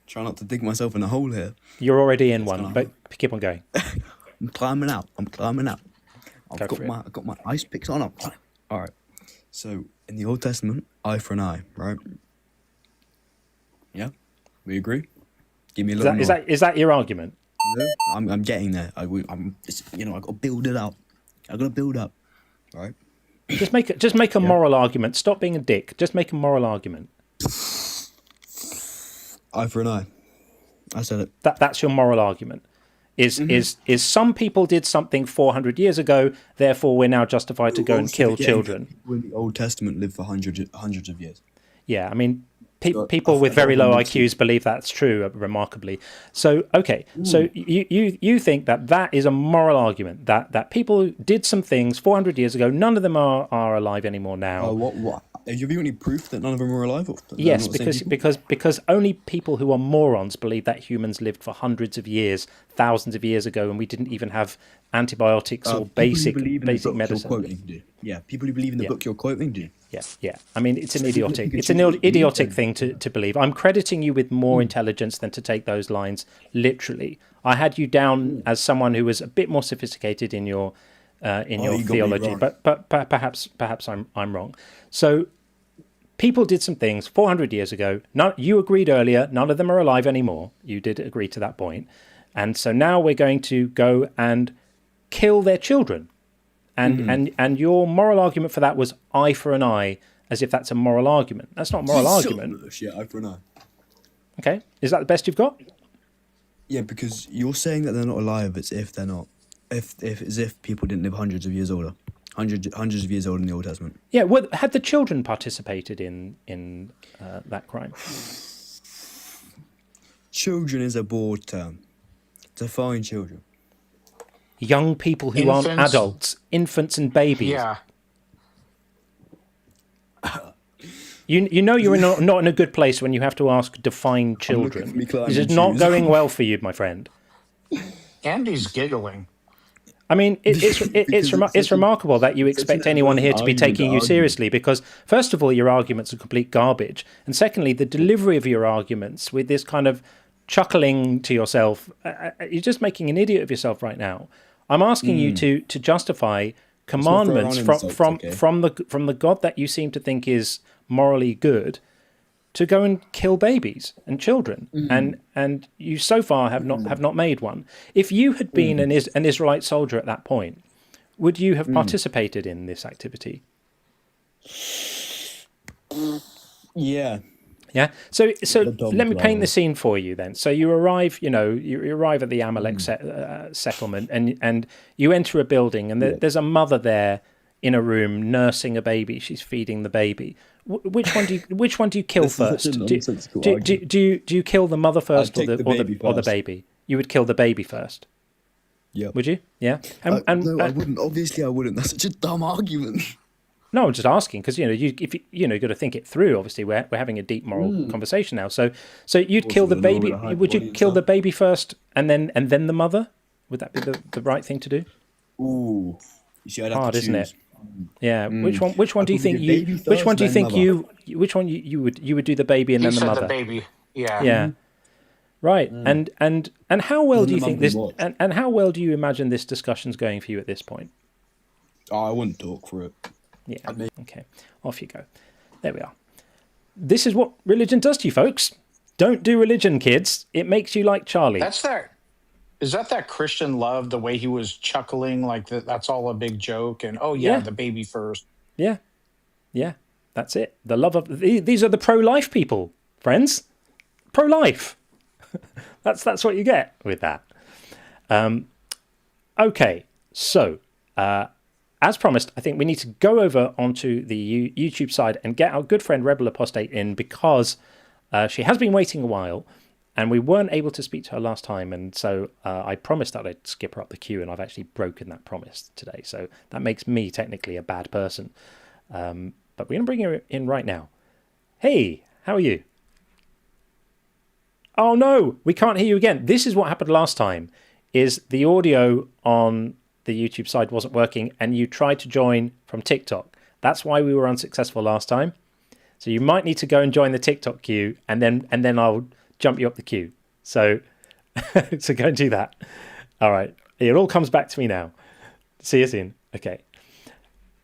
Speaker 16: Try not to dig myself in a hole here.
Speaker 1: You're already in one, but keep on going.
Speaker 16: I'm climbing out. I've got my ice picks on. All right. So, in the Old Testament, eye for an eye, right? Yeah? We agree? Give me a little more.
Speaker 1: Is that your argument?
Speaker 16: No, I'm getting there. I've got to build it up. I've got to build up, right?
Speaker 1: Just make a moral argument. Stop being a dick. Just make a moral argument.
Speaker 16: Eye for an eye. I said it.
Speaker 1: That's your moral argument. Is some people did something 400 years ago, therefore we're now justified to go and kill children.
Speaker 16: When the Old Testament lived for hundreds of years.
Speaker 1: Yeah, I mean, people with very low IQs believe that's true, remarkably. So, okay, so you think that is a moral argument, that people did some things 400 years ago, none of them are alive anymore now.
Speaker 16: What? Have you any proof that none of them are alive?
Speaker 1: Yes, because only people who are morons believe that humans lived for hundreds of years, thousands of years ago, and we didn't even have antibiotics or basic medicine.
Speaker 16: Yeah, people who believe in the book you're quoting do.
Speaker 1: Yeah. I mean, it's an idiotic thing to believe. I'm crediting you with more intelligence than to take those lines literally. I had you down as someone who was a bit more sophisticated in your theology, but perhaps I'm wrong. So people did some things 400 years ago. You agreed earlier, none of them are alive anymore. You did agree to that point. And so now we're going to go and kill their children. And your moral argument for that was eye for an eye, as if that's a moral argument. That's not a moral argument.
Speaker 16: Yeah, eye for an eye.
Speaker 1: Okay. Is that the best you've got?
Speaker 16: Yeah, because you're saying that they're not alive as if they're not. As if people didn't live hundreds of years older. Hundreds of years older in the Old Testament.
Speaker 1: Yeah, had the children participated in that crime?
Speaker 16: Children is a broad term. Define children.
Speaker 1: Young people who aren't adults, infants and babies.
Speaker 10: Yeah.
Speaker 1: You know you're not in a good place when you have to ask define children. This is not going well for you, my friend.
Speaker 10: Andy's giggling.
Speaker 1: I mean, it's remarkable that you expect anyone here to be taking you seriously, because first of all, your arguments are complete garbage, and secondly, the delivery of your arguments with this kind of chuckling to yourself, you're just making an idiot of yourself right now. I'm asking you to justify commandments from the God that you seem to think is morally good, to go and kill babies and children, and you so far have not made one. If you had been an Israelite soldier at that point, would you have participated in this activity?
Speaker 16: Yeah.
Speaker 1: Yeah. So let me paint the scene for you then. So you arrive, you arrive at the Amalek settlement, and you enter a building, and there's a mother there in a room nursing a baby. She's feeding the baby. Which one do you kill first? Do you kill the mother first or the baby? You would kill the baby first.
Speaker 16: Yeah.
Speaker 1: Would you? Yeah.
Speaker 16: No, I wouldn't. Obviously, I wouldn't. That's such a dumb argument.
Speaker 1: No, I'm just asking because if you got to think it through. Obviously, we're having a deep moral conversation now. So you'd kill the baby. Would you kill the baby first and then the mother? Would that be the right thing to do?
Speaker 16: Ooh, you see, I'd have
Speaker 1: hard,
Speaker 16: to
Speaker 1: isn't
Speaker 16: choose.
Speaker 1: it? Yeah. Which one do you think you? Which one do you think you would do the baby and then the mother?
Speaker 10: The baby. Yeah.
Speaker 1: Yeah. Right. And how well do you think this? And how well do you imagine this discussion's going for you at this point?
Speaker 16: Oh, I wouldn't talk for it.
Speaker 1: Yeah. Okay. Off you go. There we are. This is what religion does to you, folks. Don't do religion, kids. It makes you like Charlie.
Speaker 10: Is that Christian love, the way he was chuckling, like that's all a big joke, and the baby first.
Speaker 1: Yeah. Yeah. That's it. The love of these are the pro-life people, friends. Pro-life. That's what you get with that. Okay. So, as promised, I think we need to go over onto the YouTube side and get our good friend Rebel Apostate in, because she has been waiting a while and we weren't able to speak to her last time. And so I promised that I'd skip her up the queue, and I've actually broken that promise today. So that makes me technically a bad person. But we're going to bring her in right now. Hey, how are you? Oh no, we can't hear you again. This is what happened last time, is the audio on the YouTube side wasn't working, and you tried to join from TikTok. That's why we were unsuccessful last time. So you might need to go and join the TikTok queue, and then I'll jump you up the queue. So so go and do that. All right. It all comes back to me now. See you soon. Okay.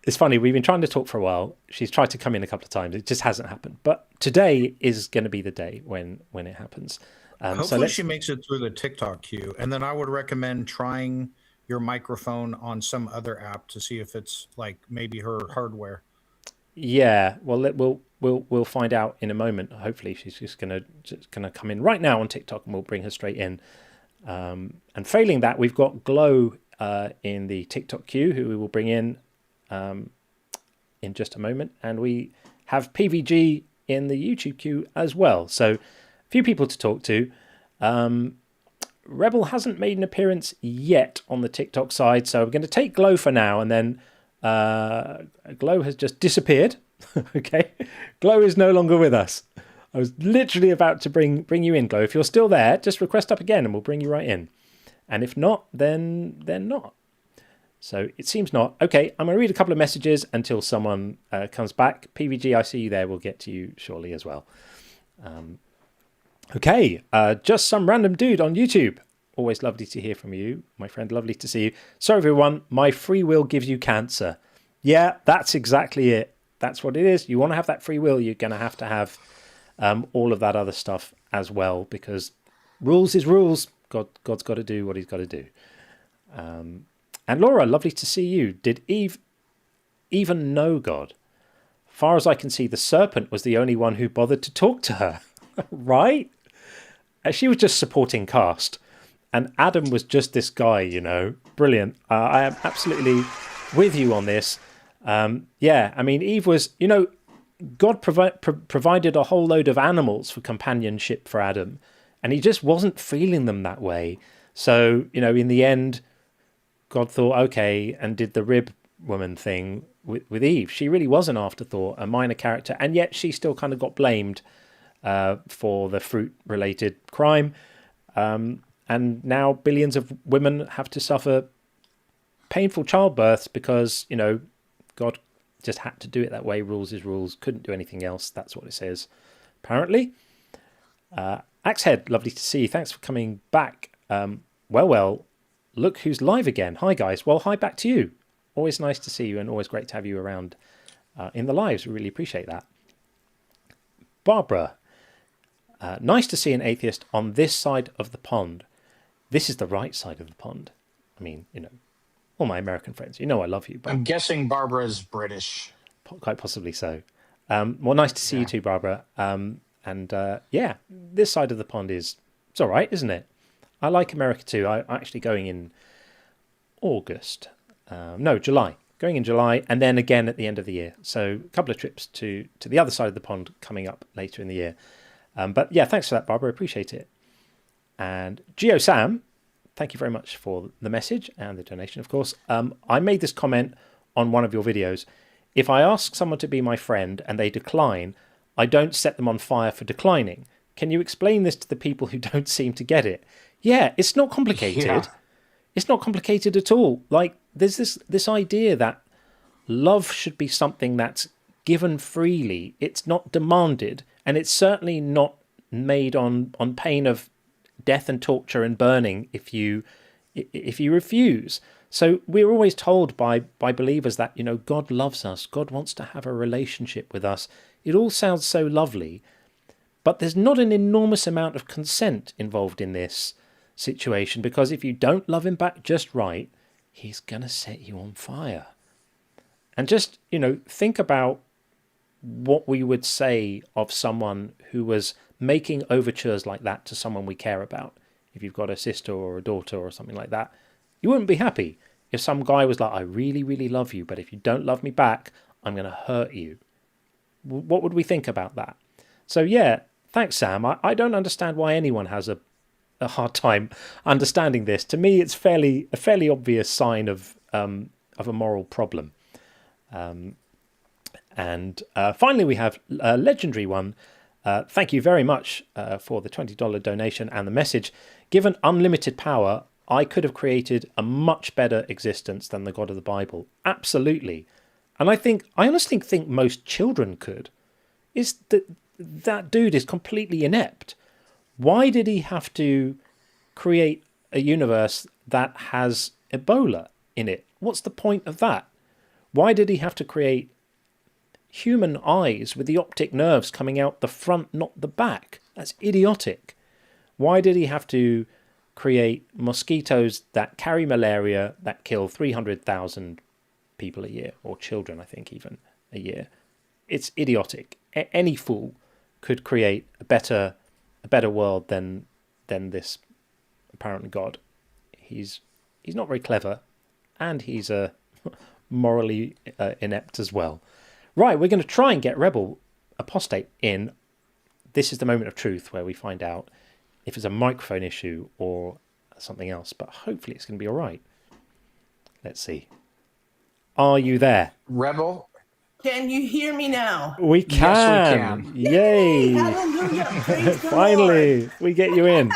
Speaker 1: It's funny, we've been trying to talk for a while. She's tried to come in a couple of times. It just hasn't happened. But today is going to be the day when it happens.
Speaker 10: Hopefully she makes it through the TikTok queue. And then I would recommend trying your microphone on some other app to see if it's like maybe her hardware.
Speaker 1: Yeah, well, we'll find out in a moment. Hopefully, she's just gonna come in right now on TikTok, and we'll bring her straight in. And failing that, we've got Glow in the TikTok queue, who we will bring in just a moment, and we have PVG in the YouTube queue as well. So a few people to talk to. Rebel hasn't made an appearance yet on the TikTok side, so we're going to take Glow for now, and then Glow has just disappeared. Okay, Glow is no longer with us. I was literally about to bring you in, Glow. If you're still there, just request up again, and we'll bring you right in. And if not, then not. So it seems not. Okay, I'm going to read a couple of messages until someone comes back. PVG, I see you there. We'll get to you shortly as well. Okay, just some random dude on YouTube. Always lovely to hear from you, my friend. Lovely to see you. Sorry, everyone. My free will gives you cancer. Yeah, that's exactly it. That's what it is. You want to have that free will, you're going to have all of that other stuff as well, because rules is rules. God's got to do what he's got to do. And Laura, lovely to see you. Did Eve even know God? Far as I can see, the serpent was the only one who bothered to talk to her. Right? She was just supporting caste. And Adam was just this guy, you know. Brilliant. I am absolutely with you on this. Yeah, I mean, Eve was, you know, God provided a whole load of animals for companionship for Adam. And he just wasn't feeling them that way. So, you know, in the end, God thought, okay, and did the rib woman thing with Eve. She really was an afterthought, a minor character. And yet she still kind of got blamed for the fruit-related crime. And now billions of women have to suffer painful childbirths because, you know, God just had to do it that way. Rules is rules. Couldn't do anything else. That's what it says, apparently. Axehead, lovely to see you. Thanks for coming back. Well, look who's live again. Hi, guys. Well, hi back to you. Always nice to see you and always great to have you around in the lives. We really appreciate that. Barbara, nice to see an atheist on this side of the pond. This is the right side of the pond. I mean, you know, all my American friends, you know I love you. But
Speaker 10: I'm guessing Barbara's British.
Speaker 1: Quite possibly so. Well, nice to see you too, Barbara. Yeah, this side of the pond it's all right, isn't it? I like America too. I'm actually going in August. No, July. Going in July and then again at the end of the year. So a couple of trips to the other side of the pond coming up later in the year. But yeah, thanks for that, Barbara. Appreciate it. And Geo Sam, thank you very much for the message and the donation, of course. I made this comment on one of your videos. If I ask someone to be my friend and they decline, I don't set them on fire for declining. Can you explain this to the people who don't seem to get it? Yeah, it's not complicated. Yeah. It's not complicated at all. Like, there's this idea that love should be something that's given freely. It's not demanded, and it's certainly not made on pain of death and torture and burning if you refuse. So we're always told by believers that, you know, God loves us. God wants to have a relationship with us. It all sounds so lovely, but there's not an enormous amount of consent involved in this situation, because if you don't love him back just right, he's going to set you on fire. And just, you know, think about what we would say of someone who was making overtures like that to someone we care about. If you've got a sister or a daughter or something like that, you wouldn't be happy if some guy was like, I really, really love you, but if you don't love me back, I'm going to hurt you. What would we think about that? So yeah, thanks, Sam. I don't understand why anyone has a hard time understanding this. To me, it's a fairly obvious sign of a moral problem. And finally, we have a legendary one. Thank you very much for the $20 donation and the message. Given unlimited power, I could have created a much better existence than the God of the Bible. Absolutely. And I honestly think most children could. Is that dude is completely inept. Why did he have to create a universe that has Ebola in it? What's the point of that? Why did he have to create human eyes with the optic nerves coming out the front, not the back? That's idiotic. Why did he have to create mosquitoes that carry malaria that kill 300,000 people a year, or children, I think, even a year? It's idiotic. Any fool could create a better world than this apparent God. He's not very clever, and he's morally inept as well. Right, we're going to try and get Rebel apostate in. This is the moment of truth where we find out if it's a microphone issue or something else, but hopefully it's going to be all right. Let's see. Are you there?
Speaker 17: Rebel? Can you hear me now?
Speaker 1: We can.
Speaker 17: Yes, we can.
Speaker 1: Yay!
Speaker 17: Hallelujah. Praise the
Speaker 1: Finally,
Speaker 17: Lord.
Speaker 1: we get you in.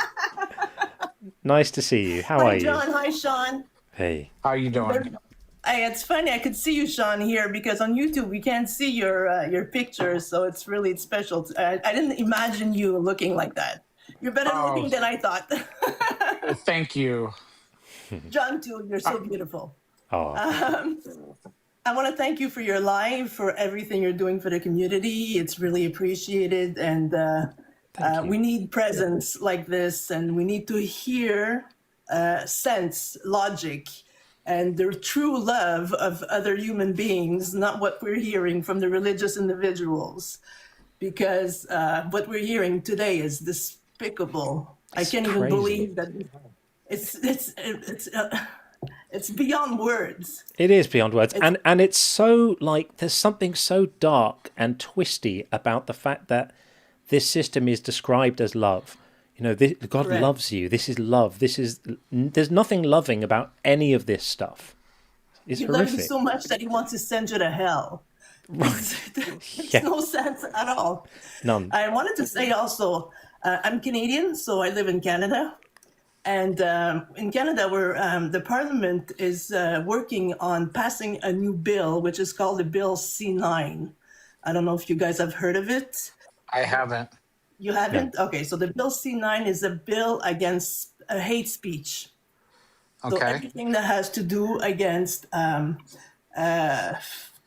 Speaker 1: Nice to see you. How are
Speaker 17: Hi,
Speaker 1: you?
Speaker 17: John. Hi, Sean.
Speaker 1: Hey.
Speaker 13: How are you doing?
Speaker 17: It's funny. I could see you, Sean, here because on YouTube we can't see your pictures, so it's special. I didn't imagine you looking like that. You're better looking than I thought.
Speaker 13: Thank you.
Speaker 17: John, too. You're so beautiful.
Speaker 1: Oh.
Speaker 17: I want to thank you for your live, for everything you're doing for the community. It's really appreciated, and we need presence like this, and we need to hear sense, logic, and the true love of other human beings, not what we're hearing from the religious individuals, because what we're hearing today is despicable. I can't even believe that it's beyond words.
Speaker 1: It is beyond words. And it's so like there's something so dark and twisty about the fact that this system is described as love. You know, God
Speaker 17: Correct.
Speaker 1: loves you. This is love. There's nothing loving about any of this stuff. It's
Speaker 17: He loves you
Speaker 1: horrific.
Speaker 17: so much that he wants to send you to hell. Makes
Speaker 1: Yeah.
Speaker 17: no sense at all.
Speaker 1: None.
Speaker 17: I wanted to say also, I'm Canadian, so I live in Canada. And in Canada, where the Parliament is working on passing a new bill, which is called the Bill C9. I don't know if you guys have heard of it.
Speaker 13: I haven't.
Speaker 17: You haven't? Okay, so the Bill C9 is a bill against hate speech. So
Speaker 13: Okay.
Speaker 17: everything that has to do against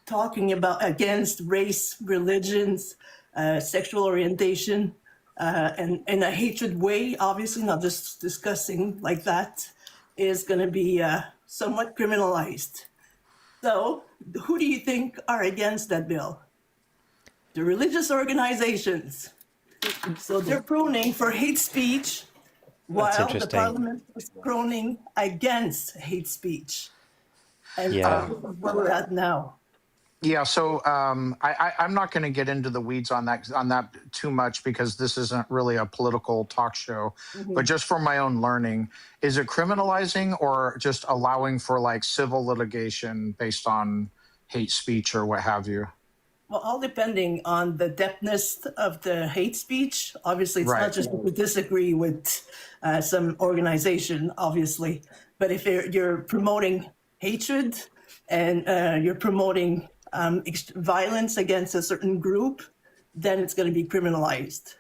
Speaker 17: talking about against race, religions, sexual orientation, and in a hatred way, obviously not just discussing like that, is going to be somewhat criminalized. So who do you think are against that bill? The religious organizations. So they're proning for hate speech,
Speaker 1: That's
Speaker 17: while the
Speaker 1: interesting.
Speaker 17: Parliament is proning against hate speech. And
Speaker 1: Yeah.
Speaker 17: where we're at now.
Speaker 13: Yeah, so I'm not going to get into the weeds on that too much because this isn't really a political talk show. But just for my own learning, is it criminalizing or just allowing for like civil litigation based on hate speech or what have you?
Speaker 17: Well, all depending on the depthness of the hate speech. Obviously, it's not
Speaker 13: Right.
Speaker 17: just if we disagree with some organization, obviously. But if you're promoting hatred and you're promoting violence against a certain group, then it's going to be criminalized.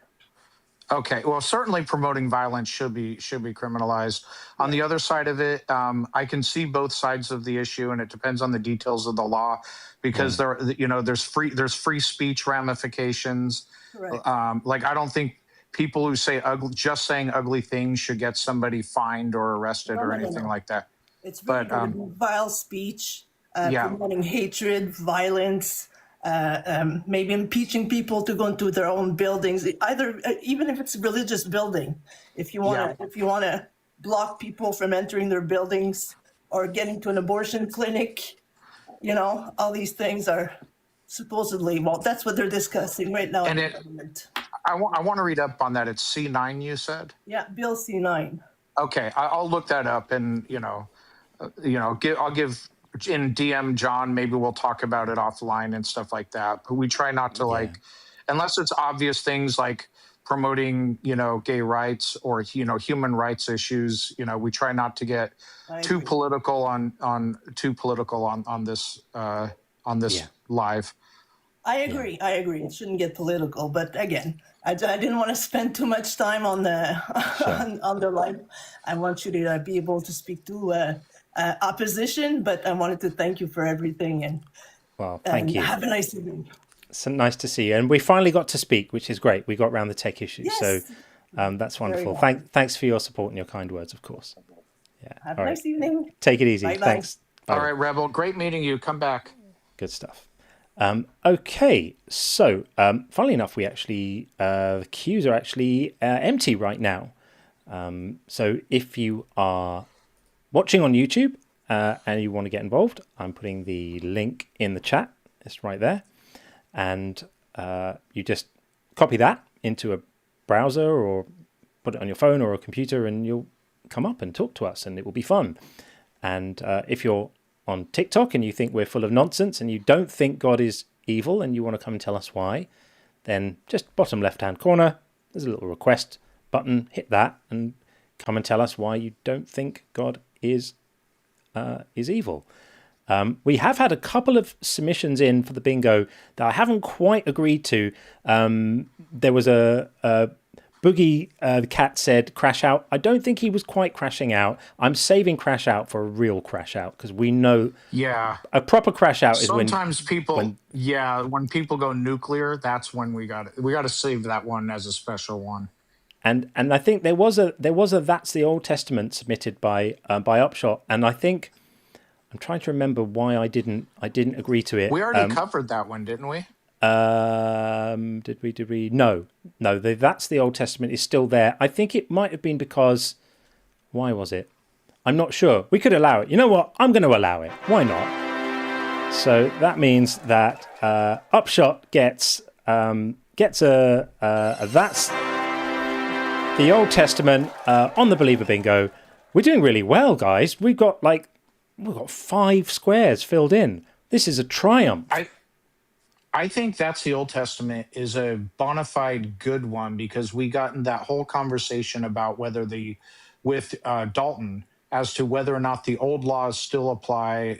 Speaker 13: Okay, well, certainly promoting violence should be criminalized. On the other side of it, I can see both sides of the issue, and it depends on the details of the law, because there's free speech ramifications.
Speaker 17: Correct.
Speaker 13: Like I don't think people who say just saying ugly things should get somebody fined or arrested or anything like that.
Speaker 17: It's really
Speaker 13: But
Speaker 17: vile speech,
Speaker 13: yeah.
Speaker 17: promoting hatred, violence, maybe impeaching people to go into their own buildings. Either even if it's a religious building, if you want to block people from entering their buildings or getting to an abortion clinic, all these things are supposedly that's what they're discussing right now.
Speaker 13: And
Speaker 17: in the government.
Speaker 13: I want to read up on that. It's C9, you said?
Speaker 17: Yeah, Bill C9.
Speaker 13: Okay, I'll look that up, and I'll give in DM John. Maybe we'll talk about it offline and stuff like that. But we try not to unless it's obvious things like promoting, gay rights or human rights issues. We try not to get too political on this live.
Speaker 17: I agree. It shouldn't get political, but again, I didn't want to spend too much time on the on the live. I want you to be able to speak to opposition, but I wanted to thank you for everything and
Speaker 1: thank you.
Speaker 17: Have a nice evening.
Speaker 1: So nice to see you, and we finally got to speak, which is great. We got around the tech issue,
Speaker 17: Yes.
Speaker 1: so that's wonderful.
Speaker 17: Very
Speaker 1: Thanks for your support and your kind words, of course. Yeah.
Speaker 17: Have
Speaker 1: All
Speaker 17: a
Speaker 1: right.
Speaker 17: nice evening.
Speaker 1: Take it easy.
Speaker 17: Bye-bye.
Speaker 1: Thanks. Bye.
Speaker 13: All right, Rebel. Great meeting you. Come back.
Speaker 1: Good stuff. Okay, so funnily enough, we actually the queues are actually empty right now. So if you are watching on YouTube and you want to get involved, I'm putting the link in the chat. It's right there. And you just copy that into a browser or put it on your phone or a computer, and you'll come up and talk to us, and it will be fun. And if you're on TikTok and you think we're full of nonsense and you don't think God is evil and you want to come and tell us why, then just bottom left-hand corner, there's a little request button. Hit that and come and tell us why you don't think God is evil. We have had a couple of submissions in for the bingo that I haven't quite agreed to. There was a Boogie, the cat, said crash out. I don't think he was quite crashing out. I'm saving crash out for a real crash out, because we know a proper crash out is
Speaker 10: sometimes people when people go nuclear, that's when we got to save that one as a special one.
Speaker 1: And I think there was a That's the Old Testament submitted by Upshot, and I think I'm trying to remember why I didn't agree to it.
Speaker 10: We already covered that one, didn't we?
Speaker 1: Did we? No. That's the Old Testament is still there. I think it might have been because, why was it? I'm not sure. We could allow it. You know what? I'm going to allow it. Why not? So that means that Upshot gets a that's the Old Testament on the Believer Bingo. We're doing really well, guys. We've got 5 squares filled in. This is a triumph.
Speaker 10: I think That's the Old Testament is a bona fide good one, because we got in that whole conversation about whether with Dalton as to whether or not the old laws still apply.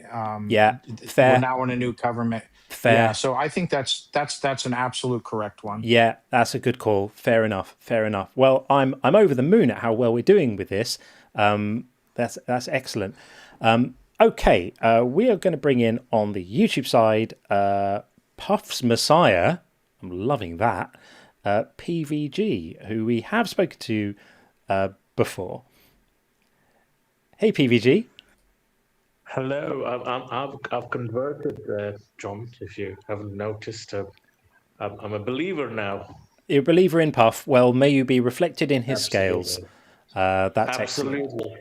Speaker 1: Fair.
Speaker 10: We're now in a new government.
Speaker 1: Fair.
Speaker 10: Yeah, so I think that's an absolute correct one.
Speaker 1: Yeah, that's a good call. Fair enough. Well, I'm over the moon at how well we're doing with this. That's excellent. Okay, we are going to bring in on the YouTube side Puff's Messiah. I'm loving that. PVG, who we have spoken to before. Hey, PVG.
Speaker 18: Hello. I've converted, John. If you haven't noticed, I'm a believer now.
Speaker 1: You're a believer in Puff. Well, may you be reflected in his scales. That's
Speaker 18: absolutely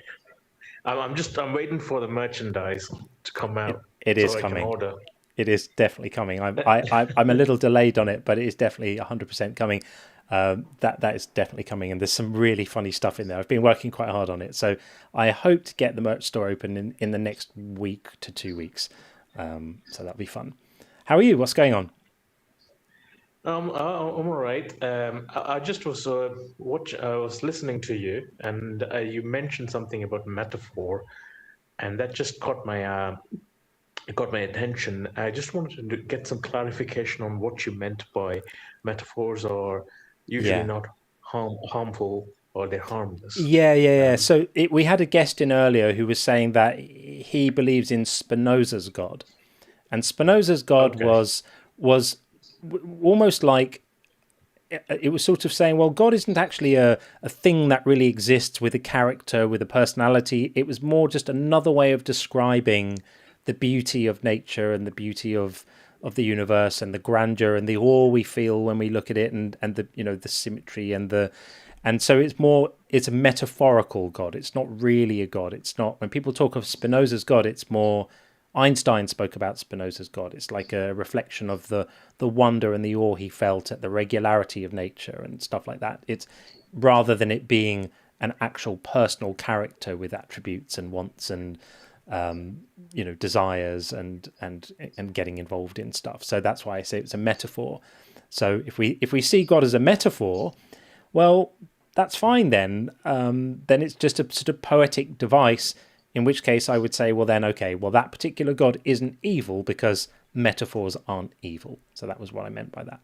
Speaker 1: excellent.
Speaker 18: I'm waiting for the merchandise to come out.
Speaker 1: It is
Speaker 18: so
Speaker 1: coming.
Speaker 18: I can order.
Speaker 1: It is definitely coming. I'm a little delayed on it, but it is definitely 100% coming. That is definitely coming, and there's some really funny stuff in there. I've been working quite hard on it, so I hope to get the merch store open in the next week to 2 weeks. So that'll be fun. How are you? What's going on?
Speaker 18: I'm all right. I just was I was listening to you, and you mentioned something about metaphor, and that just caught my attention. I just wanted to get some clarification on what you meant by metaphors are usually not harmful, or they're harmless.
Speaker 1: Yeah. So we had a guest in earlier who was saying that he believes in Spinoza's God, and Spinoza's God was almost like, it was sort of saying, well, God isn't actually a thing that really exists with a character, with a personality. It was more just another way of describing the beauty of nature and the beauty of the universe and the grandeur and the awe we feel when we look at it, and the the symmetry and so it's a metaphorical God. It's not really a God. It's not, when people talk of Spinoza's God, it's more, Einstein spoke about Spinoza's God. It's like a reflection of the wonder and the awe he felt at the regularity of nature and stuff like that. It's rather than it being an actual personal character with attributes and wants and desires and getting involved in stuff. So that's why I say it's a metaphor. So if we see God as a metaphor, well, that's fine then. Then it's just a sort of poetic device, in which case I would say, well then, okay, well that particular God isn't evil because metaphors aren't evil. So that was what I meant by that.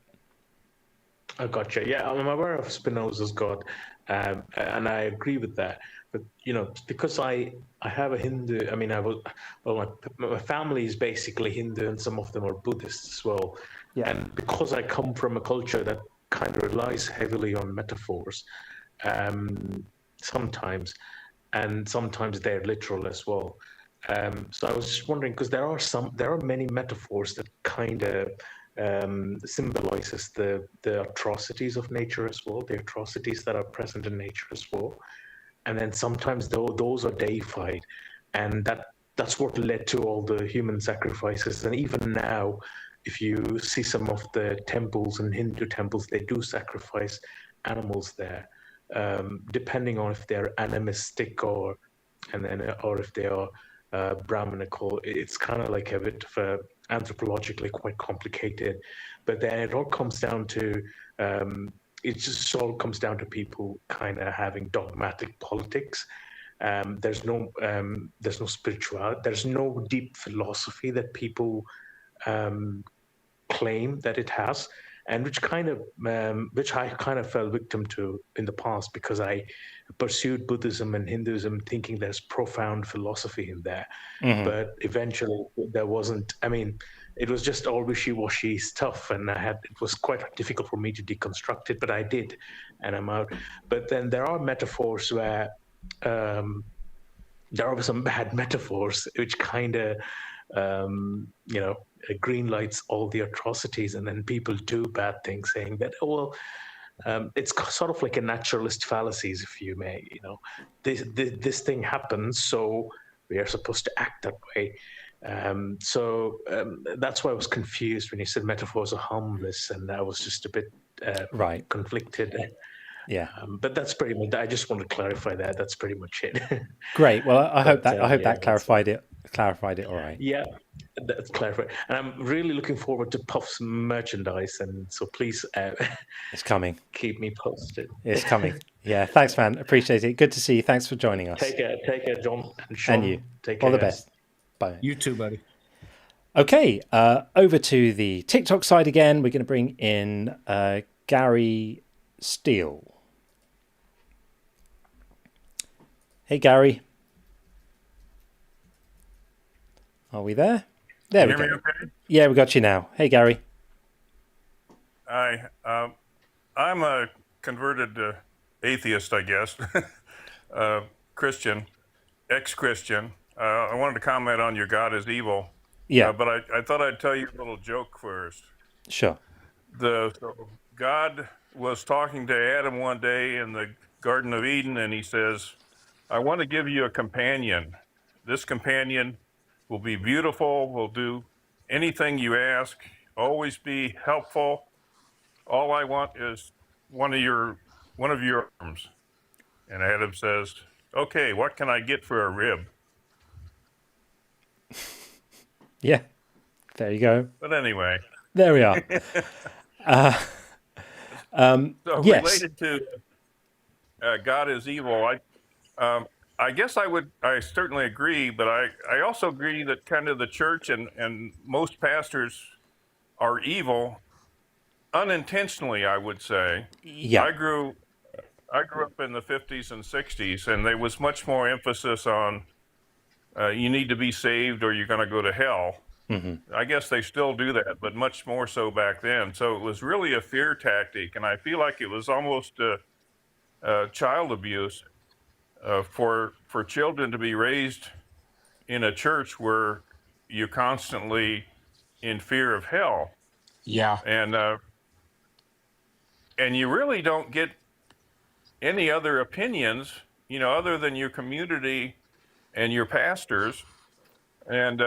Speaker 18: I gotcha. Yeah, I'm aware of Spinoza's God, and I agree with that. But because I have a Hindu, my family is basically Hindu, and some of them are Buddhists as well.
Speaker 1: Yeah.
Speaker 18: And because I come from a culture that kind of relies heavily on metaphors, sometimes, and sometimes they're literal as well. So I was just wondering, because there are many metaphors that kind of symbolizes the atrocities of nature as well, the atrocities that are present in nature as well. And then sometimes those are deified, and that's what led to all the human sacrifices. And even now, if you see some of the temples and Hindu temples, they do sacrifice animals there, depending on if they're animistic or if they are Brahminical. It's kind of like a bit of anthropologically quite complicated, but then it all comes down to it just all comes down to people kind of having dogmatic politics. There's no spirituality. There's no deep philosophy that people claim that it has, and which I kind of fell victim to in the past, because I pursued Buddhism and Hinduism thinking there's profound philosophy in there, but eventually there wasn't. I mean, it was just all wishy-washy stuff, and it was quite difficult for me to deconstruct it, but I did, and I'm out. But then there are metaphors where there are some bad metaphors which kind of green lights all the atrocities, and then people do bad things, saying that, it's sort of like a naturalist fallacies, if you may. This thing happens, so we are supposed to act that way. That's why I was confused when you said metaphors are harmless, and I was just a bit conflicted.
Speaker 1: Yeah,
Speaker 18: but that's pretty much. I just want to clarify that. That's pretty much it.
Speaker 1: Great. Well, I hope that clarified it. Clarified it. All right.
Speaker 18: Yeah, that's clarified. And I'm really looking forward to Puff's merchandise, and so please,
Speaker 1: it's coming.
Speaker 18: Keep me posted.
Speaker 1: It's coming. Yeah. Thanks, man. Appreciate it. Good to see you. Thanks for joining us.
Speaker 18: Take care, John and Sean.
Speaker 1: And you.
Speaker 18: Take care.
Speaker 1: All the best. Bye.
Speaker 10: You too, buddy.
Speaker 1: Okay. Over to the TikTok side again. We're going to bring in Gary Steele. Hey, Gary. Are we there? There we go.
Speaker 19: Hear me okay?
Speaker 1: Yeah, we got you now. Hey, Gary.
Speaker 19: Hi. I'm a converted atheist, I guess. Christian, ex-Christian. I wanted to comment on your God is evil.
Speaker 1: Yeah.
Speaker 19: But I thought I'd tell you a little joke first.
Speaker 1: Sure.
Speaker 19: So God was talking to Adam one day in the Garden of Eden, and he says, I want to give you a companion. This companion will be beautiful, will do anything you ask, always be helpful. All I want is one of your arms. And Adam says, okay, what can I get for a rib?
Speaker 1: Yeah, there you go.
Speaker 19: But anyway.
Speaker 1: There we are.
Speaker 19: So
Speaker 1: yes.
Speaker 19: Related to God is evil, I guess I certainly agree, but I also agree that kind of the church and most pastors are evil unintentionally, I would say.
Speaker 1: Yeah.
Speaker 19: I grew up in the 50s and 60s, and there was much more emphasis on you need to be saved or you're going to go to hell.
Speaker 1: Mm-hmm.
Speaker 19: I guess they still do that, but much more so back then. So it was really a fear tactic, and I feel like it was almost child abuse for children to be raised in a church where you're constantly in fear of hell.
Speaker 2: Yeah.
Speaker 19: And you really don't get any other opinions, other than your community and your pastors. And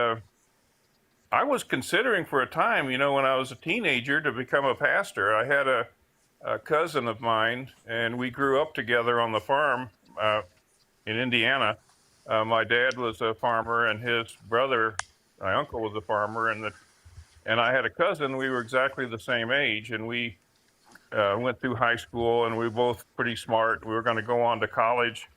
Speaker 19: I was considering for a time, when I was a teenager, to become a pastor. I had a cousin of mine, and we grew up together on the farm in Indiana. My dad was a farmer, and his brother, my uncle, was a farmer, and I had a cousin. We were exactly the same age, and we went through high school, and we were both pretty smart. We were going to go on to college,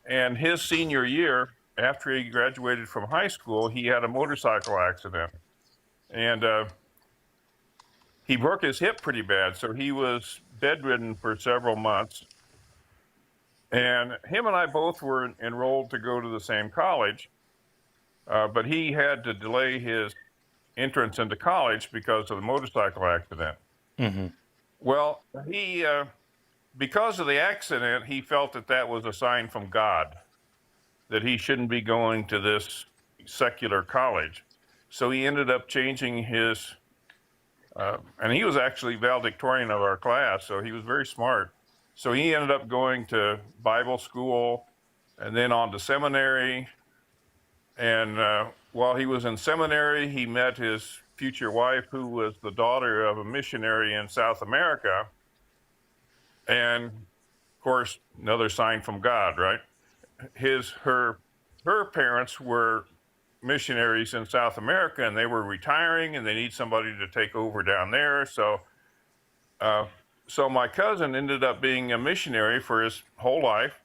Speaker 19: and his senior year, after he graduated from high school, he had a motorcycle accident, and he broke his hip pretty bad, so he was bedridden for several months. And him and I both were enrolled to go to the same college, but he had to delay his entrance into college because of the motorcycle accident.
Speaker 1: Mm-hmm.
Speaker 19: Well, he, because of the accident, he felt that was a sign from God that he shouldn't be going to this secular college. So he ended up changing his, and he was actually valedictorian of our class, so he was very smart. So he ended up going to Bible school and then on to seminary. And while he was in seminary, he met his future wife, who was the daughter of a missionary in South America. And of course, another sign from God, right? Her parents were missionaries in South America, and they were retiring, and they need somebody to take over down there. So my cousin ended up being a missionary for his whole life,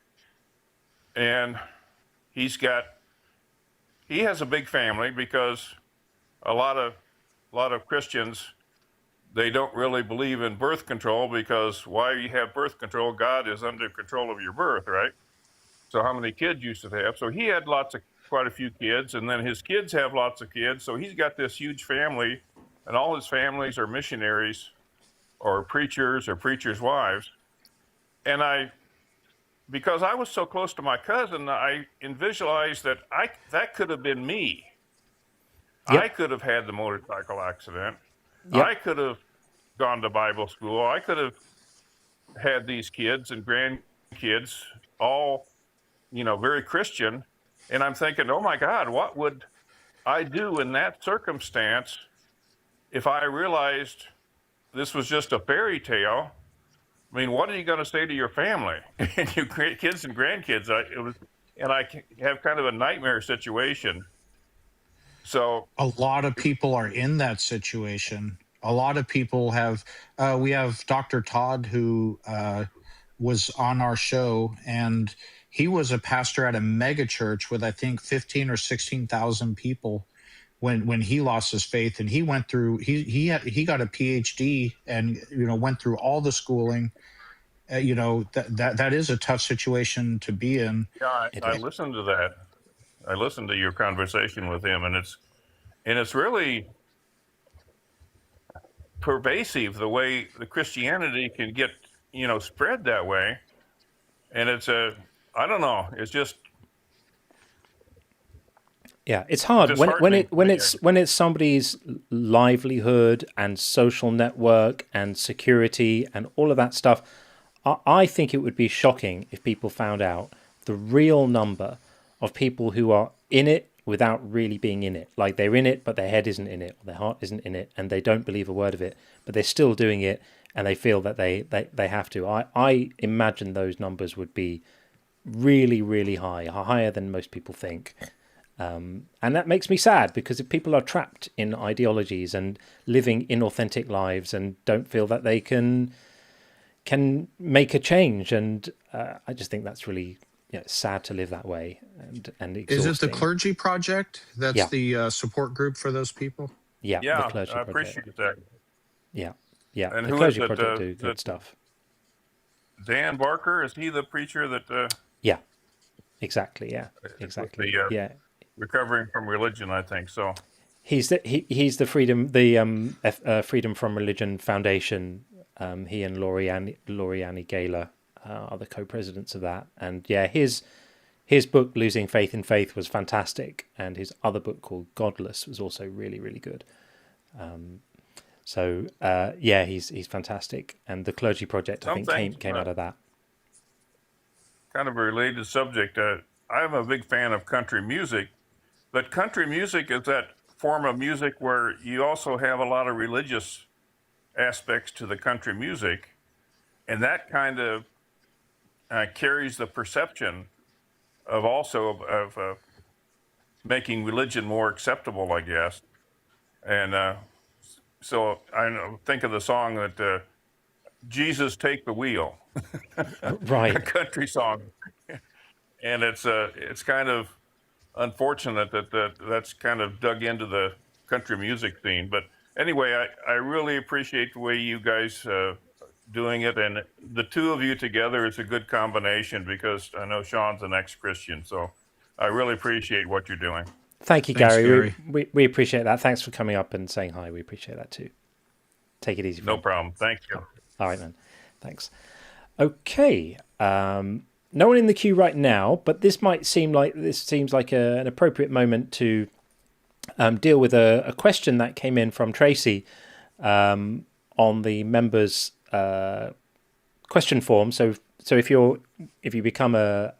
Speaker 19: and he has a big family, because a lot of Christians, they don't really believe in birth control, because why you have birth control? God is under control of your birth, right? So how many kids you should have? So he had quite a few kids, and then his kids have lots of kids. So he's got this huge family, and all his families are missionaries or preachers' wives. And because I was so close to my cousin, I visualized that that could have been me. Yep. I could have had the motorcycle accident. Yep. I could have gone to Bible school. I could have had these kids and grandkids, all, very Christian. And I'm thinking, oh my God, what would I do in that circumstance if I realized this was just a fairy tale? I mean, what are you going to say to your family and your kids and grandkids? I have kind of a nightmare situation. So
Speaker 2: a lot of people are in that situation. A lot of people have. We have Dr. Todd, who was on our show, and he was a pastor at a mega church with, I think, 15 or 16,000 people when he lost his faith. And he went through. He got a PhD and went through all the schooling. That is a tough situation to be in.
Speaker 19: Yeah, I listened to that. I listened to your conversation with him, and it's really pervasive, the way the Christianity can get spread that way. And I don't know, it's just,
Speaker 1: yeah, it's hard when it's somebody's livelihood and social network and security and all of that stuff. I think it would be shocking if people found out the real number of people who are in it without really being in it. Like, they're in it, but their head isn't in it, or their heart isn't in it, and they don't believe a word of it, but they're still doing it, and they feel that they have to. I imagine those numbers would be really, really high, higher than most people think. And that makes me sad, because if people are trapped in ideologies and living inauthentic lives and don't feel that they can make a change, and I just think that's really sad to live that way and exhausting.
Speaker 2: Is it the Clergy Project? That's the support group for those people?
Speaker 1: Yeah,
Speaker 19: yeah,
Speaker 1: the Clergy
Speaker 19: I appreciate that.
Speaker 1: Yeah.
Speaker 19: And
Speaker 1: the
Speaker 19: who
Speaker 1: Clergy
Speaker 19: is it,
Speaker 1: Project do good stuff.
Speaker 19: Dan Barker, is he the preacher that?
Speaker 1: Yeah, exactly. Yeah, exactly. Yeah,
Speaker 19: recovering from religion, I think so.
Speaker 1: He's the Freedom from Religion Foundation. He and Loriani Gayler are the co-presidents of that. And yeah, his book Losing Faith in Faith was fantastic, and his other book called Godless was also really, really good. He's fantastic, and the Clergy Project I think came out of that.
Speaker 19: Kind of a related subject. I'm a big fan of country music, but country music is that form of music where you also have a lot of religious aspects to the country music, and that kind of carries the perception of making religion more acceptable, I guess. And so I think of the song that Jesus Take the Wheel,
Speaker 1: right?
Speaker 19: A country song, and it's kind of unfortunate that that's kind of dug into the country music scene. But anyway, I really appreciate the way you guys doing it, and the two of you together is a good combination, because I know Sean's an ex-Christian, so I really appreciate what you're doing.
Speaker 1: Thank you, Gary. We appreciate that. Thanks for coming up and saying hi. We appreciate that too. Take it easy.
Speaker 19: No problem. Thank you.
Speaker 1: All right, man. Thanks. Okay. No one in the queue right now, but this seems like an appropriate moment to deal with a question that came in from Tracy on the members' question form. So if you become a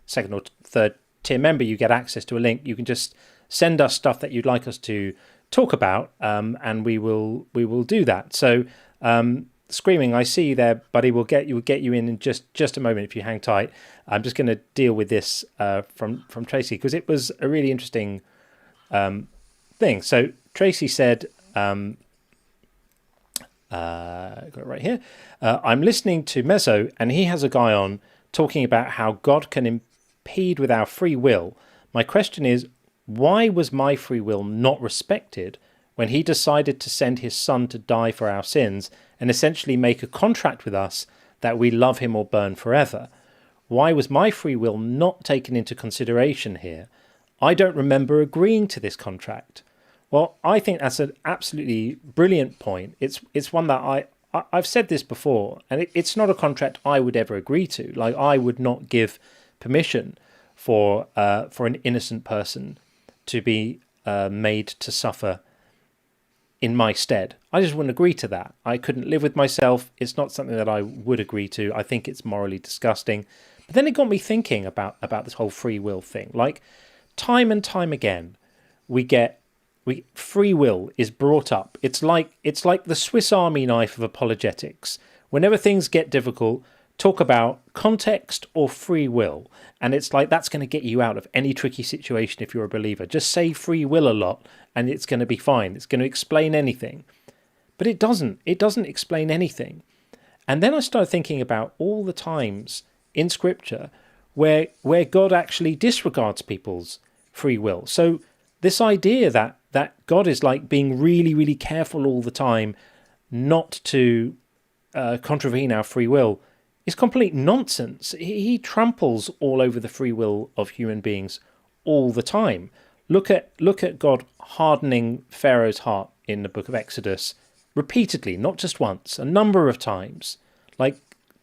Speaker 1: second or third tier member, you get access to a link. You can just send us stuff that you'd like us to talk about, and we will do that. So, Screaming, I see you there, buddy. We'll get you in just a moment if you hang tight. I'm just going to deal with this from Tracy, because it was a really interesting thing. So Tracy said, got it right here. I'm listening to Mezzo, and he has a guy on talking about how God can impede with our free will. My question is, why was my free will not respected when he decided to send his son to die for our sins and essentially make a contract with us that we love him or burn forever? Why was my free will not taken into consideration here? I don't remember agreeing to this contract. Well, I think that's an absolutely brilliant point. It's one that I've said this before, and it's not a contract I would ever agree to. Like, I would not give permission for an innocent person to be made to suffer in my stead. I just wouldn't agree to that. I couldn't live with myself. It's not something that I would agree to. I think it's morally disgusting. But then it got me thinking about this whole free will thing. Like, time and time again, free will is brought up. It's like the Swiss Army knife of apologetics. Whenever things get difficult, talk about context or free will. And it's like, that's going to get you out of any tricky situation if you're a believer. Just say free will a lot and it's going to be fine. It's going to explain anything. But it doesn't. It doesn't explain anything. And then I started thinking about all the times in Scripture where God actually disregards people's free will. So this idea that God is like being really, really careful all the time not to contravene our free will is complete nonsense. He tramples all over the free will of human beings all the time. Look at God hardening Pharaoh's heart in the book of Exodus repeatedly, not just once, a number of times, like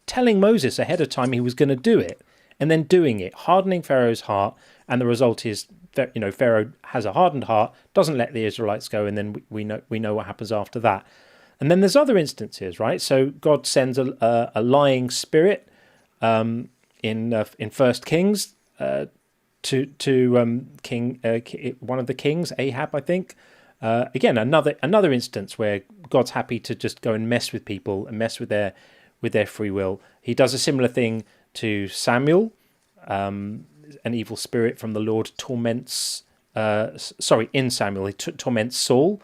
Speaker 1: telling Moses ahead of time he was going to do it, and then doing it, hardening Pharaoh's heart, and the result is, Pharaoh has a hardened heart, doesn't let the Israelites go, and then we know what happens after that. And then there's other instances, right? So God sends a lying spirit in 1 Kings to King one of the kings, Ahab, I think. Again, another instance where God's happy to just go and mess with people and mess with their free will. He does a similar thing to Samuel. An evil spirit from the Lord torments. In Samuel, he torments Saul.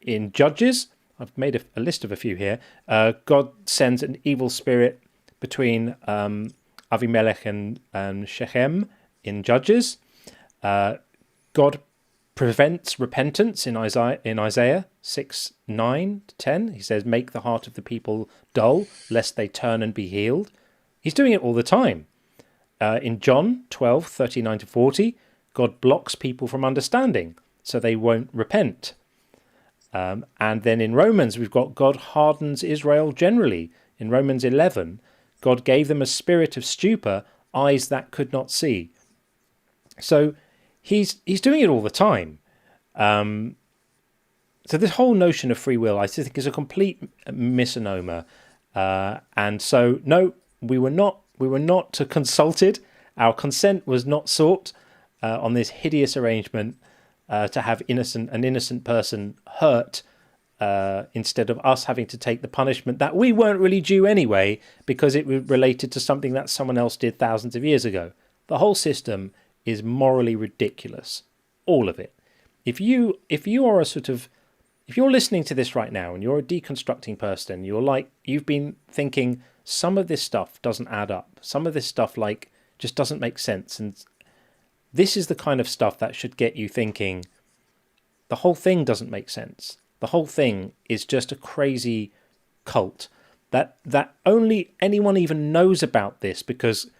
Speaker 1: In Judges, I've made a list of a few here. God sends an evil spirit between Avimelech and Shechem in Judges. God prevents repentance in Isaiah 6:9-10. He says, "Make the heart of the people dull, lest they turn and be healed." He's doing it all the time. In John 12:39-40, God blocks people from understanding, so they won't repent. And then in Romans, we've got God hardens Israel generally. In Romans 11, God gave them a spirit of stupor, eyes that could not see. So he's doing it all the time. So this whole notion of free will, I think, is a complete misnomer. And so, no, we were not consulted. Our consent was not sought on this hideous arrangement to have an innocent person hurt instead of us having to take the punishment that we weren't really due anyway, because it was related to something that someone else did thousands of years ago. The whole system is morally ridiculous, all of it. If you're listening to this right now and you're a deconstructing person, you've been thinking some of this stuff doesn't add up, some of this stuff just doesn't make sense, and this is the kind of stuff that should get you thinking the whole thing doesn't make sense. The whole thing is just a crazy cult that only anyone even knows about this because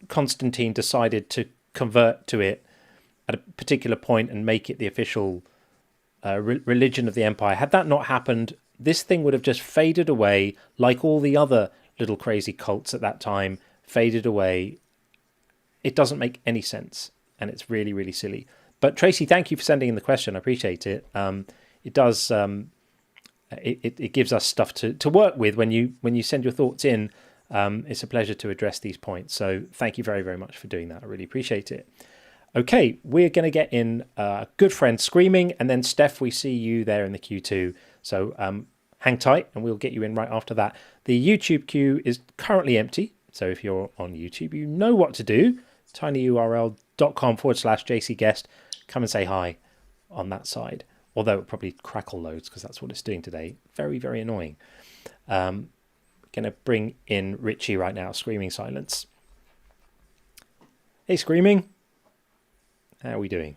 Speaker 1: Constantine decided to convert to it at a particular point and make it the official religion of the empire. Had that not happened, this thing would have just faded away like all the other little crazy cults at that time faded away. It doesn't make any sense, and it's really, really silly. But Tracy, thank you for sending in the question. I appreciate it. It does. It gives us stuff to work with when you send your thoughts in. It's a pleasure to address these points. So thank you very, very much for doing that. I really appreciate it. Okay, we're going to get in good friend Screaming, and then Steph, we see you there in the queue too. So hang tight, and we'll get you in right after that. The YouTube queue is currently empty, so if you're on YouTube, you know what to do. tinyurl.com/JCGuest. Come and say hi on that side. Although it'll probably crackle loads because that's what it's doing today. Very, very annoying. Going to bring in Richie right now. Screaming silence. Hey, Screaming. How are we doing?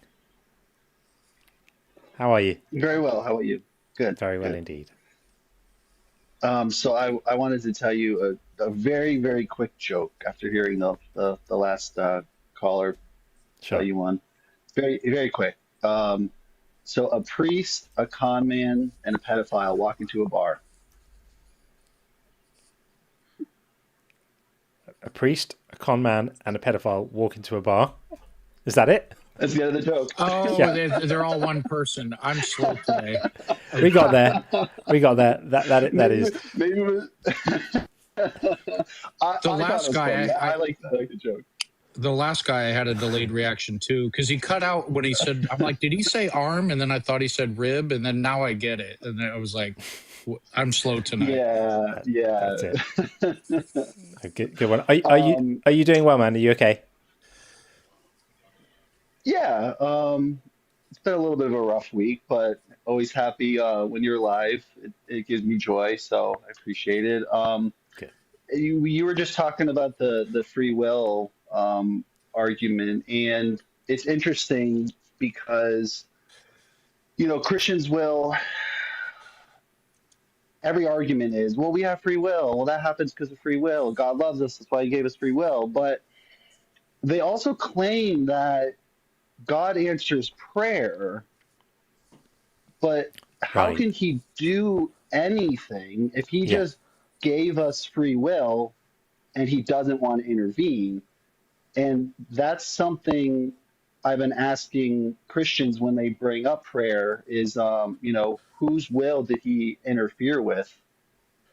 Speaker 1: How are you?
Speaker 20: Very well. How are you? Good.
Speaker 1: Very well
Speaker 20: good.
Speaker 1: indeed.
Speaker 20: So I wanted to tell you a very, very quick joke after hearing the last caller tell you one. Very, very quick. So a priest, a con man, and a pedophile walk into a bar.
Speaker 1: A priest, a con man, and a pedophile walk into a bar. Is that it?
Speaker 20: That's the end of the joke.
Speaker 10: Oh,
Speaker 1: Yeah.
Speaker 10: they're all one person. I'm slow today.
Speaker 1: We got there. We got there. That is.
Speaker 20: Maybe it was...
Speaker 10: The last guy,
Speaker 20: I like the joke.
Speaker 10: The last guy, I had a delayed reaction too because he cut out when he said, "I'm like, did he say arm?" And then I thought he said rib, and then now I get it, and then I was like, "I'm slow tonight."
Speaker 20: Yeah.
Speaker 1: That's it. Good one. Are you doing well, man? Are you okay?
Speaker 20: Yeah. It's been a little bit of a rough week, but always happy when you're live. It gives me joy, so I appreciate it. You were just talking about the free will argument, and it's interesting because Christians will, every argument is, well, we have free will, well, that happens because of free will, God loves us, that's why he gave us free will. But they also claim that God answers prayer, but how can he do anything if he just gave us free will and he doesn't want to intervene? And that's something I've been asking Christians when they bring up prayer is, whose will did he interfere with?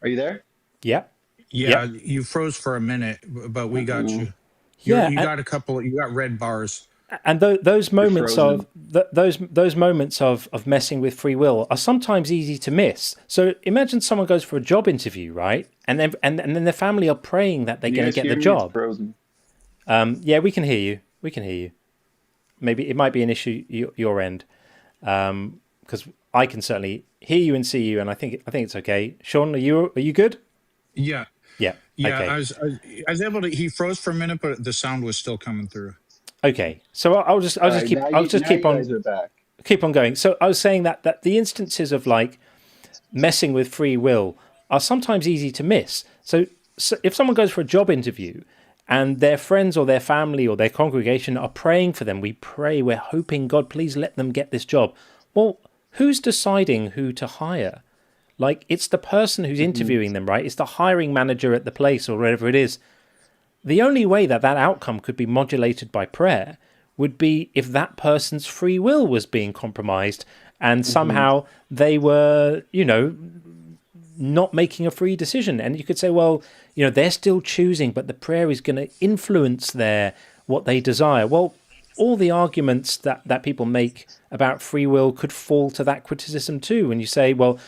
Speaker 20: Are you there?
Speaker 1: Yeah.
Speaker 10: Yeah, you froze for a minute, but we got you. You got you got red bars.
Speaker 1: And those moments of those moments of messing with free will are sometimes easy to miss. So imagine someone goes for a job interview, right? And then their family are praying that they're going to get the job. Yeah, we can hear you. We can hear you. Maybe it might be an issue your end, because I can certainly hear you and see you, and I think it's okay. Sean, are you good?
Speaker 10: Yeah.
Speaker 1: Yeah.
Speaker 10: Yeah.
Speaker 1: Okay.
Speaker 10: I was able to. He froze for a minute, but the sound was still coming through.
Speaker 1: Okay. So I'll just keep on going. So I was saying that the instances of like messing with free will are sometimes easy to miss. So if someone goes for a job interview and their friends or their family or their congregation are praying for them, we're hoping, God, please let them get this job. Well, who's deciding who to hire? Like, it's the person who's interviewing them, right? It's the hiring manager at the place or wherever it is. The only way that outcome could be modulated by prayer would be if that person's free will was being compromised and somehow they were, not making a free decision. And you could say, well, they're still choosing, but the prayer is going to influence what they desire. Well, all the arguments that people make about free will could fall to that criticism too. When you say, well,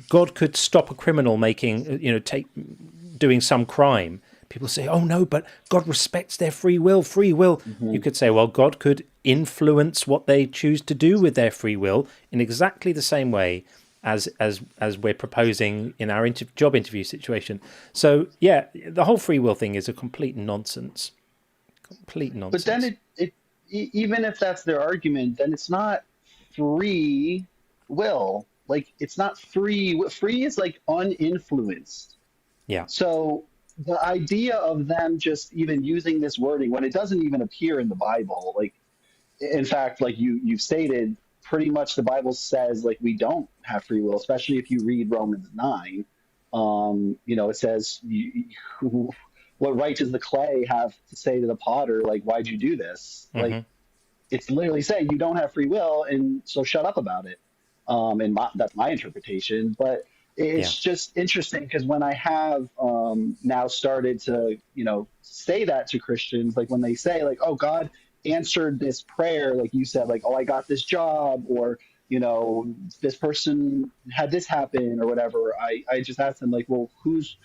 Speaker 1: God could stop a criminal doing some crime. People say, oh no, but God respects their free will. Free will. You could say, well, God could influence what they choose to do with their free will in exactly the same way as we're proposing in our job interview situation. So yeah, the whole free will thing is a complete nonsense. Complete nonsense.
Speaker 20: But then it even if that's their argument, then it's not free will. Like, it's not free. Free is like uninfluenced.
Speaker 1: Yeah.
Speaker 20: So the idea of them just even using this wording when it doesn't even appear in the Bible, like, in fact, like you've stated, pretty much the Bible says like we don't have free will, especially if you read Romans 9. It says, what right does the clay have to say to the potter, like, why'd you do this? Like, it's literally saying you don't have free will, and so shut up about it. And that's my interpretation. But it's just interesting because when I have now started to, say that to Christians, like when they say like, oh, God answered this prayer, like you said, like, oh, I got this job, or, you know, this person had this happen or whatever, I just asked them, like, well, whose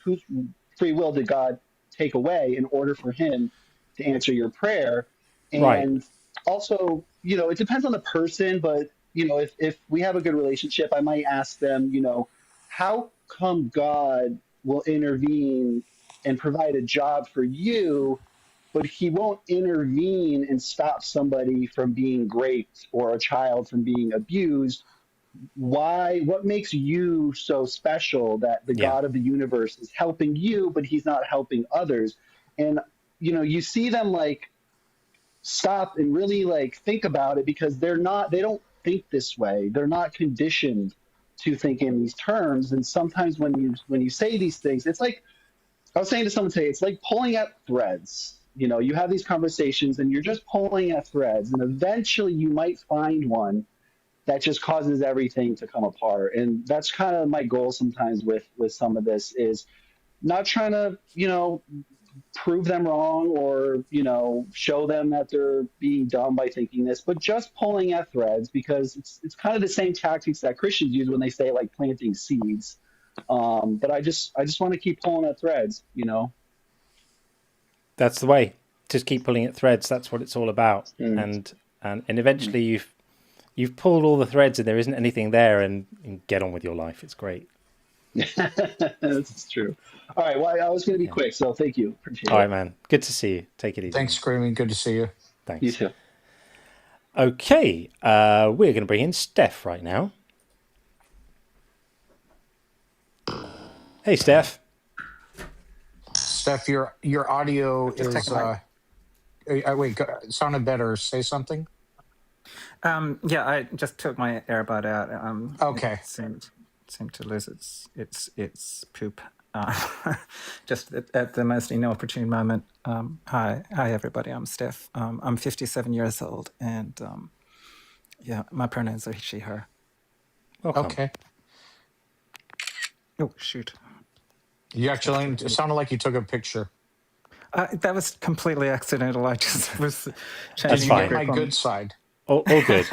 Speaker 20: free will did God take away in order for him to answer your prayer?
Speaker 1: Right.
Speaker 20: And also, you know, it depends on the person, but, you know, if we have a good relationship, I might ask them, you know, how come God will intervene and provide a job for you, but he won't intervene and stop somebody from being raped or a child from being abused? Why? What makes you so special that the
Speaker 1: Yeah.
Speaker 20: God of the universe is helping you, but he's not helping others? And, you know, you see them like stop and really like think about it, because they don't think this way. They're not conditioned to think in these terms. And sometimes when you say these things, it's like, I was saying to someone today, it's like pulling at threads. You know, you have these conversations and you're just pulling at threads, and eventually you might find one that just causes everything to come apart. And that's kind of my goal sometimes with some of this, is not trying to, you know, prove them wrong or, you know, show them that they're being dumb by thinking this, but just pulling at threads, because it's kind of the same tactics that Christians use when they say like planting seeds. But I just want to keep pulling at threads, you know.
Speaker 1: That's the way. Just keep pulling at threads. That's what it's all about. And eventually you've pulled all the threads and there isn't anything there, and get on with your life. It's great.
Speaker 20: That's true. All right. Well, I was going to be quick, so thank you. Appreciate it.
Speaker 1: All right, man. Good to see you. Take it easy.
Speaker 2: Thanks, Screaming. Good to see you.
Speaker 1: Thanks.
Speaker 20: You too.
Speaker 1: Okay. We're going to bring in Steph right now. Hey, Steph.
Speaker 10: Steph, your audio is wait, it sounded better. Say something.
Speaker 21: Yeah, I just took my earbud out.
Speaker 10: Okay.
Speaker 21: It seemed to lose its poop. Just at the most inopportune moment. Hi everybody. I'm Steph. I'm 57 years old, and yeah, my pronouns are she, her.
Speaker 1: Welcome.
Speaker 10: Okay.
Speaker 21: Oh shoot!
Speaker 10: You actually, it sounded like you took a picture.
Speaker 21: That was completely accidental. I just was
Speaker 1: That's
Speaker 21: changing.
Speaker 1: fine.
Speaker 10: My good side.
Speaker 1: All good.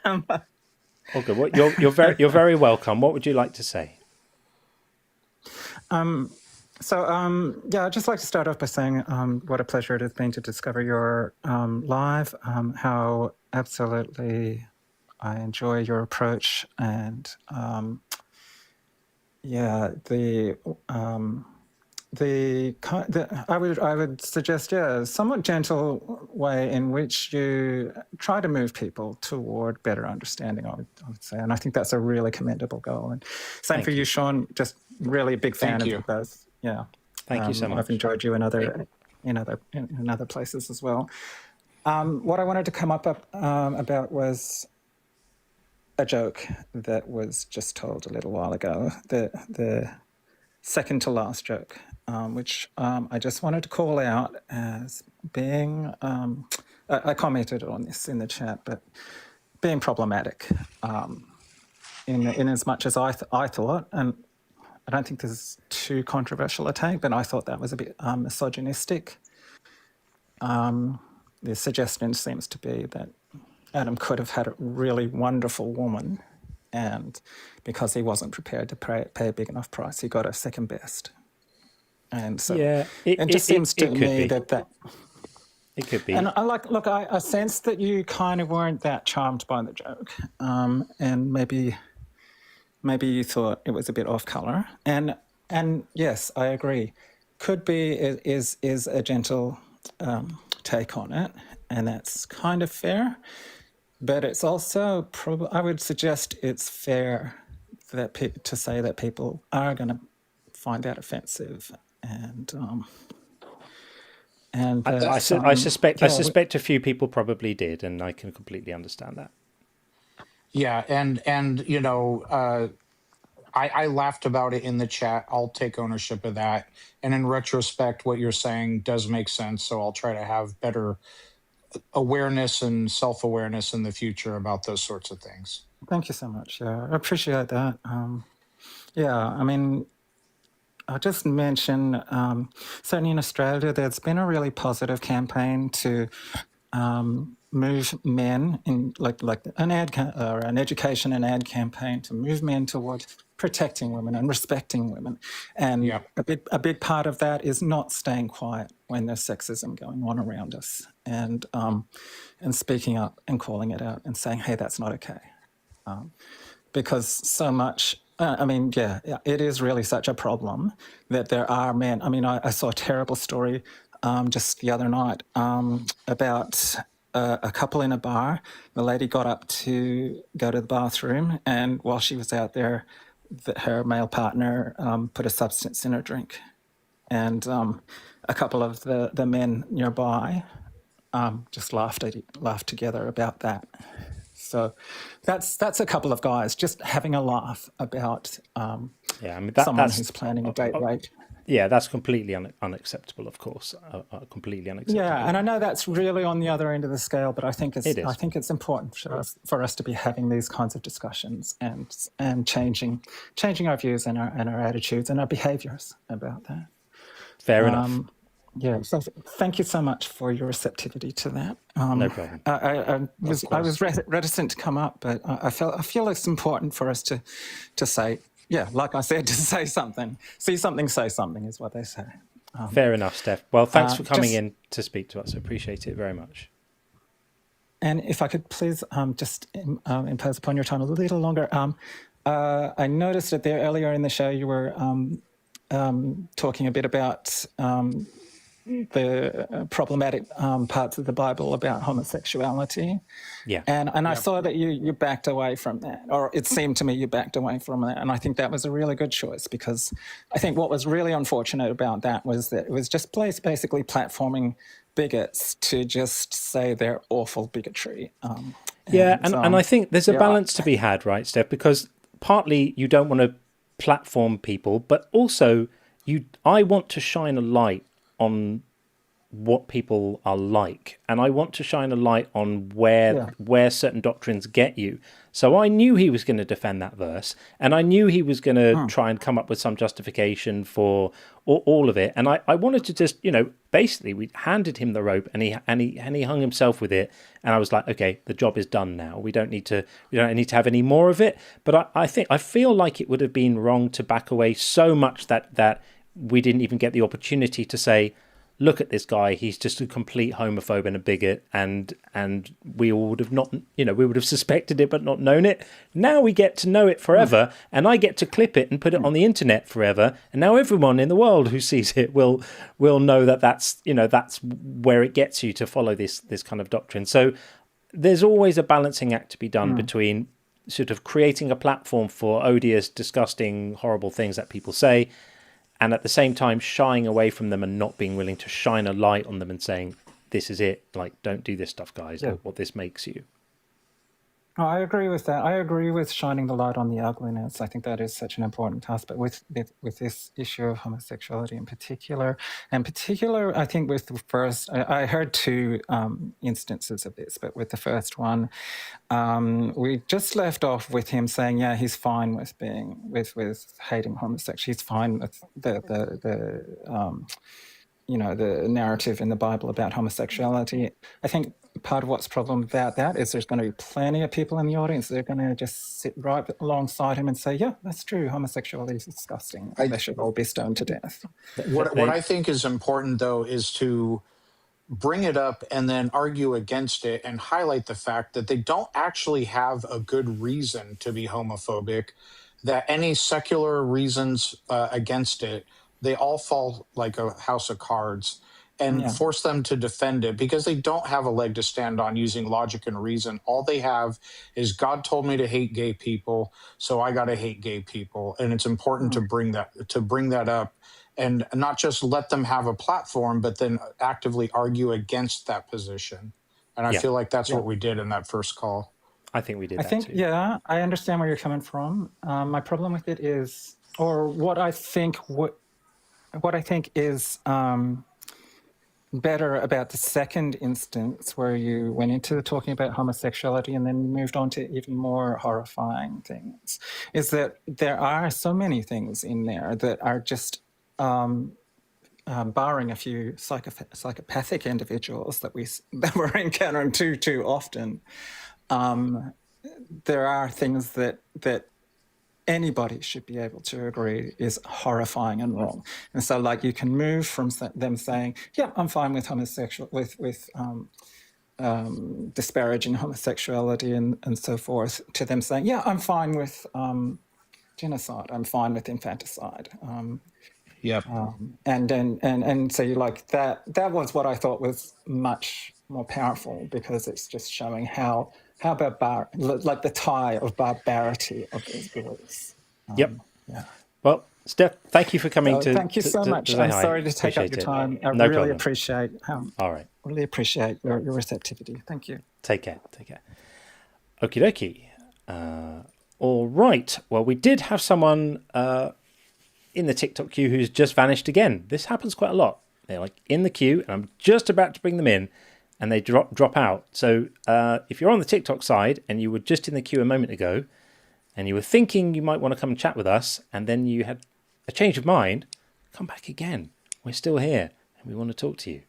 Speaker 1: All good. Well, you're very welcome. What would you like to say?
Speaker 21: Yeah, I'd just like to start off by saying what a pleasure it has been to discover your live. How absolutely I enjoy your approach, and yeah, I would suggest, yeah, a somewhat gentle way in which you try to move people toward better understanding, I would say. And I think that's a really commendable goal. And same for you, Sean, just really a big fan of you both. Yeah.
Speaker 1: Thank you so much.
Speaker 21: I've enjoyed you in other places as well. What I wanted to come up about was a joke that was just told a little while ago, the second to last joke, which I just wanted to call out as being, I commented on this in the chat, but being problematic in as much as I thought, and I don't think this is too controversial a take, but I thought that was a bit misogynistic. The suggestion seems to be that Adam could have had a really wonderful woman, and because he wasn't prepared to pay a big enough price, he got a second best. And so
Speaker 1: yeah,
Speaker 21: it just seems to me that
Speaker 1: it could be.
Speaker 21: And I sense that you kind of weren't that charmed by the joke, and maybe you thought it was a bit off color. And yes, I agree. Could be is a gentle take on it, and that's kind of fair. But it's also I would suggest it's fair that to say that people are going to find that offensive, and
Speaker 1: I suspect a few people probably did, and I can completely understand that.
Speaker 10: Yeah, and you know, I laughed about it in the chat. I'll take ownership of that. And in retrospect, what you're saying does make sense. So I'll try to have better awareness and self-awareness in the future about those sorts of things.
Speaker 21: Thank you so much. Yeah, I appreciate that. Yeah, I mean, I'll just mention, certainly in Australia, there's been a really positive campaign to move men in like an or an education and ad campaign to move men towards protecting women and respecting women. And a big part of that is not staying quiet when there's sexism going on around us, and speaking up and calling it out and saying, hey, that's not okay. Because so much, it is really such a problem that there are men. I mean, I saw a terrible story just the other night about a couple in a bar. The lady got up to go to the bathroom, and while she was out there, her male partner put a substance in her drink. And a couple of the men nearby just laughed together about that. So that's a couple of guys just having a laugh about someone who's planning a date rape.
Speaker 1: Yeah, that's completely unacceptable, of course. Completely unacceptable.
Speaker 21: Yeah, and I know that's really on the other end of the scale, but I think it's important for us to be having these kinds of discussions and changing our views and our attitudes and our behaviours about that.
Speaker 1: Fair enough.
Speaker 21: Yeah, so thank you so much for your receptivity to that.
Speaker 1: No problem.
Speaker 21: I was reticent to come up, but I feel it's important for us to say, yeah, like I said, to say something. See something, say something is what they say.
Speaker 1: Fair enough, Steph. Well, thanks for coming in to speak to us. I appreciate it very much.
Speaker 21: And if I could please just impose upon your time a little longer. I noticed that there earlier in the show you were talking a bit about the problematic parts of the Bible about homosexuality.
Speaker 1: Yeah.
Speaker 21: And I saw that you backed away from that, or it seemed to me you backed away from that. And I think that was a really good choice, because I think what was really unfortunate about that was that it was just basically platforming bigots to just say they're awful bigotry.
Speaker 1: And I think there's a balance to be had, right, Steph? Because partly you don't want to platform people, but also I want to shine a light on what people are like, and I want to shine a light on where certain doctrines get you. So I knew he was going to defend that verse, and I knew he was going to try and come up with some justification for all of it. And I wanted to just, basically we handed him the rope, and he hung himself with it. And I was like, okay, the job is done now. We don't need to have any more of it. But I feel like it would have been wrong to back away so much that we didn't even get the opportunity to say, look at this guy, he's just a complete homophobe and a bigot, and we all would have we would have suspected it but not known it. Now we get to know it forever, and I get to clip it and put it on the internet forever, and now everyone in the world who sees it will know that's where it gets you to follow this kind of doctrine. So there's always a balancing act to be done between sort of creating a platform for odious, disgusting, horrible things that people say, and at the same time shying away from them and not being willing to shine a light on them and saying, this is it, like, don't do this stuff, guys, or what this makes you.
Speaker 21: Oh, I agree with that. I agree with shining the light on the ugliness. I think that is such an important task. But with this issue of homosexuality in particular, I think with the first, I heard two instances of this, but with the first one, we just left off with him saying, yeah, he's fine with with hating homosexuals. He's fine with the narrative in the Bible about homosexuality. I think part of what's problem about that is there's going to be plenty of people in the audience that are going to just sit right alongside him and say, yeah, that's true, homosexuality is disgusting. They should all be stoned to death.
Speaker 10: What I think is important, though, is to bring it up and then argue against it and highlight the fact that they don't actually have a good reason to be homophobic, that any secular reasons against it, they all fall like a house of cards, and force them to defend it because they don't have a leg to stand on using logic and reason. All they have is God told me to hate gay people, so I got to hate gay people. And it's important to bring that up and not just let them have a platform, but then actively argue against that position. And I feel like that's what we did in that first call.
Speaker 1: I think we did.
Speaker 21: Yeah, I understand where you're coming from. My problem with it is, or what I think is better about the second instance, where you went into talking about homosexuality and then moved on to even more horrifying things, is that there are so many things in there that are just barring a few psychopathic individuals that we're encountering too often, there are things that anybody should be able to agree is horrifying and wrong. And so, like, you can move from them saying, "Yeah, I'm fine with disparaging homosexuality and so forth," to them saying, "Yeah, I'm fine with genocide. I'm fine with infanticide." And so you like that. That was what I thought was much more powerful, because it's just showing how like the tie of barbarity of these beliefs.
Speaker 1: Yep. Well, Steph, thank you for coming to.
Speaker 21: Thank you so much. I'm sorry to take up your time. I
Speaker 1: no
Speaker 21: really
Speaker 1: problem.
Speaker 21: appreciate.
Speaker 1: All right.
Speaker 21: Really appreciate your receptivity. Thank you.
Speaker 1: Take care. Okie dokie. All right. Well, we did have someone in the TikTok queue who's just vanished again. This happens quite a lot. They're like in the queue, and I'm just about to bring them in, and they drop out. So if you're on the TikTok side and you were just in the queue a moment ago, and you were thinking you might want to come and chat with us, and then you had a change of mind, come back again. We're still here, and we want to talk to you.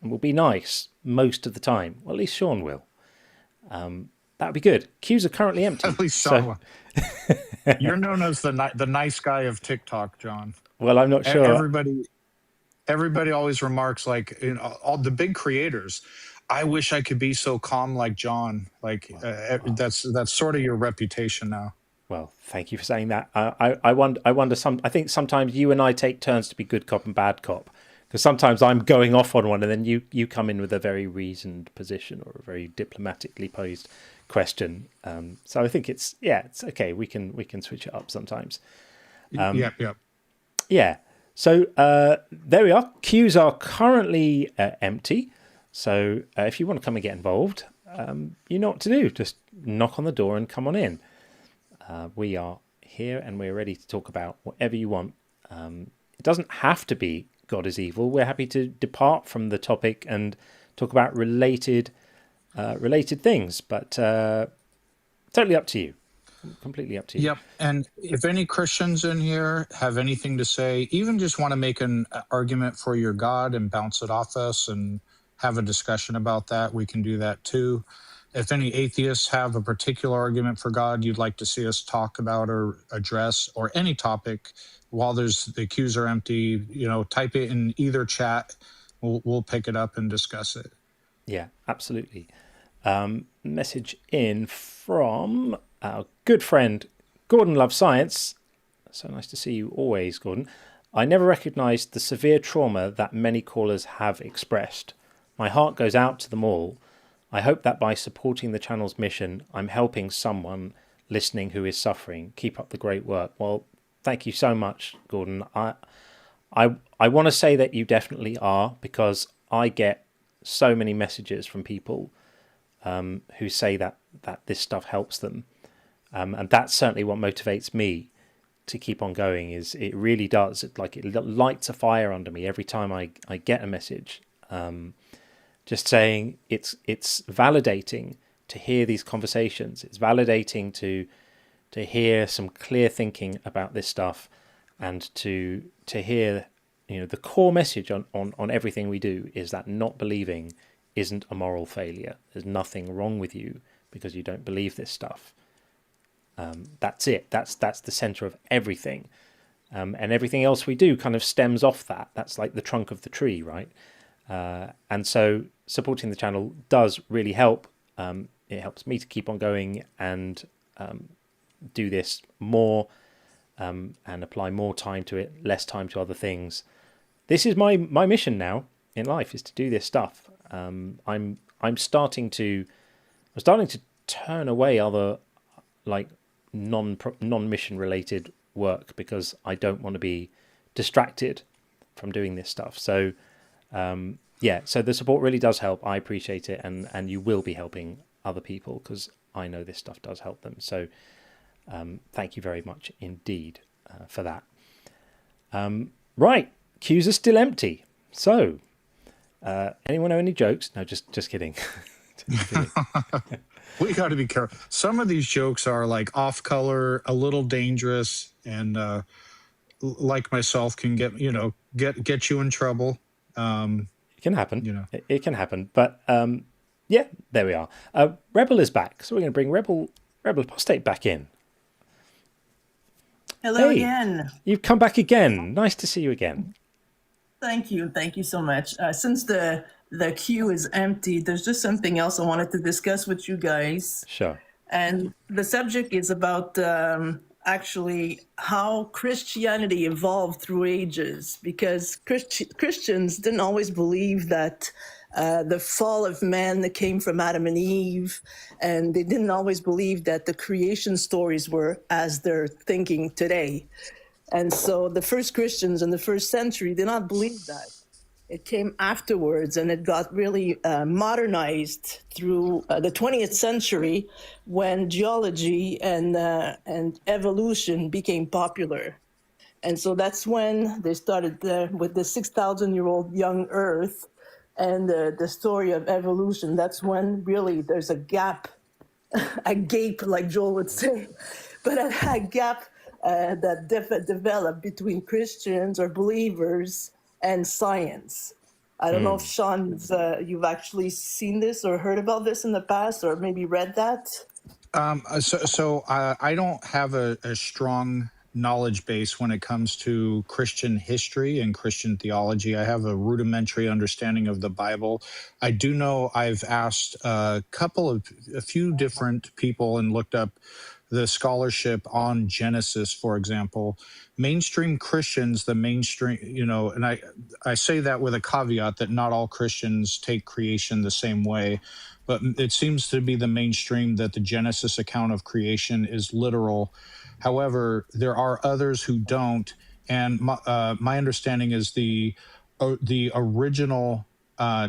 Speaker 1: And we'll be nice most of the time. Well, at least Sean will. That would be good. Queues are currently empty.
Speaker 2: At least someone. You're known as the nice guy of TikTok, John.
Speaker 1: Well, I'm not sure.
Speaker 2: Everybody always remarks, like, you know, all the big creators, I wish I could be so calm like John. Like that's sort of your reputation now.
Speaker 1: Well, thank you for saying that. I wonder. I think sometimes you and I take turns to be good cop and bad cop, because sometimes I'm going off on one, and then you come in with a very reasoned position or a very diplomatically posed question. So I think it's okay. We can switch it up sometimes. Yeah. So there we are. Queues are currently empty. So if you want to come and get involved, you know what to do. Just knock on the door and come on in. We are here and we're ready to talk about whatever you want. It doesn't have to be God is evil. We're happy to depart from the topic and talk about related things, but totally up to you. Completely up to you.
Speaker 2: Yep. And if any Christians in here have anything to say, even just want to make an argument for your God and bounce it off us and have a discussion about that, we can do that too. If any atheists have a particular argument for God you'd like to see us talk about or address, or any topic, while the queues are empty, type it in either chat. We'll pick it up and discuss it.
Speaker 1: Yeah, absolutely. Message in from our good friend Gordon Loves Science. So nice to see you always, Gordon. I never recognized the severe trauma that many callers have expressed. My heart goes out to them all. I hope that by supporting the channel's mission, I'm helping someone listening who is suffering. Keep up the great work. Well, thank you so much, Gordon. I want to say that you definitely are, because I get so many messages from people who say that this stuff helps them. And that's certainly what motivates me to keep on going. Is it really does. It lights a fire under me every time I get a message. Just saying it's validating to hear these conversations. It's validating to hear some clear thinking about this stuff, and to hear the core message on everything we do is that not believing isn't a moral failure. There's nothing wrong with you because you don't believe this stuff. That's it. That's the center of everything, and everything else we do kind of stems off that. That's like the trunk of the tree, right? And so supporting the channel does really help. It helps me to keep on going and do this more and apply more time to it, less time to other things. This is my mission now in life, is to do this stuff. I'm starting to turn away other like non-mission related work, because I don't want to be distracted from doing this stuff. So so the support really does help. I appreciate it, and you will be helping other people, because I know this stuff does help them. So thank you very much indeed for that. Right, queues are still empty. So anyone know any jokes? No, just kidding. Just kidding.
Speaker 2: We got to be careful. Some of these jokes are like off color, a little dangerous, and like myself can get you in trouble.
Speaker 1: It can happen. It can happen. But yeah, there we are. Rebel is back, so we're going to bring Rebel Apostate back in.
Speaker 17: Hello again.
Speaker 1: You've come back again. Nice to see you again.
Speaker 17: Thank you so much. Since the queue is empty, there's just something else I wanted to discuss with you guys.
Speaker 1: Sure.
Speaker 17: And the subject is about actually how Christianity evolved through ages, because Christians didn't always believe that the fall of man that came from Adam and Eve, and they didn't always believe that the creation stories were as they're thinking today. And so the first Christians in the first century did not believe that. It came afterwards, and it got really modernized through the 20th century when geology and evolution became popular. And so that's when they started with the 6,000-year-old young Earth and the story of evolution. That's when really there's a gap, a gape, like Joel would say, but a gap that developed between Christians or believers and science. I don't know if Sean, you've actually seen this or heard about this in the past, or maybe read that.
Speaker 2: So I don't have a strong knowledge base when it comes to Christian history and Christian theology. I have a rudimentary understanding of the Bible. I do know I've asked a few different people and looked up the scholarship on Genesis, for example. Mainstream Christians, and I say that with a caveat that not all Christians take creation the same way, but it seems to be the mainstream that the Genesis account of creation is literal. However, there are others who don't, and my understanding is the original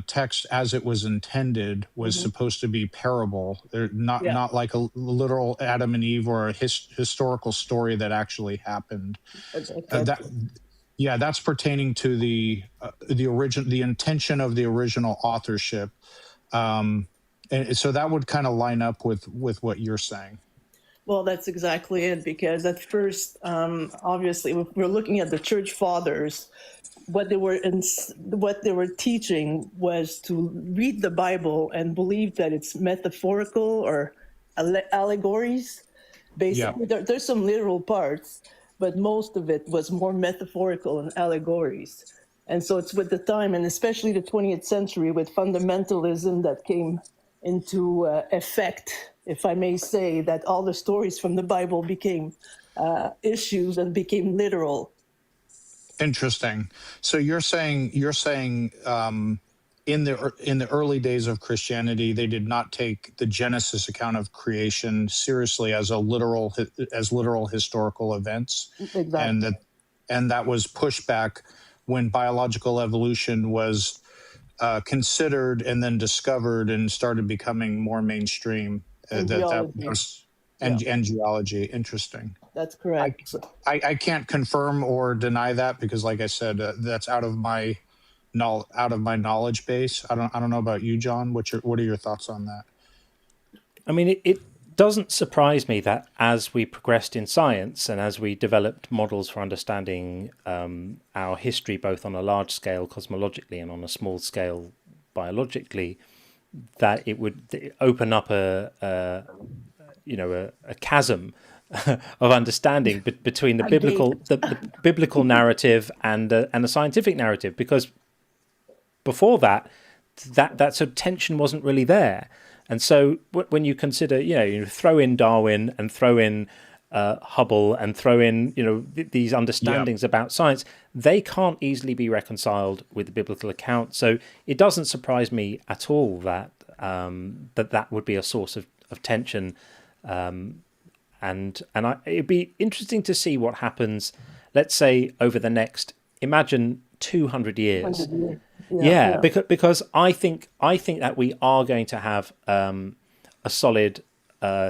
Speaker 2: text as it was intended was supposed to be parable. They're not like a literal Adam and Eve or a historical story that actually happened. That's pertaining to the intention of the original authorship, and so that would kind of line up with what you're saying.
Speaker 17: Well, that's exactly it, because at first, obviously, we're looking at the church fathers. What they were teaching was to read the Bible and believe that it's metaphorical or allegories. Basically, there's some literal parts, but most of it was more metaphorical and allegories. And so it's with the time, and especially the 20th century, with fundamentalism that came into effect, if I may say, that all the stories from the Bible became issues and became literal.
Speaker 2: Interesting. So you're saying in the early days of Christianity, they did not take the Genesis account of creation seriously as literal historical events.
Speaker 17: Exactly.
Speaker 2: And that was pushed back when biological evolution was considered and then discovered and started becoming more mainstream. And geology. Interesting.
Speaker 17: That's correct.
Speaker 2: I can't confirm or deny that because, like I said, that's out of my knowledge base. I don't know about you, John. What are your thoughts on that?
Speaker 1: I mean, it doesn't surprise me that as we progressed in science and as we developed models for understanding our history, both on a large scale cosmologically and on a small scale biologically, that it would open up a chasm of understanding between the biblical narrative and the scientific narrative, because before that sort of tension wasn't really there. And so when you consider, you throw in Darwin and throw in Hubble and throw in, these understandings about science, they can't easily be reconciled with the biblical account. So it doesn't surprise me at all that that would be a source of tension. It'd be interesting to see what happens, let's say, over the next, imagine 200 years. Because I think that we are going to have a solid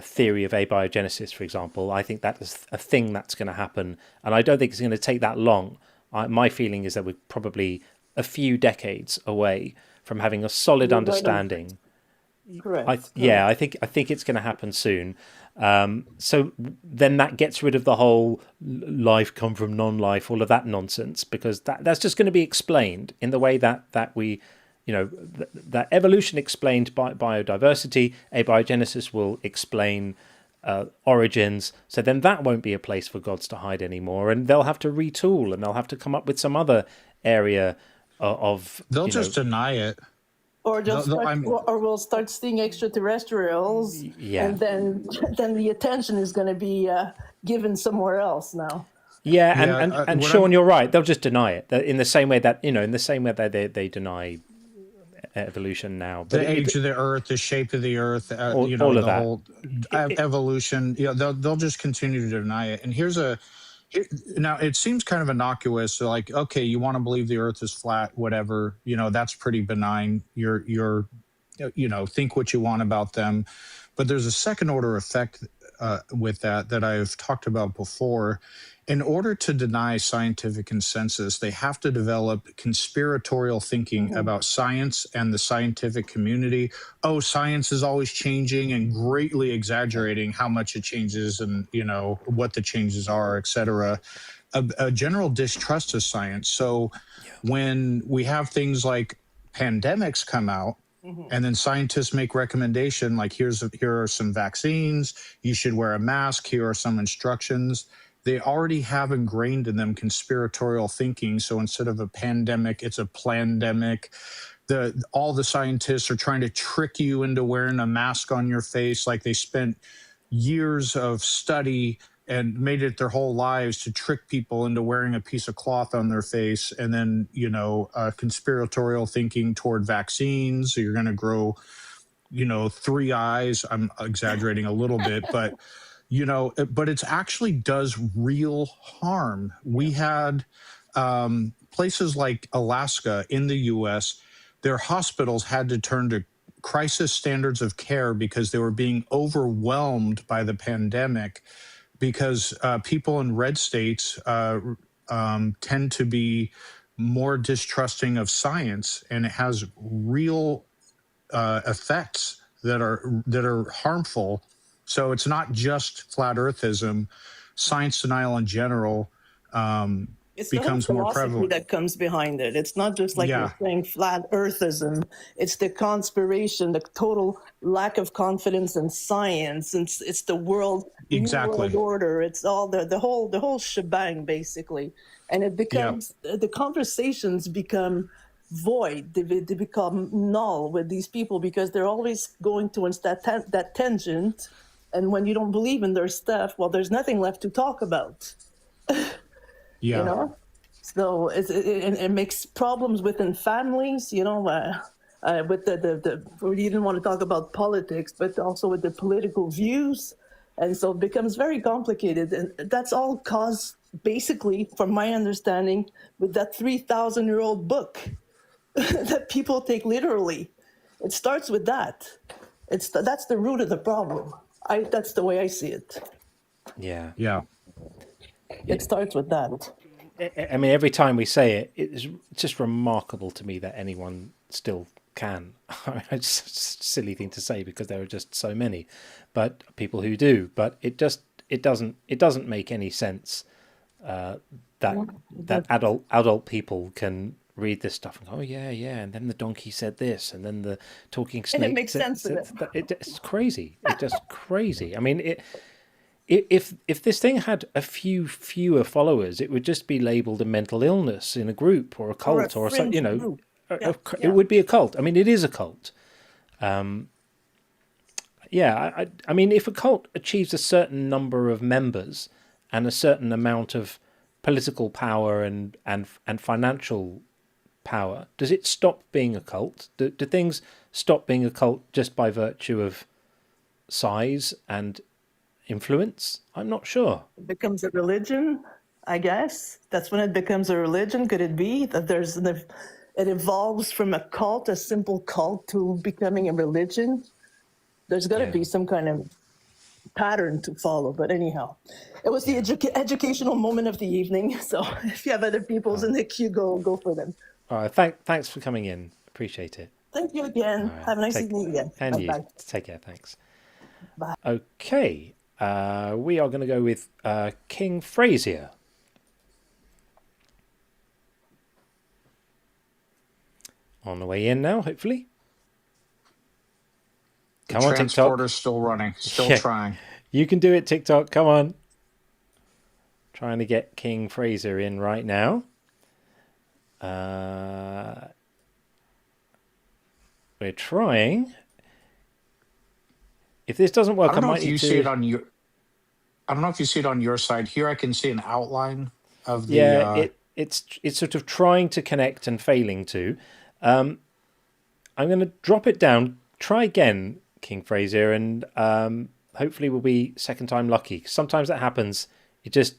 Speaker 1: theory of abiogenesis, for example. I think that is a thing that's going to happen, and I don't think it's going to take that long. My feeling is that we're probably a few decades away from having a solid understanding
Speaker 17: Correct.
Speaker 1: I think it's going to happen soon. So then that gets rid of the whole life come from non-life, all of that nonsense, because that's just going to be explained in the way that we, that evolution explained by biodiversity, abiogenesis will explain origins. So then that won't be a place for gods to hide anymore, and they'll have to retool, and they'll have to come up with some other area of.
Speaker 2: They'll just deny it.
Speaker 17: Or we'll start seeing extraterrestrials, and then the attention is going to be given somewhere else now.
Speaker 1: Yeah, and Sean, you're right. They'll just deny it in the same way that they deny evolution now.
Speaker 2: But the age of the Earth, the shape of the Earth,
Speaker 1: all of
Speaker 2: the
Speaker 1: that.
Speaker 2: whole evolution. They'll just continue to deny it. And now it seems kind of innocuous. So like, okay, you want to believe the Earth is flat, whatever. That's pretty benign. You're think what you want about them. But there's a second order effect with that I've talked about before. In order to deny scientific consensus, they have to develop conspiratorial thinking about science and the scientific community. Oh, science is always changing, and greatly exaggerating how much it changes and, what the changes are, et cetera. A general distrust of science. So when we have things like pandemics come out, and then scientists make recommendation like, here are some vaccines, you should wear a mask, here are some instructions. They already have ingrained in them conspiratorial thinking. So instead of a pandemic, it's a plandemic. All the scientists are trying to trick you into wearing a mask on your face, like they spent years of study and made it their whole lives to trick people into wearing a piece of cloth on their face. And then, conspiratorial thinking toward vaccines. So you're going to grow, 3 eyes. I'm exaggerating a little bit, but but it actually does real harm. We had places like Alaska in the U.S., their hospitals had to turn to crisis standards of care because they were being overwhelmed by the pandemic, because people in red states tend to be more distrusting of science, and it has real effects that are harmful. So it's not just flat earthism, science denial in general becomes more prevalent.
Speaker 17: That comes behind it. It's not just like you're saying flat earthism. It's the conspiration, the total lack of confidence in science. It's the world, new world order. It's all the whole shebang basically. And it becomes the conversations become void. They become null with these people because they're always going towards that tangent. And when you don't believe in their stuff, well, there's nothing left to talk about. So it makes problems within families, with we didn't want to talk about politics, but also with the political views. And so it becomes very complicated. And that's all caused, basically, from my understanding, with that 3,000-year-old book that people take literally. It starts with that. That's the root of the problem. That's the way I see it.
Speaker 1: Yeah.
Speaker 17: It starts with that.
Speaker 1: I mean, every time we say it, it's just remarkable to me that anyone still can. It's a silly thing to say because there are just so many, but people who do. But it doesn't make any sense that adult people can read this stuff and go, oh yeah, and then the donkey said this, and then the talking snake.
Speaker 17: And it makes sense of it.
Speaker 1: It's crazy. It's just crazy. I mean, if this thing had a fewer followers, it would just be labeled a mental illness in a group or a cult or something. It would be a cult. I mean, it is a cult. I mean, if a cult achieves a certain number of members and a certain amount of political power and financial power, does it stop being a cult? Do things stop being a cult just by virtue of size and influence? I'm not sure.
Speaker 17: It becomes a religion, I guess. That's when it becomes a religion. Could it be that it evolves from a cult, a simple cult, to becoming a religion? There's got to be some kind of pattern to follow. But anyhow, it was the educational moment of the evening. So if you have other people's in the queue, go for them.
Speaker 1: All right. Thanks for coming in. Appreciate it.
Speaker 17: Thank you again.
Speaker 1: All right.
Speaker 17: Have a nice evening again.
Speaker 1: And you.
Speaker 17: Bye-bye.
Speaker 1: Take care. Thanks.
Speaker 17: Bye.
Speaker 1: Okay. We are going to go with King Frazier. On the way in now, hopefully. Come on, TikTok.
Speaker 10: Transporter's still running. Still trying.
Speaker 1: You can do it, TikTok. Come on. Trying to get King Fraser in right now. We're trying. If this doesn't work, I
Speaker 10: don't know
Speaker 1: might
Speaker 10: if
Speaker 1: need
Speaker 10: you
Speaker 1: to...
Speaker 10: see it on your. I don't know if you see it on your side. Here, I can see an outline of the.
Speaker 1: Yeah, it's sort of trying to connect and failing to. I'm going to drop it down. Try again, King Fraser, and hopefully we'll be second time lucky. Sometimes that happens. It just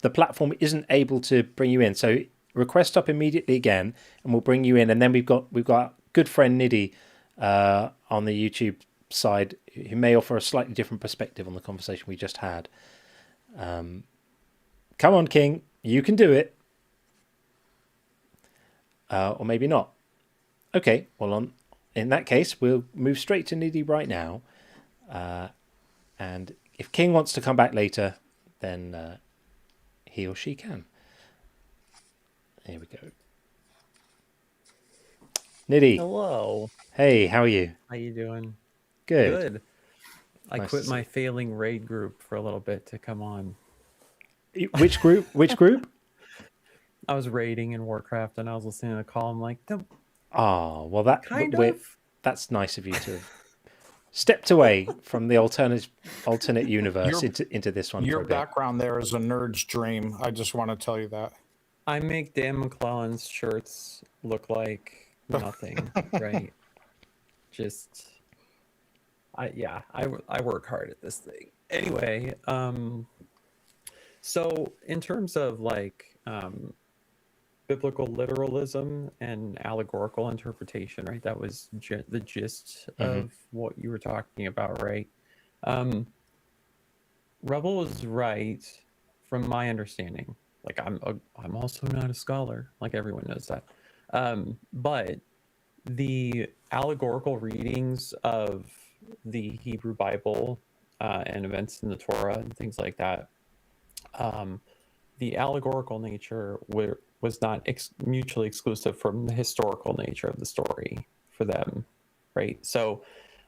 Speaker 1: the platform isn't able to bring you in. So request up immediately again, and we'll bring you in. And then we've got good friend Nidhi on the YouTube side who may offer a slightly different perspective on the conversation we just had. Come on, King, you can do it. Or maybe not. Okay, well, in that case, we'll move straight to Nidhi right now. And if King wants to come back later, then he or she can. Here we go. Nidhi.
Speaker 3: Hello.
Speaker 1: Hey, how are you?
Speaker 3: How you doing?
Speaker 1: Good.
Speaker 3: I quit my failing raid group for a little bit to come on.
Speaker 1: Which group? Which group?
Speaker 3: I was raiding in Warcraft and I was listening to the call. I'm like,
Speaker 1: oh, well, that's nice of you to have stepped away from the alternate universe into this one.
Speaker 10: Your
Speaker 1: for a bit.
Speaker 10: background there is a nerd's dream. I just want to tell you that.
Speaker 3: I make Dan McClellan's shirts look like nothing, right? Just, I work hard at this thing. Anyway, so in terms of like biblical literalism and allegorical interpretation, right? That was the gist of what you were talking about, right? Rebel was right from my understanding. Like I'm also not a scholar, like everyone knows that. But the allegorical readings of the Hebrew Bible and events in the Torah and things like that, the allegorical nature was not mutually exclusive from the historical nature of the story for them, right? So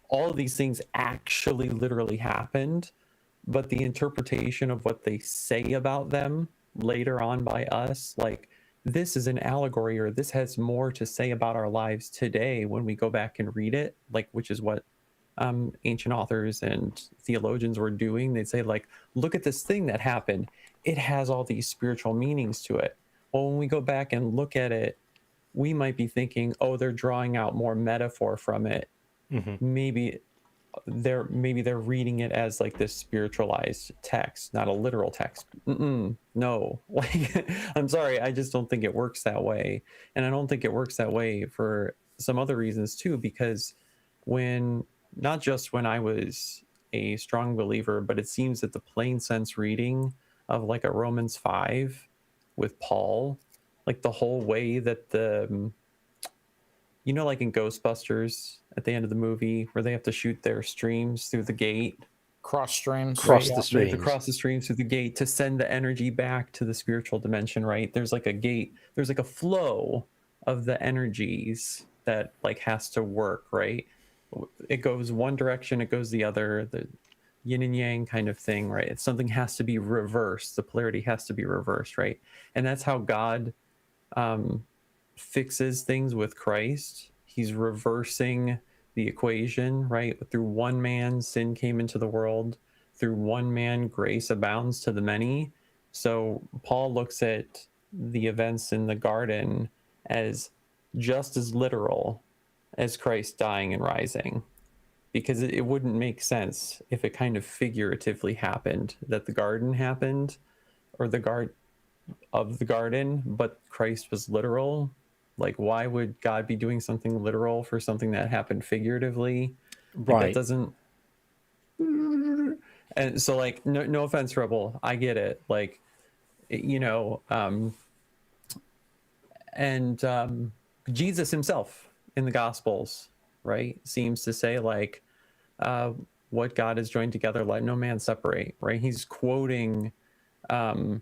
Speaker 3: all of these things actually literally happened, but the interpretation of what they say about them later on by us, like this is an allegory or this has more to say about our lives today when we go back and read it, like which is what ancient authors and theologians were doing. They'd say like, look at this thing that happened. It has all these spiritual meanings to it. Well, when we go back and look at it, we might be thinking, oh, they're drawing out more metaphor from it. Maybe they're reading it as like this spiritualized text, not a literal text. No, like I'm sorry, I just don't think it works that way. And I don't think it works that way for some other reasons too, because not just when I was a strong believer, but it seems that the plain sense reading of like a Romans 5 with Paul, like the whole way that like in Ghostbusters at the end of the movie where they have to shoot their streams through the gate.
Speaker 10: Cross streams.
Speaker 1: Cross
Speaker 10: right?
Speaker 1: the streams.
Speaker 3: They have to cross the streams through the gate to send the energy back to the spiritual dimension, right? There's like a gate, there's like a flow of the energies that like has to work, right? It goes one direction, it goes the other, the yin and yang kind of thing, right? Something has to be reversed. The polarity has to be reversed, right? And that's how God fixes things with Christ. He's reversing the equation, right? Through one man, sin came into the world. Through one man, grace abounds to the many. So Paul looks at the events in the garden as just as literal as Christ dying and rising, because it wouldn't make sense if it kind of figuratively happened, that the garden happened or the garden, but Christ was literal. Like, why would God be doing something literal for something that happened figuratively? Like,
Speaker 1: Right.
Speaker 3: that doesn't. And so, like, no offense, Rebel, I get it. Like, Jesus himself in the Gospels, right, seems to say like, what God has joined together, let no man separate, right? He's quoting and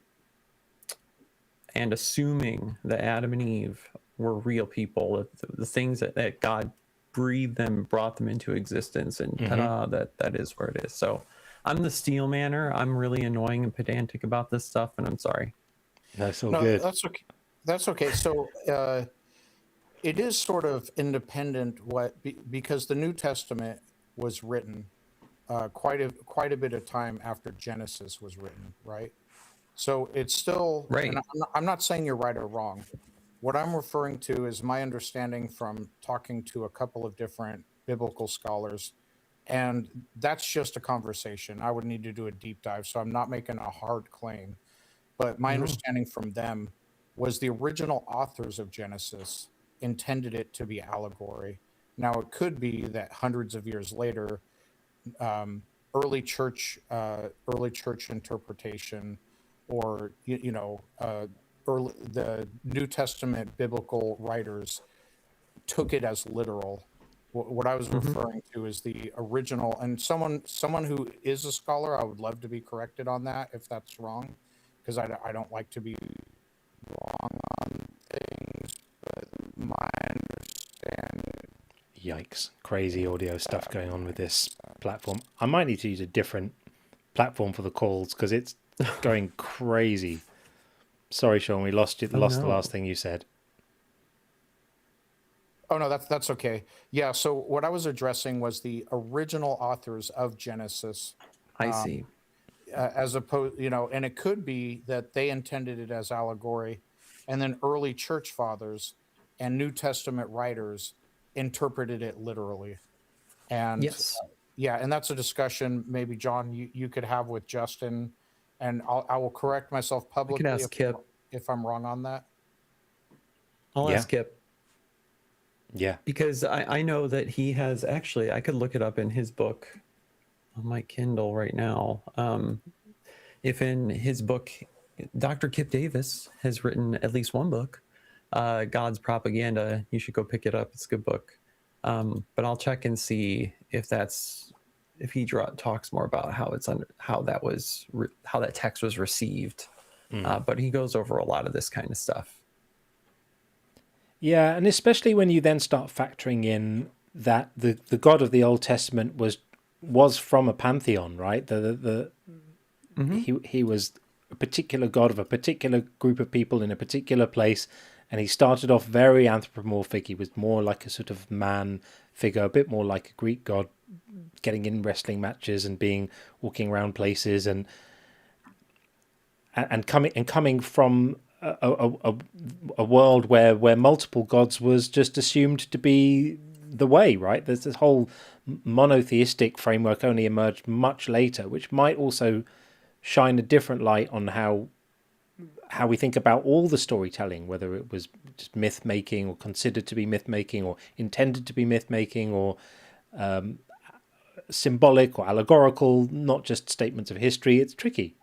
Speaker 3: assuming that Adam and Eve were real people, the things that God breathed them, brought them into existence, and ta-da, that is where it is. So I'm the steel manner. I'm really annoying and pedantic about this stuff, and I'm sorry.
Speaker 1: That's all
Speaker 10: No,
Speaker 1: good.
Speaker 10: that's okay. That's okay. So it is sort of independent because the New Testament was written quite a bit of time after Genesis was written, right? So it's still
Speaker 3: right.
Speaker 10: And I'm not saying you're right or wrong. What I'm referring to is my understanding from talking to a couple of different biblical scholars, and that's just a conversation. I would need to do a deep dive, so I'm not making a hard claim. But my understanding from them was the original authors of Genesis intended it to be allegory. Now, it could be that hundreds of years later, early church interpretation, or the New Testament biblical writers took it as literal. What I was referring to is the original, and someone who is a scholar, I would love to be corrected on that if that's wrong, because I don't like to be wrong on things, but my understanding.
Speaker 1: Yikes. Crazy audio stuff going on with this platform. I might need to use a different platform for the calls because it's going crazy. Sorry, Sean, we lost you. The last thing you said.
Speaker 10: Oh no, that's okay. Yeah, so what I was addressing was the original authors of Genesis.
Speaker 3: I see.
Speaker 10: As opposed, and it could be that they intended it as allegory, and then early church fathers and New Testament writers interpreted it literally. And
Speaker 3: yes,
Speaker 10: and that's a discussion maybe, John, you could have with Justin, and I will correct myself publicly
Speaker 3: ask Kip.
Speaker 10: if I'm wrong on that.
Speaker 3: I'll ask Kip.
Speaker 1: Yeah.
Speaker 3: Because I know that he has actually, I could look it up in his book on my Kindle right now. If in his book, Dr. Kip Davis has written at least one book, God's Propaganda. You should go pick it up. It's a good book. But I'll check and see if he talks more about how that text was received. But he goes over a lot of this kind of stuff.
Speaker 1: Yeah, and especially when you then start factoring in that the God of the Old Testament was from a pantheon, right? He was a particular god of a particular group of people in a particular place, and he started off very anthropomorphic. He was more like a sort of man figure, a bit more like a Greek god, getting in wrestling matches and walking around places and coming from a world where multiple gods was just assumed to be the way, right? There's this whole monotheistic framework only emerged much later, which might also shine a different light on how we think about all the storytelling, whether it was just myth making or considered to be myth making or intended to be myth making or symbolic or allegorical, not just statements of history. It's tricky.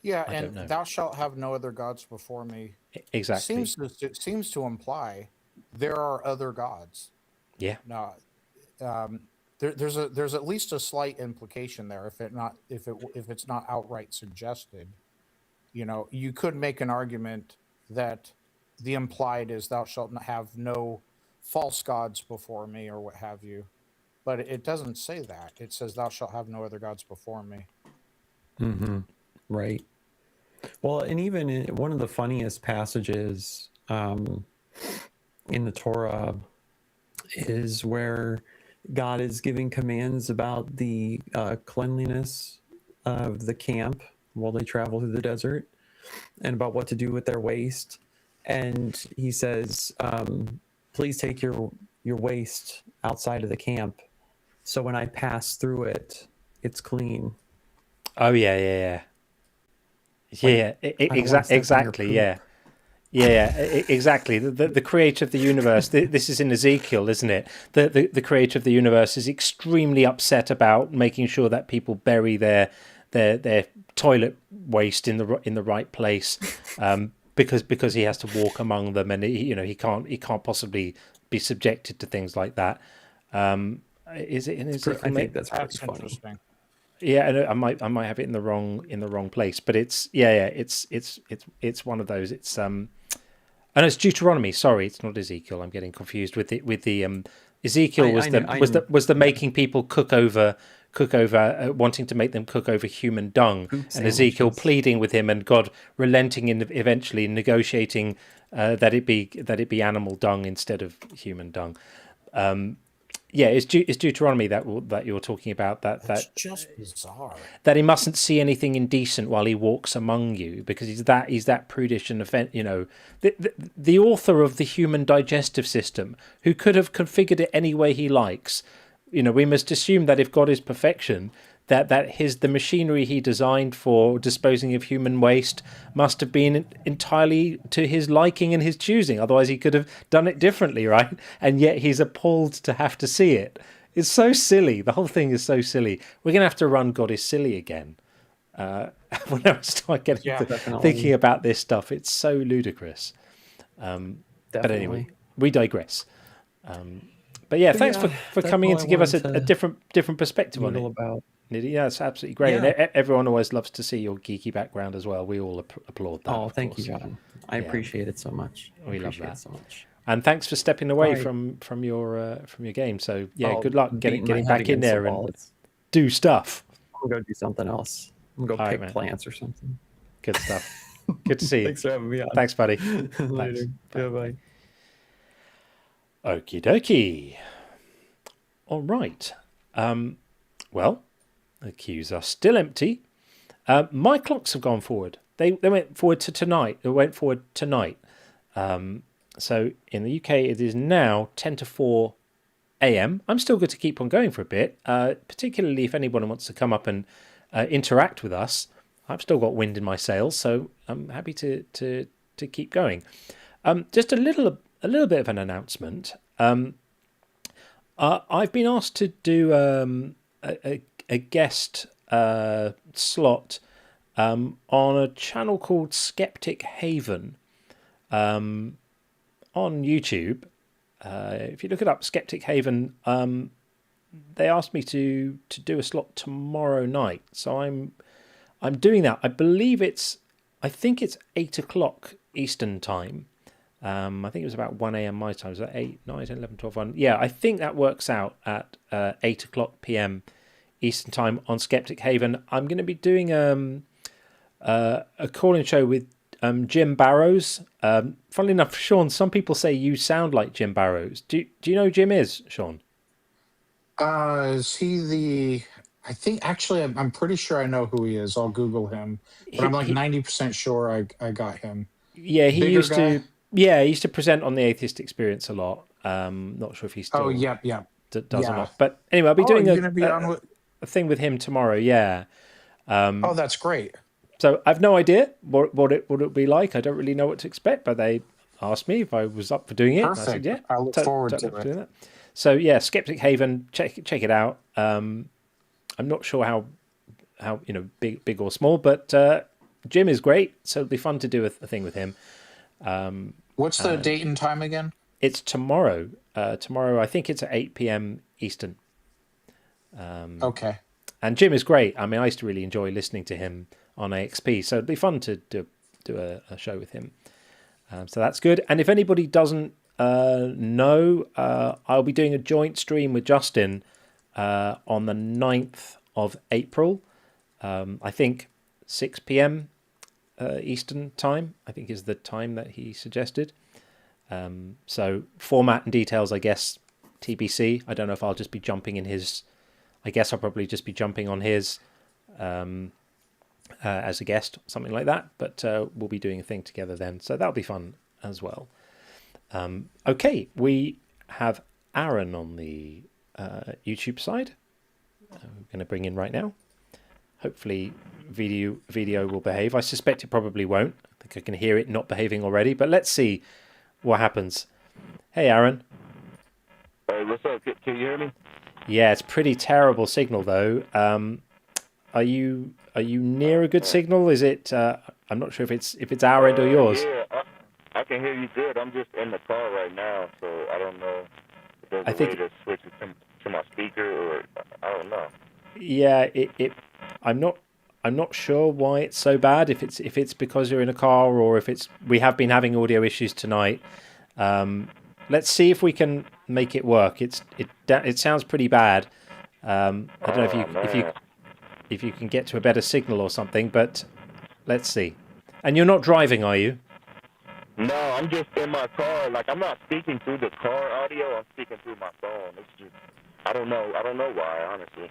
Speaker 10: Yeah, and thou shalt have no other gods before me.
Speaker 1: Exactly.
Speaker 10: Seems to imply there are other gods.
Speaker 1: Yeah.
Speaker 10: Now, there's at least a slight implication there, if it's not outright suggested. You could make an argument that the implied is thou shalt have no false gods before me, or what have you, but it doesn't say that. It says thou shalt have no other gods before me.
Speaker 3: Right. Well, and even in one of the funniest passages in the Torah is where God is giving commands about the cleanliness of the camp while they travel through the desert, and about what to do with their waste. And he says, please take your waste outside of the camp, so when I pass through it, it's clean.
Speaker 1: Oh yeah. Exactly. Yeah, exactly. The creator of the universe. This is in Ezekiel, isn't it? The creator of the universe is extremely upset about making sure that people bury their toilet waste in the right place, because he has to walk among them, and he can't possibly be subjected to things like that. Is it in Ezekiel?
Speaker 3: I think that's
Speaker 10: That's
Speaker 3: funny.
Speaker 10: interesting.
Speaker 1: Yeah, and I might have it in the wrong place, but it's one of those. It's and it's Deuteronomy. Sorry, it's not Ezekiel. I'm getting confused with the Ezekiel was the making people cook over wanting to make them cook over human dung, and Ezekiel pleading with him, and God relenting in eventually negotiating that it be animal dung instead of human dung. It's Deuteronomy that you're talking about. That's
Speaker 10: just bizarre.
Speaker 1: That he mustn't see anything indecent while he walks among you, because he's that prudish and the author of the human digestive system, who could have configured it any way he likes. We must assume that if God is perfection, that the machinery he designed for disposing of human waste must have been entirely to his liking and his choosing. Otherwise, he could have done it differently, right? And yet he's appalled to have to see it. It's so silly. The whole thing is so silly. We're going to have to run God is silly again. Whenever I start thinking about this stuff, it's so ludicrous. But anyway, we digress. But yeah, thanks for coming in to give us a different perspective on it. Yeah, it's absolutely great. Yeah. And everyone always loves to see your geeky background as well. We all applaud that.
Speaker 3: Oh, thank you, John. I appreciate it so much.
Speaker 1: We love that
Speaker 3: so much.
Speaker 1: And thanks for stepping away from your game. So good luck getting back in there and do stuff.
Speaker 3: I'm gonna do something else. I'm gonna go pick plants or something.
Speaker 1: Good stuff. Good to see you.
Speaker 3: Thanks for having me on.
Speaker 1: Thanks, buddy.
Speaker 3: Later. Bye.
Speaker 1: Okie dokie. All right. Well, the queues are still empty. My clocks have gone forward. They went forward to tonight. They went forward tonight. So in the UK, it is now 10 to 4 a.m. I'm still good to keep on going for a bit, particularly if anyone wants to come up and interact with us. I've still got wind in my sails, so I'm happy to keep going. Just a little bit of an announcement. I've been asked to do a guest slot on a channel called Skeptic Haven on YouTube. If you look it up, Skeptic Haven, they asked me to do a slot tomorrow night, so I'm doing that. I think it's 8 o'clock Eastern time. I think it was about 1 a.m. my time. So 8, 9, 10, 11, 12, 1. Yeah, I think that works out at 8 o'clock p.m. Eastern time on Skeptic Haven. I'm going to be doing a call-in show with Jim Barrows. Funnily enough, Sean, some people say you sound like Jim Barrows. Do you know who Jim is, Sean?
Speaker 10: Is he the... I think, actually, I'm pretty sure I know who he is. I'll Google him. But I'm like 90% sure I got him.
Speaker 1: Yeah, he used to present on the Atheist Experience a lot. Not sure if he still does or not. But anyway, I'll be doing a thing with him tomorrow. Yeah.
Speaker 10: That's great.
Speaker 1: So I have no idea what it would be like. I don't really know what to expect, but they asked me if I was up for doing it.
Speaker 10: Perfect.
Speaker 1: And I said, yeah.
Speaker 10: I look forward to it.
Speaker 1: Doing that. So yeah, Skeptic Haven, check it out. I'm not sure how big or small, but Jim is great, so it'll be fun to do a thing with him.
Speaker 10: What's the date and time again?
Speaker 1: It's tomorrow. Tomorrow, I think it's at 8 p.m. Eastern.
Speaker 10: Okay.
Speaker 1: And Jim is great. I mean, I used to really enjoy listening to him on AXP, so it'd be fun to do a show with him. So that's good. And if anybody doesn't know, I'll be doing a joint stream with Justin on the 9th of April. I think 6 p.m. Eastern time, I think is the time that he suggested. So format and details, I guess, TBC. I don't know if I'll just be jumping in his... I guess I'll probably just be jumping on his as a guest, something like that. But we'll be doing a thing together then. So that'll be fun as well. Okay, we have Aaron on the YouTube side. I'm going to bring in right now. Hopefully video will behave. I suspect it probably won't. I think I can hear it not behaving already, but let's see what happens. Hey, Aaron.
Speaker 4: Hey, what's up? Can you hear me?
Speaker 1: Yeah, it's pretty terrible signal though. Are you near a good signal? Is it? I'm not sure if it's our end or yours.
Speaker 4: Yeah, I can hear you good. I'm just in the car right now, so I don't know if there's
Speaker 1: I
Speaker 4: a way
Speaker 1: think,
Speaker 4: to switch it to my speaker, or I don't know.
Speaker 1: yeah, I'm not sure why it's so bad. If it's because you're in a car, or if we have been having audio issues tonight. Let's see if we can make it work. It sounds pretty bad. I don't know if you can get to a better signal or something, but let's see. And you're not driving, are you?
Speaker 4: No, I'm just in my car. Like, I'm not speaking through the car audio. I'm speaking through my phone. It's just, I don't know why, honestly.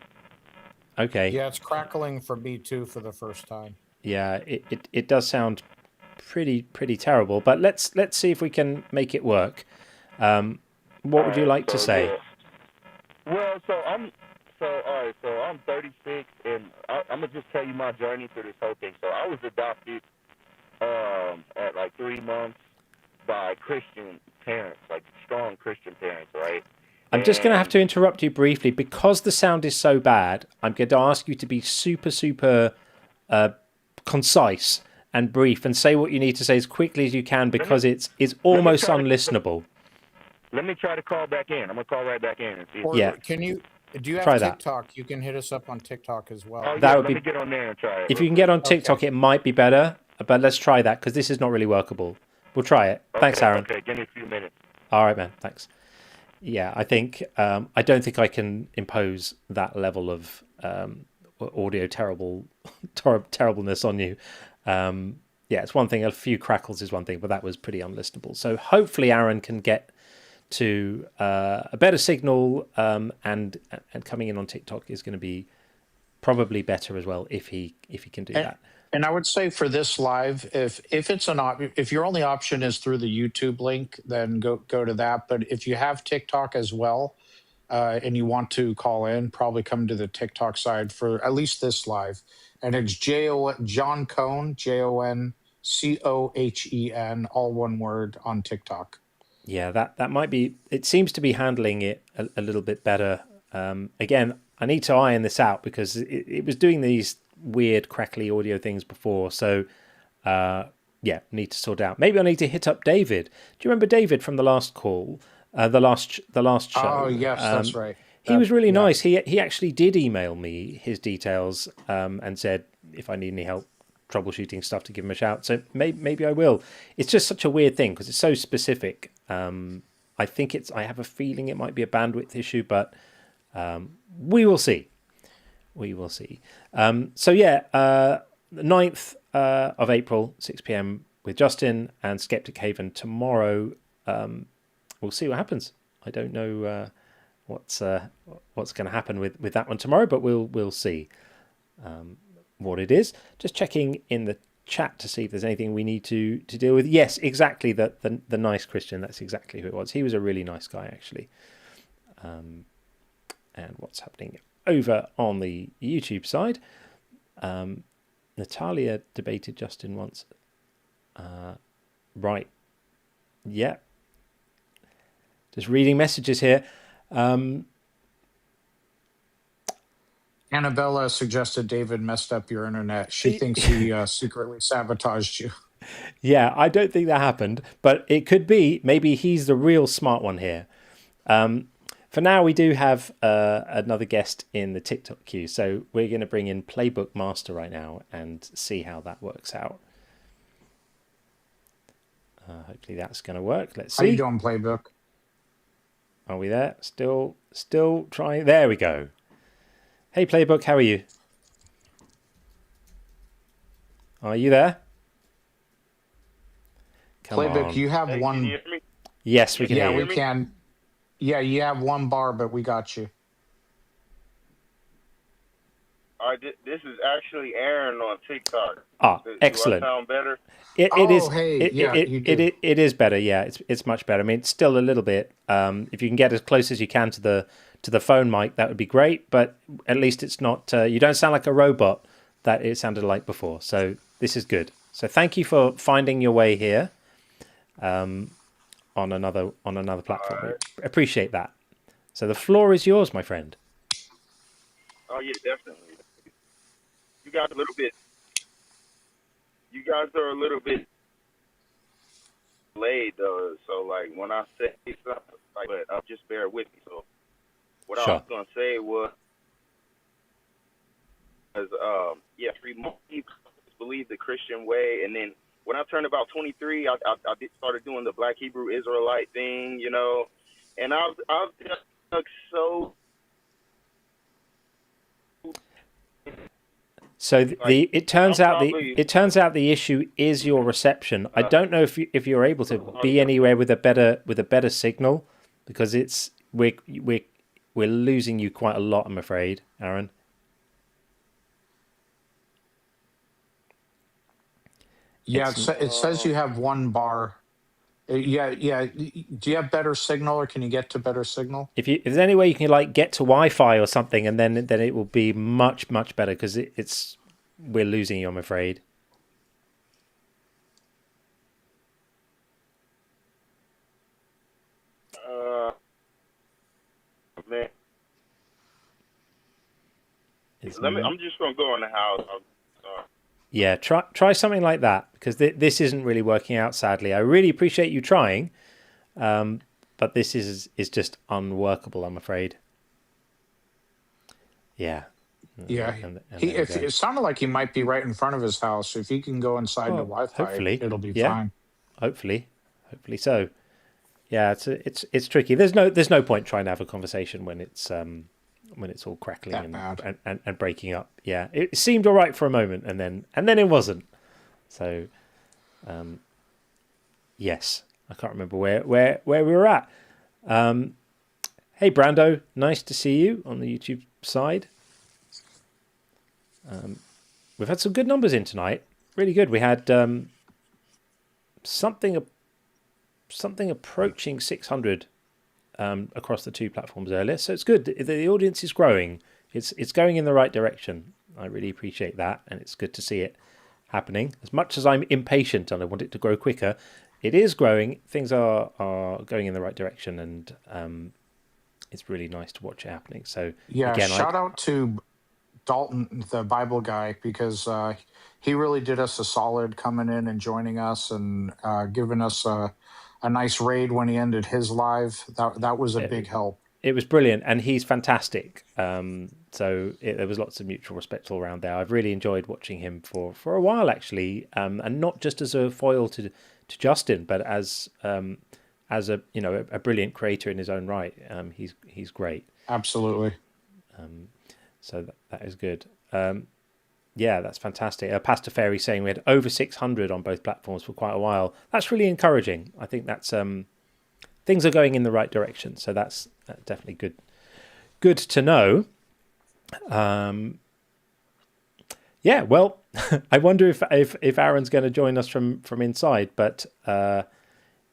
Speaker 1: Okay.
Speaker 10: Yeah, it's crackling for me too for the first time.
Speaker 1: Yeah, it does sound pretty terrible. But let's see if we can make it work. What would you like to say?
Speaker 4: Yeah. Well, so I'm 36, and I'm gonna just tell you my journey through this whole thing. So I was adopted at like 3 months by Christian parents, like strong Christian parents, right?
Speaker 1: I'm just going to have to interrupt you briefly because the sound is so bad. I'm going to ask you to be super concise and brief and say what you need to say as quickly as you can because it's almost unlistenable.
Speaker 4: Let me try to call back in. I'm gonna call right back in and see.
Speaker 10: Or
Speaker 1: Yeah.
Speaker 10: Do you have
Speaker 1: Try that.
Speaker 10: TikTok? You can hit us up on TikTok as well.
Speaker 4: Oh, yeah,
Speaker 1: That would
Speaker 4: let
Speaker 1: be-
Speaker 4: me get on there and try it.
Speaker 1: If you can get on TikTok, it might be better, but let's try that because this is not really workable. We'll try it. Thanks, Aaron.
Speaker 4: Okay, give me a few minutes.
Speaker 1: All right, man. Thanks. Yeah, I think I don't think I can impose that level of audio terribleness on you. Yeah, it's one thing. A few crackles is one thing, but that was pretty unlistenable. So hopefully, Aaron can get to a better signal, and coming in on TikTok is going to be probably better as well if he can do that.
Speaker 10: And I would say for this live, if it's if your only option is through the YouTube link, then go to that. But if you have TikTok as well, and you want to call in, probably come to the TikTok side for at least this live. And it's John Cohn, JONCOHEN, all one word on TikTok.
Speaker 1: Yeah, that might be. It seems to be handling it a little bit better. Again, I need to iron this out because it was doing these weird crackly audio things before. So, yeah, need to sort out. Maybe I need to hit up David. Do you remember David from the last call? The last show.
Speaker 10: Oh yes, that's right.
Speaker 1: He was really nice. He actually did email me his details and said if I need any help troubleshooting stuff to give him a shout. So maybe I will. It's just such a weird thing because it's so specific. I think I have a feeling it might be a bandwidth issue, but we will see. We will see. So yeah, the 9th of April, 6 p.m. with Justin and Skeptic Haven tomorrow. We'll see what happens. I don't know what's going to happen with that one tomorrow, but we'll see what it is. Just checking in the chat to see if there's anything we need to deal with. Yes, exactly. The nice Christian. That's exactly who it was. He was a really nice guy, actually. And what's happening over on the YouTube side? Natalia debated Justin once. Right. Yeah. Just reading messages here.
Speaker 10: Annabella suggested David messed up your internet. She thinks he secretly sabotaged you.
Speaker 1: Yeah, I don't think that happened, but it could be. Maybe he's the real smart one here. For now, we do have another guest in the TikTok queue, so we're going to bring in Playbook Master right now and see how that works out. Hopefully that's going to work. Let's see.
Speaker 10: How you doing, Playbook?
Speaker 1: Are we there? Still trying. There we go. Hey, Playbook, how are you? Are you there? Come
Speaker 10: Playbook,
Speaker 1: on.
Speaker 10: you have one.
Speaker 4: Can you hear me?
Speaker 1: Yes, we can hear
Speaker 10: Yeah,
Speaker 1: you.
Speaker 10: we can. Yeah, you have one bar, but we got you.
Speaker 4: All right, this is actually Aaron on TikTok.
Speaker 1: Ah,
Speaker 4: Do
Speaker 1: excellent.
Speaker 4: I sound better?
Speaker 1: It is.
Speaker 10: Hey, yeah, you do.
Speaker 1: It is better. Yeah, it's much better. I mean, it's still a little bit. If you can get as close as you can to the phone mic, that would be great. But at least it's not. You don't sound like a robot that it sounded like before. So this is good. So thank you for finding your way here. On another platform.
Speaker 4: Right.
Speaker 1: We appreciate that. So the floor is yours, my friend.
Speaker 4: Oh yeah, definitely. You guys are a little bit delayed though. So like when I say something, like, but just bear with me. So what I
Speaker 1: Sure.
Speaker 4: was gonna say was yeah, believe the Christian way, and then when I turned about 23, I started doing the Black Hebrew Israelite thing, you know, and I've just so.
Speaker 1: So it turns out the issue is your reception. I don't know if you're able to be anywhere with a better signal, because we're losing you quite a lot, I'm afraid, Aaron.
Speaker 10: Yeah, it says you have one bar. Yeah. Do you have better signal, or can you get to better signal?
Speaker 1: If there's any way you can like get to Wi-Fi or something, and then it will be much better, because we're losing you, I'm afraid.
Speaker 4: Man. I'm just gonna go in the house.
Speaker 1: Yeah, try something like that, because this isn't really working out, sadly. I really appreciate you trying, but this is just unworkable, I'm afraid. Yeah.
Speaker 10: Yeah, it sounded like he might be right in front of his house. If he can go inside the Wi-Fi,
Speaker 1: hopefully
Speaker 10: it'll be fine.
Speaker 1: Hopefully so. Yeah, it's tricky. There's no point trying to have a conversation when it's all crackling and breaking up. Yeah, it seemed all right for a moment, and then it wasn't. So, yes, I can't remember where we were at. Hey, Brando, nice to see you on the YouTube side. We've had some good numbers in tonight. Really good. We had something approaching 600 across the two platforms earlier. So it's good. The audience is growing. It's going in the right direction. I really appreciate that, and it's good to see it happening. As much as I'm impatient and I want it to grow quicker, it is growing. Things are going in the right direction, and it's really nice to watch it happening. So
Speaker 10: yeah,
Speaker 1: again,
Speaker 10: shout out to Dalton, the Bible guy, because he really did us a solid coming in and joining us and giving us a nice raid when he ended his live. That was a big help.
Speaker 1: It was brilliant, and he's fantastic. So there was lots of mutual respect all around there. I've really enjoyed watching him for a while, actually, and not just as a foil to Justin, but as a brilliant creator in his own right. He's great.
Speaker 10: Absolutely.
Speaker 1: So that is good. Yeah, that's fantastic. Pastor Fairy saying we had over 600 on both platforms for quite a while. That's really encouraging. I think that's things are going in the right direction. So that's definitely good to know. Yeah, well, I wonder if Aaron's going to join us from inside, but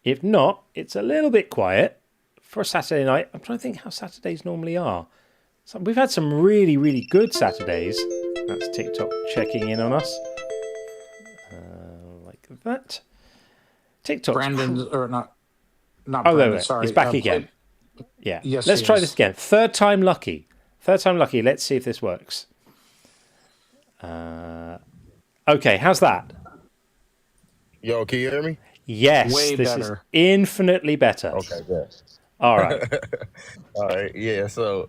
Speaker 1: if not, it's a little bit quiet for a Saturday night. I'm trying to think how Saturdays normally are. So we've had some really, really good Saturdays. That's TikTok checking in on us. Like that. TikTok.
Speaker 10: Brandon, or not
Speaker 1: oh,
Speaker 10: Brandon,
Speaker 1: wait.
Speaker 10: sorry.
Speaker 1: He's back again. Yeah.
Speaker 10: Yes,
Speaker 1: Let's try this again. Third time lucky. Let's see if this works. Okay, how's that?
Speaker 5: Yo, can you hear me?
Speaker 1: Yes.
Speaker 10: Way
Speaker 1: this
Speaker 10: better.
Speaker 1: Is infinitely better.
Speaker 5: Okay, good.
Speaker 1: All right.
Speaker 5: All right. Yeah. So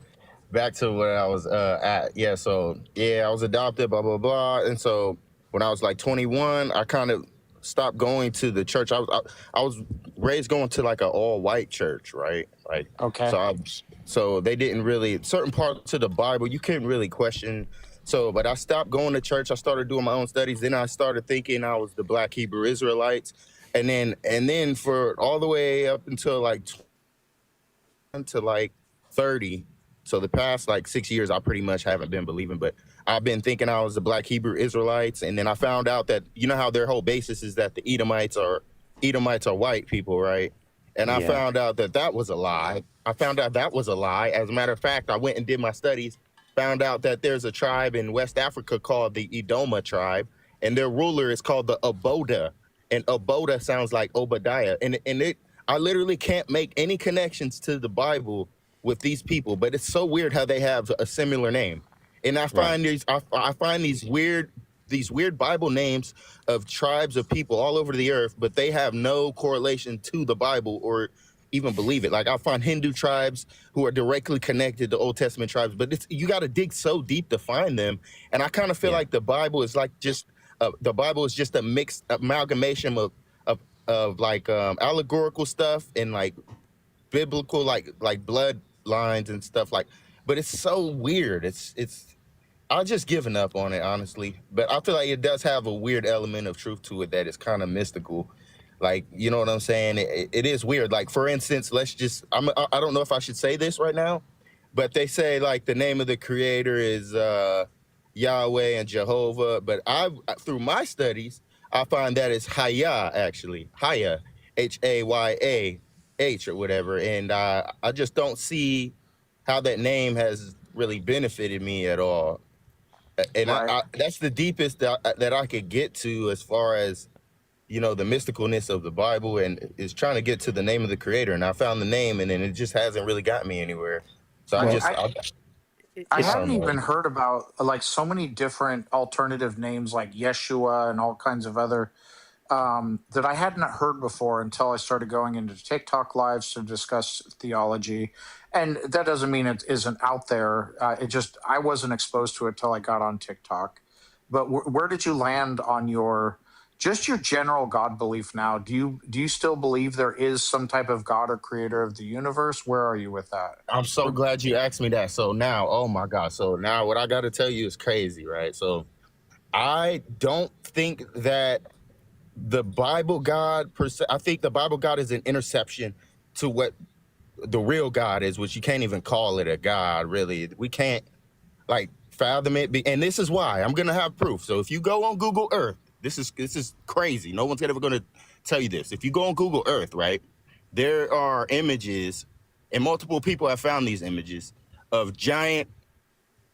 Speaker 5: back to where I was at. Yeah. So I was adopted. Blah blah blah. And so when I was like 21, I kind of stopped going to the church. I was raised going to like an all white church, right? Like
Speaker 10: okay.
Speaker 5: So they didn't really certain parts of the Bible you couldn't really question. So, but I stopped going to church. I started doing my own studies. Then I started thinking I was the Black Hebrew Israelites, and then for all the way up until like 30. So the past like 6 years, I pretty much haven't been believing, but I've been thinking I was the Black Hebrew Israelites, and then I found out that you know how their whole basis is that the Edomites are white people, right? And I found out that was a lie. As a matter of fact, I went and did my studies. Found out that there's a tribe in West Africa called the Edoma tribe, and their ruler is called the Aboda, and Aboda sounds like Obadiah, and I literally can't make any connections to the Bible with these people, but it's so weird how they have a similar name, and I find these weird these weird Bible names of tribes of people all over the earth, but they have no correlation to the Bible or even believe it. Like I find Hindu tribes who are directly connected to Old Testament tribes, but you got to dig so deep to find them. And I kind of feel like the Bible is like just a mixed amalgamation of like allegorical stuff and like biblical like bloodlines and stuff like. But it's so weird. I've just given up on it, honestly. But I feel like it does have a weird element of truth to it that is kind of mystical. Like, you know what I'm saying? It is weird. Like, for instance, I don't know if I should say this right now, but they say, like, the name of the creator is Yahweh and Jehovah. But through my studies, I find that it's Haya, actually. Haya, Hayah or whatever. And I just don't see how that name has really benefited me at all. And
Speaker 10: Right.
Speaker 5: that's the deepest that I could get to as far as, you know, the mysticalness of the Bible, and is trying to get to the name of the creator. And I found the name, and then it just hasn't really got me anywhere. So
Speaker 10: I
Speaker 5: I
Speaker 10: haven't
Speaker 5: don't know.
Speaker 10: even heard about like so many different alternative names like Yeshua and all kinds of other that I hadn't heard before until I started going into TikTok lives to discuss theology. And that doesn't mean it isn't out there. I wasn't exposed to it till I got on TikTok. But where did you land on your general God belief now? Do you still believe there is some type of God or creator of the universe? Where are you with that?
Speaker 5: I'm so glad you asked me that. So now, oh my God. So now what I got to tell you is crazy, right? So I don't think that the Bible God per se, I think the Bible God is an interception to what the real God is, which you can't even call it a God, really. We can't like fathom it. And this is why I'm going to have proof. So if you go on Google Earth, this is crazy. No one's ever going to tell you this. If you go on Google Earth, right, there are images, and multiple people have found these images of giant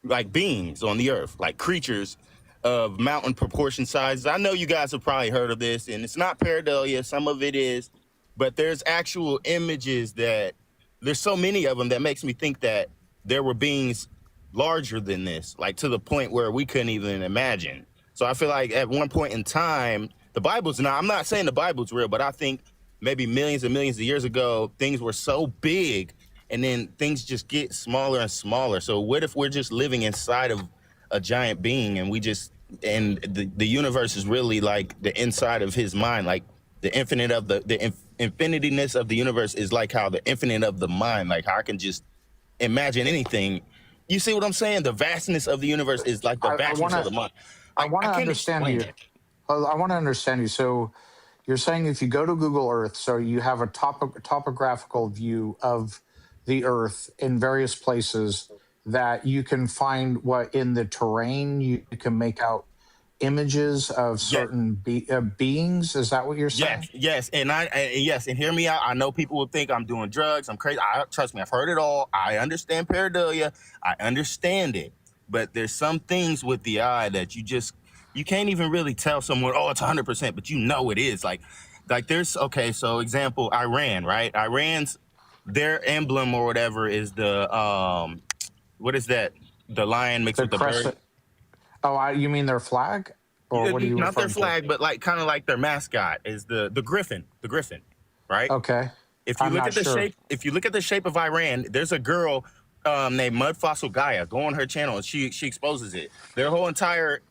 Speaker 5: like beings on the earth, like creatures of mountain proportion sizes. I know you guys have probably heard of this, and it's not pareidolia. Some of it is, but there's actual images that there's so many of them that makes me think that there were beings larger than this, like to the point where we couldn't even imagine. So I feel like at one point in time, the Bible's not, I'm not saying the Bible's real, but I think maybe millions and millions of years ago, things were so big and then things just get smaller and smaller. So what if we're just living inside of a giant being and the universe is really like the inside of his mind, like the infinite of the infinityness of the universe is like how the infinite of the mind, like how I can just imagine anything. You see what I'm saying? The vastness of the universe is like the vastness of the mind.
Speaker 10: I want to
Speaker 5: can't
Speaker 10: understand
Speaker 5: explain
Speaker 10: you.
Speaker 5: it.
Speaker 10: I want to understand you. So you're saying if you go to Google Earth, so you have a topographical view of the Earth in various places, that you can find what in the terrain you can make out images of certain beings. Is that what you're saying?
Speaker 5: Yes, and yes, and hear me out. I know people will think I'm doing drugs. I'm crazy. Trust me, I've heard it all. I understand pareidolia. I understand it, but there's some things with the eye that you can't even really tell someone. Oh, it's 100%, but you know it is. Like there's so example, Iran, right? Iran's their emblem or whatever is the what is that? The lion mixed with the bird.
Speaker 10: Oh, you mean their flag? Or what are you
Speaker 5: Not their
Speaker 10: referring
Speaker 5: flag,
Speaker 10: to?
Speaker 5: but like kind of like their mascot is the griffin. The griffin, right?
Speaker 10: Okay.
Speaker 5: If you look at the shape, if you look at the shape of Iran, there's a girl named Mud Fossil Gaia. Go on her channel and she exposes it. Their whole entire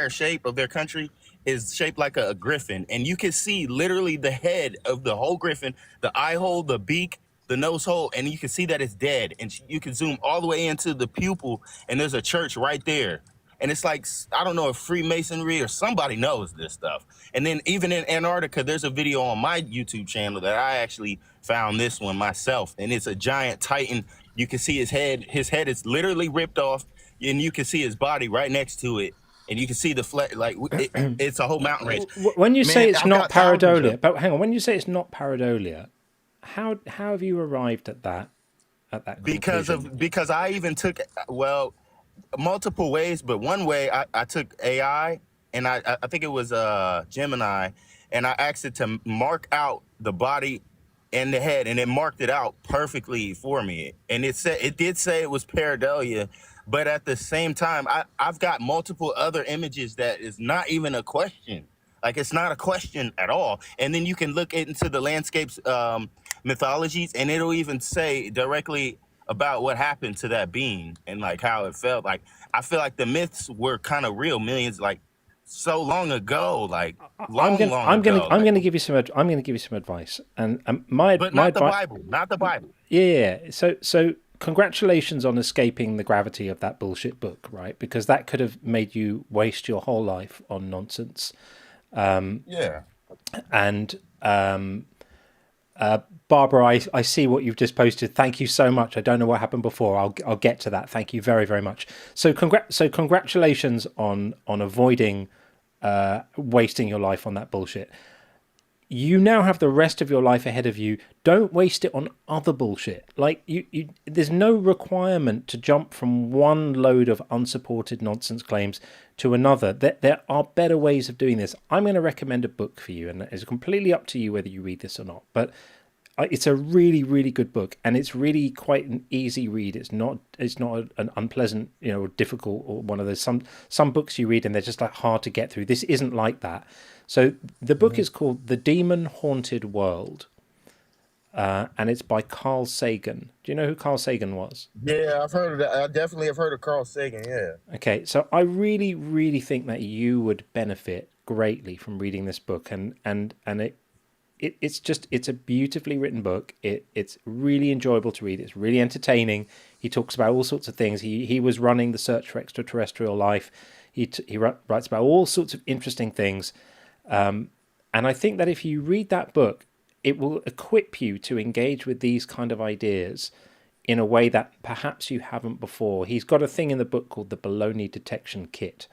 Speaker 5: shape of their country is shaped like a griffin, and you can see literally the head of the whole griffin, the eye hole, the beak, the nose hole, and you can see that it's dead. And you can zoom all the way into the pupil, and there's a church right there. And it's like, I don't know if Freemasonry or somebody knows this stuff. And then even in Antarctica, there's a video on my YouTube channel that I actually found this one myself. And it's a giant Titan. You can see his head. His head is literally ripped off, and you can see his body right next to it. And you can see the it's a whole mountain range.
Speaker 1: When you say it's not pareidolia, but hang on, when you say it's not pareidolia, how have you arrived at that conclusion?
Speaker 5: Because I even took multiple ways, but one way I took AI, and I think it was Gemini, and I asked it to mark out the body and the head, and it marked it out perfectly for me. And it did say it was pareidolia, But at the same time, I've got multiple other images that is not even a question. Like, it's not a question at all. And then you can look into the landscapes mythologies, and it'll even say directly about what happened to that being and like how it felt. Like, I feel like the myths were kind of real millions, like so long ago, like long ago.
Speaker 1: I'm gonna give you some advice, and
Speaker 5: But not the Bible, not the Bible.
Speaker 1: Yeah. So congratulations on escaping the gravity of that bullshit book, right? Because that could have made you waste your whole life on nonsense.
Speaker 5: Yeah.
Speaker 1: And Barbara, I see what you've just posted. Thank you so much. I don't know what happened before. I'll get to that. Thank you very, very much. So congratulations on avoiding wasting your life on that bullshit. You now have the rest of your life ahead of you. Don't waste it on other bullshit. Like you there's no requirement to jump from one load of unsupported nonsense claims to another. There are better ways of doing this. I'm going to recommend a book for you, and it's completely up to you whether you read this or not. But it's a really, really good book, and it's really quite an easy read. It's not an unpleasant, difficult, or one of those some books you read and they're just like hard to get through. This isn't like that. So the book is called The Demon Haunted World, and it's by Carl Sagan. Do you know who Carl Sagan was?
Speaker 5: Yeah, I've heard of that. I definitely have heard of Carl Sagan. Yeah.
Speaker 1: Okay, so I really, really think that you would benefit greatly from reading this book, and it's a beautifully written book. It's really enjoyable to read. It's really entertaining. He talks about all sorts of things. He was running the search for extraterrestrial life. He writes about all sorts of interesting things. And I think that if you read that book, it will equip you to engage with these kind of ideas in a way that perhaps you haven't before. He's got a thing in the book called the Baloney Detection Kit.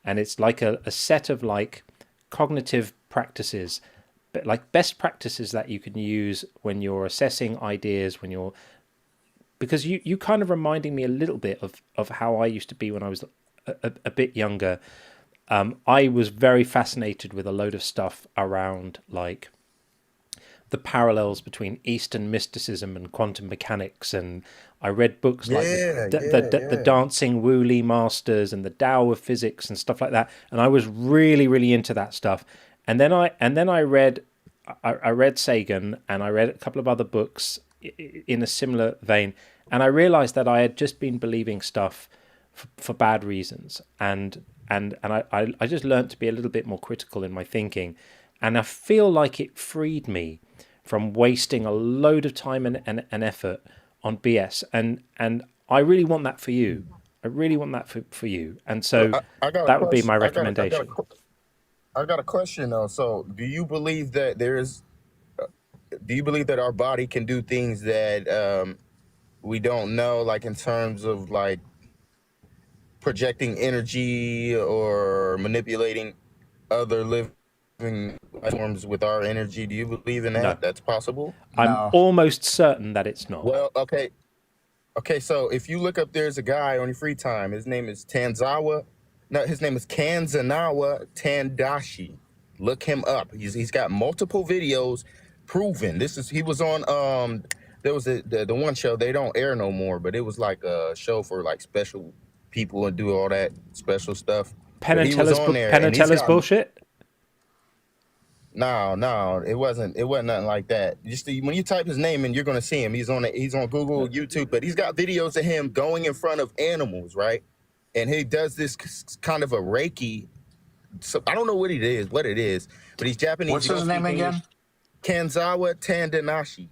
Speaker 1: And it's like a set of like cognitive practices, but like best practices that you can use when you're assessing ideas, because you kind of reminding me a little bit of how I used to be when I was a bit younger. I was very fascinated with a load of stuff around like the parallels between Eastern mysticism and quantum mechanics, and I read books like the Dancing Woolley Masters and the Tao of Physics and stuff like that, and I was really, really into that stuff. And then I read Sagan, and I read a couple of other books in a similar vein, and I realized that I had just been believing stuff for bad reasons, and I just learned to be a little bit more critical in my thinking, and I feel like it freed me from wasting a load of time and effort on BS, and I really want that for you. I really want that for you, and so that would be my recommendation.
Speaker 5: I got a question though. So, do you believe that our body can do things that we don't know, like in terms of like projecting energy or manipulating other living forms with our energy? Do you believe in that?
Speaker 1: No.
Speaker 5: That's possible?
Speaker 1: I'm almost certain that it's not.
Speaker 5: Well, okay. So if you look up, there's a guy on your free time. His name is Kanzanawa Tandashi. Look him up. He's got multiple videos proven. He was on there was the one show, they don't air no more, but it was like a show for like special people and do all that special stuff.
Speaker 1: Penn and Teller's bullshit.
Speaker 5: No, it wasn't nothing like that. Just when you type his name in, you're gonna see him. He's on Google, YouTube, but he's got videos of him going in front of animals, right? And he does this kind of a Reiki. So I don't know what it is, but he's Japanese.
Speaker 2: What's his name again?
Speaker 5: Kanzanawa Tandashi.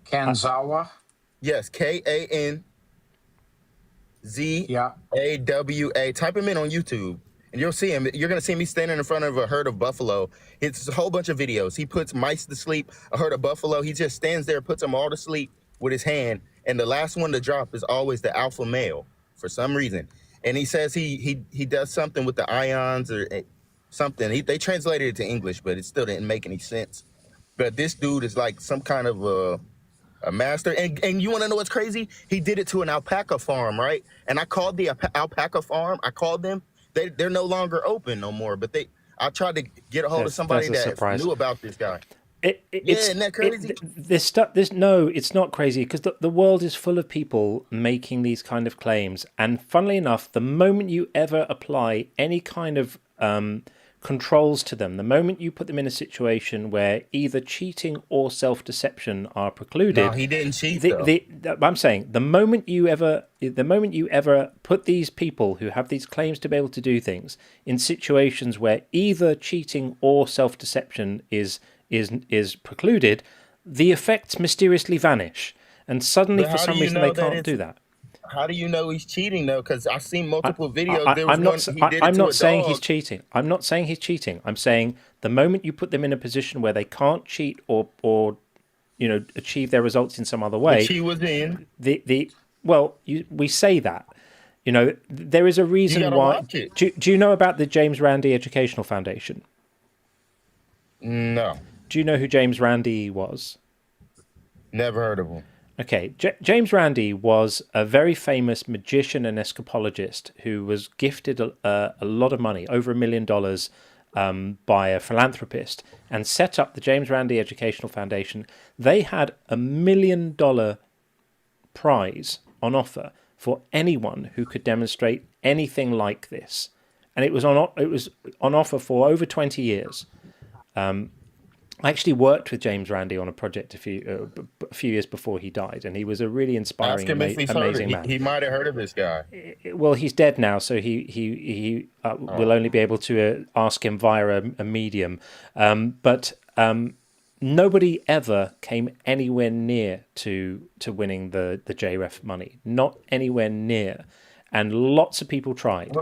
Speaker 2: Kanzawa?
Speaker 5: Yes, Kanzawa. Type him in on YouTube, and you'll see him. You're gonna see me standing in front of a herd of buffalo. It's a whole bunch of videos. He puts mice to sleep, a herd of buffalo. He just stands there, puts them all to sleep with his hand, and the last one to drop is always the alpha male for some reason. And he says he does something with the ions or something. They translated it to English, but it still didn't make any sense. But this dude is like some kind of a master. And you want to know what's crazy? He did it to an alpaca farm, right? And I called the alpaca farm. I called them. They're no longer open no more. But I tried to get a hold of somebody that knew about this guy. Isn't that crazy?
Speaker 1: This stuff. No, it's not crazy because the world is full of people making these kind of claims. And funnily enough, the moment you ever apply any kind of controls to them, the moment you put them in a situation where either cheating or self-deception are precluded.
Speaker 5: No, he didn't cheat though.
Speaker 1: I'm saying the moment you ever put these people who have these claims to be able to do things in situations where either cheating or self-deception is precluded, the effects mysteriously vanish, and suddenly for some reason they can't do that.
Speaker 5: How do you know he's cheating though? Because I've seen multiple videos.
Speaker 1: I'm not saying he's cheating. I'm not saying he's cheating. I'm saying the moment you put them in a position where they can't cheat or achieve their results in some other way,
Speaker 5: which he was in.
Speaker 1: We say that. There is a reason why. Do you know about the James Randi Educational Foundation?
Speaker 5: No.
Speaker 1: Do you know who James Randi was?
Speaker 5: Never heard of him.
Speaker 1: Okay, James Randi was a very famous magician and escapologist who was gifted a lot of money, over $1 million, by a philanthropist, and set up the James Randi Educational Foundation. They had $1 million prize on offer for anyone who could demonstrate anything like this, and it was on offer for over 20 years. I actually worked with James Randi on a project a few years before he died, and he was a really inspiring, amazing man.
Speaker 5: He might have heard of this guy.
Speaker 1: Well, he's dead now, so he will only be able to ask him via a medium. But nobody ever came anywhere near to winning the JREF money. Not anywhere near. And lots of people tried.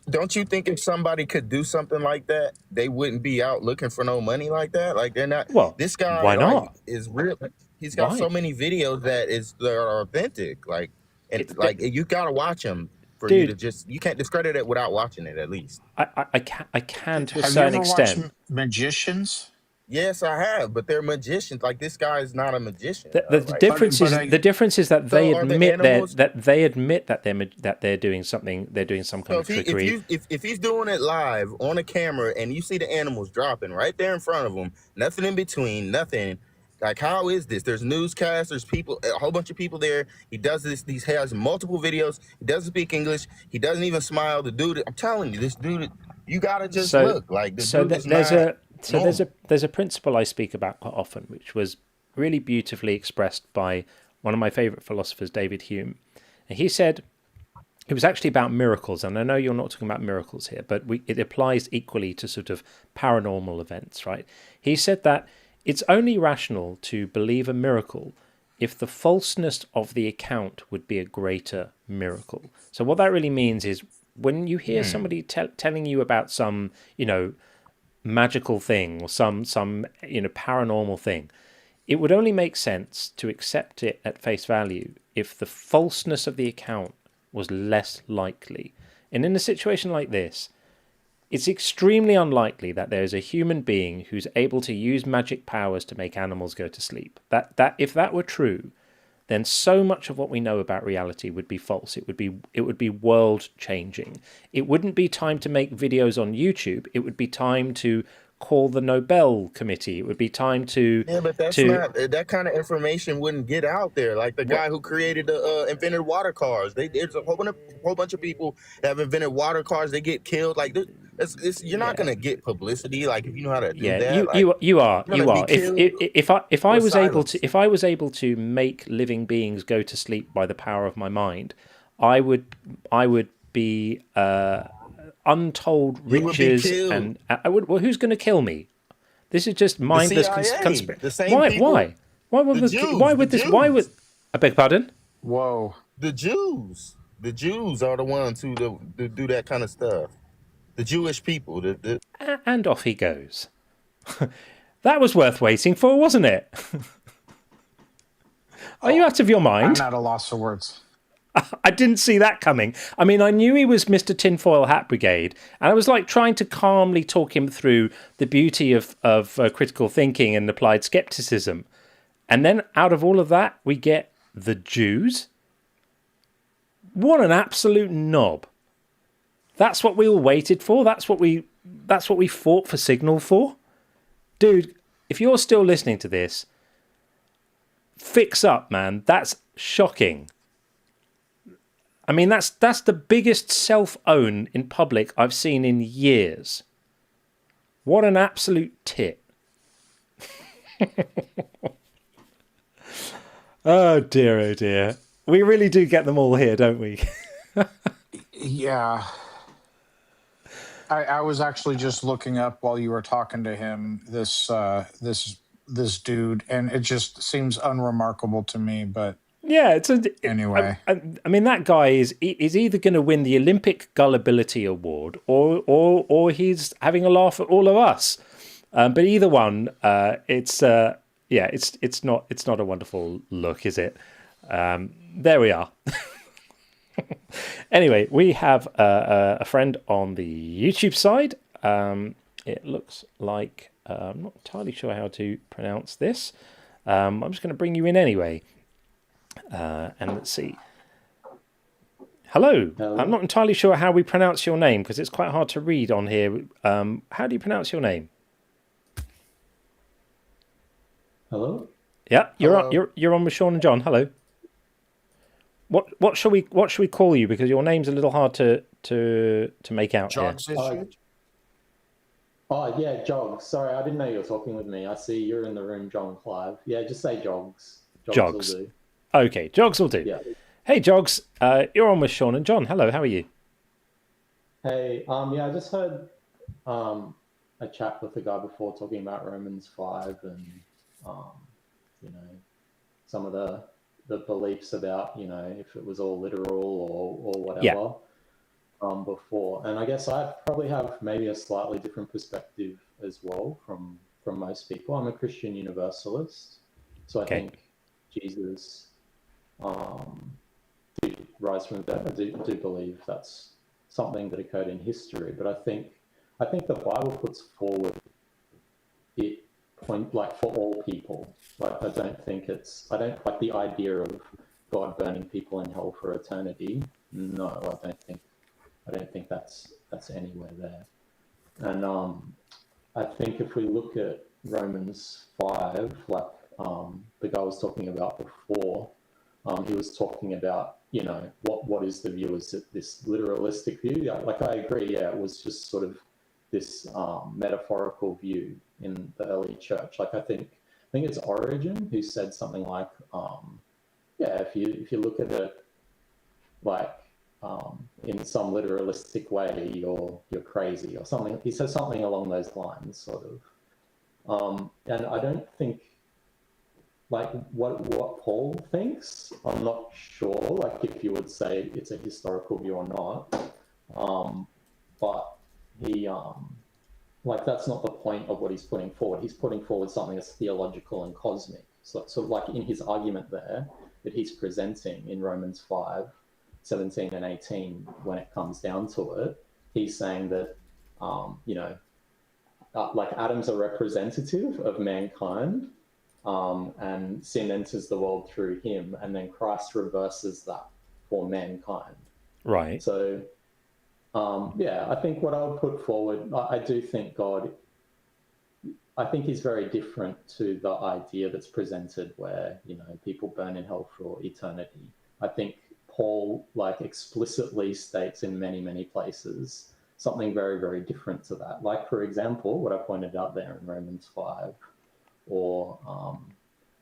Speaker 5: Don't you think if somebody could do something like that, they wouldn't be out looking for no money like that? Like they're not.
Speaker 1: Well,
Speaker 5: this guy,
Speaker 1: why not?
Speaker 5: Is real. He's got so many videos that are authentic. You gotta watch them for you to just. You can't discredit it without watching it at least.
Speaker 1: I can to a
Speaker 2: Have
Speaker 1: certain
Speaker 2: you ever
Speaker 1: extent.
Speaker 2: watched Magicians?
Speaker 5: Yes, I have, but they're magicians. Like this guy is not a magician.
Speaker 1: The difference is that they admit that they're doing something. They're doing some kind of trickery.
Speaker 5: If he's doing it live on a camera and you see the animals dropping right there in front of him, nothing in between, nothing. Like, how is this? There's newscasts, there's people, a whole bunch of people there. He does this. He has multiple videos. He doesn't speak English. He doesn't even smile. The dude, I'm telling you, this dude, you gotta just look. Like, there's
Speaker 1: a principle I speak about quite often, which was really beautifully expressed by one of my favorite philosophers, David Hume. And he said, it was actually about miracles. And I know you're not talking about miracles here, but it applies equally to sort of paranormal events, right? He said that it's only rational to believe a miracle if the falseness of the account would be a greater miracle. So what that really means is when you hear somebody telling you about some, magical thing or some paranormal thing, it would only make sense to accept it at face value if the falseness of the account was less likely. And in a situation like this, it's extremely unlikely that there is a human being who's able to use magic powers to make animals go to sleep. That if that were true, then so much of what we know about reality would be false. It would be world changing. It wouldn't be time to make videos on YouTube. It would be time to call the Nobel Committee. It would be time to
Speaker 5: but that's not that kind of information wouldn't get out there. Like the guy who created invented water cars. There's a whole bunch of people that have invented water cars. They get killed. Like you're not gonna get publicity. Like if you know how to do that.
Speaker 1: You are. If I was able to make living beings go to sleep by the power of my mind, I would be untold riches, and who's going to kill me? This is just mindless conspiracy. Why would I beg pardon?
Speaker 5: Whoa, the Jews are the ones who do that kind of stuff. The Jewish people.
Speaker 1: And off he goes. That was worth waiting for, wasn't it? Are you out of your mind?
Speaker 2: I'm at a loss for words.
Speaker 1: I didn't see that coming. I mean, I knew he was Mr. Tinfoil Hat Brigade, and I was like trying to calmly talk him through the beauty of critical thinking and applied skepticism. And then out of all of that, we get the Jews. What an absolute knob. That's what we all waited for. That's what we fought for Signal for. Dude, if you're still listening to this, fix up, man. That's shocking. I mean, that's the biggest self-own in public I've seen in years. What an absolute tit. Oh dear. We really do get them all here, don't we?
Speaker 10: Yeah. I was actually just looking up while you were talking to him, this dude, and it just seems unremarkable to me, but
Speaker 1: yeah,
Speaker 10: anyway.
Speaker 1: I mean, that guy is either going to win the Olympic Gullibility Award or he's having a laugh at all of us. But either one, it's not a wonderful look, is it? There we are. Anyway, we have a friend on the YouTube side. It looks like I'm not entirely sure how to pronounce this. I'm just going to bring you in anyway. And let's see. Hello. I'm not entirely sure how we pronounce your name because it's quite hard to read on here. How do you pronounce your name?
Speaker 7: Hello.
Speaker 1: Yeah,
Speaker 7: Hello.
Speaker 1: you're on with Sean and John. Hello. What shall we call you, because your name's a little hard to make out here.
Speaker 7: Oh yeah, Jogs. Sorry, I didn't know you were talking with me. I see you're in the room, John Clive. Yeah, just say Jogs.
Speaker 1: Jogs.
Speaker 7: Will do.
Speaker 1: Okay, Jogs will do.
Speaker 7: Yeah.
Speaker 1: Hey Jogs, you're on with Sean and John. Hello, how are you?
Speaker 7: Hey, yeah, I just heard a chat with the guy before talking about Romans 5 and you know, some of the beliefs about, you know, if it was all literal or whatever. Before, and I guess I probably have maybe a slightly different perspective as well from most people. I'm a Christian universalist, so I think Jesus did rise from the dead. I do believe that's something that occurred in history, but I think the Bible puts forward it point like for all people. Like I don't like the idea of God burning people in hell for eternity. No, I don't think that's anywhere there. And I think if we look at Romans 5, like the guy was talking about before, he was talking about, you know, what is the view? Is it this literalistic view? Yeah, like I agree, yeah, it was just sort of this metaphorical view in the early church. Like I think it's Origen who said something like, yeah, if you look at it like in some literalistic way, you're crazy or something. He says something along those lines, sort of. And I don't think like what Paul thinks. I'm not sure. Like if you would say it's a historical view or not. But he like that's not the point of what he's putting forward. He's putting forward something that's theological and cosmic. So like in his argument there that he's presenting in Romans 5. 17 and 18, when it comes down to it, he's saying that, you know, like Adam's a representative of mankind, and sin enters the world through him, and then Christ reverses that for mankind.
Speaker 1: Right.
Speaker 7: So, yeah, I think what I would put forward, I do think God, I think he's very different to the idea that's presented where, you know, people burn in hell for eternity. I think Paul like explicitly states in many, many places something very, very different to that. Like, for example, what I pointed out there in Romans 5, or,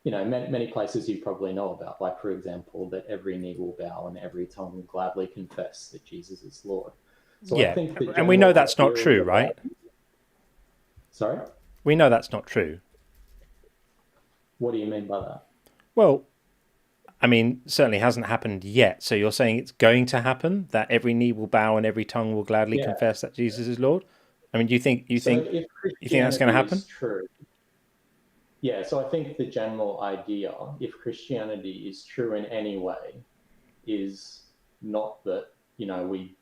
Speaker 7: you know, many places you probably know about, like, for example, that every knee will bow and every tongue will gladly confess that Jesus is Lord. So
Speaker 1: yeah,
Speaker 7: I think
Speaker 1: and we know that's not true, right?
Speaker 7: Sorry?
Speaker 1: We know that's not true.
Speaker 7: What do you mean by that?
Speaker 1: Well, I mean, certainly hasn't happened yet. So you're saying it's going to happen, that every knee will bow and every tongue will gladly confess that Jesus is Lord? I mean, do you think that's going to happen?
Speaker 7: True. Yeah, so I think the general idea, if Christianity is true in any way, is not that, you know, we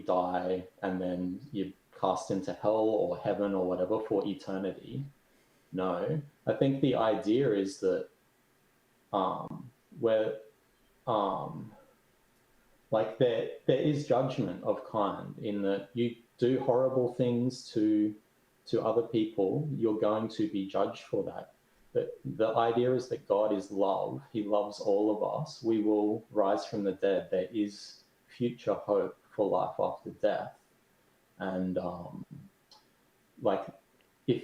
Speaker 7: die and then you're cast into hell or heaven or whatever for eternity. No, I think the idea is that where like there is judgment of kind in that you do horrible things to to other people, you're going to be judged for that. But the idea is that God is love. He loves all of us. We will rise from the dead. There is future hope for life after death. And like, if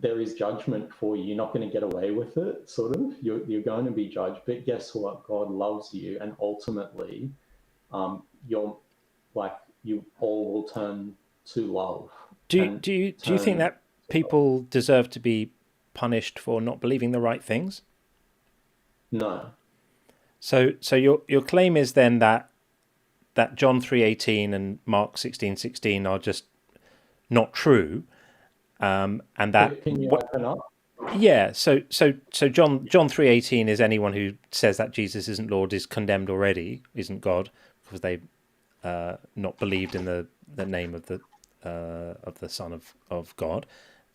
Speaker 7: there is judgment for you. You're not going to get away with it, sort of. You're going to be judged. But guess what? God loves you, and ultimately, you all will turn to love.
Speaker 1: Do you think that people deserve to be punished for not believing the right things?
Speaker 7: No.
Speaker 1: So your claim is then that John 3:18 and Mark 16:16 are just not true, and that.
Speaker 7: Can you open up?
Speaker 1: Yeah. So John 3:18 is anyone who says that Jesus isn't Lord is condemned already, isn't God, because they not believed in the name of the Son of God.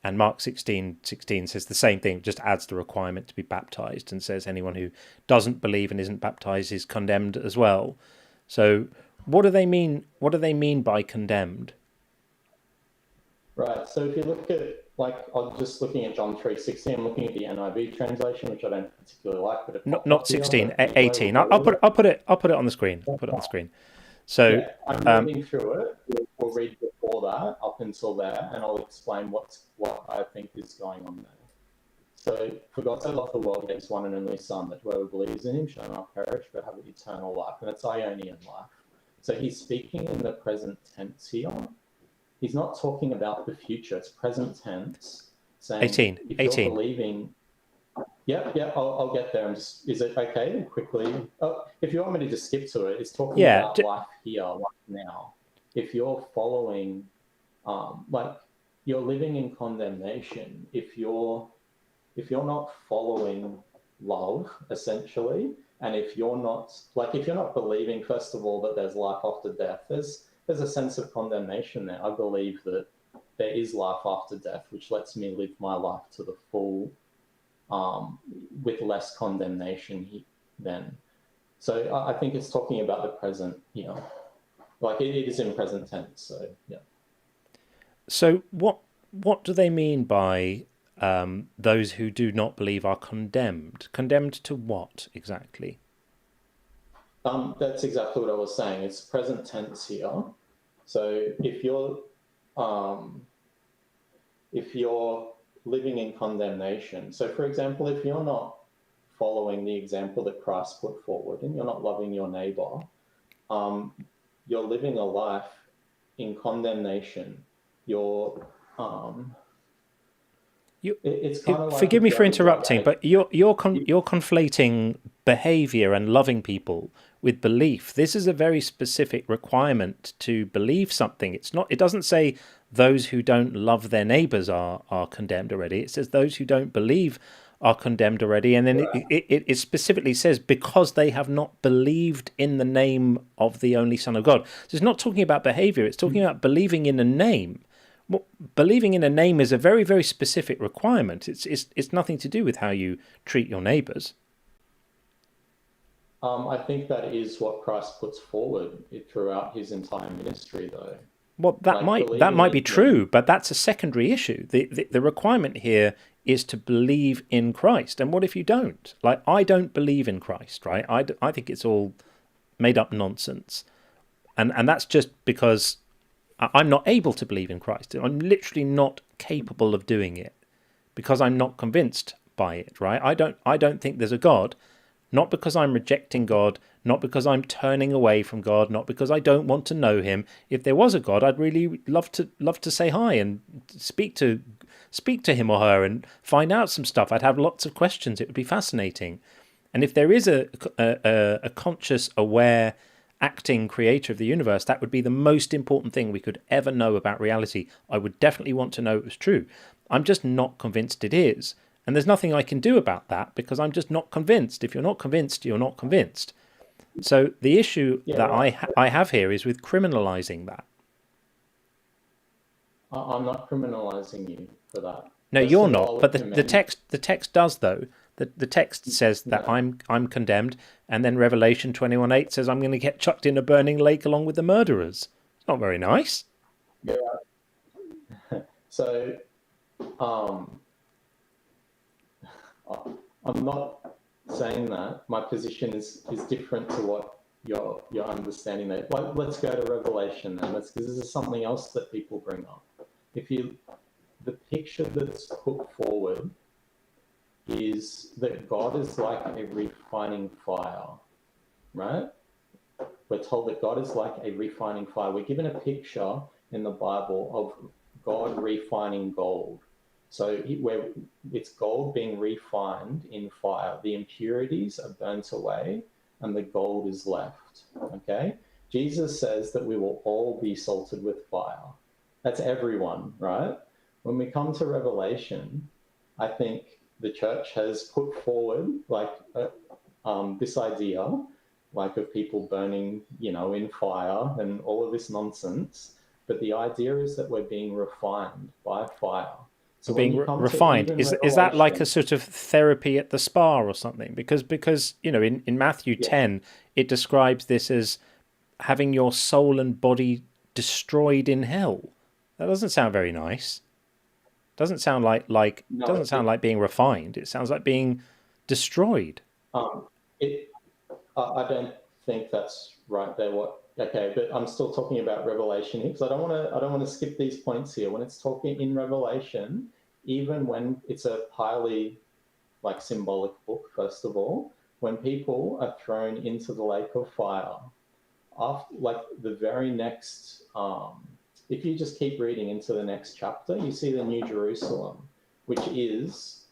Speaker 1: And Mark 16:16 says the same thing, just adds the requirement to be baptized and says anyone who doesn't believe and isn't baptized is condemned as well. So what do they mean? What do they mean by condemned?
Speaker 7: Right. So if you look at, I'm just looking at John 3:16, I'm looking at the NIV translation, which I don't particularly like, but
Speaker 1: Not 16, 18. I'll put it on the screen. I'll put it on the screen. So
Speaker 7: yeah, I'm moving through it. We'll read before that, up until there, and I'll explain what I think is going on there. So, for God so loved the world, he gave his one and only Son, that whoever believes in him shall not perish, but have eternal life. And it's Ionian life. So he's speaking in the present tense here. He's not talking about the future. It's present tense. Saying
Speaker 1: 18.
Speaker 7: If
Speaker 1: 18.
Speaker 7: You're believing. Yeah, I'll get there. Is it okay? Quickly. Oh, if you want me to just skip to it, it's talking about life here, life now. If you're following, you're living in condemnation. If you're not following love, essentially, and if you're not believing, first of all, that there's life after death, there's a sense of condemnation there. I believe that there is life after death, which lets me live my life to the full, with less condemnation then. So I think it's talking about the present, it is in present tense. So yeah.
Speaker 1: So what do they mean by those who do not believe are condemned? Condemned to what exactly?
Speaker 7: That's exactly what I was saying. It's present tense here. So if you're living in condemnation, so for example, if you're not following the example that Christ put forward and you're not loving your neighbor, you're living a life in condemnation. It's kind of like,
Speaker 1: forgive me for interrupting, but you're conflating behavior and loving people with belief. This is a very specific requirement to believe something. It doesn't say those who don't love their neighbors are condemned already. It says those who don't believe are condemned already. And then it specifically says because they have not believed in the name of the only Son of God. So it's not talking about behavior. It's talking about believing in a name. Well, believing in a name is a very, very specific requirement. It's nothing to do with how you treat your neighbors.
Speaker 7: I think that is what Christ puts forward throughout his entire ministry, though.
Speaker 1: Well, that might be true, but that's a secondary issue. The requirement here is to believe in Christ. And what if you don't? Like, I don't believe in Christ, right? I think it's all made up nonsense. And that's just because I'm not able to believe in Christ. I'm literally not capable of doing it because I'm not convinced by it, right? I don't think there's a God, not because I'm rejecting God, not because I'm turning away from God, not because I don't want to know him. If there was a God, I'd really love to say hi and speak to him or her and find out some stuff. I'd have lots of questions. It would be fascinating. And if there is a conscious, aware, acting creator of the universe, that would be the most important thing we could ever know about reality. I would definitely want to know it was true. I'm just not convinced it is. And there's nothing I can do about that because I'm just not convinced. If you're not convinced, you're not convinced. So the issue that I have here is with criminalizing that.
Speaker 7: I'm not criminalizing you for that.
Speaker 1: No, you're not. But the text does, though. The text says that I'm condemned, and then Revelation 21:8 says I'm going to get chucked in a burning lake along with the murderers. It's not very nice.
Speaker 7: Yeah. So, I'm not saying that. My position is different to what you're understanding there. Let's go to Revelation then, because this is something else that people bring up. The picture that's put forward is that God is like a refining fire, right? We're told that God is like a refining fire. We're given a picture in the Bible of God refining gold. So it's gold being refined in fire. The impurities are burnt away and the gold is left, okay? Jesus says that we will all be salted with fire. That's everyone, right? When we come to Revelation, I think the church has put forward this idea of people burning, in fire and all of this nonsense. But the idea is that we're being refined by fire. So
Speaker 1: being refined, is that like a sort of therapy at the spa or something? Because in Matthew 10, it describes this as having your soul and body destroyed in hell. That doesn't sound very nice. Doesn't sound like being refined. It sounds like being destroyed.
Speaker 7: I don't think that's right there. Okay, but I'm still talking about Revelation here because I don't want to skip these points here. When it's talking in Revelation, even when it's a highly symbolic book, first of all, when people are thrown into the lake of fire, after the very next, if you just keep reading into the next chapter, you see the New Jerusalem, which is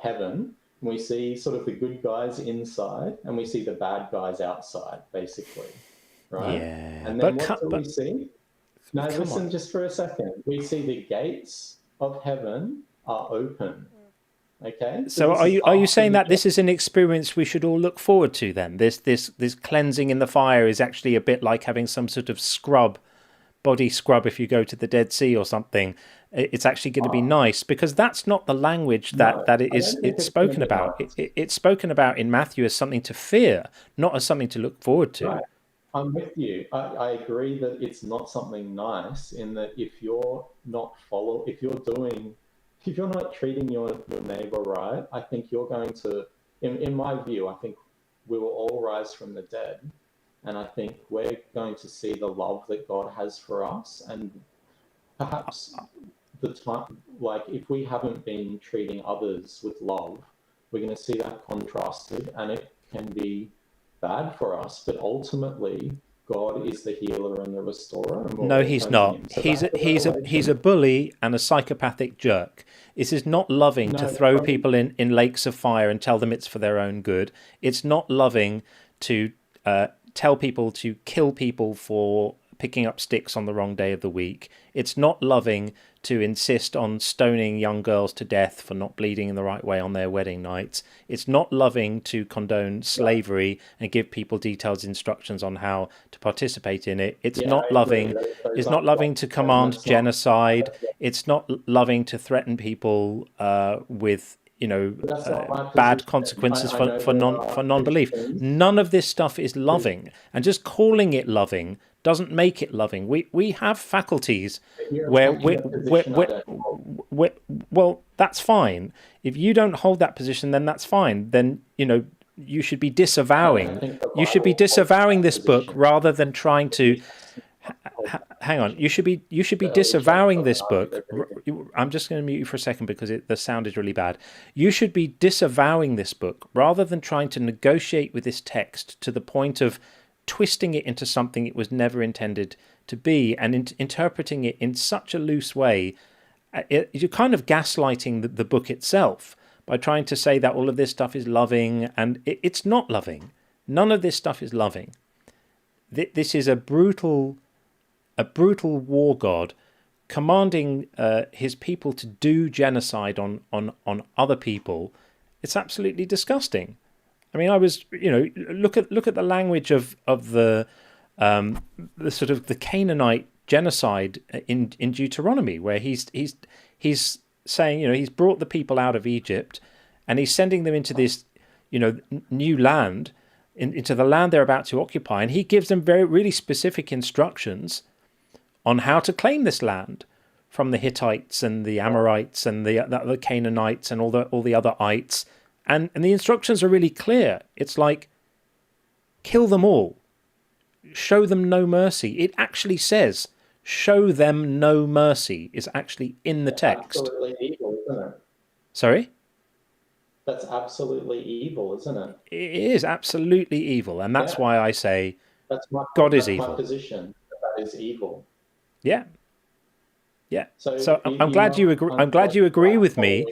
Speaker 7: heaven. We see sort of the good guys inside and we see the bad guys outside, basically, right?
Speaker 1: Yeah.
Speaker 7: And then what do we see? No, listen just for a second. We see the gates of heaven are open, okay?
Speaker 1: So are you saying that this is an experience we should all look forward to then? This cleansing in the fire is actually a bit like having some sort of body scrub if you go to the Dead Sea or something. It's actually going to be nice, because that's not the language that it's spoken about. It's spoken about in Matthew as something to fear, not as something to look forward to.
Speaker 7: Right. I'm with you. I agree that it's not something nice, in that if you're not treating your neighbor right, I think you're going to, in my view, I think we will all rise from the dead. And I think we're going to see the love that God has for us. And perhaps if we haven't been treating others with love, we're going to see that contrasted, and it can be bad for us. But ultimately, God is the healer and the restorer. And
Speaker 1: no, he's not. So he's a bully and a psychopathic jerk. This is not loving to throw people in lakes of fire and tell them it's for their own good. It's not loving to tell people to kill people for picking up sticks on the wrong day of the week. It's not loving to insist on stoning young girls to death for not bleeding in the right way on their wedding nights. It's not loving to condone slavery and give people detailed instructions on how to participate in it. It's not loving. It's not loving to command genocide. It's not loving to threaten people with bad consequences for non-belief. None of this stuff is loving, and just calling it loving doesn't make it loving. We have faculties where well, that's fine. If you don't hold that position, then that's fine. Then you should be disavowing. You should be disavowing this book rather than trying to. Hang on. You should be disavowing this book. I'm just going to mute you for a second because the sound is really bad. You should be disavowing this book rather than trying to negotiate with this text to the point of twisting it into something it was never intended to be, and interpreting it in such a loose way. You're kind of gaslighting the book itself by trying to say that all of this stuff is loving, and it's not loving. None of this stuff is loving. This is a brutal war god commanding his people to do genocide on other people. It's absolutely disgusting. I mean, I was, look at the language of the sort of the Canaanite genocide in Deuteronomy, where he's saying, he's brought the people out of Egypt and he's sending them into this, new land, into the land they're about to occupy, and he gives them really specific instructions on how to claim this land from the Hittites and the Amorites and the Canaanites and all the other ites. And the instructions are really clear. It's like, kill them all. Show them no mercy. It actually says, show them no mercy is actually in the text.
Speaker 7: Absolutely evil, isn't it?
Speaker 1: Sorry?
Speaker 7: That's absolutely evil, isn't it?
Speaker 1: It is absolutely evil. And that's why I say God is evil.
Speaker 7: My position. That is evil.
Speaker 1: Yeah. Yeah.
Speaker 7: So
Speaker 1: So I'm glad you agree. I'm glad you agree with me.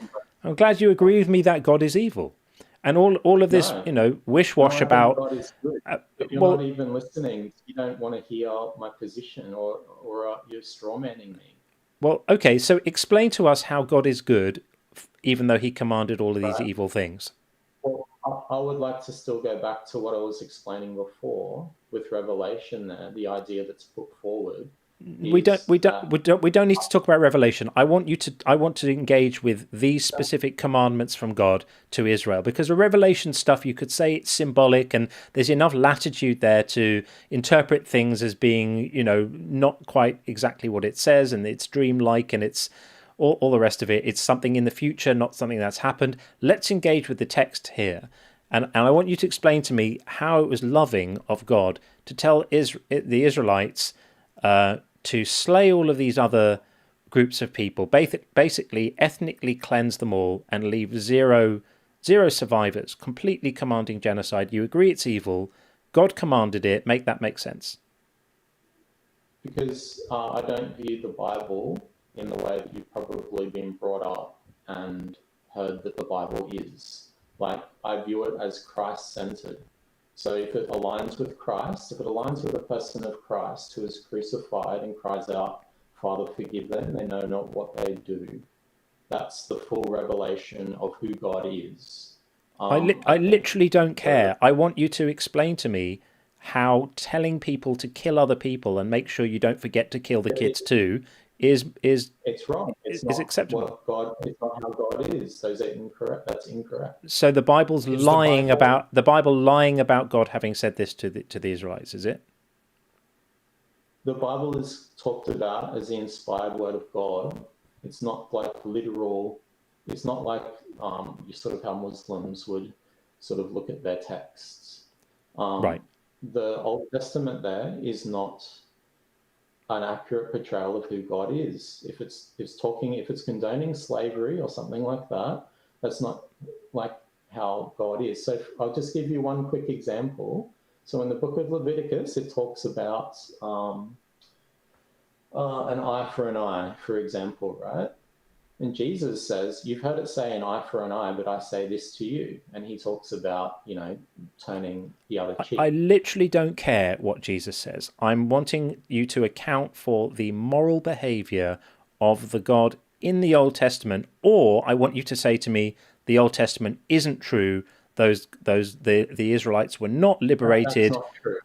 Speaker 1: I'm glad you agree with me that God is evil, and all of this, wish-wash about.
Speaker 7: God is good. But you're not even listening. You don't want to hear my position, or you're strawmanning me.
Speaker 1: Well, okay. So explain to us how God is good, even though He commanded all of these evil things.
Speaker 7: Well, I would like to still go back to what I was explaining before with Revelation. There, the idea that's put forward.
Speaker 1: We don't need to talk about Revelation. I want to engage with these specific commandments from God to Israel, because the Revelation stuff, you could say it's symbolic, and there's enough latitude there to interpret things as being, not quite exactly what it says, and it's dreamlike, and it's all the rest of it. It's something in the future, not something that's happened. Let's engage with the text here, and I want you to explain to me how it was loving of God to tell the Israelites to slay all of these other groups of people, basically ethnically cleanse them all and leave zero survivors, completely commanding genocide. You agree it's evil. God commanded it. Make that make sense.
Speaker 7: Because I don't view the Bible in the way that you've probably been brought up and heard that the Bible is. Like, I view it as Christ-centered. So if it aligns with Christ, if it aligns with the person of Christ who is crucified and cries out, Father, forgive them, they know not what they do. That's the full revelation of who God is.
Speaker 1: I literally don't care. I want you to explain to me how telling people to kill other people and make sure you don't forget to kill the kids too is
Speaker 7: it's wrong. It's not
Speaker 1: acceptable.
Speaker 7: It's not how God is. Those are incorrect. That's incorrect.
Speaker 1: So the Bible's lying about God having said this to the Israelites, is it?
Speaker 7: The Bible is talked about as the inspired word of God. It's not like literal. It's not like sort of how Muslims would sort of look at their texts.
Speaker 1: Right.
Speaker 7: The Old Testament there is not an accurate portrayal of who God is. If it's condoning slavery or something like that, that's not like how God is. So I'll just give you one quick example. So in the book of Leviticus, it talks about an eye for an eye, for example, right? And Jesus says, you've heard it say an eye for an eye, but I say this to you. And he talks about, turning the other cheek.
Speaker 1: I literally don't care what Jesus says. I'm wanting you to account for the moral behavior of the God in the Old Testament, or I want you to say to me, the Old Testament isn't true. The Israelites were not liberated.
Speaker 7: That's not true.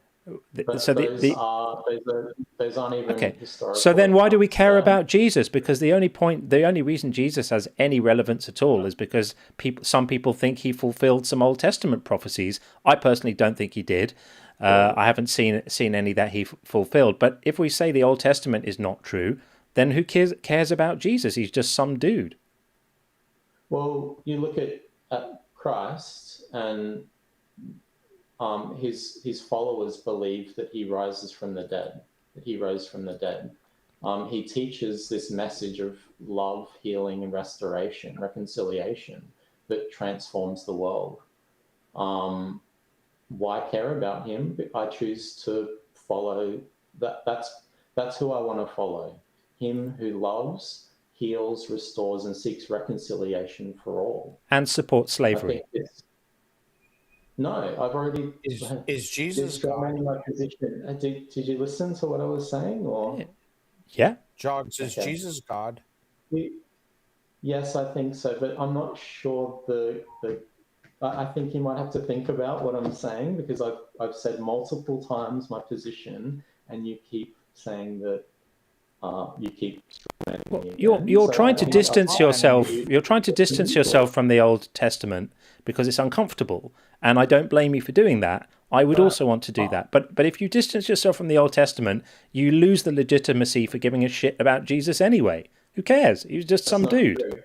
Speaker 7: But
Speaker 1: So
Speaker 7: those aren't even
Speaker 1: okay.
Speaker 7: historical.
Speaker 1: So then why do we care about Jesus? Because the only reason Jesus has any relevance at all is because some people think he fulfilled some Old Testament prophecies. I personally don't think he did. I haven't seen any that he fulfilled. But if we say the Old Testament is not true, then who cares about Jesus? He's just some dude.
Speaker 7: Well, you look at Christ, and his followers believe that he rises from the dead, that he rose from the dead. He teaches this message of love, healing, and restoration, reconciliation that transforms the world. Why care about him? I choose to follow that. That's who I want to follow. Him who loves, heals, restores, and seeks reconciliation for all.
Speaker 1: And supports slavery.
Speaker 7: No, I've already.
Speaker 10: Is Jesus God?
Speaker 7: My position. Did you listen to what I was saying, or?
Speaker 1: Yeah.
Speaker 10: Jogs, is Jesus God?
Speaker 7: Yes, I think so, but I'm not sure. I think you might have to think about what I'm saying, because I've said multiple times my position, and you keep saying that. You keep.
Speaker 1: You're trying to distance yourself. You're trying to distance yourself from the Old Testament because it's uncomfortable, and I don't blame you for doing that. I would also want to do that. But if you distance yourself from the Old Testament, you lose the legitimacy for giving a shit about Jesus anyway. Who cares? He was just some dude.
Speaker 7: True.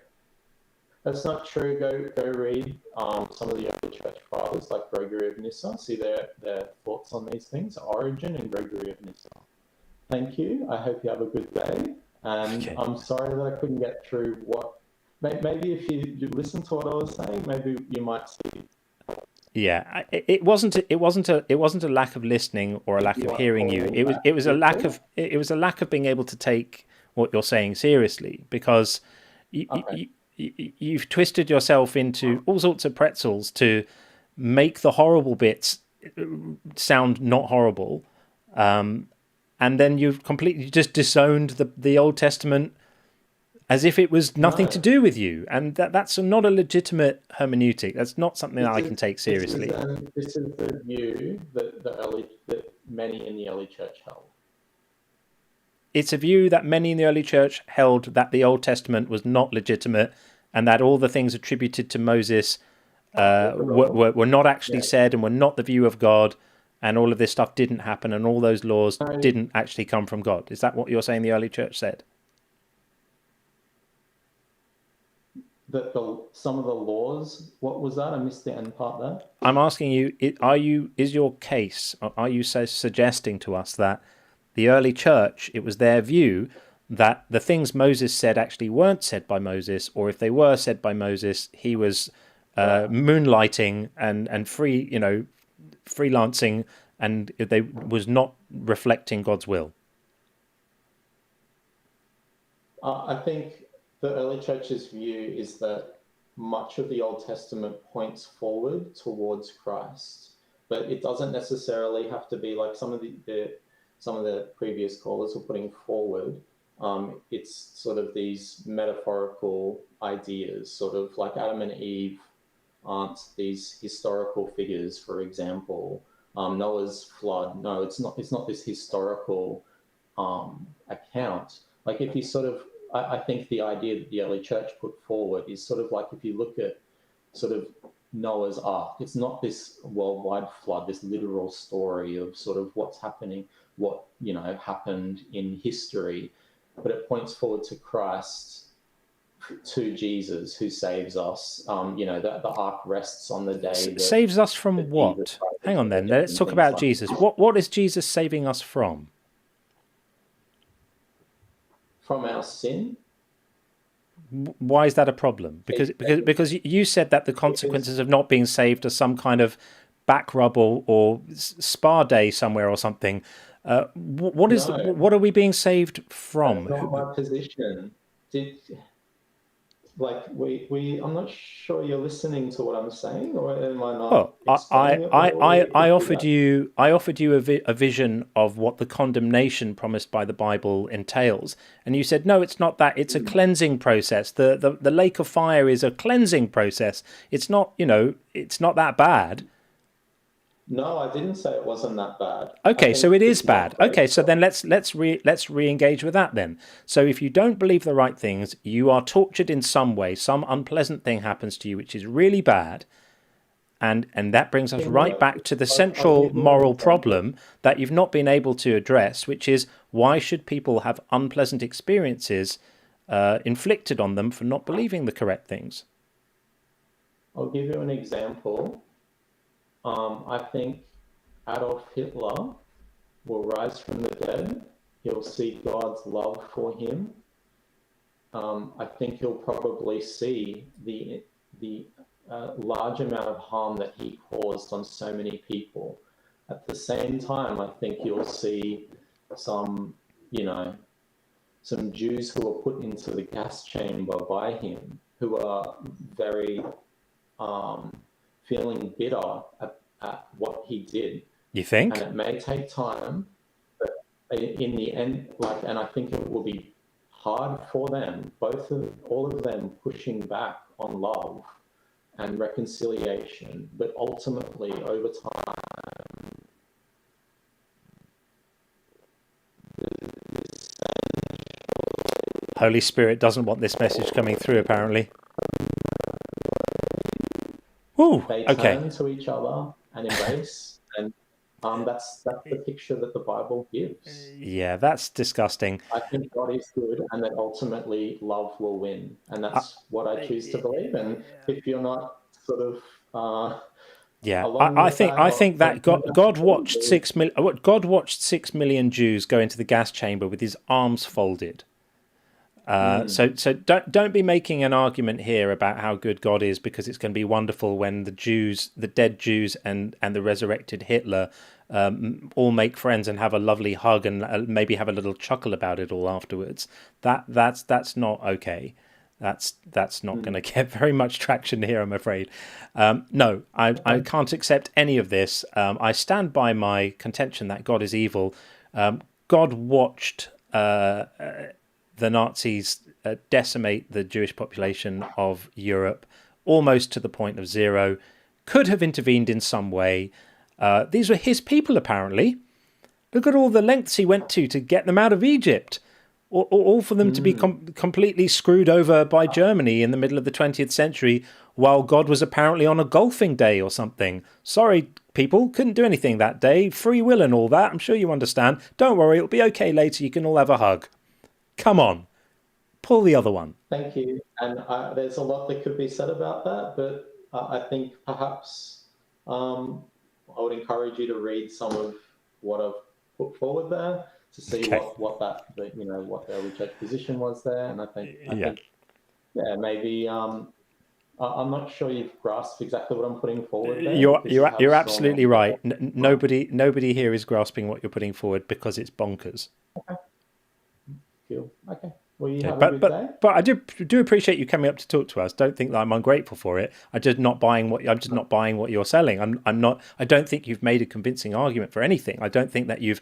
Speaker 7: That's not true. Go read some of the early church fathers like Gregory of Nyssa. See their thoughts on these things. Origen and Gregory of Nyssa. Thank you. I hope you have a good day. And okay. I'm sorry that I couldn't get through what. Maybe if you listen to what I was saying, maybe you might see.
Speaker 1: Yeah, it wasn't a lack of listening or a lack of hearing you. It was a lack of being able to take what you're saying seriously, because you've twisted yourself into all sorts of pretzels to make the horrible bits sound not horrible, and then you've completely just disowned the Old Testament as if it was nothing to do with you, and that's not a legitimate hermeneutic. That's not something that I can take seriously.
Speaker 7: This is the view that many in the early church held.
Speaker 1: It's a view that many in the early church held, that the Old Testament was not legitimate, and that all the things attributed to Moses were not actually said and were not the view of God, and all of this stuff didn't happen, and all those laws didn't actually come from God. Is that what you're saying the early church said?
Speaker 7: That some of the laws, what was that? I missed the end part there.
Speaker 1: I'm asking you, is your case, are you suggesting to us that the early church, it was their view that the things Moses said actually weren't said by Moses, or if they were said by Moses, he was moonlighting and freelancing, and they was not reflecting God's will?
Speaker 7: I think the early church's view is that much of the Old Testament points forward towards Christ, but it doesn't necessarily have to be like some of the previous callers were putting forward. It's sort of these metaphorical ideas, sort of like Adam and Eve aren't these historical figures, for example. Noah's flood. No, it's not this historical account. Like if you sort of, I think the idea that the early church put forward is sort of like if you look at sort of Noah's Ark, it's not this worldwide flood, this literal story of sort of what's happening, what happened in history, but it points forward to Christ, to Jesus who saves us. The ark rests on the day.
Speaker 1: Saves us from what? Hang on then, let's talk about Jesus. What is Jesus saving us from?
Speaker 7: From our sin.
Speaker 1: Why is that a problem? Because you said that the consequences of not being saved are some kind of back rub or spa day somewhere or something. What are we being saved from?
Speaker 7: That's not my position. I'm not sure you're listening to what I'm saying, or am I not?
Speaker 1: Well, I offered you a vision of what the condemnation promised by the Bible entails, and you said no, it's not that. It's a cleansing process. The lake of fire is a cleansing process. It's not it's not that bad.
Speaker 7: No, I didn't say it wasn't that bad.
Speaker 1: Okay, so it is bad. Okay, so then let's re-engage with that then. So if you don't believe the right things, you are tortured in some way. Some unpleasant thing happens to you, which is really bad, and that brings us right back to the central moral problem that you've not been able to address, which is why should people have unpleasant experiences inflicted on them for not believing the correct things?
Speaker 7: I'll give you an example. I think Adolf Hitler will rise from the dead. He'll see God's love for him. I think he'll probably see the large amount of harm that he caused on so many people. At the same time, I think you'll see some Jews who were put into the gas chamber by him, who are very feeling bitter at what he did.
Speaker 1: You think?
Speaker 7: And it may take time, but in the end, and I think it will be hard for them, all of them pushing back on love and reconciliation, but ultimately over time,
Speaker 1: Holy Spirit doesn't want this message coming through, apparently. Ooh,
Speaker 7: they
Speaker 1: okay.
Speaker 7: turn to each other and embrace, and That's the picture that the Bible gives.
Speaker 1: Yeah, that's disgusting.
Speaker 7: I think God is good, and that ultimately love will win, and that's what I choose to believe. And if you're not sort of
Speaker 1: yeah,
Speaker 7: along
Speaker 1: I
Speaker 7: with
Speaker 1: think
Speaker 7: that,
Speaker 1: I
Speaker 7: or
Speaker 1: think that
Speaker 7: thinking
Speaker 1: God
Speaker 7: that's
Speaker 1: watched
Speaker 7: good,
Speaker 1: 6 million. God watched 6 million Jews go into the gas chamber with his arms folded. So don't be making an argument here about how good God is because it's going to be wonderful when the dead Jews and the resurrected Hitler all make friends and have a lovely hug and maybe have a little chuckle about it all afterwards. That's not okay. That's not going to get very much traction here, I'm afraid. No, I can't accept any of this. I stand by my contention that God is evil. God watched the Nazis decimate the Jewish population of Europe almost to the point of zero, could have intervened in some way. These were his people, apparently. Look at all the lengths he went to get them out of Egypt, all for them to be completely screwed over by Germany in the middle of the 20th century while God was apparently on a golfing day or something. Sorry, people, couldn't do anything that day. Free will and all that. I'm sure you understand. Don't worry, it'll be okay later. You can all have a hug. Come on, pull the other one.
Speaker 7: Thank you. And there's a lot that could be said about that, but I think perhaps I would encourage you to read some of what I've put forward there to see what the reject position was there. And I think maybe I'm not sure you've grasped exactly what I'm putting forward there.
Speaker 1: You're absolutely right. Nobody here is grasping what you're putting forward because it's bonkers.
Speaker 7: Okay. Cool. Okay. Well, you have a good day.
Speaker 1: But I do appreciate you coming up to talk to us. Don't think that I'm ungrateful for it. I'm just not buying what you're selling. I don't think you've made a convincing argument for anything. I don't think that you've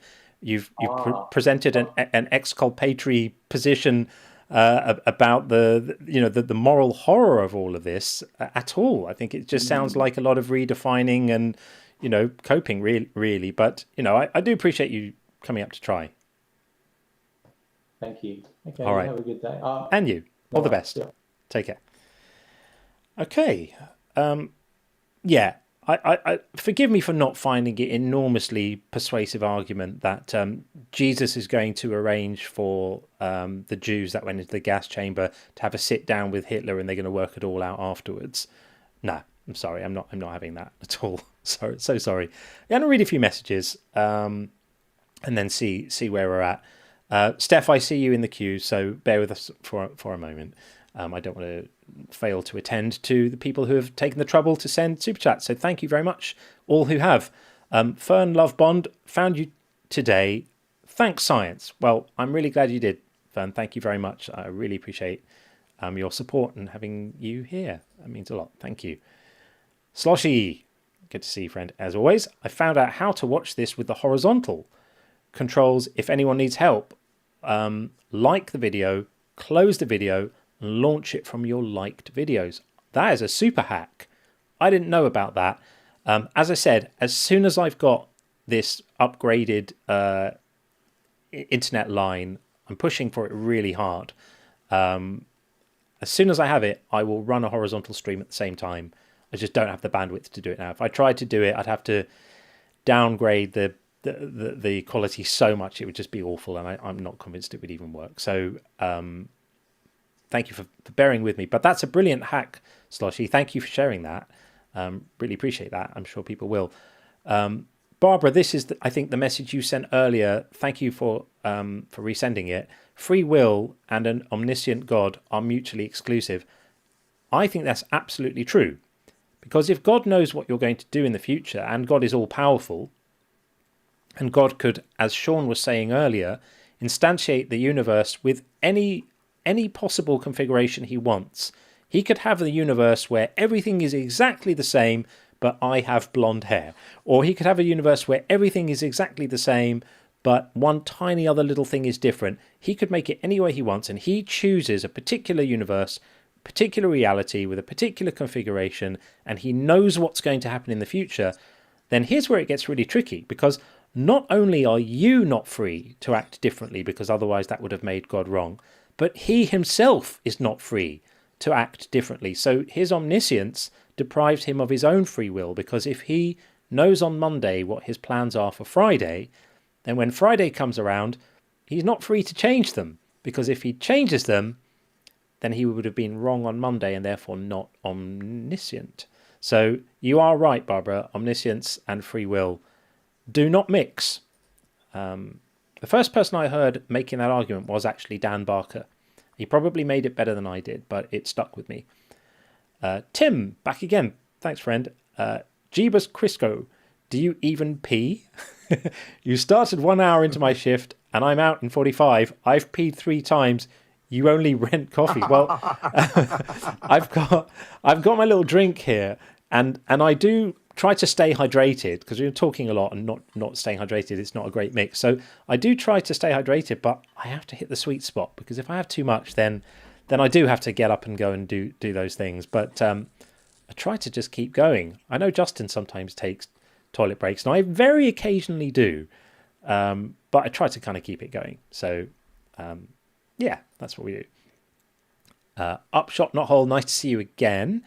Speaker 1: presented an exculpatory position about the moral horror of all of this at all. I think it just sounds like a lot of redefining and coping really. But I do appreciate you coming up to try.
Speaker 7: Thank you. Okay.
Speaker 1: All right.
Speaker 7: Have a good day.
Speaker 1: And you. All the best. Yeah. Take care. Okay. Yeah. I forgive me for not finding it enormously persuasive argument that Jesus is going to arrange for the Jews that went into the gas chamber to have a sit down with Hitler and they're going to work it all out afterwards. No, I'm sorry. I'm not having that at all. So sorry. I'm going to read a few messages and then see where we're at. Steph, I see you in the queue, so bear with us for a moment. I don't want to fail to attend to the people who have taken the trouble to send super chats, so thank you very much, all who have. Fern Love Bond, found you today. Thanks, science. Well, I'm really glad you did, Fern. Thank you very much. I really appreciate your support and having you here. That means a lot. Thank you. Sloshy, good to see you, friend. As always, I found out how to watch this with the horizontal controls. If anyone needs help, like the video, close the video, and launch it from your liked videos. That is a super hack. I didn't know about that. As I said, as soon as I've got this upgraded internet line, I'm pushing for it really hard. As soon as I have it, I will run a horizontal stream at the same time. I just don't have the bandwidth to do it now. If I tried to do it, I'd have to downgrade the quality so much it would just be awful, and I'm not convinced it would even work. So thank you for bearing with me. But that's a brilliant hack, Sloshy. Thank you for sharing that. Really appreciate that. I'm sure people will. Barbara, this is, I think, the message you sent earlier. Thank you for resending it. Free will and an omniscient God are mutually exclusive. I think that's absolutely true. Because if God knows what you're going to do in the future, and God is all-powerful, and God could, as Sean was saying earlier, instantiate the universe with any possible configuration he wants. He could have the universe where everything is exactly the same, but I have blonde hair. Or he could have a universe where everything is exactly the same, but one tiny other little thing is different. He could make it any way he wants, and he chooses a particular universe, particular reality with a particular configuration, and he knows what's going to happen in the future. Then here's where it gets really tricky, because not only are you not free to act differently, because otherwise that would have made God wrong, but he himself is not free to act differently. So his omniscience deprives him of his own free will, because if he knows on Monday what his plans are for Friday, then when Friday comes around, he's not free to change them, because if he changes them, then he would have been wrong on Monday and therefore not omniscient. So you are right, Barbara. Omniscience and free will do not mix. The first person I heard making that argument was actually Dan Barker. He probably made it better than I did, but it stuck with me. Tim, back again. Thanks, friend. Jeebus Crisco, do you even pee? You started 1 hour into my shift and I'm out in 45. I've peed 3 times. You only rent coffee. Well, I've got my little drink here, and I do try to stay hydrated, because we're talking a lot and not staying hydrated. It's not a great mix. So I do try to stay hydrated, but I have to hit the sweet spot, because if I have too much, then I do have to get up and go and do those things. But I try to just keep going. I know Justin sometimes takes toilet breaks, and I very occasionally do, but I try to kind of keep it going. So yeah, that's what we do. Upshot Not Whole, nice to see you again.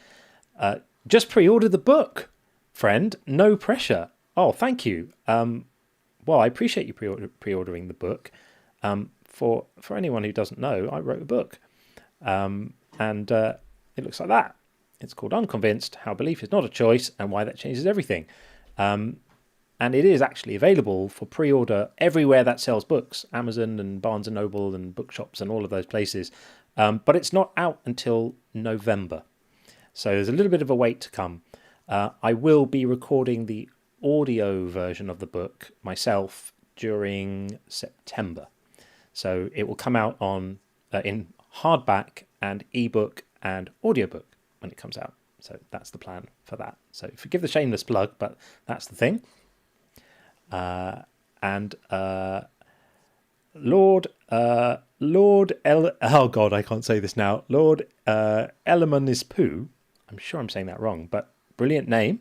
Speaker 1: Just pre-ordered the book, friend. No pressure. Oh, thank you. Well, I appreciate you pre-ordering the book. For anyone who doesn't know, I wrote a book, and it looks like that. It's called Unconvinced: How Belief is Not a Choice and Why That Changes Everything. And it is actually available for pre-order everywhere that sells books, Amazon and Barnes & Noble and bookshops and all of those places. But it's not out until November. So there's a little bit of a wait to come. I will be recording the audio version of the book myself during September. So it will come out on in hardback and ebook and audiobook when it comes out. So that's the plan for that. So forgive the shameless plug, but that's the thing. Lord oh God, I can't say this now. Lord Elemanispu, I'm sure I'm saying that wrong, but brilliant name.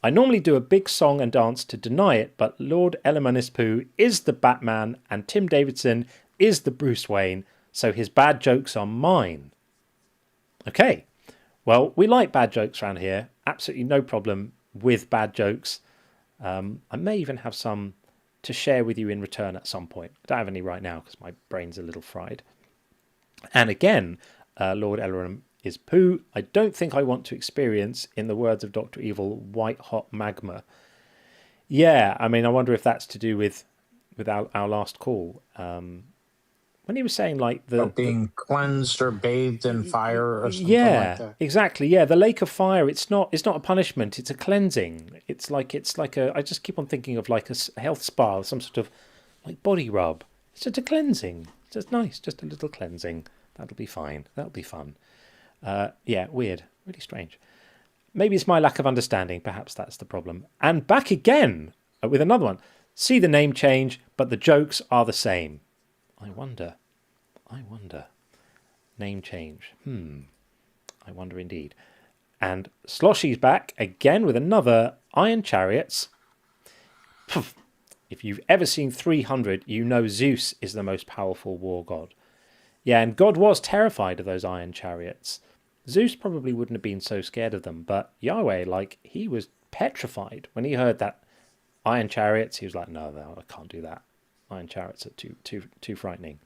Speaker 1: I normally do a big song and dance to deny it, but Lord Elemanispu is the Batman and Tim Davidson is the Bruce Wayne, so his bad jokes are mine. Okay, well, we like bad jokes around here. Absolutely no problem with bad jokes. I may even have some to share with you in return at some point. I don't have any right now because my brain's a little fried. And again, Lord Ellerum is poo. I don't think I want to experience, in the words of Dr. Evil, white hot magma. Yeah, I mean, I wonder if that's to do with our last call. When he was saying like
Speaker 10: being cleansed or bathed in fire or something
Speaker 1: like
Speaker 10: that.
Speaker 1: Exactly. Yeah, the lake of fire. It's not a punishment. It's a cleansing. It's like a. I just keep on thinking of like a health spa, some sort of like body rub. It's just a cleansing. It's just nice, just a little cleansing. That'll be fine. That'll be fun. Yeah, weird, really strange. Maybe it's my lack of understanding. Perhaps that's the problem. And back again with another one. See the name change, but the jokes are the same. I wonder. Name change. I wonder indeed. And Sloshy's back again with another Iron Chariots. If you've ever seen 300, you know Zeus is the most powerful war god. Yeah, and God was terrified of those Iron Chariots. Zeus probably wouldn't have been so scared of them, but Yahweh, like, he was petrified. When he heard that Iron Chariots, he was like, no, I can't do that. Iron Chariots are too frightening.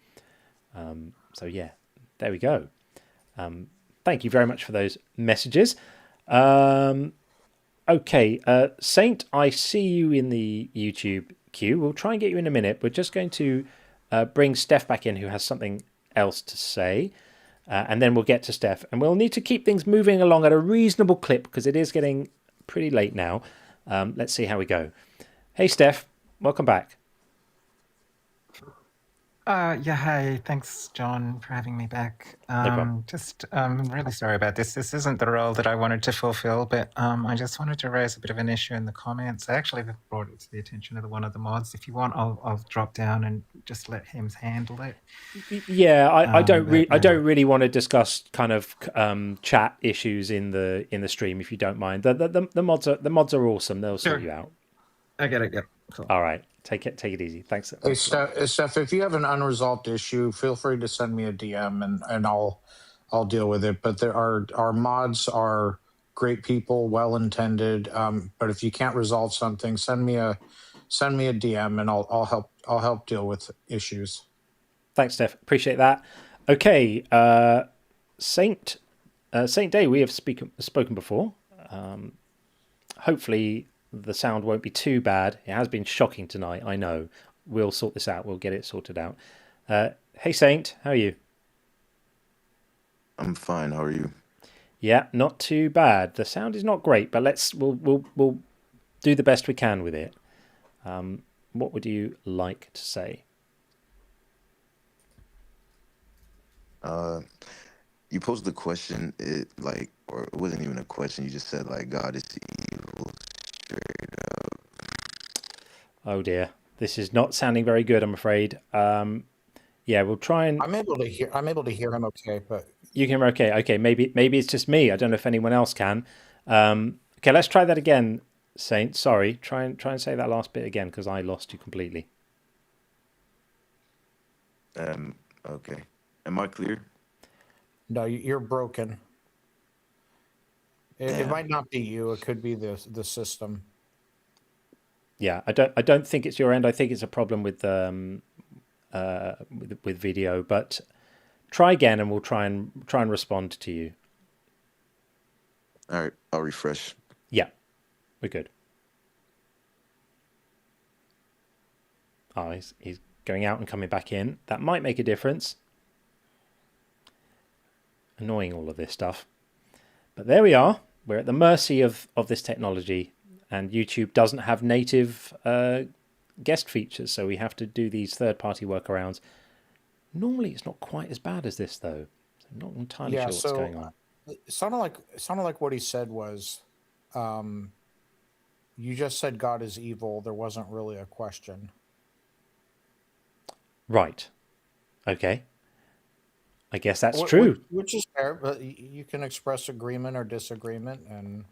Speaker 1: So yeah, there we go. Thank you very much for those messages. Okay, Saint, I see you in the YouTube queue. We'll try and get you in a minute. We're just going to bring Steph back in, who has something else to say. And then we'll get to Steph. And we'll need to keep things moving along at a reasonable clip because it is getting pretty late now. Let's see how we go. Hey, Steph, welcome back.
Speaker 21: Yeah, hi. Thanks, John, for having me back. I'm really sorry about this. This isn't the role that I wanted to fulfill, but I just wanted to raise a bit of an issue in the comments. I actually brought it to the attention of one of the mods. If you want, I'll drop down and just let him handle it.
Speaker 1: Yeah, I don't really want to discuss kind of chat issues in the stream, if you don't mind. The mods are awesome. They'll sort you out.
Speaker 21: I get it. Yeah. Cool.
Speaker 1: All right. Take it easy. Thanks.
Speaker 10: Hey, Steph, if you have an unresolved issue, feel free to send me a DM and I'll deal with it. But our mods are great people, well intended. But if you can't resolve something, send me a DM, and I'll help deal with issues.
Speaker 1: Thanks, Steph. Appreciate that. Okay, Saint Day, we have spoken before. Hopefully the sound won't be too bad. It has been shocking tonight, I know. We'll sort this out. We'll get it sorted out. Hey, Saint, how are you?
Speaker 12: I'm fine. How are you?
Speaker 1: Yeah, not too bad. The sound is not great, but we'll do the best we can with it. What would you like to say?
Speaker 12: You posed the question. Or it wasn't even a question. You just said like God is evil, straight up.
Speaker 1: Oh dear, this is not sounding very good, I'm afraid. Yeah, we'll try and.
Speaker 10: I'm able to hear him okay, but
Speaker 1: you can hear okay. Okay, maybe it's just me. I don't know if anyone else can. Okay, let's try that again, Saint. Sorry, try and say that last bit again because I lost you completely.
Speaker 12: Okay. Am I clear?
Speaker 10: No, you're broken. It might not be you. It could be the system.
Speaker 1: Yeah, I don't think it's your end. I think it's a problem with video. But try again, and we'll try and respond to you.
Speaker 12: All right, I'll refresh.
Speaker 1: Yeah, we're good. Oh, he's going out and coming back in. That might make a difference. Annoying, all of this stuff. But there we are. We're at the mercy of this technology, and YouTube doesn't have native guest features, so we have to do these third-party workarounds. Normally, it's not quite as bad as this, though. So I'm not entirely sure what's going on.
Speaker 10: It sounded like what he said was, you just said God is evil. There wasn't really a question.
Speaker 1: Right. Okay. I guess that's true.
Speaker 10: Which is fair, but you can express agreement or disagreement, and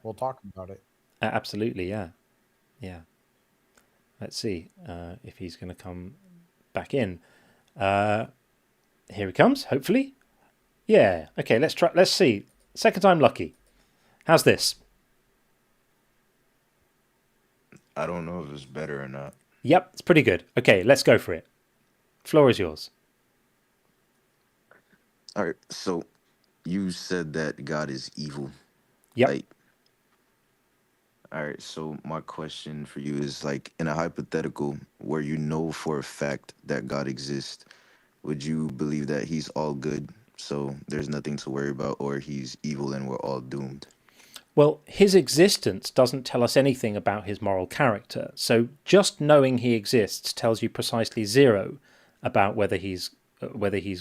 Speaker 10: we'll talk about it.
Speaker 1: Absolutely, yeah. Let's see if he's going to come back in. Here he comes, hopefully. Yeah, okay, let's try. Let's see. Second time lucky. How's this?
Speaker 12: I don't know if it's better or not.
Speaker 1: Yep, it's pretty good. Okay, let's go for it. Floor is yours.
Speaker 12: All right, so you said that God is evil.
Speaker 1: Yep.
Speaker 12: All right, so my question for you is like in a hypothetical where you know for a fact that God exists, would you believe that he's all good, so there's nothing to worry about, or he's evil and we're all doomed?
Speaker 1: Well, his existence doesn't tell us anything about his moral character. So just knowing he exists tells you precisely zero about whether he's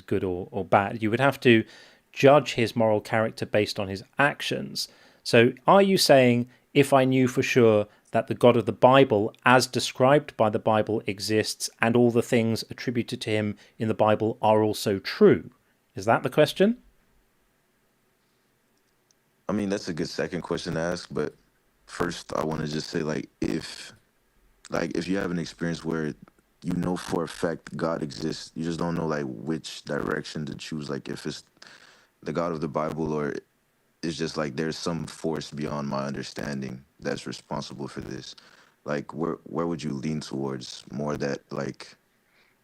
Speaker 1: good or bad. You would have to judge his moral character based on his actions. So are you saying, if I knew for sure that the God of the Bible, as described by the Bible, exists and all the things attributed to him in the Bible are also true? Is that the question?
Speaker 12: I mean, that's a good second question to ask, but first I want to just say, if you have an experience where you know for a fact God exists, you just don't know which direction to choose, if it's the God of the Bible or it's just there's some force beyond my understanding that's responsible for this. Where would you lean towards? More that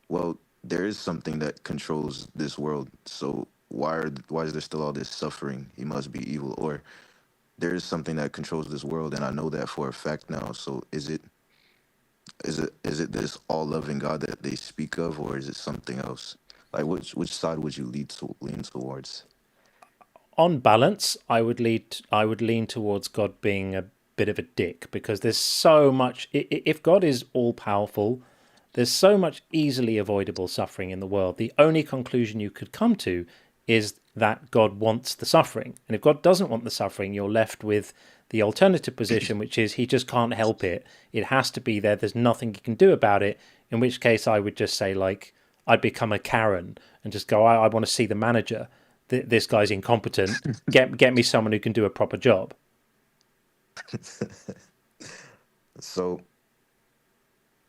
Speaker 12: well, there is something that controls this world, so why is there still all this suffering? He must be evil. Or there is something that controls this world, and I know that for a fact now. So is it this all-loving God that they speak of, or is it something else? Which side would you lean towards?
Speaker 1: On balance, I would lean towards God being a bit of a dick, because there's so much. If God is all-powerful, there's so much easily avoidable suffering in the world. The only conclusion you could come to is that God wants the suffering. And if God doesn't want the suffering, you're left with the alternative position, which is he just can't help it. It has to be there. There's nothing he can do about it. In which case I would just say, I'd become a Karen and just go, I want to see the manager. This guy's incompetent. Get me someone who can do a proper job.
Speaker 12: So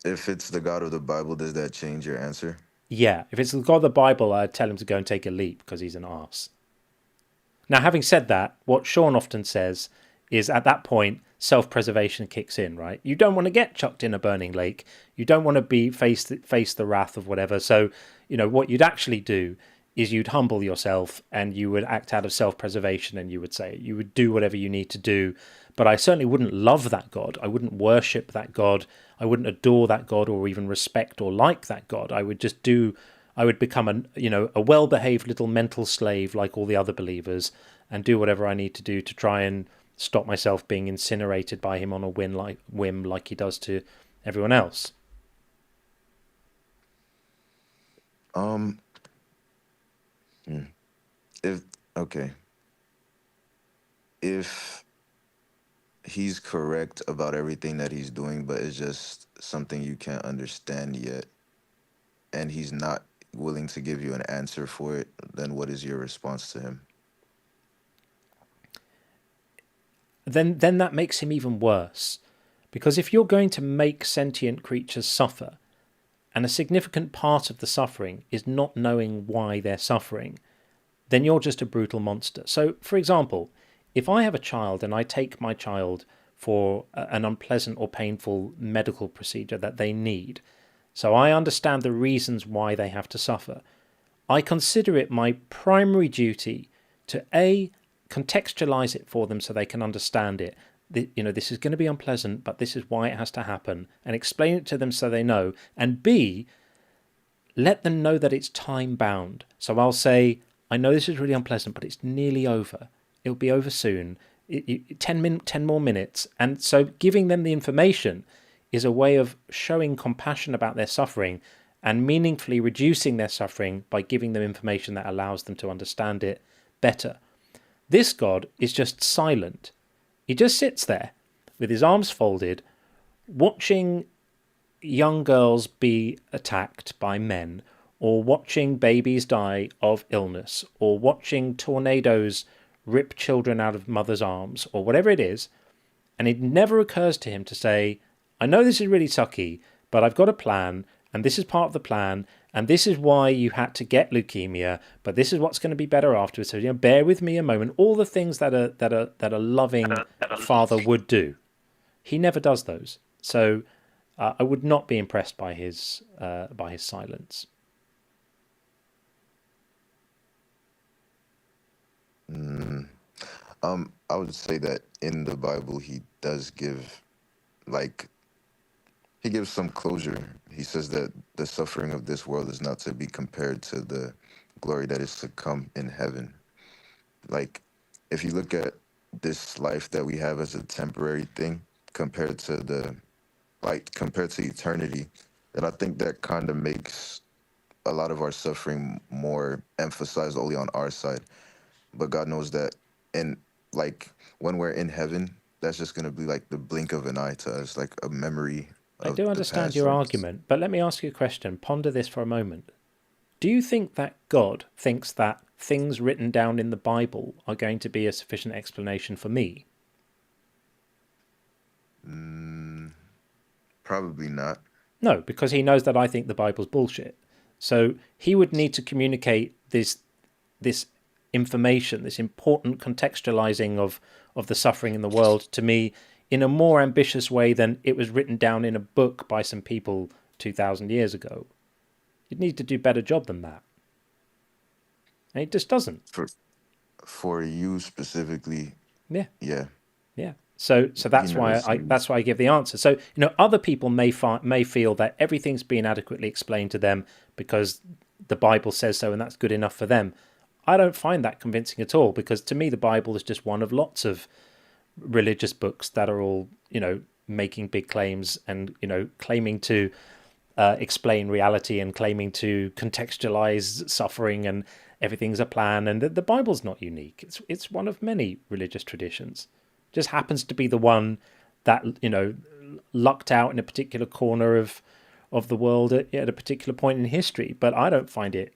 Speaker 12: if it's the God of the Bible, does that change your answer?
Speaker 1: Yeah, if it's the God of the Bible, I'd tell him to go and take a leap because he's an arse. Now, having said that, what Sean often says is at that point, self-preservation kicks in, right? You don't want to get chucked in a burning lake. You don't want to be face the wrath of whatever. So, what you'd actually do is you'd humble yourself and you would act out of self-preservation, and you would do whatever you need to do. But I certainly wouldn't love that God. I wouldn't worship that God. I wouldn't adore that God or even respect or like that God. I would become a well-behaved little mental slave like all the other believers and do whatever I need to do to try and stop myself being incinerated by him on a whim like he does to everyone else.
Speaker 12: If he's correct about everything that he's doing, but it's just something you can't understand yet, and he's not willing to give you an answer for it, then what is your response to him?
Speaker 1: Then that makes him even worse. Because if you're going to make sentient creatures suffer, and a significant part of the suffering is not knowing why they're suffering, then you're just a brutal monster. So, for example, if I have a child and I take my child for an unpleasant or painful medical procedure that they need, so I understand the reasons why they have to suffer, I consider it my primary duty to A, contextualize it for them so they can understand it. This is going to be unpleasant, but this is why it has to happen, and explain it to them so they know. And B, let them know that it's time bound. So I'll say, I know this is really unpleasant, but it's nearly over. It'll be over soon. 10 more minutes. And so giving them the information is a way of showing compassion about their suffering and meaningfully reducing their suffering by giving them information that allows them to understand it better. This God is just silent. He just sits there with his arms folded, watching young girls be attacked by men, or watching babies die of illness, or watching tornadoes rip children out of mothers' arms, or whatever it is. And it never occurs to him to say, I know this is really sucky, but I've got a plan, and this is part of the plan, and this is why you had to get leukemia, but this is what's going to be better afterwards. So bear with me a moment. All the things that a loving father would do, he never does those. So I would not be impressed by his silence.
Speaker 12: I would say that in the Bible he does give, he gives some closure. He says that the suffering of this world is not to be compared to the glory that is to come in heaven. If you look at this life that we have as a temporary thing compared to eternity, then I think that kind of makes a lot of our suffering more emphasized only on our side. But God knows that when we're in heaven, that's just going to be like the blink of an eye to us, like a memory.
Speaker 1: I do understand your argument, but let me ask you a question. Ponder this for a moment. Do you think that God thinks that things written down in the Bible are going to be a sufficient explanation for me?
Speaker 12: Probably not.
Speaker 1: No, because he knows that I think the Bible's bullshit. So he would need to communicate this information, this important contextualizing of the suffering in the world to me in a more ambitious way than it was written down in a book by some people 2,000 years ago. You'd need to do a better job than that. And it just doesn't.
Speaker 12: For you specifically.
Speaker 1: Yeah.
Speaker 12: Yeah.
Speaker 1: Yeah. So that's why I give the answer. So other people may feel that everything's been adequately explained to them because the Bible says so, and that's good enough for them. I don't find that convincing at all, because to me the Bible is just one of lots of religious books that are all making big claims and claiming to explain reality and claiming to contextualize suffering and everything's a plan. And the Bible's not unique. It's one of many religious traditions. Just happens to be the one that lucked out in a particular corner of the world at a particular point in history. But I don't find it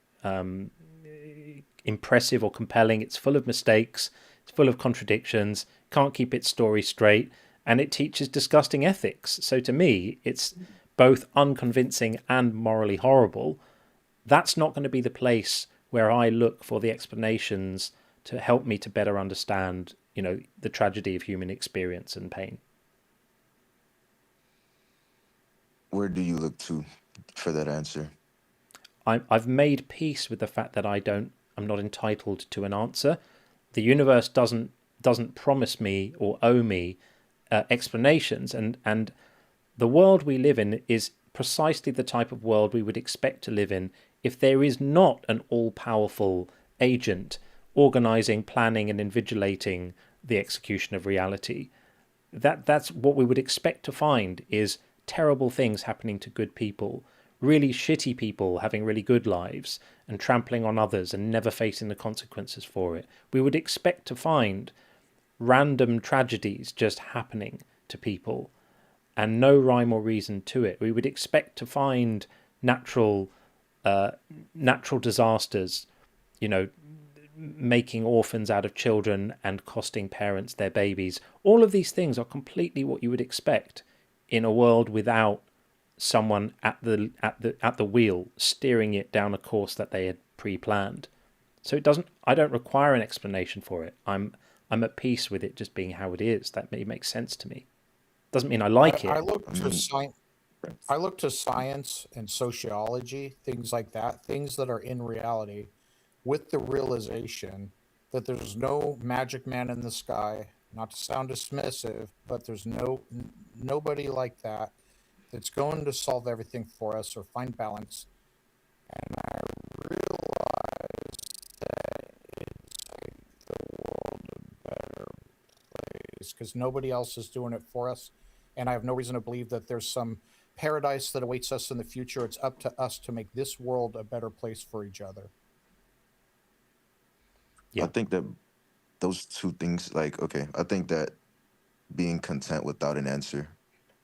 Speaker 1: impressive or compelling. It's full of mistakes. It's full of contradictions. Can't keep its story straight, and it teaches disgusting ethics. So to me, it's both unconvincing and morally horrible. That's not going to be the place where I look for the explanations to help me to better understand, the tragedy of human experience and pain.
Speaker 12: Where do you look to for that answer?
Speaker 1: I've made peace with the fact that I'm not entitled to an answer. The universe doesn't promise me or owe me explanations, and the world we live in is precisely the type of world we would expect to live in if there is not an all-powerful agent organizing, planning, and invigilating the execution of reality. That's what we would expect to find, is terrible things happening to good people, really shitty people having really good lives and trampling on others and never facing the consequences for it. We would expect to find random tragedies just happening to people and no rhyme or reason to it. We would expect to find natural disasters, making orphans out of children and costing parents their babies. All of these things are completely what you would expect in a world without someone at the wheel steering it down a course that they had pre-planned. So I don't require an explanation for it. I'm at peace with it just being how it is. That makes sense to me. Doesn't mean I like it.
Speaker 10: I look to science and sociology, things like that, things that are in reality, with the realization that there's no magic man in the sky. Not to sound dismissive, but there's nobody like that that's going to solve everything for us or find balance. And I realize that it's make the world a better place because nobody else is doing it for us. And I have no reason to believe that there's some paradise that awaits us in the future. It's up to us to make this world a better place for each other.
Speaker 12: Yeah. I think that those two things, I think that being content without an answer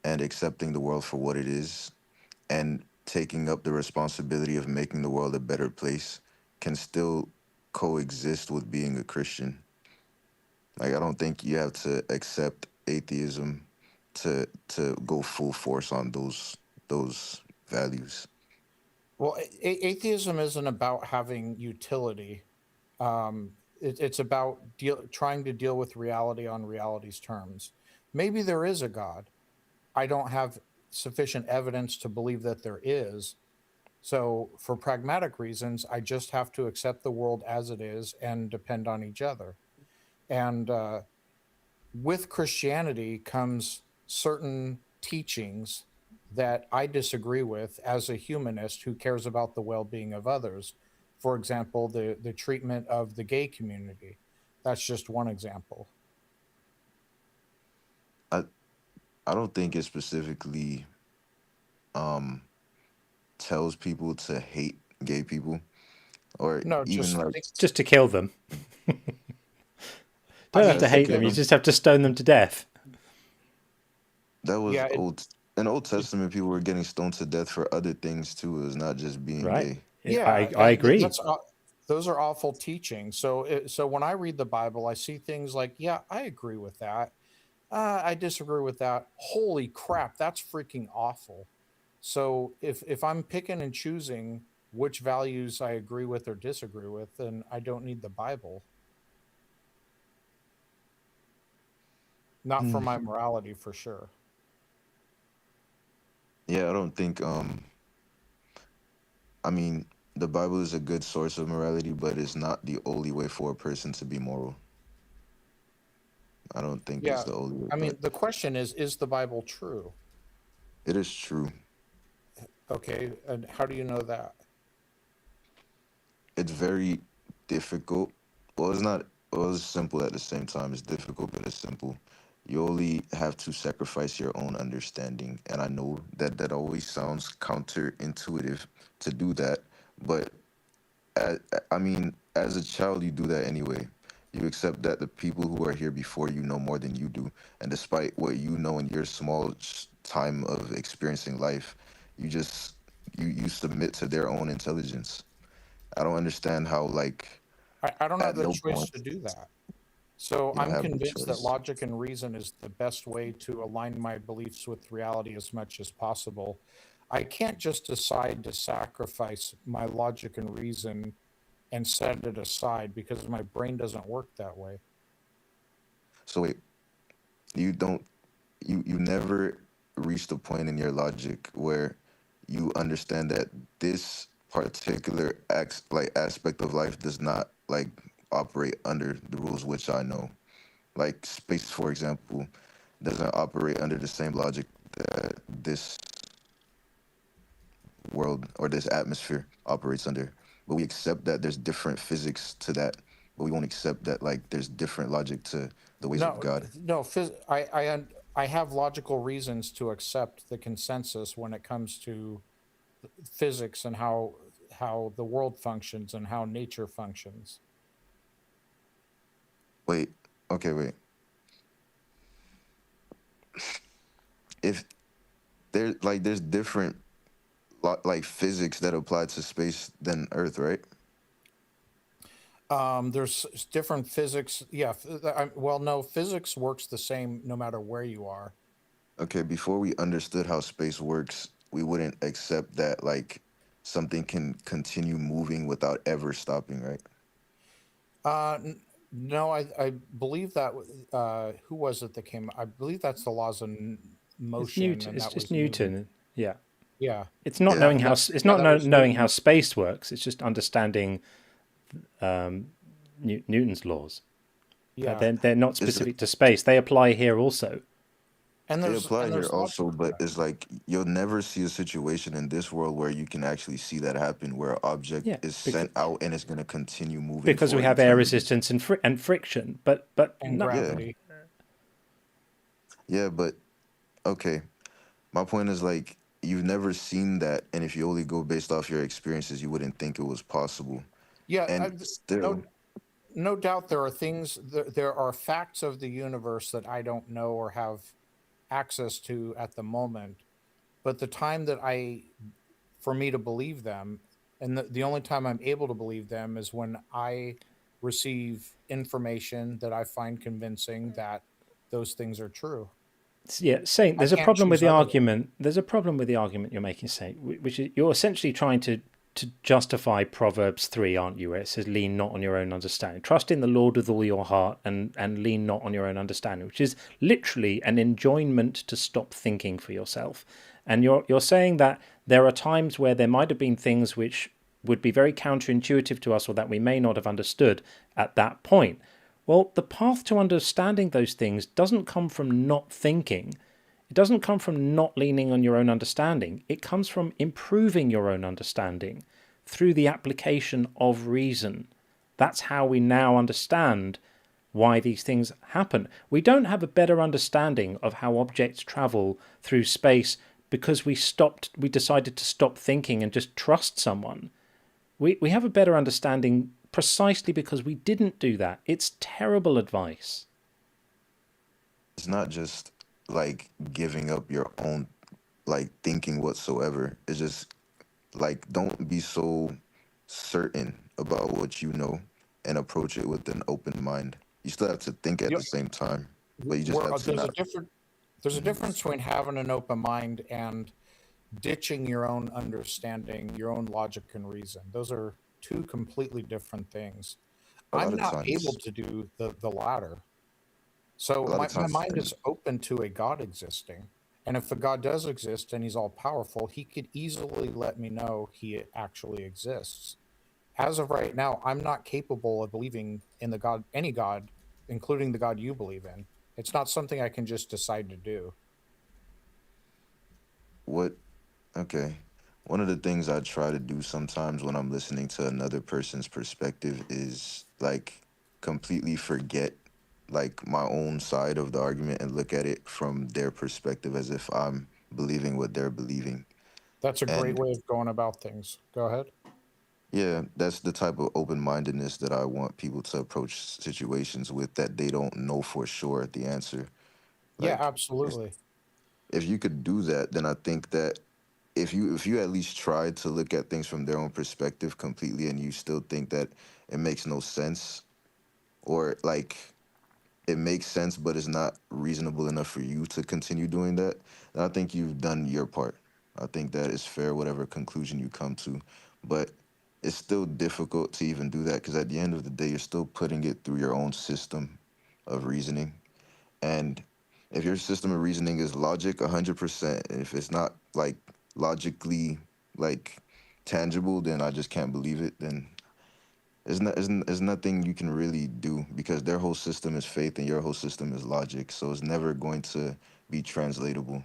Speaker 12: and accepting the world for what it is and taking up the responsibility of making the world a better place can still coexist with being a Christian. I don't think you have to accept atheism to go full force on those values.
Speaker 10: Well, atheism isn't about having utility. It's about trying to deal with reality on reality's terms. Maybe there is a God. I don't have sufficient evidence to believe that there is. So for pragmatic reasons, I just have to accept the world as it is and depend on each other. And with Christianity comes certain teachings that I disagree with as a humanist who cares about the well-being of others. For example, the treatment of the gay community. That's just one example.
Speaker 12: I don't think it specifically tells people to hate gay people or even
Speaker 1: just to kill them. Don't have to hate them. You just have to stone them to death.
Speaker 12: That was in Old Testament. People were getting stoned to death for other things too. It was not just being gay.
Speaker 10: Yeah,
Speaker 1: I agree.
Speaker 10: Those are awful teachings. So when I read the Bible, I see things like, yeah, I agree with that. I disagree with that. Holy crap, that's freaking awful. So if I'm picking and choosing which values I agree with or disagree with, then I don't need the Bible. Not for my morality, for sure.
Speaker 12: Yeah, I don't think I mean, the Bible is a good source of morality, but it's not the only way for a person to be moral. I don't think it's the only way.
Speaker 10: I mean, the question is the Bible true?
Speaker 12: It is true.
Speaker 10: Okay, and how do you know that?
Speaker 12: It's very difficult. Well, it's simple at the same time. It's difficult, but it's simple. You only have to sacrifice your own understanding. And I know that always sounds counterintuitive to do that. But, I mean, as a child, you do that anyway. You accept that the people who are here before you know more than you do. And despite what you know in your small time of experiencing life, you just, you submit to their own intelligence. I don't understand how,
Speaker 10: I don't have the choice to do that. So I'm convinced that logic and reason is the best way to align my beliefs with reality as much as possible. I can't just decide to sacrifice my logic and reason and set it aside because my brain doesn't work that way.
Speaker 12: So wait, you don't you never reached a point in your logic where you understand that this particular aspect of life does not like operate under the rules which I know. Like space, for example, doesn't operate under the same logic that this world or this atmosphere operates under. But we accept that there's different physics to that, but we won't accept that like there's different logic to the ways of God.
Speaker 10: No, I have logical reasons to accept the consensus when it comes to physics and how the world functions and how nature functions.
Speaker 12: Wait. If there's different like physics that apply to space than Earth, right?
Speaker 10: There's different physics. Yeah. Well, no, physics works the same no matter where you are.
Speaker 12: Okay, before we understood how space works, we wouldn't accept that like something can continue moving without ever stopping, right?
Speaker 10: No, I believe that who was it that came? I believe that's the laws of motion.
Speaker 1: It's just Newton.
Speaker 10: Newton.
Speaker 1: Yeah.
Speaker 10: Yeah.
Speaker 1: It's not knowing how knowing how space works. It's just understanding Newton's laws.
Speaker 10: Yeah.
Speaker 1: They're not specific to space. They apply here also.
Speaker 12: And they apply here also, but it's like you'll never see a situation in this world where you can actually see that happen, where an object is sent out and it's going to continue moving.
Speaker 1: Because we have air resistance and friction, but
Speaker 10: gravity.
Speaker 12: Yeah, but okay. My point is like you've never seen that, and if you only go based off your experiences, you wouldn't think it was possible.
Speaker 10: Yeah,
Speaker 12: and still.
Speaker 10: No doubt there are things. There are facts of the universe that I don't know or have access to at the moment, but the time that for me to believe them, and the only time I'm able to believe them is when I receive information that I find convincing that those things are true.
Speaker 1: Yeah, Saint, there's a problem with the argument. There's a problem with the argument you're making, Saint, which is you're essentially trying to justify Proverbs 3, aren't you? Where it says, lean not on your own understanding. Trust in the Lord with all your heart and lean not on your own understanding, which is literally an enjoinment to stop thinking for yourself. And you're saying that there are times where there might have been things which would be very counterintuitive to us or that we may not have understood at that point. Well, the path to understanding those things doesn't come from not thinking. It doesn't come from not leaning on your own understanding. It comes from improving your own understanding through the application of reason. That's how we now understand why these things happen. We don't have a better understanding of how objects travel through space because we decided to stop thinking and just trust someone. We have a better understanding precisely because we didn't do that. It's terrible advice.
Speaker 12: It's not just like giving up your own like thinking whatsoever. It's just like don't be so certain about what you know and approach it with an open mind. You still have to think at the same time, but you just have to not.
Speaker 10: There's a difference between having an open mind and ditching your own understanding, your own logic and reason. Those are two completely different things. I'm not able to do the latter. So my mind is open to a God existing. And if a God does exist and he's all powerful, he could easily let me know he actually exists. As of right now, I'm not capable of believing in the God, any God, including the God you believe in. It's not something I can just decide to do.
Speaker 12: Okay. One of the things I try to do sometimes when I'm listening to another person's perspective is like completely forget like my own side of the argument and look at it from their perspective as if I'm believing what they're believing.
Speaker 10: That's a great way of going about things. Go ahead.
Speaker 12: Yeah, that's the type of open-mindedness that I want people to approach situations with that they don't know for sure the answer.
Speaker 10: Yeah, absolutely.
Speaker 12: If you could do that, then I think that if you at least try to look at things from their own perspective completely and you still think that it makes no sense or like it makes sense but it's not reasonable enough for you to continue doing that, then I think you've done your part. I think that is fair, whatever conclusion you come to. But it's still difficult to even do that because at the end of the day, you're still putting it through your own system of reasoning. And if your system of reasoning is logic 100%, and if it's not like logically like tangible, then I just can't believe it. Then there's nothing you can really do because their whole system is faith and your whole system is logic. So it's never going to be translatable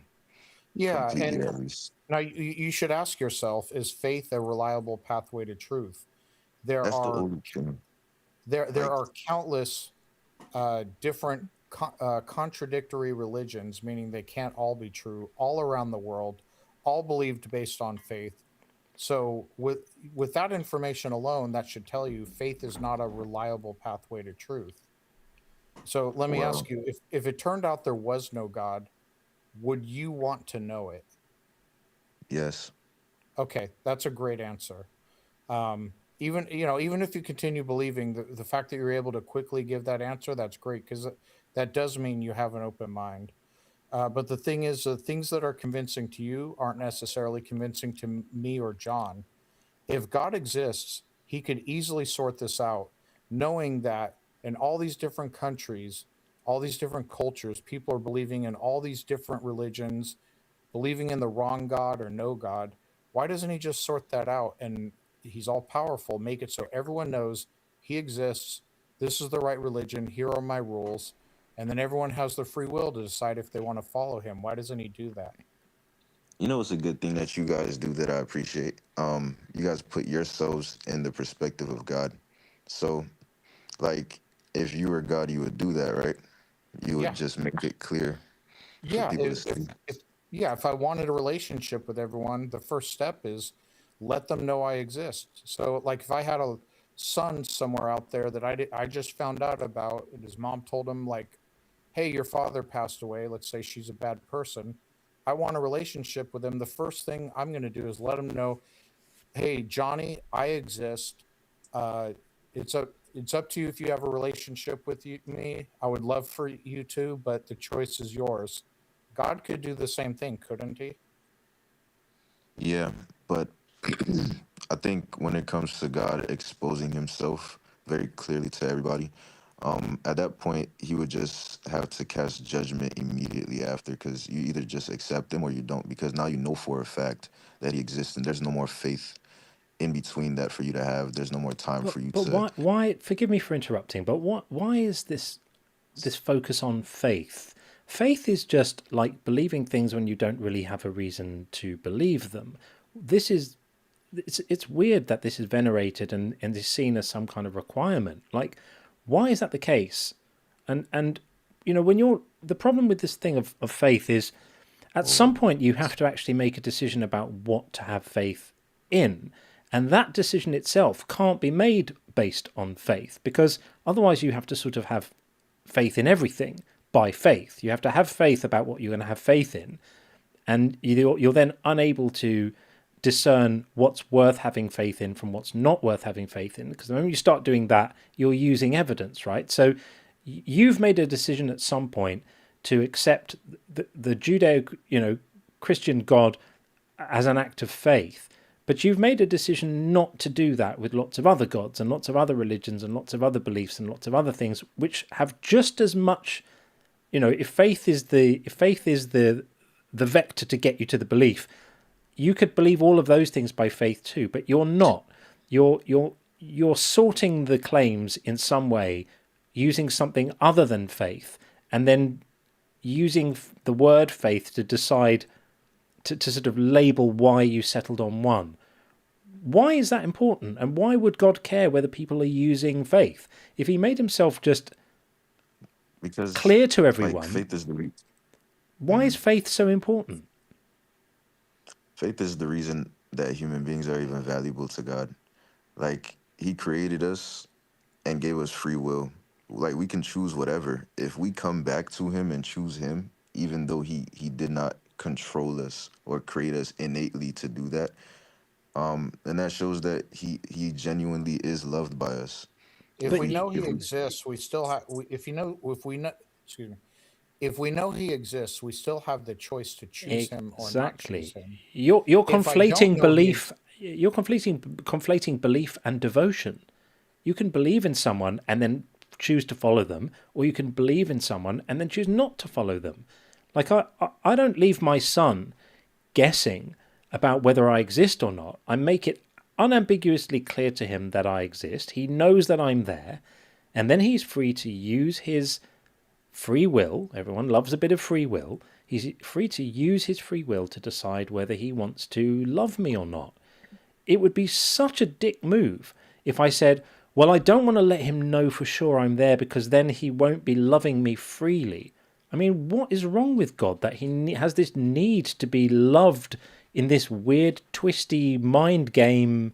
Speaker 10: Yeah,
Speaker 12: completely,
Speaker 10: and
Speaker 12: at least.
Speaker 10: now you should ask yourself: is faith a reliable pathway to truth? There
Speaker 12: That's the
Speaker 10: are
Speaker 12: only thing.
Speaker 10: there
Speaker 12: Like,
Speaker 10: are countless different contradictory religions, meaning they can't all be true, all around the world, all believed based on faith. So with that information alone, that should tell you faith is not a reliable pathway to truth. So let me
Speaker 12: well,
Speaker 10: ask you, if it turned out there was no God, would you want to know it?
Speaker 12: yes.
Speaker 10: Okay, that's a great answer. Even even if you continue believing, the fact that you're able to quickly give that answer, that's great because that does mean you have an open mind. But the thing is, the things that are convincing to you aren't necessarily convincing to me or John. If God exists, he could easily sort this out, knowing that in all these different countries, all these different cultures, people are believing in all these different religions, believing in the wrong God or no God. Why doesn't he just sort that out? And he's all powerful, make it so everyone knows he exists. This is the right religion. Here are my rules. And then everyone has the free will to decide if they want to follow him. Why doesn't he do that?
Speaker 12: You know, it's a good thing that you guys do that I appreciate. You guys put yourselves in the perspective of God. So, like, if you were God, you would do that, right? You would
Speaker 10: Yeah.
Speaker 12: just make it clear for
Speaker 10: Yeah.
Speaker 12: people to see.
Speaker 10: If I wanted a relationship with everyone, the first step is let them know I exist. So, like, if I had a son somewhere out there that I just found out about, and his mom told him, like, hey, your father passed away. Let's say she's a bad person. I want a relationship with him. The first thing I'm going to do is let him know, hey, Johnny, I exist. It's up to you if you have a relationship with me. I would love for you to, but the choice is yours. God could do the same thing, couldn't he?
Speaker 12: Yeah, but I think when it comes to God exposing himself very clearly to everybody, at that point, he would just have to cast judgment immediately after because you either just accept him or you don't because now you know for a fact that he exists and there's no more faith in between that for you to have. There's no more time for you
Speaker 1: But
Speaker 12: to.
Speaker 1: why? Forgive me for interrupting, but why is this focus on faith? Faith is just like believing things when you don't really have a reason to believe them. It's weird that this is venerated and is seen as some kind of requirement. Like, why is that the case? And when the problem with this thing of faith is at some point you have to actually make a decision about what to have faith in. And that decision itself can't be made based on faith because otherwise you have to sort of have faith in everything by faith. You have to have faith about what you're going to have faith in. And you're then unable to discern what's worth having faith in from what's not worth having faith in. Because when you start doing that, you're using evidence, right? So you've made a decision at some point to accept the Judeo-Christian God as an act of faith. But you've made a decision not to do that with lots of other gods and lots of other religions and lots of other beliefs and lots of other things which have just as much, if faith is the vector to get you to the belief, you could believe all of those things by faith too, but you're not. You're sorting the claims in some way using something other than faith and then using the word faith to decide to sort of label why you settled on one. Why is that important? And why would God care whether people are using faith? If he made himself just clear to everyone,
Speaker 12: like, faith is
Speaker 1: why is faith so important?
Speaker 12: Faith is the reason that human beings are even valuable to God. Like, he created us and gave us free will. Like, we can choose whatever. If we come back to him and choose him, even though he did not control us or create us innately to do that, and that shows that he genuinely is loved by us.
Speaker 10: If we know he exists, we still have. If we know he exists, we still have the choice to choose him or not choose him.
Speaker 1: You're conflating belief. you're conflating belief and devotion. You can believe in someone and then choose to follow them, or you can believe in someone and then choose not to follow them. Like I don't leave my son guessing about whether I exist or not. I make it unambiguously clear to him that I exist. He knows that I'm there, and then he's free to use his free will. Everyone loves a bit of free will. He's free to use his free will to decide whether he wants to love me or not. It would be such a dick move if I said, well, I don't want to let him know for sure I'm there because then he won't be loving me freely. I mean, what is wrong with God that he has this need to be loved in this weird, twisty, mind game,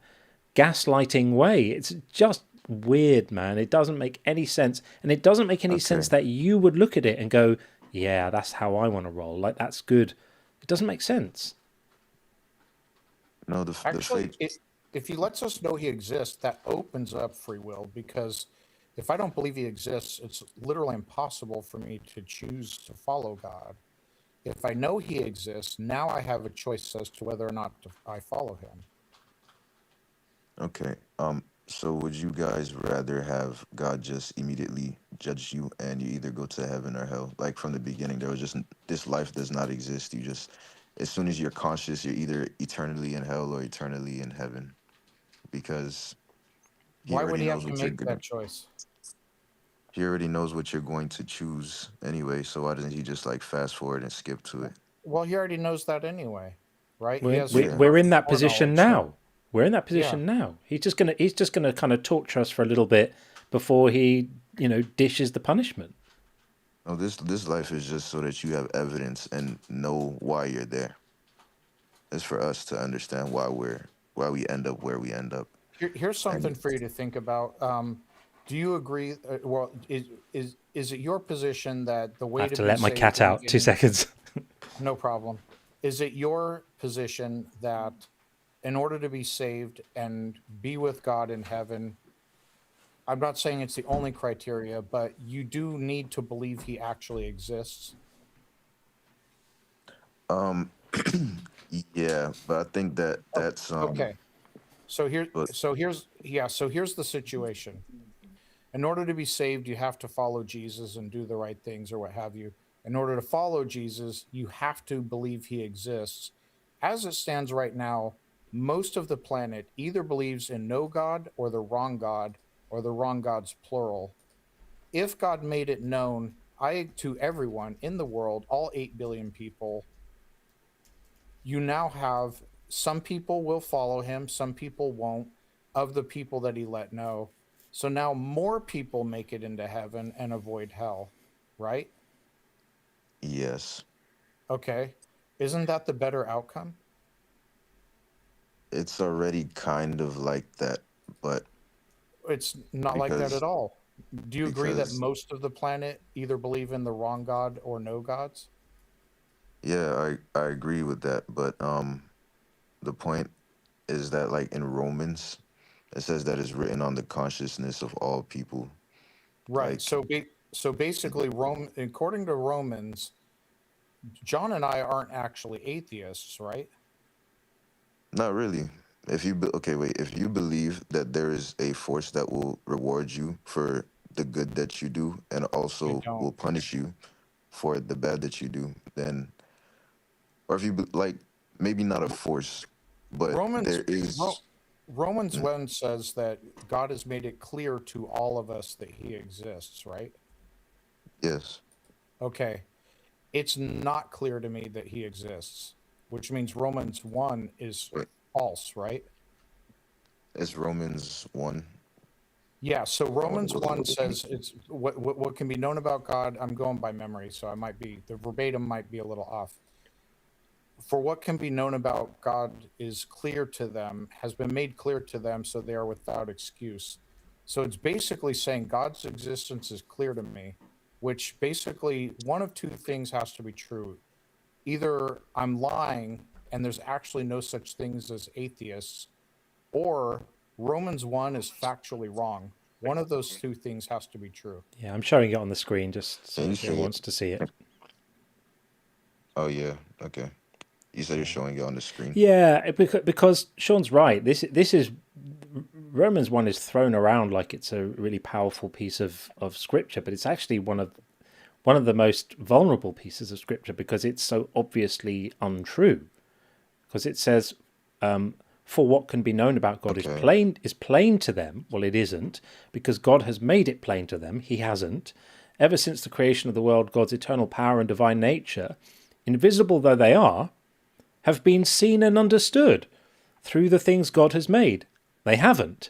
Speaker 1: gaslighting way? It's just weird, man. It doesn't make any sense. And it doesn't make any sense that you would look at it and go, yeah, that's how I want to roll. Like, that's good. It doesn't make sense.
Speaker 12: No,
Speaker 10: Actually, if he lets us know he exists, that opens up free will, because if I don't believe he exists, it's literally impossible for me to choose to follow God. If I know he exists, now I have a choice as to whether or not I follow him.
Speaker 12: Okay. So would you guys rather have God just immediately judge you and you either go to heaven or hell? Like from the beginning, there was just this life does not exist. You just, as soon as you're conscious, you're either eternally in hell or eternally in heaven, because
Speaker 10: Why would he have to make that choice?
Speaker 12: He already knows what you're going to choose anyway. So why doesn't he just like fast forward and skip to it?
Speaker 10: Well, he already knows that anyway, right?
Speaker 1: We're in that position now. We're in that position now. He's just gonna kind of torture us for a little bit before he, dishes the punishment.
Speaker 12: No, this life is just so that you have evidence and know why you're there. It's for us to understand why we end up where we end up.
Speaker 10: Here's something for you to think about. Do you agree? Well, is it your position that the way
Speaker 1: I have to let my cat out. 2 seconds.
Speaker 10: No problem. Is it your position that in order to be saved and be with God in heaven, I'm not saying it's the only criteria, but you do need to believe he actually exists?
Speaker 12: Yeah, but I think that's
Speaker 10: okay. So here's the situation. In order to be saved, you have to follow Jesus and do the right things or what have you. In order to follow Jesus, you have to believe he exists. As it stands right now, most of the planet either believes in no God or the wrong gods plural. If God made it known to everyone in the world, all 8 billion people, you now have some people will follow him, some people won't, of the people that he let know. So now more people make it into heaven and avoid hell, right?
Speaker 12: Yes.
Speaker 10: Okay. Isn't that the better outcome?
Speaker 12: It's already kind of like that, but
Speaker 10: it's not like that at all. Do you agree that most of the planet either believe in the wrong God or no gods?
Speaker 12: Yeah, I agree with that, but the point is that like in Romans, it says that it's written on the consciousness of all people.
Speaker 10: Right. So basically, according to Romans, John and I aren't actually atheists, right?
Speaker 12: Not really. If you believe that there is a force that will reward you for the good that you do and also will punish you for the bad that you do, then, or if you like, maybe not a force, but there is.
Speaker 10: Romans 1 says that God has made it clear to all of us that he exists, right?
Speaker 12: Yes.
Speaker 10: Okay. It's not clear to me that he exists, which means Romans 1 is false, right?
Speaker 12: It's Romans 1.
Speaker 10: Yeah, so Romans 1 says it's what can be known about God. I'm going by memory, so the verbatim might be a little off. For what can be known about God is clear to them, has been made clear to them, so they are without excuse. So it's basically saying God's existence is clear to me, which basically one of two things has to be true. Either I'm lying and there's actually no such things as atheists, or Romans 1 is factually wrong. One of those two things has to be true.
Speaker 1: Yeah, I'm showing it on the screen just so everyone wants to see it.
Speaker 12: Oh, yeah. Okay. You said you're showing it on the screen.
Speaker 1: Yeah, because Sean's right. This is Romans 1 is thrown around like it's a really powerful piece of scripture, but it's actually one of the most vulnerable pieces of scripture because it's so obviously untrue. Because it says, for what can be known about God is plain to them. Well, it isn't, because God has made it plain to them. He hasn't. Ever since the creation of the world, God's eternal power and divine nature, invisible though they are, have been seen and understood through the things God has made. They haven't.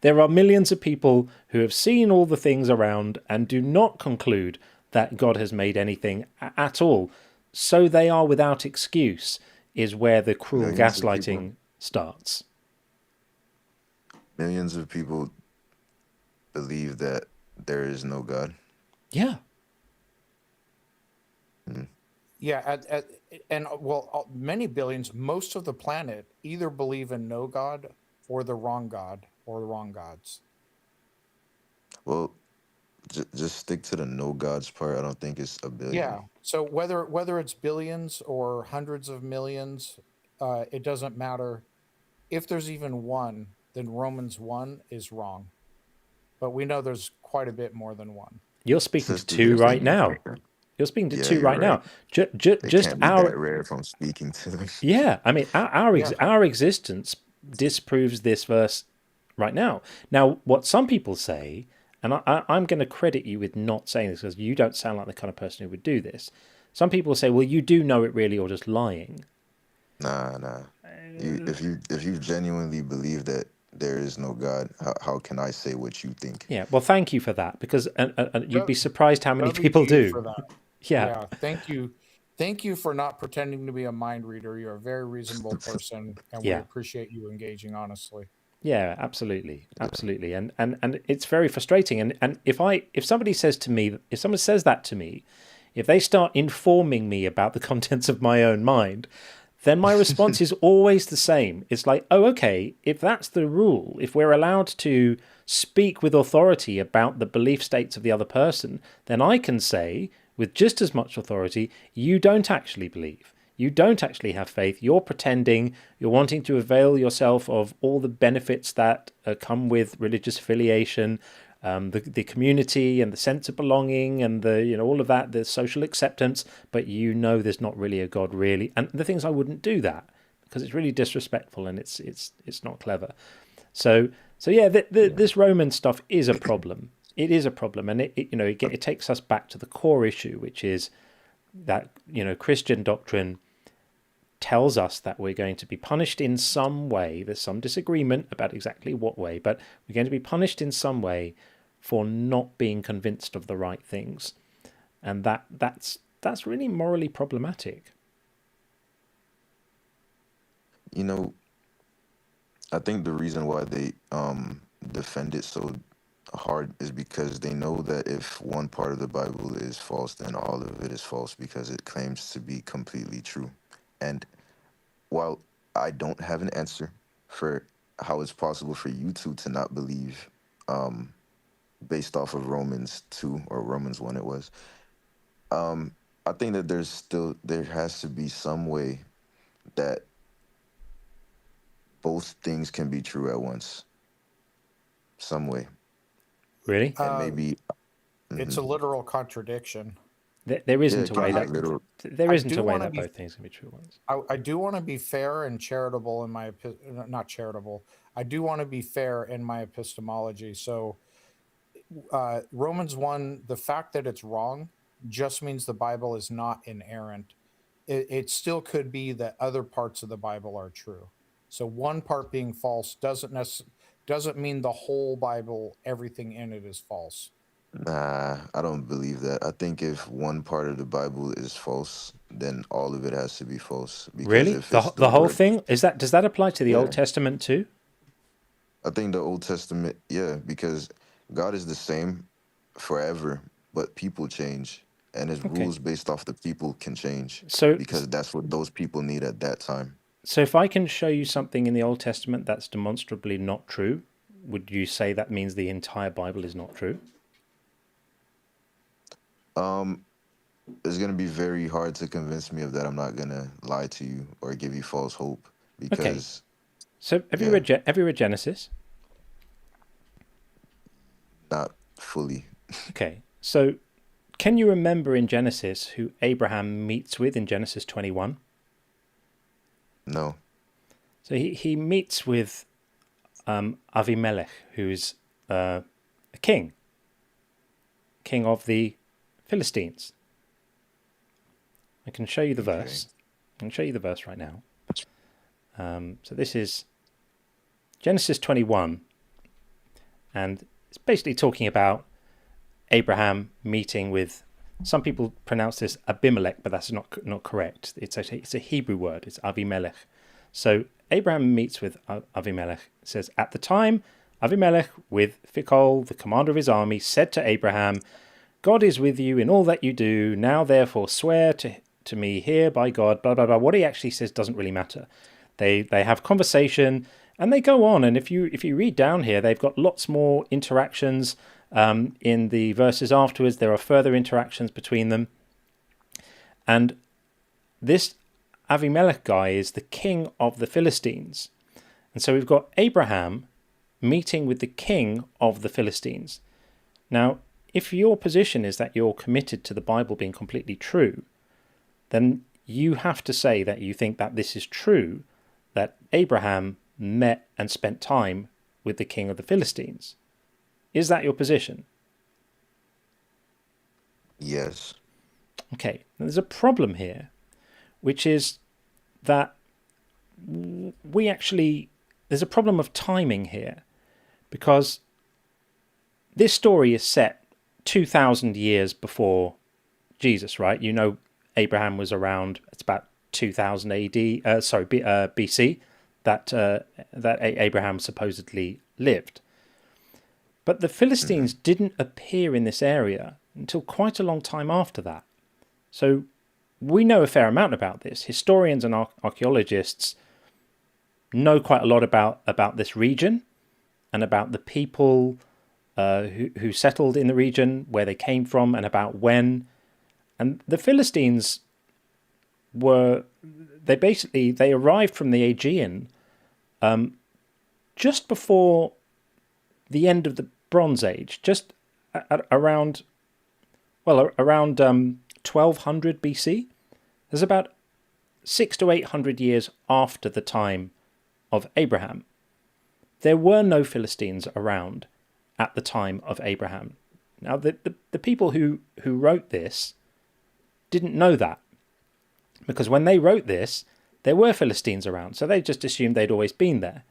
Speaker 1: There are millions of people who have seen all the things around and do not conclude that God has made anything at all. So they are without excuse, is where the cruel gaslighting starts.
Speaker 12: Millions of people believe that there is no God.
Speaker 1: Yeah.
Speaker 10: Yeah, many billions, most of the planet either believe in no God or the wrong God or the wrong gods.
Speaker 12: Well, just stick to the no gods part. I don't think it's a billion.
Speaker 10: Yeah. So whether it's billions or hundreds of millions, it doesn't matter. If there's even one, then Romans 1 is wrong. But we know there's quite a bit more than one.
Speaker 1: You're speaking to two right now. You're speaking to two right now. Just
Speaker 12: can't be
Speaker 1: our
Speaker 12: that rare if I'm speaking to them.
Speaker 1: Yeah, I mean our existence disproves this verse right now. Now, what some people say, and I'm going to credit you with not saying this because you don't sound like the kind of person who would do this. Some people say, well, you do know it really, or just lying.
Speaker 12: Nah. If you genuinely believe that there is no God, how can I say what you think?
Speaker 1: Yeah, well, thank you for that, because you'd be surprised how many people do.
Speaker 10: For that.
Speaker 1: Yeah.
Speaker 10: Thank you for not pretending to be a mind reader. You're a very reasonable person, and we appreciate you engaging honestly.
Speaker 1: Yeah, absolutely, and it's very frustrating. And if somebody says that to me, if they start informing me about the contents of my own mind, then my response is always the same. It's like, oh, okay, if that's the rule, if we're allowed to speak with authority about the belief states of the other person, then I can say with just as much authority, you don't actually believe. You don't actually have faith. You're pretending. You're wanting to avail yourself of all the benefits that come with religious affiliation, the community and the sense of belonging and the all of that, the social acceptance. But there's not really a God, really. And the things I wouldn't do that because it's really disrespectful and it's not clever. So yeah, this Roman stuff is a problem. It is a problem, and it takes us back to the core issue, which is that Christian doctrine tells us that we're going to be punished in some way. There's some disagreement about exactly what way, but we're going to be punished in some way for not being convinced of the right things, and that's really morally problematic.
Speaker 12: I think the reason why they defend it so hard is because they know that if one part of the Bible is false, then all of it is false because it claims to be completely true. And while I don't have an answer for how it's possible for you two to not believe based off of Romans 2 or Romans 1 it was, I think that there has to be some way that both things can be true at once. Some way.
Speaker 1: Really?
Speaker 12: And maybe
Speaker 10: it's a literal contradiction.
Speaker 1: There isn't a way that both things can be true once.
Speaker 10: I do want to be fair and charitable in my not charitable. I do want to be fair in my epistemology. So Romans 1, the fact that it's wrong just means the Bible is not inerrant. It still could be that other parts of the Bible are true. So one part being false doesn't mean the whole Bible, everything in it is false.
Speaker 12: Nah, I don't believe that. I think if one part of the Bible is false, then all of it has to be false.
Speaker 1: Really? The whole thing? Does that apply to the Old Testament too?
Speaker 12: I think the Old Testament, yeah, because God is the same forever, but people change. And his rules based off the people can change. Because that's what those people need at that time.
Speaker 1: So if I can show you something in the Old Testament that's demonstrably not true, would you say that means the entire Bible is not true?
Speaker 12: it's gonna be very hard to convince me of that. I'm not gonna lie to you or give you false hope
Speaker 1: Okay.
Speaker 12: because
Speaker 1: So have you
Speaker 12: yeah,
Speaker 1: read Genesis?
Speaker 12: not fully.
Speaker 1: Okay. So can you remember in Genesis who Abraham meets with in Genesis 21?
Speaker 12: No.
Speaker 1: So he meets with Avimelech, who's a king of the Philistines. I can show you the verse. I can show you the verse right now. So this is Genesis 21, and it's basically talking about Abraham meeting with, some people pronounce this Abimelech, but that's not correct. It's a Hebrew word. It's Avimelech. So Abraham meets with Avimelech. It says, at the time, Avimelech with Phicol, the commander of his army, said to Abraham, God is with you in all that you do. Now, therefore, swear to me here by God, blah, blah, blah. What he actually says doesn't really matter. They have conversation and they go on. And if you read down here, they've got lots more interactions. In the verses afterwards, there are further interactions between them. And this Avimelech guy is the king of the Philistines. And so we've got Abraham meeting with the king of the Philistines. Now, if your position is that you're committed to the Bible being completely true, then you have to say that you think that this is true, that Abraham met and spent time with the king of the Philistines. Is that your position?
Speaker 12: Yes.
Speaker 1: Okay, there's a problem here, which is that there's a problem of timing here, because this story is set 2,000 years before Jesus, right? You know, Abraham was around, it's about 2000 BC, that Abraham supposedly lived. But the Philistines didn't appear in this area until quite a long time after that. So we know a fair amount about this. Historians and archaeologists know quite a lot about this region and about the people who settled in the region, where they came from, and about when. And the Philistines they arrived from the Aegean just before the end of the Bronze Age, just around 1200 BC. There's about 600 to 800 years after the time of Abraham. There were no Philistines around at the time of Abraham. Now, the people who wrote this didn't know that, because when they wrote this, there were Philistines around, so they just assumed they'd always been there.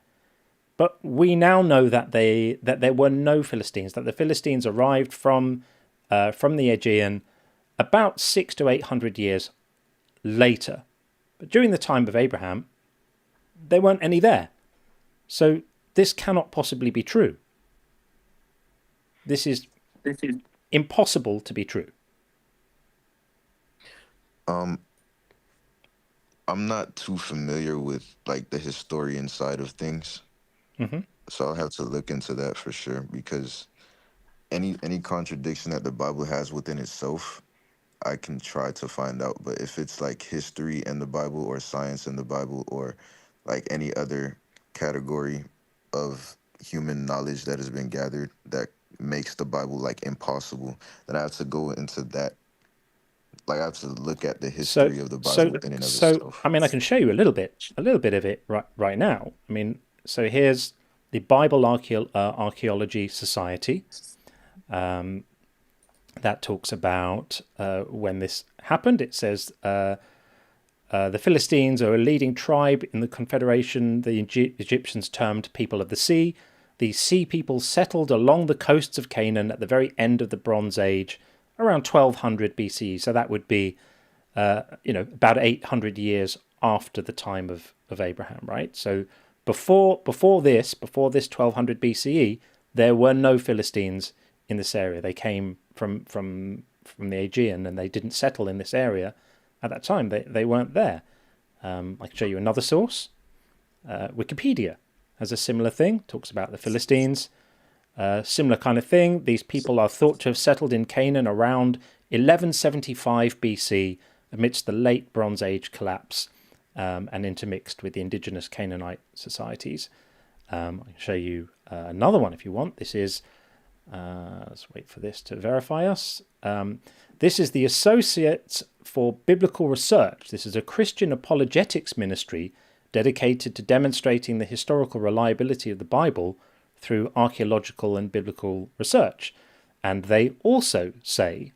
Speaker 1: But we now know that there were no Philistines, that the Philistines arrived from the Aegean about 600 to 800 years later. But during the time of Abraham, there weren't any there. So this cannot possibly be true. This is impossible to be true.
Speaker 12: I'm not too familiar with like the historian side of things. So I'll have to look into that for sure, because any contradiction that the Bible has within itself, I can try to find out. But if it's like history in the Bible or science in the Bible or like any other category of human knowledge that has been gathered that makes the Bible like impossible, then I have to go into that. Like I have to look at the history of the Bible within and of itself.
Speaker 1: I mean, I can show you a little bit of it right now. I mean, so here's the Bible Archaeology Society that talks about when this happened. It says the Philistines are a leading tribe in the Confederation the Egyptians termed people of the sea. These sea people settled along the coasts of Canaan at the very end of the Bronze Age, around 1200 BC. So that would be, about 800 years after the time of Abraham, right? So before this 1200 BCE, there were no Philistines in this area. They came from the Aegean, and they didn't settle in this area at that time. They weren't there. I can show you another source. Wikipedia has a similar thing, talks about the Philistines. Similar kind of thing. These people are thought to have settled in Canaan around 1175 BC, amidst the late Bronze Age collapse and intermixed with the indigenous Canaanite societies. I can show you another one if you want. This is, let's wait for this to verify us. This is the Associates for Biblical Research. This is a Christian apologetics ministry dedicated to demonstrating the historical reliability of the Bible through archaeological and biblical research. And they also say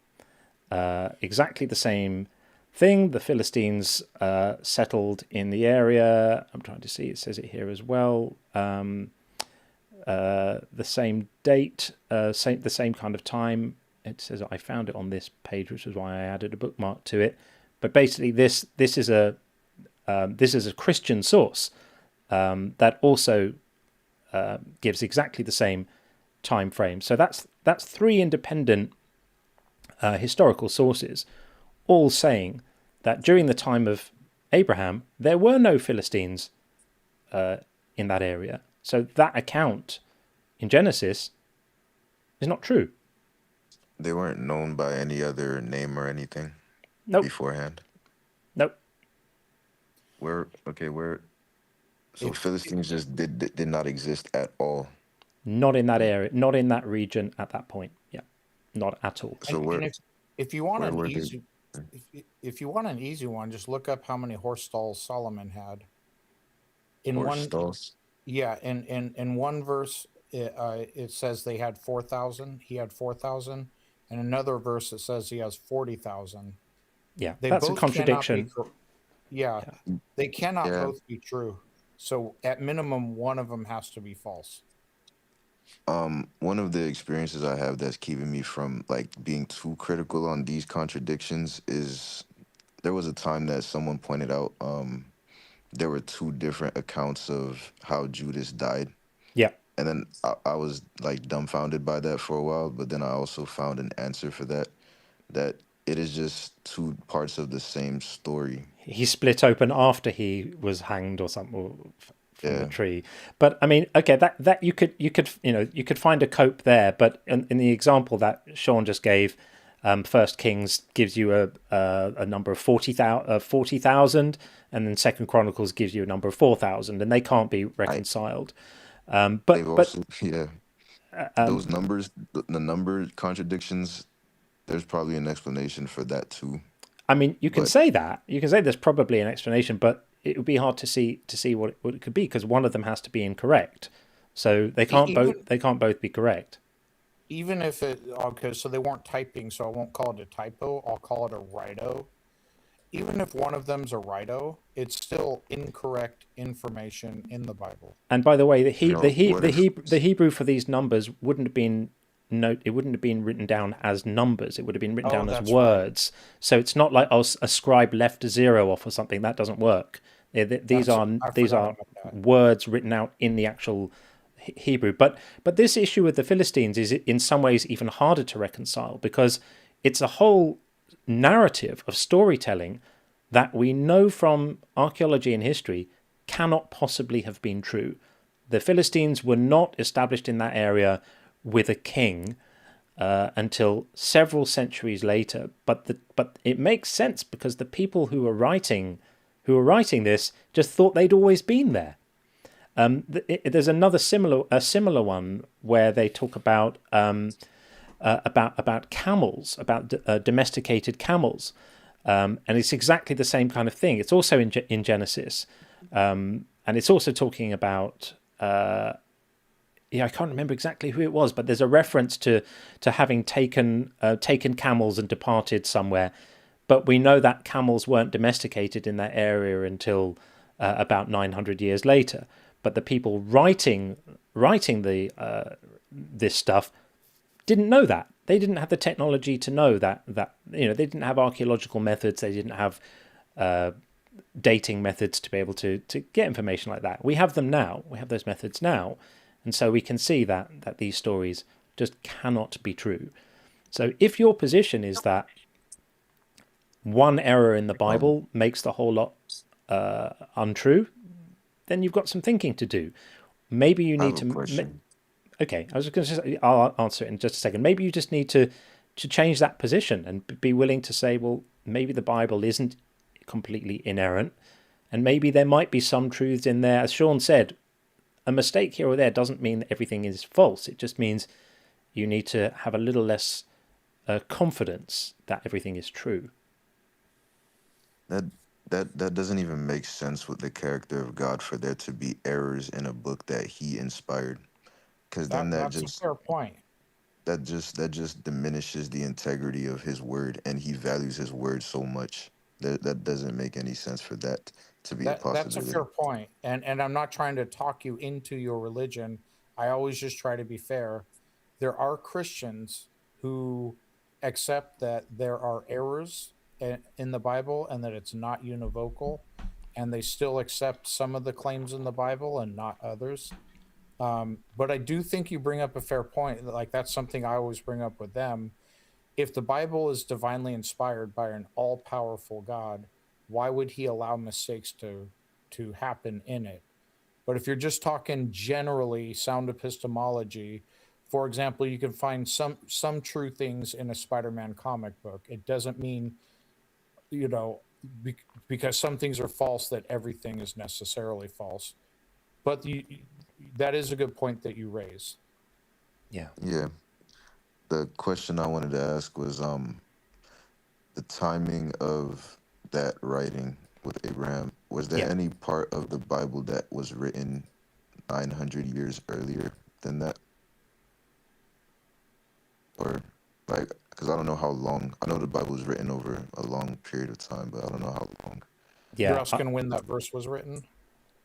Speaker 1: exactly the same thing. The Philistines settled in the area. I'm trying to see, it says it here as well. The same date, the same kind of time. It says I found it on this page, which is why I added a bookmark to it. But basically, this is a Christian source that also gives exactly the same time frame. So that's three independent historical sources, all saying that during the time of Abraham there were no Philistines in that area. So that account in Genesis is not true.
Speaker 12: They weren't known by any other name or anything beforehand.
Speaker 1: Nope.
Speaker 12: So Philistines just did not exist at all.
Speaker 1: Not in that area, not in that region at that point. Yeah, not at all.
Speaker 12: So
Speaker 10: if you want an easy, if you want an easy one, just look up how many horse stalls Solomon had.
Speaker 12: Stalls.
Speaker 10: Yeah, in one verse it says they had 4,000. He had 4,000. And another verse it says he has 40,000.
Speaker 1: Yeah, that's a contradiction.
Speaker 10: They cannot both be true. So at minimum, one of them has to be false.
Speaker 12: One of the experiences I have that's keeping me from like being too critical on these contradictions is there was a time that someone pointed out there were two different accounts of how Judas died.
Speaker 1: Yeah.
Speaker 12: And then I was like dumbfounded by that for a while, but then I also found an answer for that it is just two parts of the same story.
Speaker 1: He split open after he was hanged or something from a tree. But I mean, okay, that you could find a cope there. But in the example that Sean just gave, First Kings gives you a number of 40,000, and then Second Chronicles gives you a number of 4,000, and they can't be reconciled. Those
Speaker 12: numbers, the number contradictions, there's probably an explanation for that too.
Speaker 1: I mean, you can say that. You can say there's probably an explanation, but it would be hard to see what it could be, because one of them has to be incorrect. So they can't both be correct.
Speaker 10: Even if so they weren't typing, so I won't call it a typo. I'll call it a righto. Even if one of them's a righto, it's still incorrect information in the Bible.
Speaker 1: And by the way, the Hebrew for these numbers wouldn't have been written down as numbers. It would have been written down as words. Right. So it's not like a scribe left a zero off or something. That doesn't work. These are words written out in the actual Hebrew. But this issue with the Philistines is in some ways even harder to reconcile, because it's a whole narrative of storytelling that we know from archaeology and history cannot possibly have been true. The Philistines were not established in that area with a king until several centuries later. But it makes sense, because the people who were writing this just thought they'd always been there. There's another similar one where they talk about camels, about domesticated camels, and it's exactly the same kind of thing. It's also in Genesis, and it's also talking about I can't remember exactly who it was, but there's a reference to having taken camels and departed somewhere, but we know that camels weren't domesticated in that area until about 900 years later. But the people writing this stuff didn't know that. They didn't have the technology to know that they didn't have archaeological methods. They didn't have dating methods to be able to get information like that. We have them now. We have those methods now, and so we can see that these stories just cannot be true. So if your position is that one error in the Bible makes the whole lot untrue, then you've got some thinking to do. Maybe you need to. Okay, I was going to say, I'll answer it in just a second. Maybe you just need to to change that position and be willing to say, well, maybe the Bible isn't completely inerrant, and maybe there might be some truths in there. As Sean said, a mistake here or there doesn't mean that everything is false. It just means you need to have a little less confidence that everything is true.
Speaker 12: That doesn't even make sense with the character of God for there to be errors in a book that he inspired, because then
Speaker 10: That's a fair point.
Speaker 12: that just diminishes the integrity of his word, and he values his word so much that doesn't make any sense for that to be a possibility.
Speaker 10: That's a fair point. And I'm not trying to talk you into your religion. I always just try to be fair. There are Christians who accept that there are errors in the Bible and that it's not univocal, and they still accept some of the claims in the Bible and not others. But I do think you bring up a fair point. Like, that's something I always bring up with them. If the Bible is divinely inspired by an all-powerful God, why would he allow mistakes to happen in it? But if you're just talking generally sound epistemology, for example, you can find some true things in a Spider-Man comic book. It doesn't mean, because some things are false, that everything is necessarily false. But that is a good point that you raise.
Speaker 1: Yeah.
Speaker 12: Yeah. The question I wanted to ask was the timing of that writing with Abraham. Was there any part of the Bible that was written 900 years earlier than that? Or, like, because I don't know how long. I know the Bible was written over a long period of time, but I don't know how long.
Speaker 1: Yeah.
Speaker 10: You're asking when that verse was written?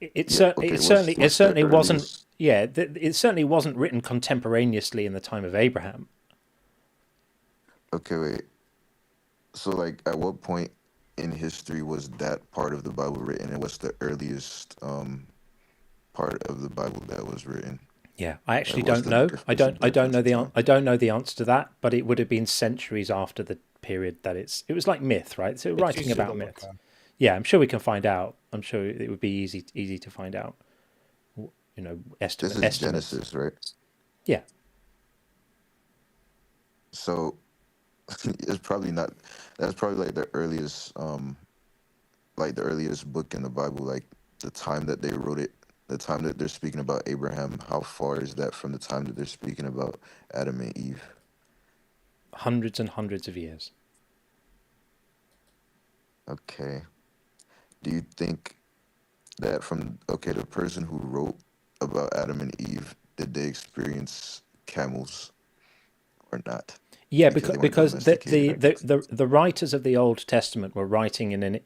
Speaker 1: It certainly wasn't. Yeah, it certainly wasn't written contemporaneously in the time of Abraham.
Speaker 12: Okay, wait. So, like, at what point in history was that part of the Bible written, and what's the earliest part of the Bible that was written?
Speaker 1: Yeah, I actually don't know. I don't know the answer to that, but it would have been centuries after the period that it was like myth, right? So writing about myth. Yeah, I'm sure we can find out. I'm sure it would be easy to find out. Estimates.
Speaker 12: This is Genesis, right?
Speaker 1: Yeah.
Speaker 12: So it's probably not. That's probably like the earliest book in the Bible. Like the time that they wrote it, the time that they're speaking about Abraham. How far is that from the time that they're speaking about Adam and Eve?
Speaker 1: Hundreds and hundreds of years.
Speaker 12: Okay. Do you think that the person who wrote about Adam and Eve, did they experience camels or not?
Speaker 1: Yeah, because the writers of the Old Testament were writing in an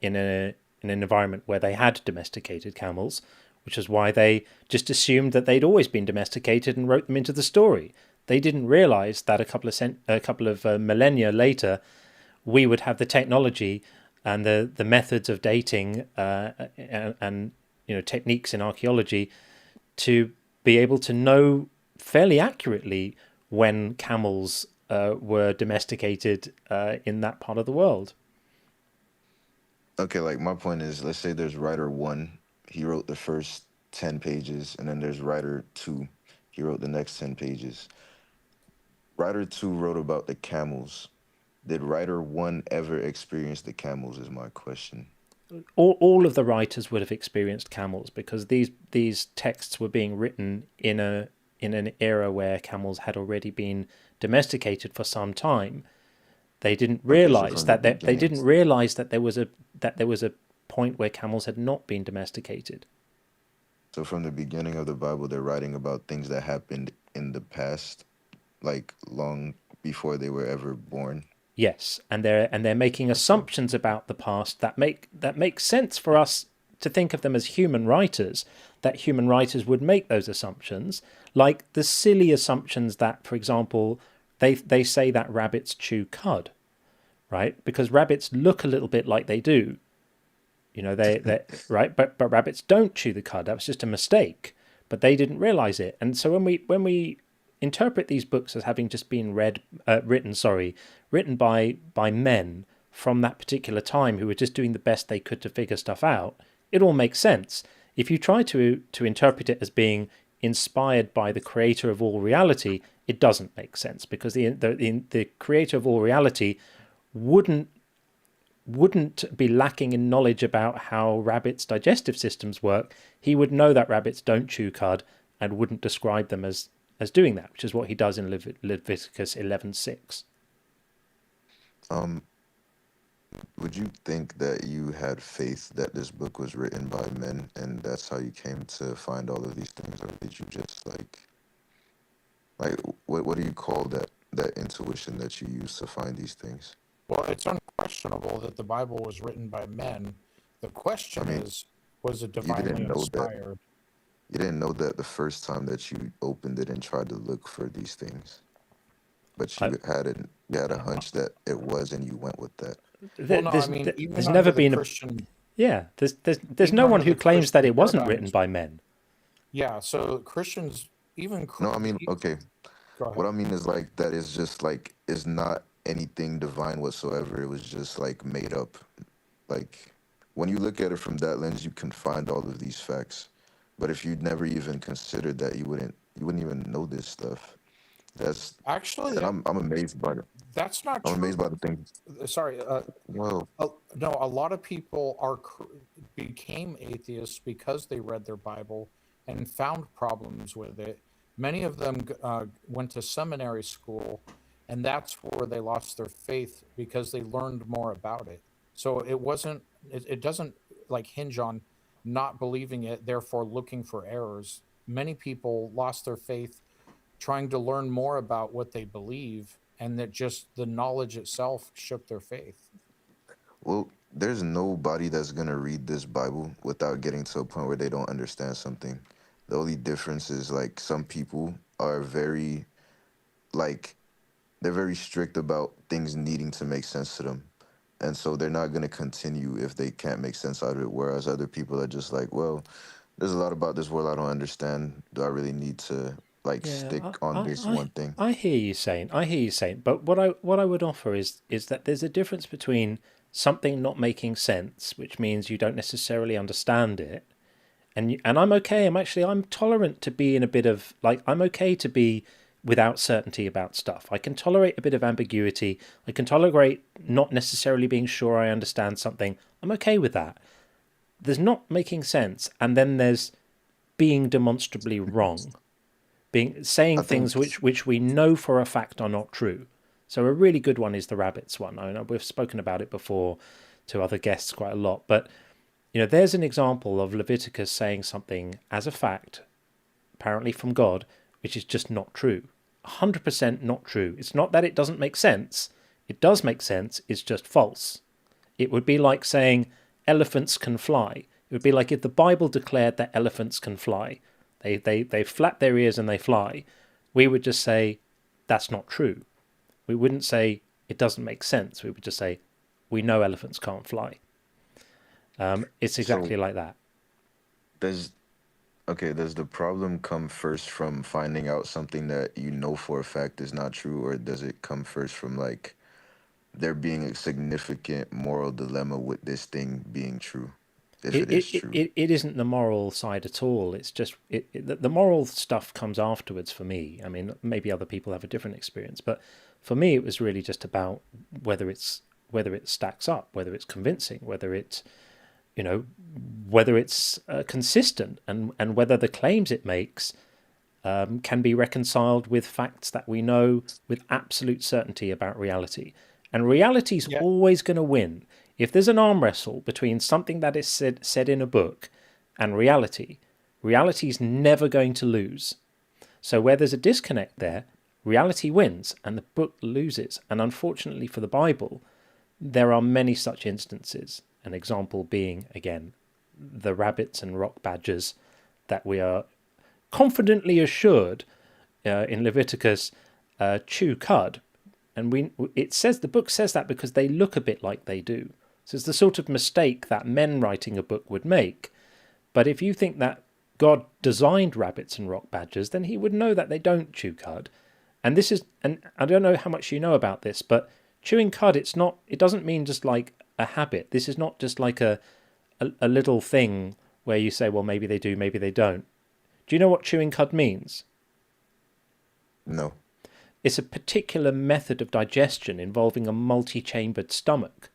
Speaker 1: environment where they had domesticated camels, which is why they just assumed that they'd always been domesticated and wrote them into the story. They didn't realize that a couple of millennia later, we would have the technology and the methods of dating and techniques in archaeology to be able to know fairly accurately when camels were domesticated in that part of the world.
Speaker 12: Okay, like my point is, let's say there's writer 1, he wrote the first 10 pages, and then there's writer 2, he wrote the next 10 pages. Writer 2 wrote about the camels. Did writer 1 ever experience the camels is my question.
Speaker 1: All of the writers would have experienced camels, because these texts were being written in an era where camels had already been domesticated for some time. They didn't realize that there was a point where camels had not been domesticated.
Speaker 12: So from the beginning of the Bible, they're writing about things that happened in the past, like long before they were ever born.
Speaker 1: Yes, and they're making assumptions about the past that make sense for us to think of them as human writers. That human writers would make those assumptions, like the silly assumptions that, for example, they say that rabbits chew cud, right? Because rabbits look a little bit like they do, they right, but rabbits don't chew the cud. That was just a mistake, but they didn't realize it. And so when we interpret these books as having just been written by men from that particular time who were just doing the best they could to figure stuff out, it all makes sense. If you try to interpret it as being inspired by the creator of all reality, it doesn't make sense, because the creator of all reality wouldn't be lacking in knowledge about how rabbits' digestive systems work. He would know that rabbits don't chew cud and wouldn't describe them as doing that, which is what he does in Leviticus 11:6.
Speaker 12: Would you think that you had faith that this book was written by men, and that's how you came to find all of these things, or did you just like what do you call that intuition that you use to find these things?
Speaker 10: Well, it's unquestionable that the Bible was written by men. The question is, was it divinely inspired?
Speaker 12: You didn't know that the first time that you opened it and tried to look for these things, but you had a hunch that it was, and you went with that.
Speaker 1: There's never been there's no one who claims that it wasn't written by men.
Speaker 10: Yeah, so Christians,
Speaker 12: No, I mean, okay. What I mean is like that is just like is not anything divine whatsoever. It was just like made up. Like when you look at it from that lens, you can find all of these facts. But if you'd never even considered that, you wouldn't even know this stuff. That's
Speaker 10: actually,
Speaker 12: and I'm amazed by it.
Speaker 10: That's not
Speaker 12: I'm
Speaker 10: true.
Speaker 12: amazed by the things.
Speaker 10: Sorry.
Speaker 12: Well,
Speaker 10: no, a lot of people became atheists because they read their Bible and found problems with it. Many of them went to seminary school, and that's where they lost their faith because they learned more about it. So it doesn't like hinge on not believing it, therefore looking for errors. Many people lost their faith trying to learn more about what they believe, and that just the knowledge itself shook their faith.
Speaker 12: Well, there's nobody that's going to read this Bible without getting to a point where they don't understand something. The only difference is like some people are very they're very strict about things needing to make sense to them. And so they're not going to continue if they can't make sense out of it. Whereas other people are just like, well, there's a lot about this world I don't understand. Do I really need to stick on this one thing?
Speaker 1: I hear you saying, but what I would offer is that there's a difference between something not making sense, which means you don't necessarily understand it, and I'm okay. I'm tolerant to be in a bit of I'm okay to be without certainty about stuff. I can tolerate a bit of ambiguity. I can tolerate not necessarily being sure I understand something. I'm okay with that. There's not making sense, and then there's being demonstrably wrong, saying things which we know for a fact are not true. So a really good one is the rabbits one. I know we've spoken about it before to other guests quite a lot, but there's an example of Leviticus saying something as a fact, apparently from God, which is just not true. 100% not true. It's not that it doesn't make sense. It does make sense. It's just false. It would be like saying elephants can fly. It would be like if the Bible declared that elephants can fly. They flap their ears and they fly. We would just say that's not true. We wouldn't say it doesn't make sense. We would just say we know elephants can't fly. It's exactly like that.
Speaker 12: Does the problem come first from finding out something that you know for a fact is not true, or does it come first from there being a significant moral dilemma with this thing being true? If it is true.
Speaker 1: It isn't the moral side at all. It's just the moral stuff comes afterwards for me. I mean, maybe other people have a different experience, but for me, it was really just about whether it stacks up, whether it's convincing, whether it's consistent, and whether the claims it makes can be reconciled with facts that we know with absolute certainty about reality. And reality's always going to win. If there's an arm wrestle between something that is said in a book and reality's never going to lose. So where there's a disconnect there, reality wins and the book loses. And unfortunately for the Bible, there are many such instances. An example being, again, the rabbits and rock badgers that we are confidently assured in Leviticus chew cud. And the book says that because they look a bit like they do. So it's the sort of mistake that men writing a book would make. But if you think that God designed rabbits and rock badgers, then he would know that they don't chew cud. And I don't know how much you know about this, but chewing cud, it doesn't mean just like a habit. This is not just like a little thing where you say, well, maybe they do, maybe they don't. Do you know what chewing cud means?
Speaker 12: No.
Speaker 1: it's a particular method of digestion involving a multi-chambered stomach.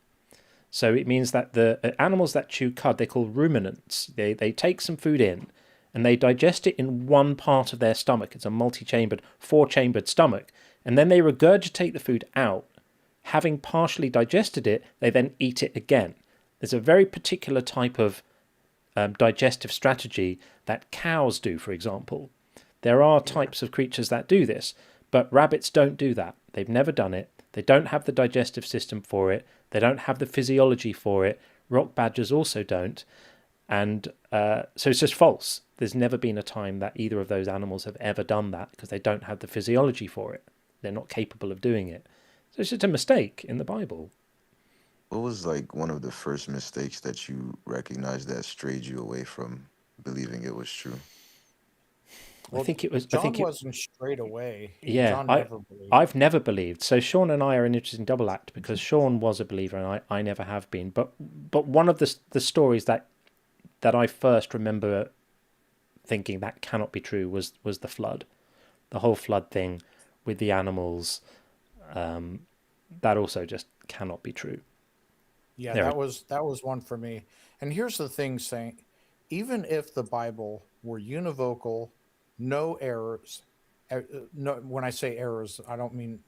Speaker 1: So it means that the animals that chew cud, they're called ruminants. They take some food in and they digest it in one part of their stomach. It's a multi-chambered, four-chambered stomach. And then they regurgitate the food out. Having partially digested it, they then eat it again. There's a very particular type of digestive strategy that cows do, for example. There are types of creatures that do this, but rabbits don't do that. They've never done it. They don't have the digestive system for it. They don't have the physiology for it. Rock badgers also don't. And so it's just false. There's never been a time that either of those animals have ever done that because they don't have the physiology for it. They're not capable of doing it. So it's just a mistake in the Bible.
Speaker 12: What was like one of the first mistakes that you recognized that strayed you away from believing it was true?
Speaker 10: Well,
Speaker 1: I think it was.
Speaker 10: John wasn't straight away.
Speaker 1: Yeah,
Speaker 10: John never believed.
Speaker 1: I've never believed. So Sean and I are an interesting double act because Sean was a believer and I never have been. But one of the stories that I first remember thinking that cannot be true was the flood, the whole flood thing with the animals. That also just cannot be true.
Speaker 10: Yeah, that was one for me. And here's the thing, Saint. Even if the Bible were univocal, no errors. No, when I say errors, I don't mean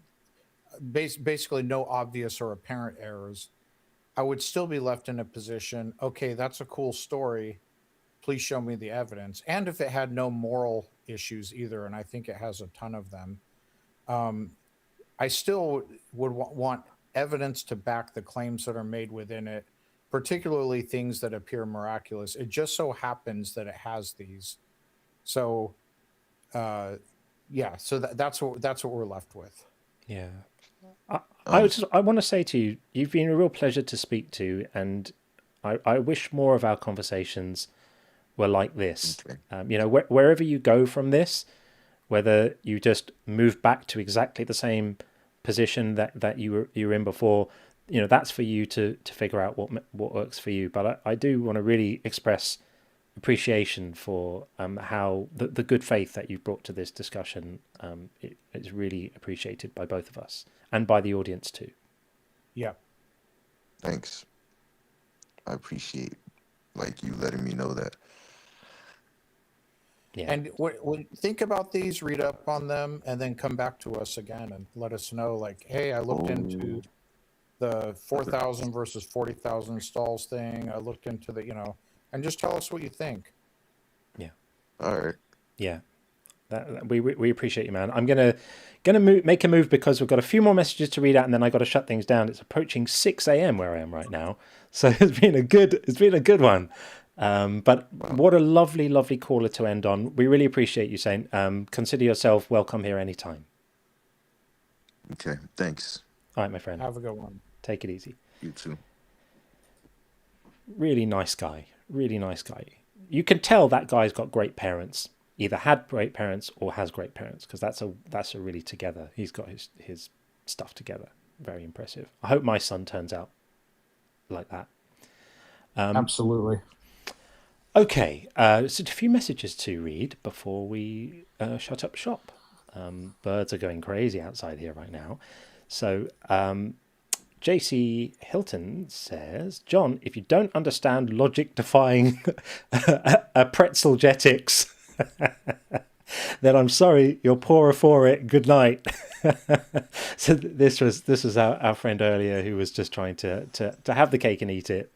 Speaker 10: basically no obvious or apparent errors. I would still be left in a position, okay, that's a cool story. Please show me the evidence. And if it had no moral issues either, and I think it has a ton of them, I still would want evidence to back the claims that are made within it, particularly things that appear miraculous. It just so happens that it has these. So, yeah, so that's what we're left with.
Speaker 1: Yeah. I want to say to you, you've been a real pleasure to speak to, and I wish more of our conversations were like this. Okay. Wherever you go from this, whether you just move back to exactly the same position that you were in before, that's for you to figure out what works for you. But I do want to really express appreciation for how the good faith that you've brought to this discussion. It's really appreciated by both of us and by the audience too.
Speaker 10: Yeah.
Speaker 12: Thanks. I appreciate you letting me know that.
Speaker 10: Yeah. And when think about these, read up on them, and then come back to us again and let us know, hey, I looked into the 4,000 versus 40,000 stalls thing. I looked into the, and just tell us what you think.
Speaker 1: Yeah.
Speaker 12: All right.
Speaker 1: Yeah. We appreciate you, man. I'm gonna make a move because we've got a few more messages to read out, and then I got to shut things down. It's approaching 6 a.m. where I am right now, so it's been a good one. But what a lovely, lovely caller to end on. We really appreciate you, Saint. Consider yourself welcome here anytime.
Speaker 12: Okay, thanks.
Speaker 1: All right, my friend.
Speaker 10: Have a good one.
Speaker 1: Take it easy.
Speaker 12: You too.
Speaker 1: Really nice guy. Really nice guy. You can tell that guy's got great parents. Either had great parents or has great parents, because that's a really together. He's got his stuff together. Very impressive. I hope my son turns out like that.
Speaker 10: Absolutely.
Speaker 1: Okay, so a few messages to read before we shut up shop. Birds are going crazy outside here right now. So JC Hilton says, John, if you don't understand logic-defying pretzelgetics, then I'm sorry, you're poorer for it. Good night. So this was our friend earlier who was just trying to have the cake and eat it.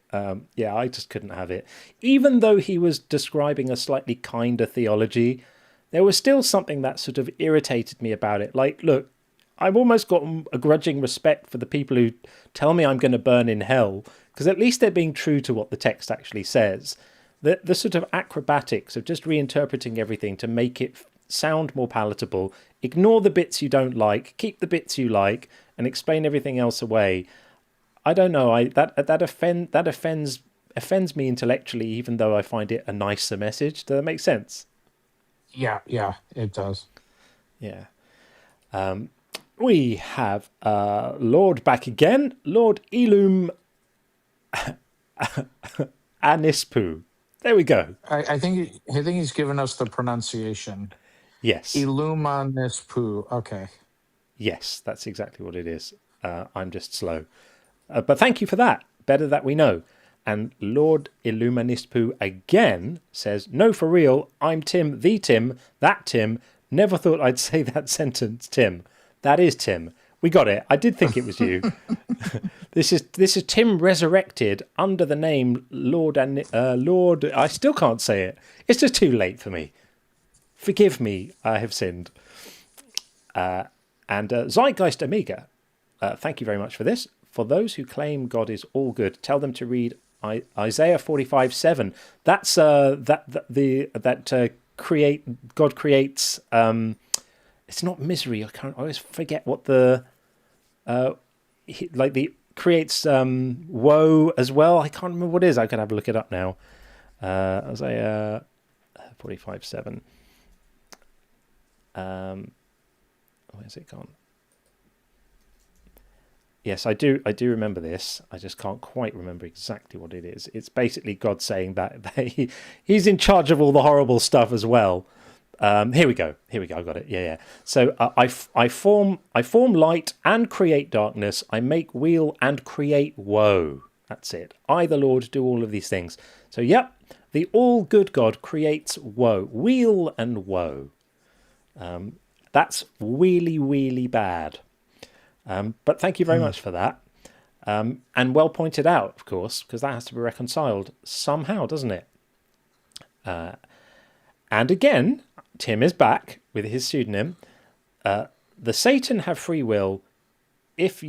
Speaker 1: Yeah, I just couldn't have it. Even though he was describing a slightly kinder theology, there was still something that sort of irritated me about it. Look, I've almost got a grudging respect for the people who tell me I'm going to burn in hell, because at least they're being true to what the text actually says. The sort of acrobatics of just reinterpreting everything to make it sound more palatable, ignore the bits you don't like, keep the bits you like, and explain everything else away. I don't know. That offends me intellectually, even though I find it a nicer message. Does that make sense?
Speaker 10: Yeah, it does.
Speaker 1: Yeah. We have Lord back again, Lord Ilum Anispu. There we go.
Speaker 10: I think he's given us the pronunciation.
Speaker 1: Yes.
Speaker 10: Illumanispu. Okay.
Speaker 1: Yes, that's exactly what it is. I'm just slow. But thank you for that. Better that we know. And Lord Illuministpoo again says, no, for real, I'm Tim, the Tim, that Tim. Never thought I'd say that sentence, Tim. That is Tim. We got it. I did think it was you. This is Tim resurrected under the name Lord and Lord. I still can't say it. It's just too late for me. Forgive me, I have sinned. And Zeitgeist Amiga, thank you very much for this. For those who claim God is all good, tell them to read Isaiah 45:7. That's God creates. It's not misery. I always forget what the creates woe as well. I can't remember what it is. I can have a look it up now. Isaiah 45:7. Where's it gone? Yes, I do remember this. I just can't quite remember exactly what it is. It's basically God saying that he's in charge of all the horrible stuff as well. Here we go. I got it. Yeah. So I form light and create darkness. I make weal and create woe. That's it. I, the Lord, do all of these things. So, yep, the all good God creates woe, weal and woe. That's really, really bad. But thank you very much for that. And well pointed out, of course, because that has to be reconciled somehow, doesn't it? And again, Tim is back with his pseudonym. The Satan have free will. If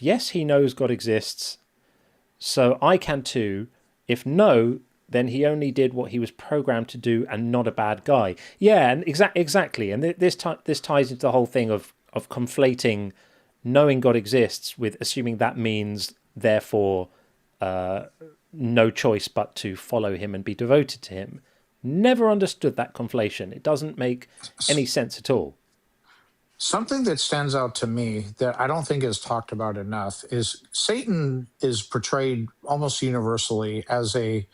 Speaker 1: yes, he knows God exists, so I can too. If no, then he only did what he was programmed to do and not a bad guy. Yeah, and exactly. And this ties into the whole thing of conflating knowing God exists with assuming that means, therefore, no choice but to follow him and be devoted to him. Never understood that conflation. It doesn't make any sense at all.
Speaker 2: Something that stands out to me that I don't think is talked about enough is Satan is portrayed almost universally as a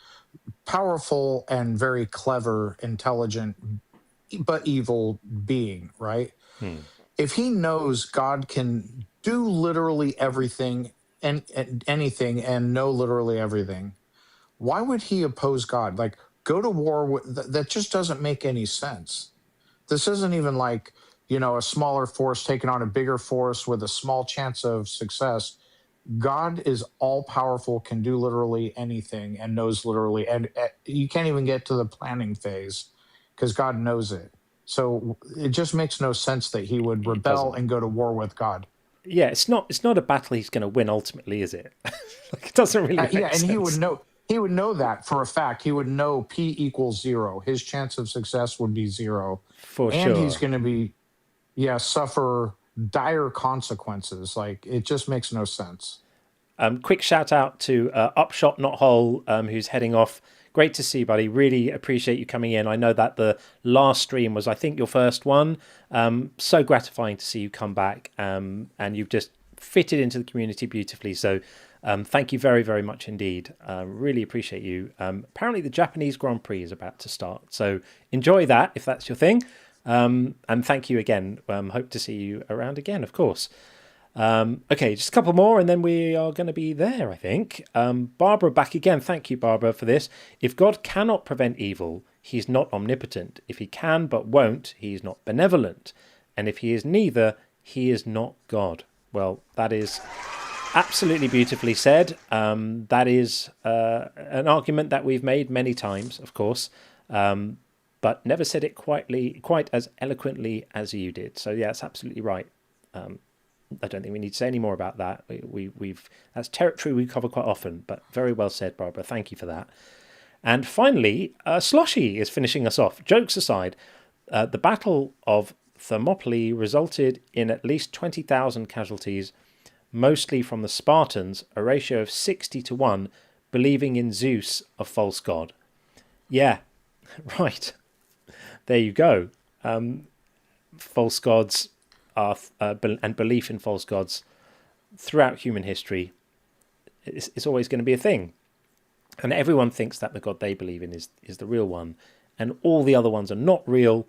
Speaker 2: powerful and very clever, intelligent, but evil being, right? If he knows God can do literally everything and anything and know literally everything, why would he oppose God? Like, go to war with that just doesn't make any sense. This isn't even like, a smaller force taking on a bigger force with a small chance of success. God is all powerful, can do literally anything, and knows literally. And you can't even get to the planning phase because God knows it. So it just makes no sense that he would rebel and go to war with God.
Speaker 1: Yeah, it's not a battle he's going to win ultimately, is it? It doesn't really make sense.
Speaker 2: And he would know that for a fact. He would know P equals 0. His chance of success would be 0.
Speaker 1: For sure.
Speaker 2: And he's going to be, suffer dire consequences. Like, it just makes no sense.
Speaker 1: Quick shout out to Upshot Not Whole, who's heading off. Great to see you, buddy. Really appreciate you coming in. I know that the last stream was, I think, your first one. So gratifying to see you come back. And you've just fitted into the community beautifully. So thank you very, very much indeed. Really appreciate you. Apparently the Japanese Grand Prix is about to start. So enjoy that if that's your thing. And thank you again. Hope to see you around again, of course. Okay, just a couple more and then we are going to be there, I think. Barbara back again. Thank you, Barbara, for this. If God cannot prevent evil, he's not omnipotent. If he can but won't, he is not benevolent. And if he is neither, he is not God. Well, that is absolutely beautifully said. That is an argument that we've made many times, of course, but never said it quite as eloquently as you did. So yeah, it's absolutely right. I don't think we need to say any more about that. We've that's territory we cover quite often, but very well said, Barbara. Thank you for that. And finally, Sloshy is finishing us off. Jokes aside, the Battle of Thermopylae resulted in at least 20,000 casualties, mostly from the Spartans, a ratio of 60-1, believing in Zeus, a false god. Yeah, right. There you go. False gods and belief in false gods throughout human history is always going to be a thing. And everyone thinks that the God they believe in is the real one. And all the other ones are not real.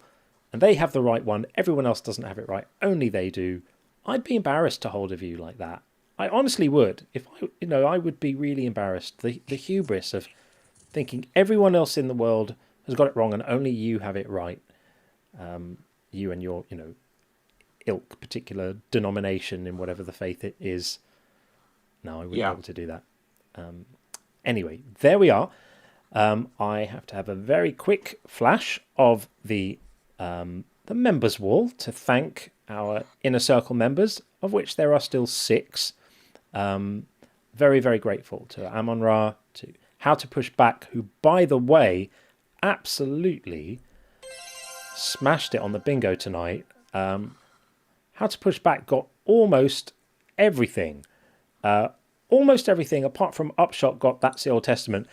Speaker 1: and they have the right one, everyone else doesn't have it right, only they do, I'd be embarrassed to hold a view like that. I honestly would. If I would be really embarrassed. The hubris of thinking everyone else in the world has got it wrong and only you have it right. You and your, ilk, particular denomination in whatever the faith it is. No, I wouldn't be able to do that. Anyway, there we are. I have to have a very quick flash of the members wall to thank our inner circle members, of which there are still 6. Very, very grateful to Amon Ra, to How to Push Back, who, by the way, absolutely smashed it on the bingo tonight. How to Push Back got almost everything. Almost everything apart from Upshot got That's the Old Testament.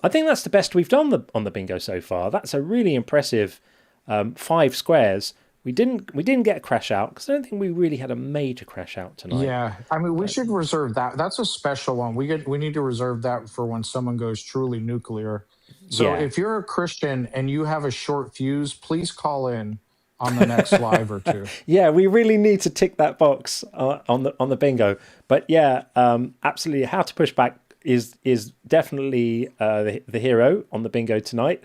Speaker 1: I think that's the best we've done on the bingo so far. That's a really impressive 5 squares. We didn't get a crash out because I don't think we really had a major crash out tonight.
Speaker 10: Yeah, I mean, we should reserve that. That's a special one. We need to reserve that for when someone goes truly nuclear. So if you're a Christian and you have a short fuse, please call in on the next live or two.
Speaker 1: Yeah, we really need to tick that box on the bingo. But yeah, absolutely. How to Push Back is definitely the hero on the bingo tonight.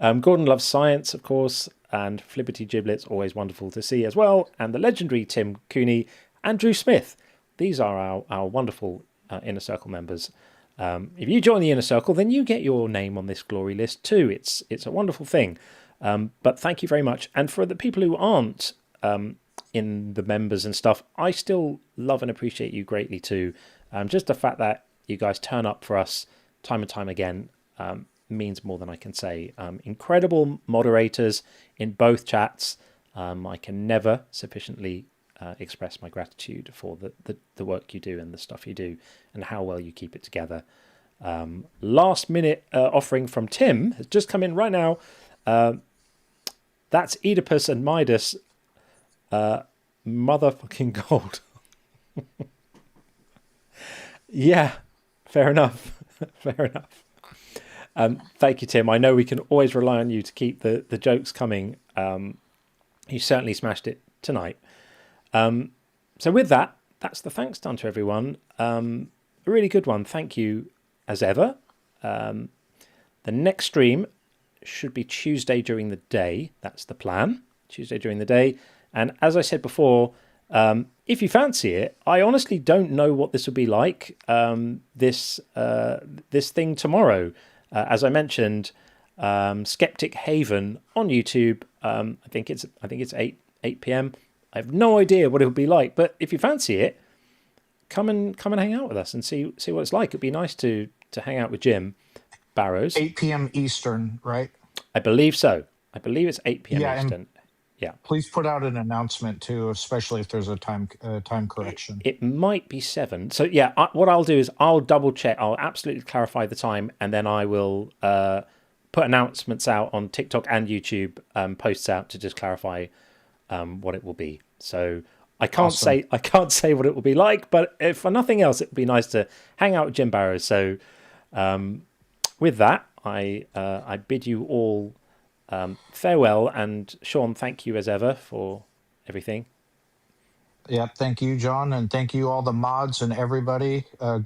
Speaker 1: Gordon Loves Science, of course, and Flippity Giblets, always wonderful to see as well. And the legendary Tim Cooney and Drew Smith. These are our wonderful Inner Circle members. If you join the Inner Circle, then you get your name on this glory list too. It's a wonderful thing. But thank you very much. And for the people who aren't in the members and stuff, I still love and appreciate you greatly too. Just the fact that you guys turn up for us time and time again means more than I can say. Incredible moderators in both chats. I can never sufficiently express my gratitude for the work you do and the stuff you do and how well you keep it together. Last minute offering from Tim has just come in right now. That's Oedipus and Midas. Motherfucking gold. Yeah, fair enough. Fair enough. Thank you, Tim. I know we can always rely on you to keep the jokes coming. You certainly smashed it tonight. So with that, that's the thanks done to everyone. A really good one. Thank you as ever. The next stream should be Tuesday during the day. That's the plan. Tuesday during the day. And as I said before, if you fancy it, I honestly don't know what this will be like. This thing tomorrow, as I mentioned, Skeptic Haven on YouTube. I think it's 8 p.m. I have no idea what it will be like, but if you fancy it, come and hang out with us and see what it's like. It'd be nice to hang out with Jim Barrows.
Speaker 10: 8 p.m. Eastern, right?
Speaker 1: I believe so. I believe it's 8 p.m. Eastern. Yeah.
Speaker 10: Please put out an announcement too, especially if there's a time correction.
Speaker 1: It might be 7. So yeah, what I'll do is I'll double check. I'll absolutely clarify the time, and then I will put announcements out on TikTok and YouTube, posts out to just clarify what it will be. So I can't say what it will be like, but if for nothing else, it would be nice to hang out with Jim Barrows. So with that, I bid you all farewell, and Sean, thank you as ever for everything.
Speaker 10: Yeah, thank you, John, and thank you all the mods and everybody.